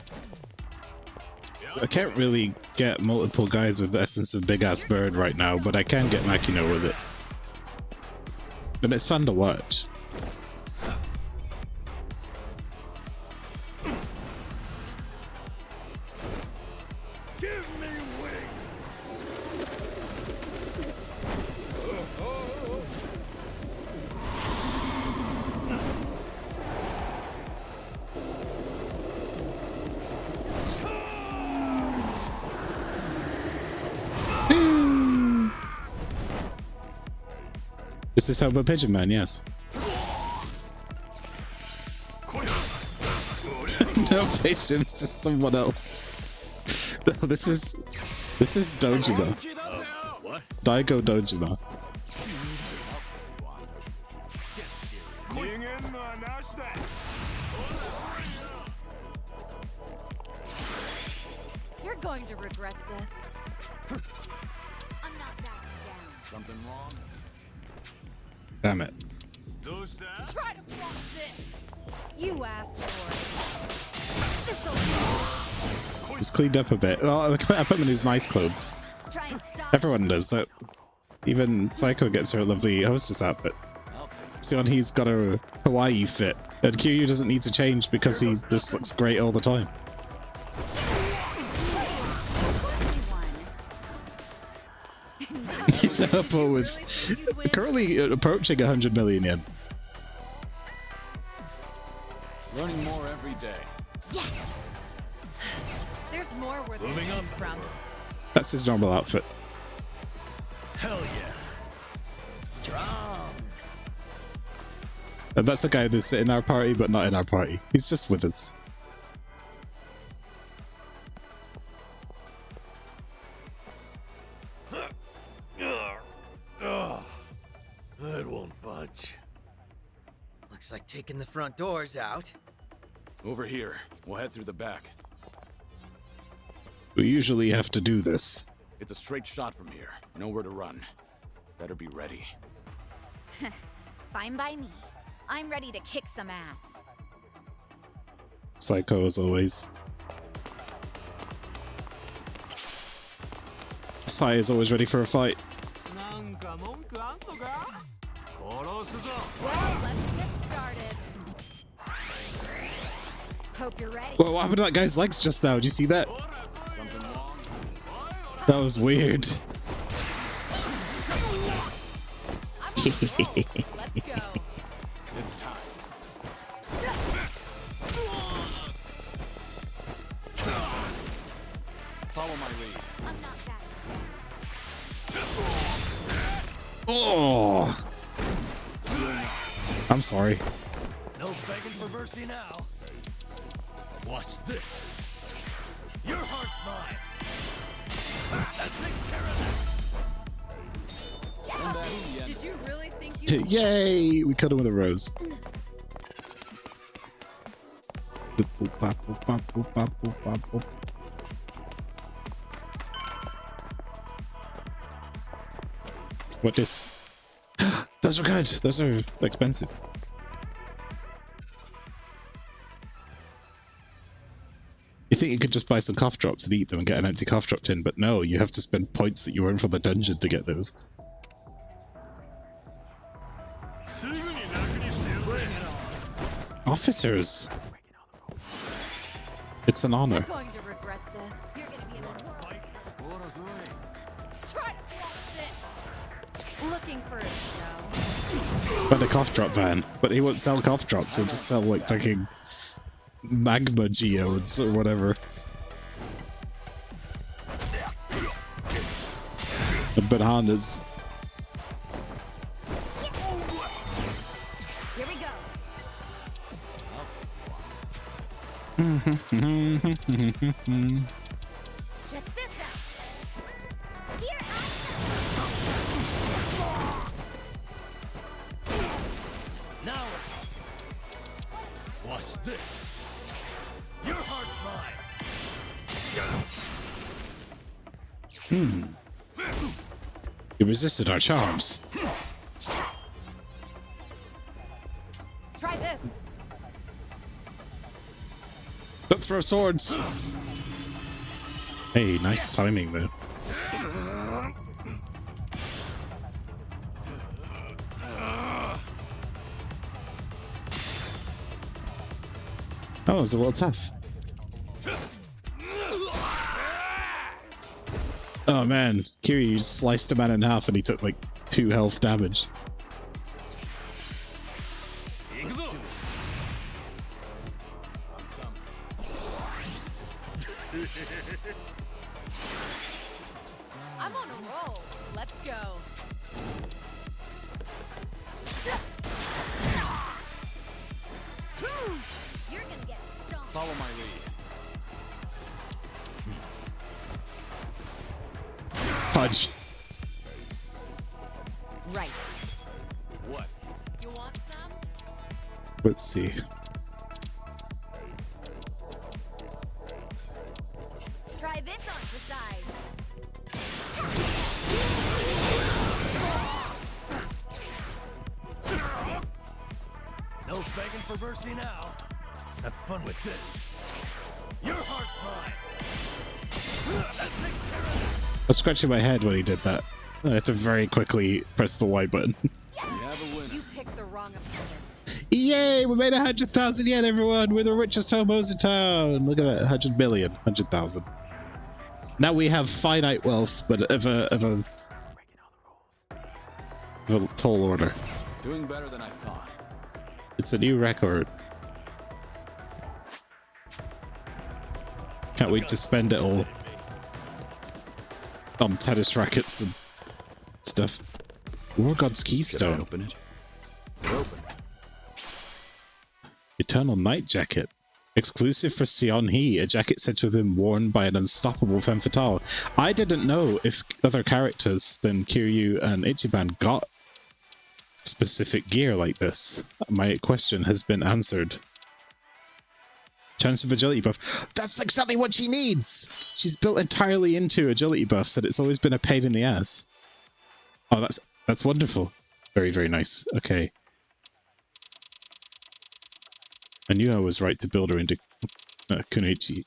[SPEAKER 1] I can't really get multiple guys with the essence of Big Ass Bird right now, but I can get Makino with it. And it's fun to watch.
[SPEAKER 10] Give me wings!
[SPEAKER 1] This is Hobo Pigeon Man, yes. No, Pigeon, this is someone else. No, this is Dojima.
[SPEAKER 10] What?
[SPEAKER 1] Daigo Dojima.
[SPEAKER 6] You're going to regret this.
[SPEAKER 5] I'm not backing down.
[SPEAKER 2] Something wrong?
[SPEAKER 1] Damn it.
[SPEAKER 6] Try to block this. You asked for it.
[SPEAKER 1] It's cleaned up a bit. Oh, I put him in his nice clothes.
[SPEAKER 5] Try and stop.
[SPEAKER 1] Everyone does that. Even Psycho gets her lovely hostess outfit. See, on he's got a Hawaii fit. And Kiryu doesn't need to change because he just looks great all the time. He's up with currently approaching 100 million yen.
[SPEAKER 2] Learning more every day.
[SPEAKER 6] Yes. There's more where this
[SPEAKER 10] Moving
[SPEAKER 6] came
[SPEAKER 10] up.
[SPEAKER 6] from.
[SPEAKER 1] That's his normal outfit.
[SPEAKER 10] Hell yeah. Strong.
[SPEAKER 1] And that's a guy that's in our party, but not in our party. He's just with us.
[SPEAKER 10] It won't budge.
[SPEAKER 4] Looks like taking the front doors out.
[SPEAKER 2] Over here. We'll head through the back.
[SPEAKER 1] We usually have to do this.
[SPEAKER 2] It's a straight shot from here. Nowhere to run. Better be ready.
[SPEAKER 5] Fine by me. I'm ready to kick some ass.
[SPEAKER 1] Psycho as always. Sai is always ready for a fight.
[SPEAKER 6] Let's get started.
[SPEAKER 5] Hope you're ready.
[SPEAKER 1] Whoa, what happened to that guy's legs just now? Did you see that?
[SPEAKER 2] Something wrong?
[SPEAKER 1] That was weird.
[SPEAKER 6] Let's go.
[SPEAKER 2] It's time. Follow my lead.
[SPEAKER 5] I'm not backing.
[SPEAKER 1] Oh! I'm sorry.
[SPEAKER 10] No begging for mercy now. Watch this. Your heart's mine. That takes care of that.
[SPEAKER 6] Did you really think you
[SPEAKER 1] Yay! We cut him with a rose. What is? Those are good. Those are expensive. You think you could just buy some cough drops and eat them and get an empty cough drop tin, but no, you have to spend points that you earn from the dungeon to get those. Officers! It's an honor.
[SPEAKER 6] going to regret this? You're gonna be in a Try to block this. Looking for a show.
[SPEAKER 1] But a cough drop van. But he won't sell cough drops, he'll just sell like fucking magma geodes or whatever. The bananas.
[SPEAKER 5] Here we go.
[SPEAKER 13] this out. Here
[SPEAKER 10] Now we're talking. Watch this. Your heart's mine.
[SPEAKER 1] You resisted our charms.
[SPEAKER 6] Try this.
[SPEAKER 1] Don't throw swords. Hey, nice timing though. Oh, it was a little tough. Oh man, Kiryu sliced a man in half and he took like 2 health damage.
[SPEAKER 6] I'm on a roll. Let's go.
[SPEAKER 13] You're gonna get stomped.
[SPEAKER 2] Follow my lead.
[SPEAKER 1] Punch.
[SPEAKER 6] Right.
[SPEAKER 10] What?
[SPEAKER 6] You want some?
[SPEAKER 1] Let's see.
[SPEAKER 13] Try this on for size.
[SPEAKER 10] No begging for mercy now. Have fun with this. Your heart's mine. That takes care of it.
[SPEAKER 1] I was scratching my head when he did that. I had to very quickly press the Y button.
[SPEAKER 6] You picked the wrong opponent.
[SPEAKER 1] Yay! We made 100,000 yen, everyone! We're the richest homos in town! Look at that, 100 million, 100,000. Now we have finite wealth, but of a tall order.
[SPEAKER 2] Doing better than I thought.
[SPEAKER 1] It's a new record. Can't wait to spend it all on tennis rackets and stuff. War God's Keystone.
[SPEAKER 2] Can I open it? Open.
[SPEAKER 1] Eternal Night Jacket. Exclusive for Sion Hee, a jacket said to have been worn by an unstoppable femme fatale. I didn't know if other characters than Kiryu and Ichiban got specific gear like this. My question has been answered. Chance of agility buff. That's exactly what she needs! She's built entirely into agility buffs and it's always been a pain in the ass. Oh, that's wonderful. Very, very nice. Okay. I knew I was right to build her into Kunoichi.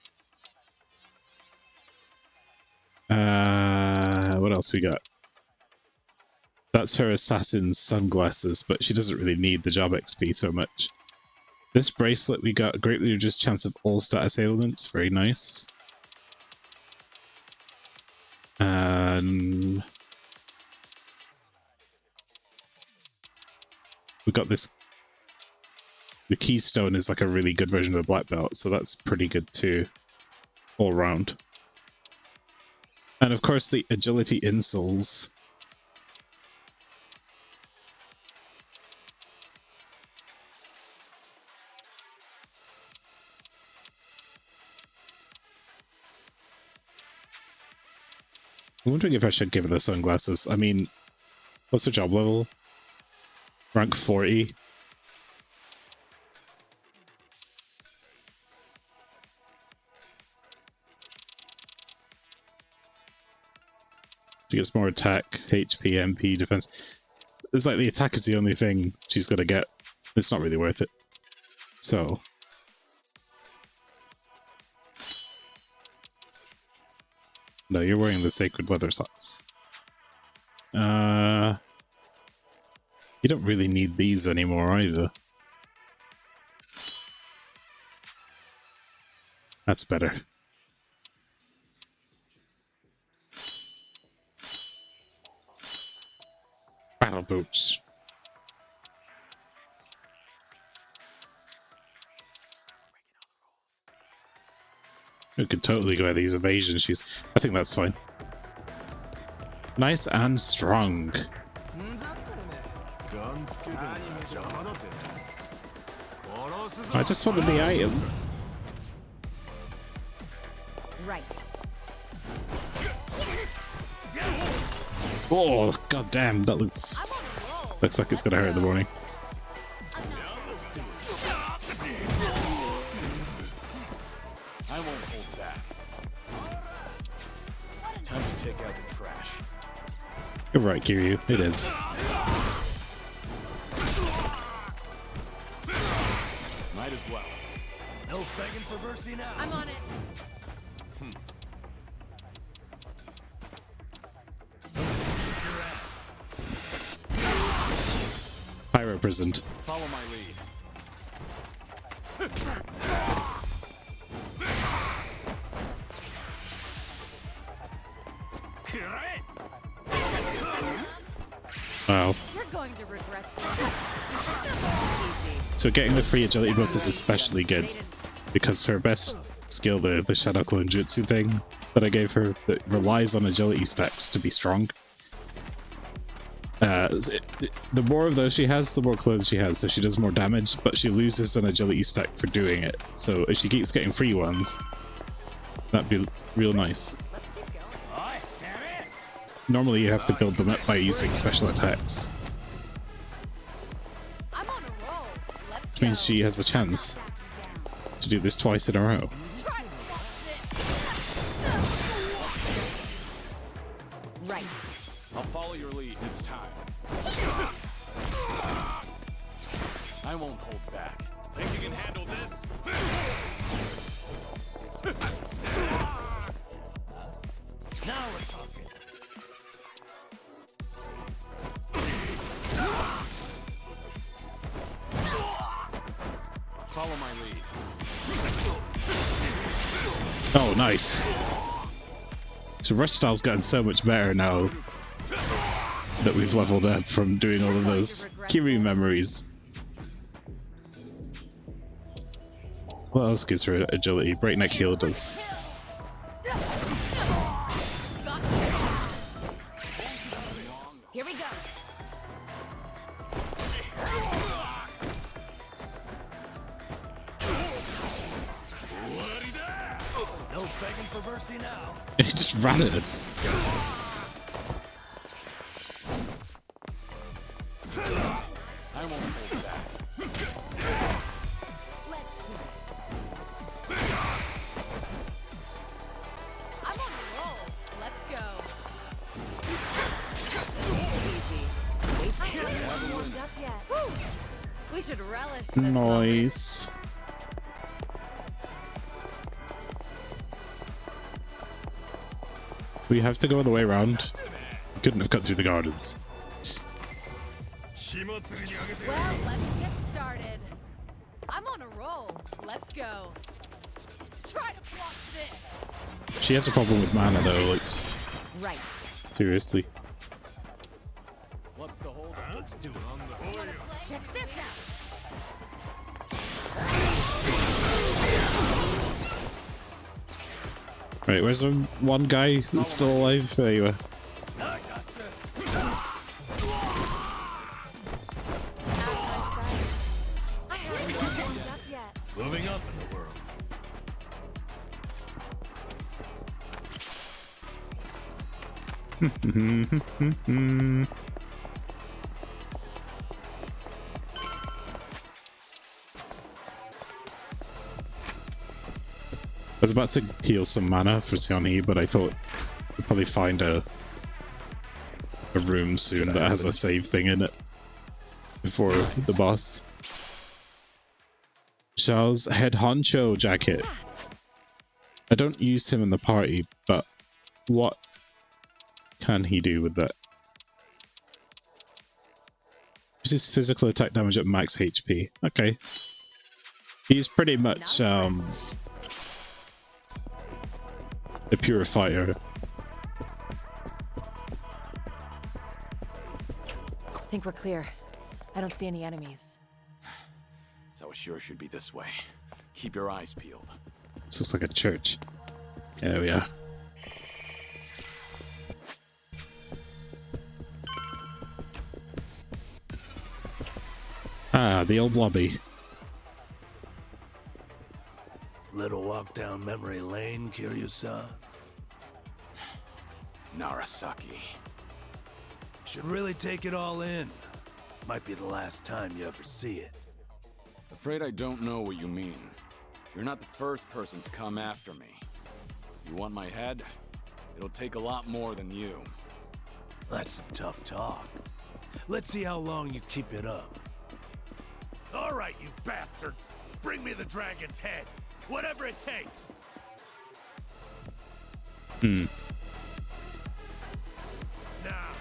[SPEAKER 1] What else we got? That's her assassin's sunglasses, but she doesn't really need the job XP so much. This bracelet we got, greatly reduced chance of all status ailments. Very nice. And we got this. The keystone is like a really good version of the black belt, so that's pretty good too, all round. And of course the agility insoles. I'm wondering if I should give her the sunglasses. I mean, what's her job level? Rank 40. She gets more attack, HP, MP, defense. It's like the attack is the only thing she's got to get. It's not really worth it. So. No, you're wearing the sacred leather socks. You don't really need these anymore either. That's better. Battle boots. We could totally go at these evasion shoes. I think that's fine. Nice and strong. I just wanted the item.
[SPEAKER 14] Right.
[SPEAKER 1] Oh, god damn, that looks like it's gonna hurt in the morning.
[SPEAKER 2] I won't hold back. Time to take out the trash.
[SPEAKER 1] You're right, Kiryu. It is.
[SPEAKER 2] Might as well.
[SPEAKER 10] No begging for mercy now.
[SPEAKER 6] I'm on it.
[SPEAKER 1] Pyro prisoned.
[SPEAKER 2] Follow my lead.
[SPEAKER 1] Wow.
[SPEAKER 14] You're going to regret
[SPEAKER 1] So getting the free agility bonus is especially good because her best skill, the Shadow Clone Jutsu thing that I gave her, that relies on agility stacks to be strong. The more of those she has, the more clothes she has, so she does more damage, but she loses an agility stack for doing it. So if she keeps getting free ones, that'd be real nice. Normally you have to build them up by using special attacks. Which means she has a chance to do this twice in a row.
[SPEAKER 2] Right. I'll follow your lead. It's time. I won't hold back. Think you can handle this?
[SPEAKER 10] Now we're talking.
[SPEAKER 2] Follow my lead.
[SPEAKER 1] Oh, nice. So rush style's gotten so much better now that we've leveled up from doing all of those Kiryu memories. What else gives her agility? Breakneck heal does.
[SPEAKER 14] Here we go.
[SPEAKER 10] No begging for mercy now.
[SPEAKER 1] He just ran at us.
[SPEAKER 2] I won't hold back.
[SPEAKER 6] I'm on a roll. Let's go.
[SPEAKER 14] I haven't warmed up yet.
[SPEAKER 6] Whew. We should relish this moment.
[SPEAKER 1] Noise. We have to go all the way around. Couldn't have cut through the gardens.
[SPEAKER 6] Well, let's get started. I'm on a roll. Let's go. Try to block this.
[SPEAKER 1] She has a problem with mana though, like,
[SPEAKER 14] Right.
[SPEAKER 1] seriously.
[SPEAKER 2] What's the hold?
[SPEAKER 10] Let's do it on the whole.
[SPEAKER 14] Check this out.
[SPEAKER 1] Right, where's the one guy that's still alive? There you are.
[SPEAKER 14] I haven't warmed up yet.
[SPEAKER 10] Moving up in the world.
[SPEAKER 1] I was about to heal some mana for Xianhi, but I thought we'd probably find a room soon that has a save thing in it before the boss. Xiao's head honcho jacket. I don't use him in the party, but what can he do with that? This is physical attack damage at max HP. Okay. He's pretty much a purifier.
[SPEAKER 20] I think we're clear. I don't see any enemies.
[SPEAKER 2] So it sure should be this way. Keep your eyes peeled.
[SPEAKER 1] This looks like a church. There we are. Ah, the old lobby.
[SPEAKER 10] Little awkward.
[SPEAKER 3] down memory lane, Kiryu-san?
[SPEAKER 2] Narasaki.
[SPEAKER 3] Should really take it all in. Might be the last time you ever see it.
[SPEAKER 2] Afraid I don't know what you mean. You're not the first person to come after me. You want my head? It'll take a lot more than you.
[SPEAKER 3] That's some tough talk. Let's see how long you keep it up. All right, you bastards. Bring me the dragon's head. Whatever it takes.
[SPEAKER 1] Hmm.
[SPEAKER 3] Now.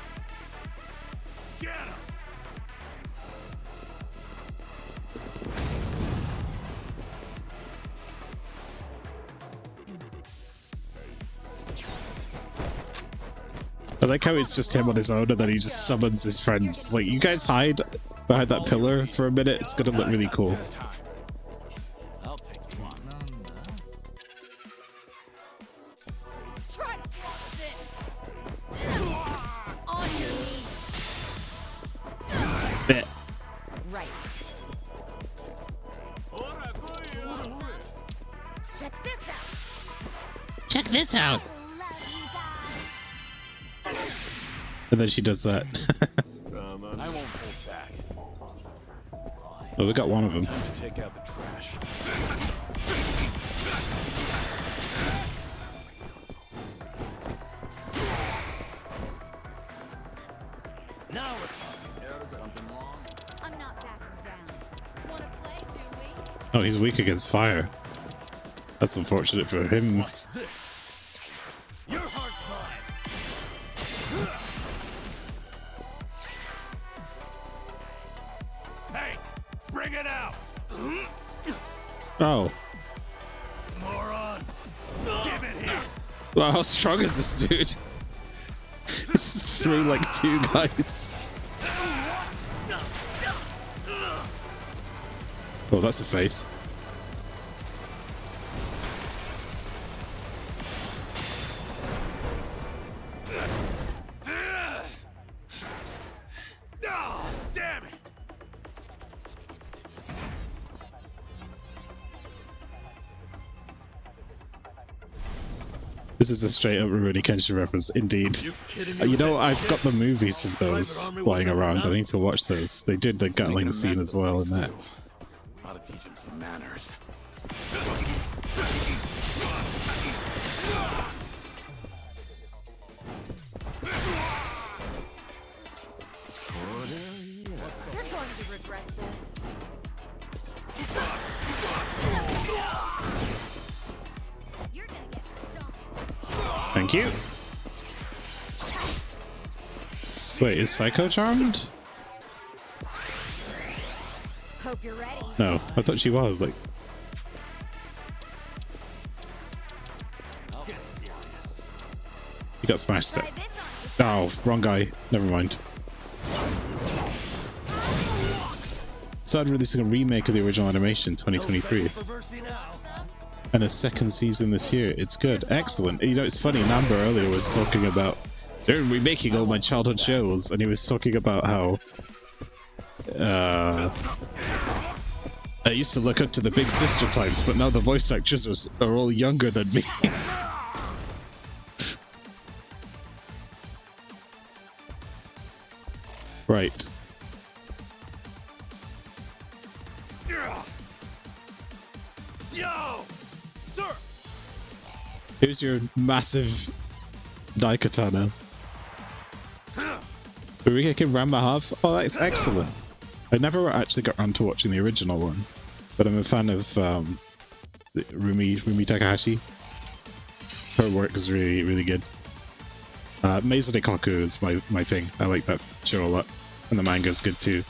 [SPEAKER 3] Get him.
[SPEAKER 1] I like how it's just him on his own and then he just summons his friends. Like, you guys hide behind that pillar for a minute. It's gonna look really cool.
[SPEAKER 2] I'll take you on.
[SPEAKER 14] Try to block this. On your knees.
[SPEAKER 1] Bit.
[SPEAKER 14] Right. Check this out.
[SPEAKER 1] Check this out. And then she does that.
[SPEAKER 2] I won't hold back.
[SPEAKER 1] Oh, we got one of them.
[SPEAKER 2] Time to take out the trash.
[SPEAKER 3] Now we're
[SPEAKER 2] Something wrong?
[SPEAKER 5] I'm not backing down.
[SPEAKER 14] Wanna play, do we?
[SPEAKER 1] Oh, he's weak against fire. That's unfortunate for him.
[SPEAKER 3] Watch this. Your heart's mine. Hey, bring it out.
[SPEAKER 1] Oh.
[SPEAKER 3] Morons. Give it here.
[SPEAKER 1] Wow, how strong is this dude? He just threw like 2 guys. Oh, that's a face.
[SPEAKER 3] Oh, damn it.
[SPEAKER 1] This is a straight up Rurouni Kenshin reference, indeed. You know, I've got the movies of those flying around. I need to watch those. They did the Gatling scene as well in that.
[SPEAKER 2] Ought to teach him some manners.
[SPEAKER 14] You're going to regret this.
[SPEAKER 5] You're gonna get stomped.
[SPEAKER 1] Thank you. Wait, is Psycho charmed?
[SPEAKER 5] Hope you're ready.
[SPEAKER 1] No, I thought she was. Like, he got smashed. It. Oh, wrong guy. Never mind. Started releasing a remake of the original animation, 2023, and a second season this year. It's good, excellent. You know, it's funny. Namber earlier was talking about they're remaking all my childhood shows, and he was talking about how I used to look up to the big sister types, but now the voice actors are all younger than me. Right.
[SPEAKER 3] Yo, sir.
[SPEAKER 1] Here's your massive Daikatana. Urika Ramahav? Oh, that's excellent. I never actually got around to watching the original one, but I'm a fan of Rumi Takahashi. Her work is really, really good. Maison de Kaku is my thing. I like that show a lot. And the manga's good too.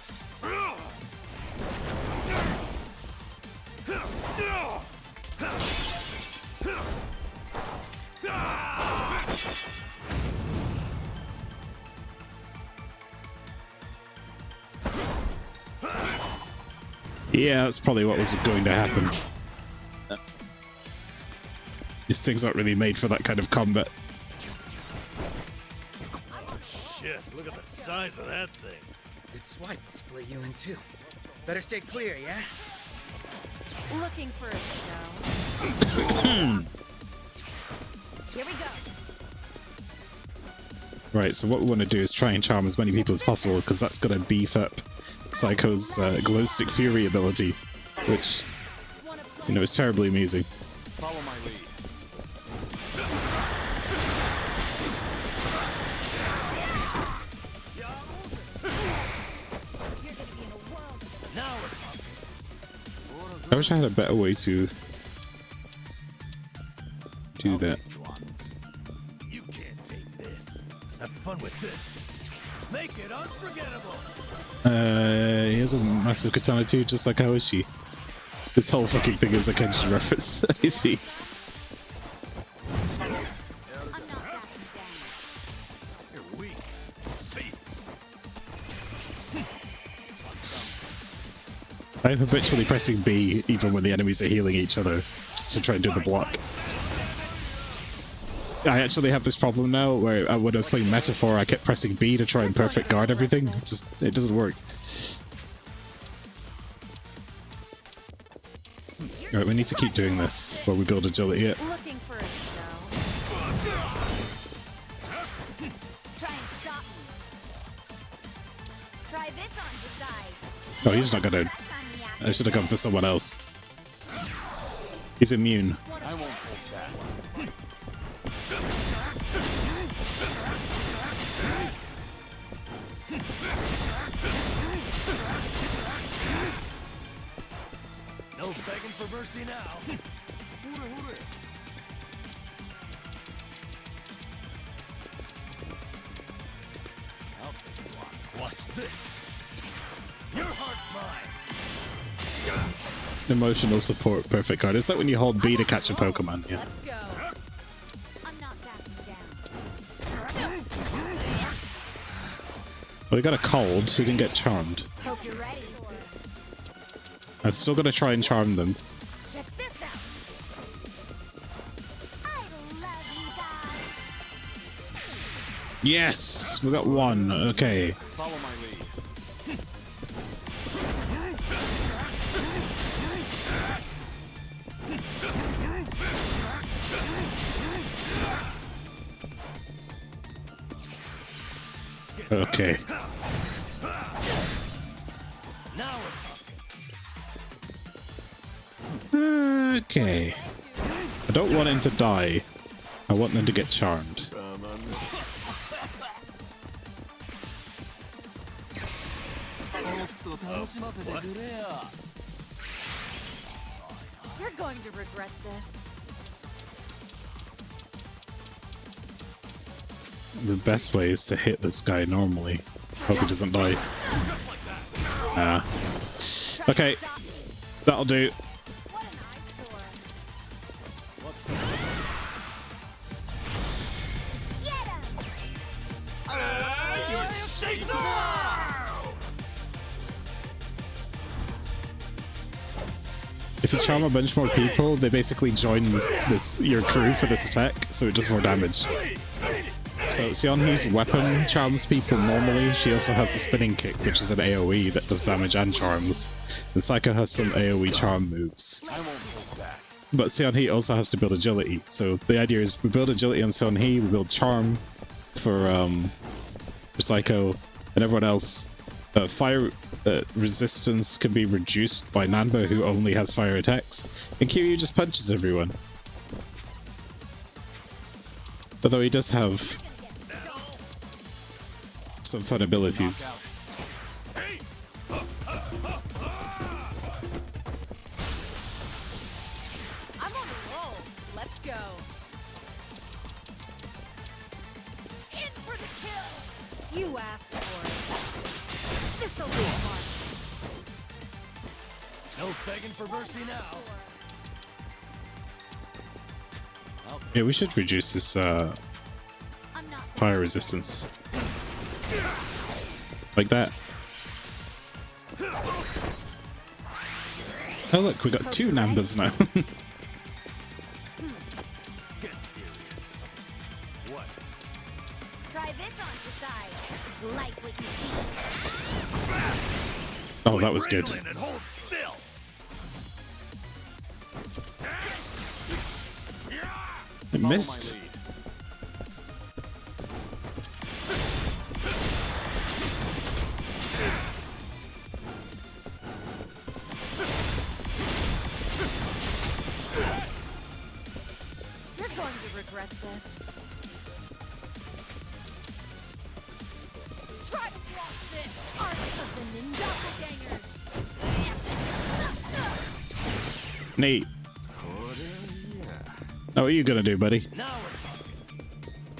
[SPEAKER 1] Yeah, that's probably what was going to happen. These things aren't really made for that kind of combat.
[SPEAKER 3] Shit, look at the size of that thing.
[SPEAKER 4] Good swipe will split you in two. Better stay clear, yeah?
[SPEAKER 14] Looking for a show. Here we go.
[SPEAKER 1] Right, so what we want to do is try and charm as many people as possible, because that's going to beef up Psycho's glow stick fury ability, which, you know, is terribly amusing.
[SPEAKER 2] Follow my lead.
[SPEAKER 1] I wish I had a better way to do that.
[SPEAKER 10] You can't take this. Have fun with this. Make it unforgettable.
[SPEAKER 1] He has a massive katana too, just like Aoshi. This whole fucking thing is a Kenshin reference. I see.
[SPEAKER 10] You're weak. See.
[SPEAKER 1] I'm habitually pressing B even when the enemies are healing each other, just to try and do the block. I actually have this problem now where when I was playing Metaphor, I kept pressing B to try and perfect guard everything. It doesn't work. Alright, we need to keep doing this while we build agility up.
[SPEAKER 14] Looking for a show. Try and stop me. Try this on decide.
[SPEAKER 1] Oh, he's not gonna... I should have gone for someone else. He's immune.
[SPEAKER 2] I won't hold back.
[SPEAKER 10] No begging for mercy now. I'll take you on. Watch this. Your heart's mine.
[SPEAKER 1] Emotional support, perfect guard. Is that when you hold B to catch a Pokemon? Yeah.
[SPEAKER 14] Let's go. I'm not backing down.
[SPEAKER 1] Well, he got a cold, so he didn't get charmed.
[SPEAKER 14] Hope you're ready.
[SPEAKER 1] I'm still gonna try and charm them.
[SPEAKER 14] Check this out. I love you guys.
[SPEAKER 1] Yes! We got one. Okay.
[SPEAKER 2] Follow my lead.
[SPEAKER 1] Okay.
[SPEAKER 10] Now
[SPEAKER 1] Okay. I don't want him to die. I want them to get charmed.
[SPEAKER 14] You're going to regret this.
[SPEAKER 1] The best way is to hit this guy normally. Hope he doesn't die. Okay. That'll do. If you charm a bunch more people, they basically join your crew for this attack, so it does more damage. So Xianhee's weapon charms people normally. She also has the spinning kick, which is an AoE that does damage and charms. And Psycho has some AoE charm moves. But Xianhee also has to build agility. So the idea is we build agility on Xianhee, we build charm for Psycho, and everyone else. Fire resistance can be reduced by Nanba, who only has fire attacks, and Kiryu just punches everyone. Although he does have some fun abilities.
[SPEAKER 14] I'm on a roll. Let's go. In for the kill. You asked for it. This'll be fun.
[SPEAKER 10] no begging for mercy now.
[SPEAKER 1] Yeah, we should reduce his fire resistance. Like that. Oh look, we got two Nambas now.
[SPEAKER 10] Get serious. What?
[SPEAKER 14] Try this on decide. Like what you see.
[SPEAKER 1] Oh, that was good.
[SPEAKER 10] And hold still.
[SPEAKER 1] missed.
[SPEAKER 14] You're going to regret this. Try to block this! Arc of the Ninja Doppelgangers!
[SPEAKER 1] Nate. Now what are you gonna do, buddy?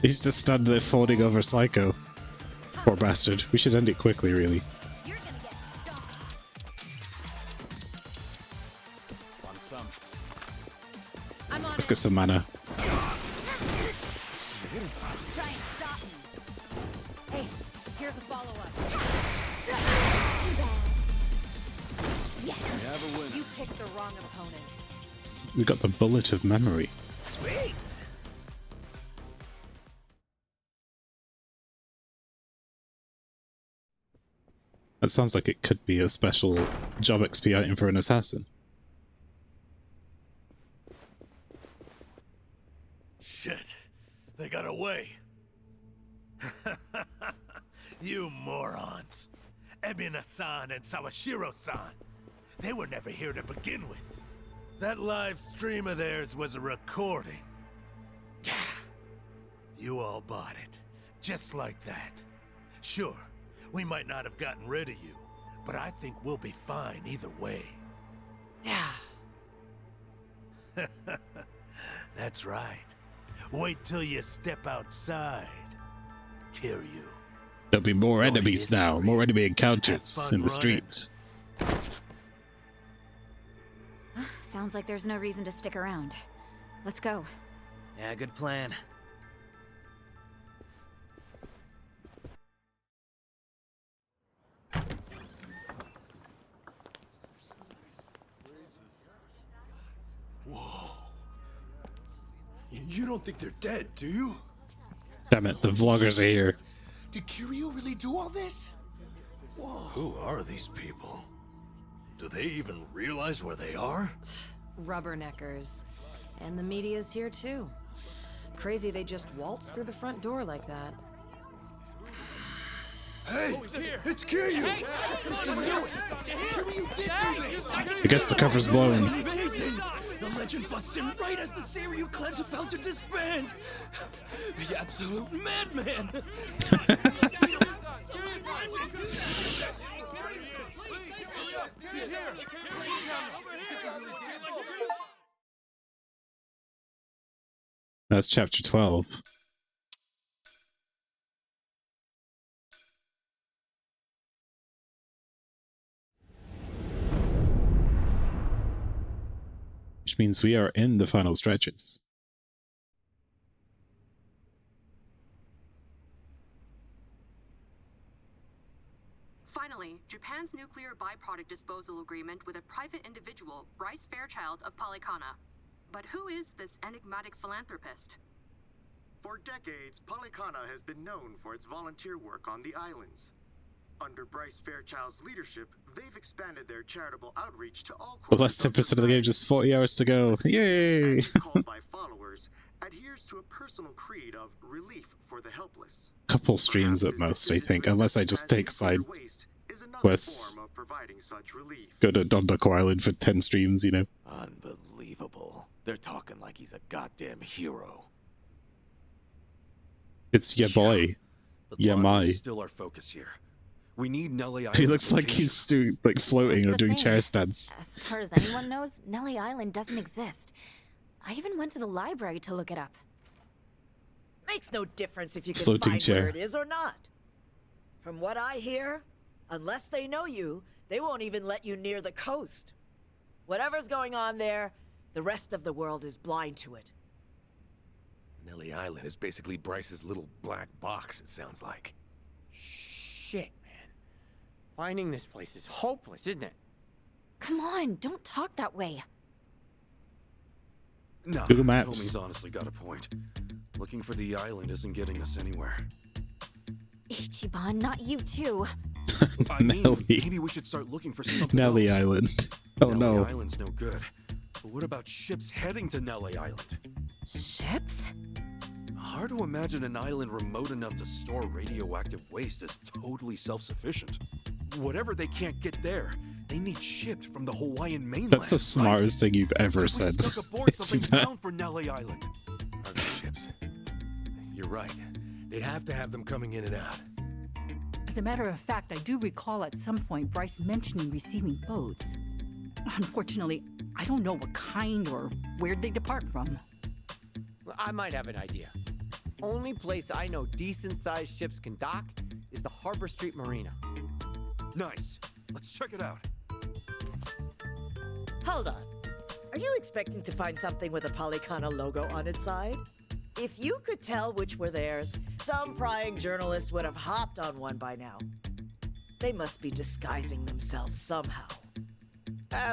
[SPEAKER 1] He's just standing there falling over Psycho. Poor bastard. We should end it quickly, really. Let's get some mana.
[SPEAKER 14] Try and stop me.
[SPEAKER 6] Hey, here's a follow-up.
[SPEAKER 14] Yes.
[SPEAKER 6] You picked the wrong opponent.
[SPEAKER 1] We got the bullet of memory.
[SPEAKER 4] Sweet.
[SPEAKER 1] That sounds like it could be a special job XP item for an assassin.
[SPEAKER 3] Shit, they got away. You morons. Ebina-san and Sawashiro-san. They were never here to begin with. That live stream of theirs was a recording. You all bought it. Just like that. Sure, we might not have gotten rid of you, but I think we'll be fine either way. That's right. Wait till you step outside, Kiryu.
[SPEAKER 1] There'll be more enemies now, more enemy encounters in the streets.
[SPEAKER 5] Sounds like there's no reason to stick around. Let's go.
[SPEAKER 4] Yeah, good plan.
[SPEAKER 10] Whoa. You don't think they're dead, do you?
[SPEAKER 1] Damn it, the vloggers are here.
[SPEAKER 10] Did Kiryu really do all this? Whoa. Who are these people? Do they even realize where they are?
[SPEAKER 17] Rubberneckers. And the media's here too. Crazy they just waltzed through the front door like that.
[SPEAKER 10] Hey! It's Kiryu! I freaking knew it! Kiryu did do this!
[SPEAKER 1] I guess the cover's blown.
[SPEAKER 10] Amazing! The legend busts in right as the Seiryu clan's about to disband! The absolute madman!
[SPEAKER 1] That's chapter 12. Which means we are in the final stretches.
[SPEAKER 21] Finally, Japan's nuclear byproduct disposal agreement with a private individual, Bryce Fairchild of Polycana. But who is this enigmatic philanthropist?
[SPEAKER 23] For decades, Polycana has been known for its volunteer work on the islands. Under Bryce Fairchild's leadership, they've expanded their charitable outreach to all
[SPEAKER 1] The last 10% of the game, just 40 hours to go. Yay!
[SPEAKER 23] called by followers, adheres to a personal creed of relief for the helpless.
[SPEAKER 1] Couple streams at most, I think, unless I just take side quests. Go to Dondoko Island for 10 streams, you know.
[SPEAKER 10] Unbelievable. They're talking like he's a goddamn hero.
[SPEAKER 1] It's ya boy. Ya my.
[SPEAKER 24] Still our focus here. We need Nelly Island.
[SPEAKER 1] He looks like he's doing, like floating or doing chair stands.
[SPEAKER 5] As far as anyone knows, Nelly Island doesn't exist. I even went to the library to look it up.
[SPEAKER 25] Makes no difference if you can
[SPEAKER 1] Floating
[SPEAKER 25] find
[SPEAKER 1] chair.
[SPEAKER 25] where it is or not. From what I hear, unless they know you, they won't even let you near the coast. Whatever's going on there, the rest of the world is blind to it.
[SPEAKER 10] Nelly Island is basically Bryce's little black box, it sounds like.
[SPEAKER 26] Shit, man. Finding this place is hopeless, isn't it?
[SPEAKER 5] Come on, don't talk that way.
[SPEAKER 24] No,
[SPEAKER 1] Google Maps.
[SPEAKER 24] Tommy's honestly got a point. Looking for the island isn't getting us anywhere.
[SPEAKER 5] Ichiban, not you too.
[SPEAKER 24] I mean,
[SPEAKER 1] Nelly.
[SPEAKER 24] maybe we should start looking for something
[SPEAKER 1] Nelly
[SPEAKER 24] else.
[SPEAKER 1] Island. Oh
[SPEAKER 24] Nelly
[SPEAKER 1] no.
[SPEAKER 24] Island's no good. But what about ships heading to Nelly Island?
[SPEAKER 14] Ships?
[SPEAKER 24] Hard to imagine an island remote enough to store radioactive waste as totally self-sufficient. Whatever they can't get there, they need shipped from the Hawaiian mainland.
[SPEAKER 1] That's the smartest thing you've ever said.
[SPEAKER 24] Stuck aboard
[SPEAKER 1] Do
[SPEAKER 24] something
[SPEAKER 1] that.
[SPEAKER 24] bound for Nele Island.
[SPEAKER 10] Cargo ships. You're right. They'd have to have them coming in and out.
[SPEAKER 8] As a matter of fact, I do recall at some point Bryce mentioning receiving boats. Unfortunately, I don't know what kind or where they depart from.
[SPEAKER 26] I might have an idea. Only place I know decent-sized ships can dock is the Harbor Street Marina.
[SPEAKER 24] Nice. Let's check it out.
[SPEAKER 25] Hold on. Are you expecting to find something with a Polycana logo on its side? If you could tell which were theirs, some prying journalist would have hopped on one by now. They must be disguising themselves somehow.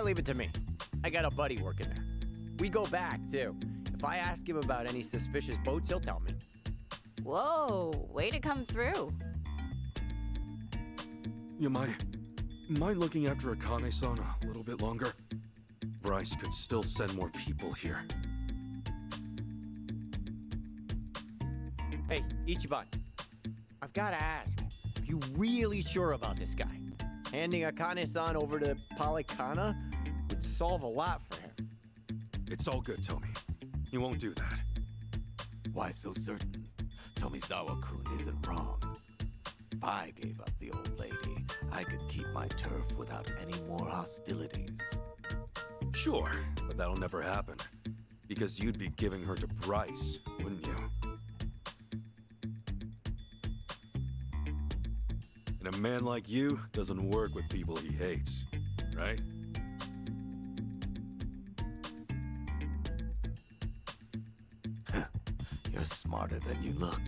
[SPEAKER 26] Leave it to me. I got a buddy working there. We go back, too. If I ask him about any suspicious boats, he'll tell me.
[SPEAKER 19] Whoa, way to come through.
[SPEAKER 24] You mind looking after Akane-san a little bit longer? Bryce could still send more people here.
[SPEAKER 26] Hey, Ichiban. I've got to ask, are you really sure about this guy? Handing Akane-san over to Polycana would solve a lot for him.
[SPEAKER 24] It's all good, Tomi. He won't do that.
[SPEAKER 9] Why so certain? Tomizawa-kun isn't wrong. If I gave up the old lady, I could keep my turf without any more hostilities.
[SPEAKER 24] Sure, but that'll never happen. Because you'd be giving her to Bryce, wouldn't you? And a man like you doesn't work with people he hates, right?
[SPEAKER 9] You're smarter than you look.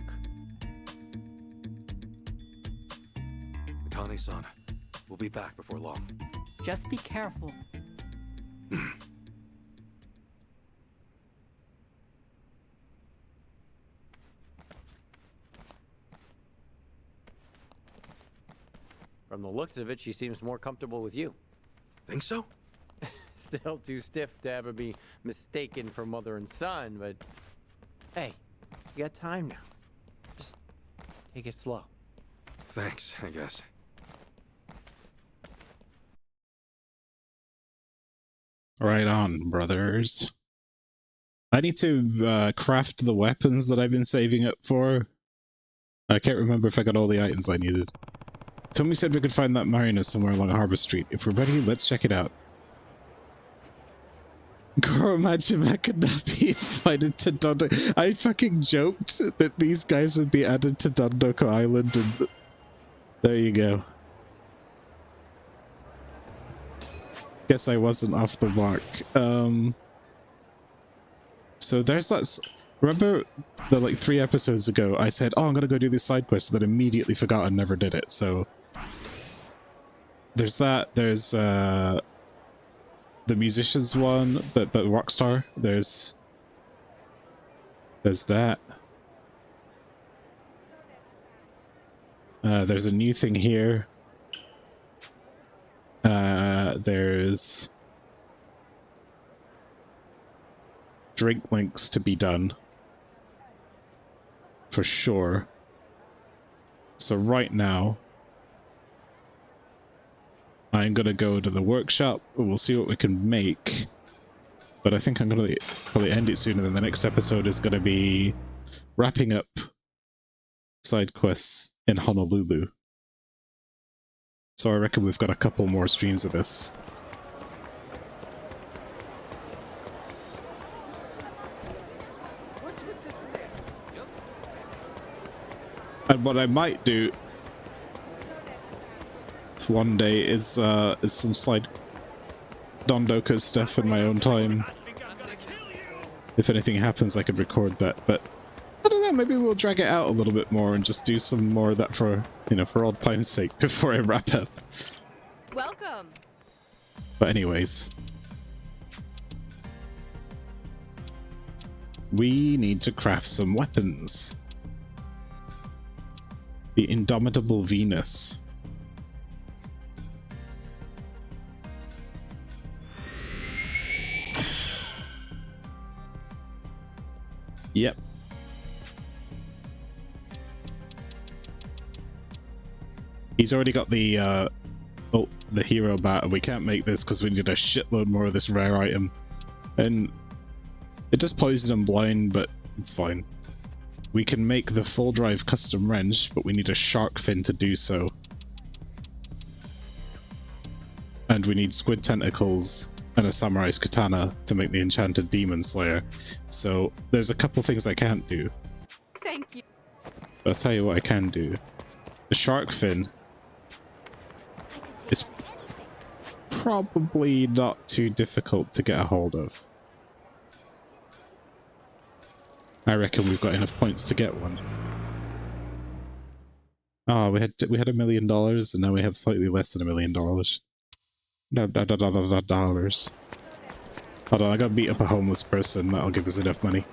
[SPEAKER 24] Akane-san, we'll be back before long.
[SPEAKER 8] Just be careful.
[SPEAKER 26] From the looks of it, she seems more comfortable with you.
[SPEAKER 24] Think so?
[SPEAKER 26] Still too stiff to ever be mistaken for mother and son, but hey, you got time now. Just take it slow.
[SPEAKER 24] Thanks, I guess.
[SPEAKER 1] Right on, brothers. I need to craft the weapons that I've been saving up for. I can't remember if I got all the items I needed. Tommy said we could find that marina somewhere along Harbor Street. If we're ready, let's check it out. Goro Majima could not be invited to Dondoko. I fucking joked that these guys would be added to Dondoko Island, and there you go. Guess I wasn't off the mark. So there's that. Remember the like 3 episodes ago I said, oh, I'm gonna go do this side quest, and then immediately forgot and never did it. So there's that. There's the musicians one, the Rockstar. There's that. There's a new thing here. There's drink links to be done. For sure. So right now, I'm gonna go to the workshop. We'll see what we can make. But I think I'm gonna probably end it soon, and then the next episode is gonna be wrapping up side quests in Honolulu. So I reckon we've got a couple more streams of this. And what I might do one day is some side Dondoko stuff in my own time. If anything happens, I could record that, but I don't know, maybe we'll drag it out a little bit more and just do some more of that for, you know, for old time's sake before I wrap up.
[SPEAKER 6] Welcome.
[SPEAKER 1] But anyways, we need to craft some weapons. The Indomitable Venus. Yep. He's already got the hero bat, and we can't make this because we need a shitload more of this rare item. And it does poison and blind, but it's fine. We can make the full drive custom wrench, but we need a shark fin to do so. And we need squid tentacles and a samurai's katana to make the enchanted demon slayer. So there's a couple things I can't do.
[SPEAKER 5] Thank you.
[SPEAKER 1] But I'll tell you what I can do. The shark fin is probably not too difficult to get a hold of. I reckon we've got enough points to get one. Oh, we had $1 million, and now we have slightly less than $1 million. Dollars. Hold on, I gotta beat up a homeless person. That'll give us enough money.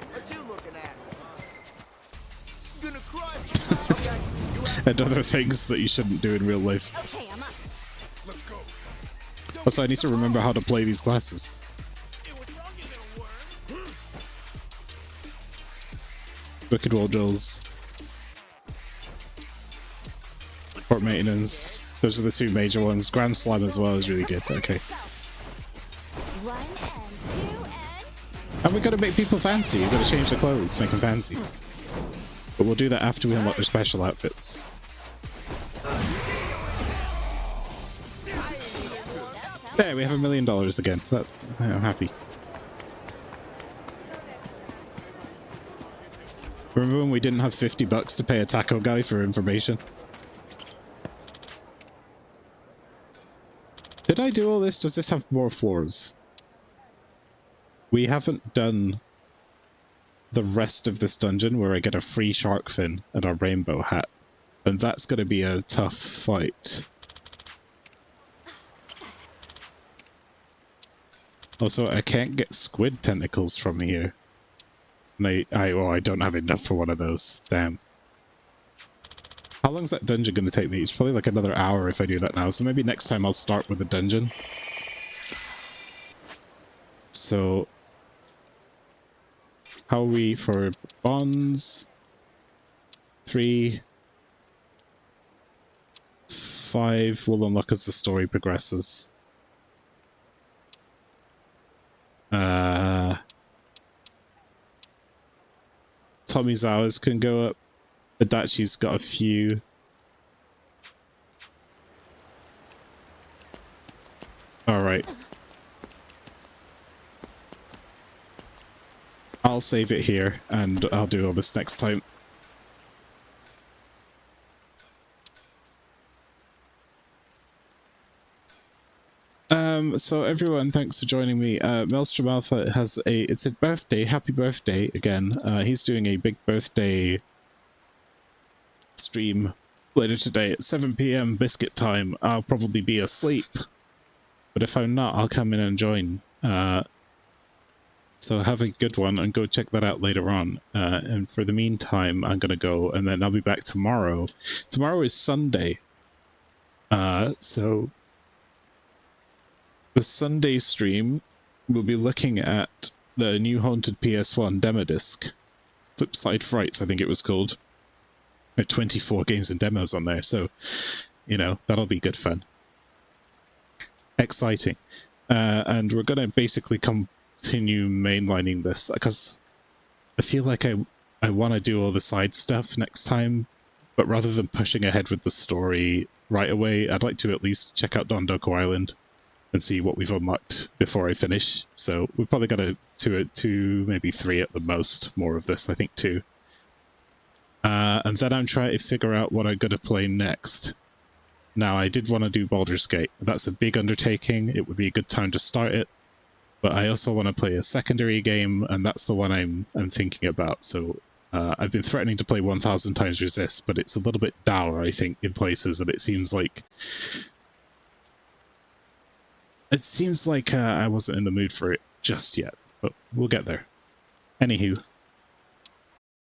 [SPEAKER 1] And other things that you shouldn't do in real life.
[SPEAKER 5] Okay, I'm up.
[SPEAKER 3] Let's go.
[SPEAKER 1] Also, I need to remember how to play these classes. Wicked Wall Drills. Fort Maintenance. Those are the two major ones. Grand Slam as well is really good. Okay.
[SPEAKER 5] One and two and...
[SPEAKER 1] And we gotta make people fancy. We gotta change their clothes, make them fancy. But we'll do that after we unlock their special outfits. There, we have $1 million again. But I'm happy. Remember when we didn't have $50 to pay a taco guy for information? Did I do all this? Does this have more floors? We haven't done the rest of this dungeon where I get a free shark fin and a rainbow hat. And that's going to be a tough fight. Also, I can't get squid tentacles from here. And I don't have enough for one of those. Damn. How long's that dungeon going to take me? It's probably like another hour if I do that now. So maybe next time I'll start with a dungeon. So... how are we for bonds? 3... 5 will unlock as the story progresses. Tomizawa's can go up. Adachi's got a few. Alright. I'll save it here, and I'll do all this next time. So everyone, thanks for joining me. Maelstrom Alpha has it's a birthday, happy birthday again. He's doing a big birthday stream later today at 7 PM biscuit time. I'll probably be asleep, but if I'm not, I'll come in and join. So have a good one and go check that out later on. And for the meantime, I'm gonna go and then I'll be back tomorrow. Tomorrow is Sunday. So the Sunday stream, we'll be looking at the new Haunted PS1 demo disc. Flipside Frights, I think it was called. There are 24 games and demos on there, so, you know, that'll be good fun. Exciting. And we're going to basically continue mainlining this, because I feel like I want to do all the side stuff next time, but rather than pushing ahead with the story right away, I'd like to at least check out Dondoko Island and see what we've unlocked before I finish. So we've probably got two, maybe 3 at the most, more of this, I think 2. And then I'm trying to figure out what I'm going to play next. Now, I did want to do Baldur's Gate. That's a big undertaking. It would be a good time to start it. But I also want to play a secondary game, and that's the one I'm thinking about. So I've been threatening to play 1000 Times Resist, but it's a little bit dour, I think, in places, and it seems like I wasn't in the mood for it just yet, but we'll get there. Anywho,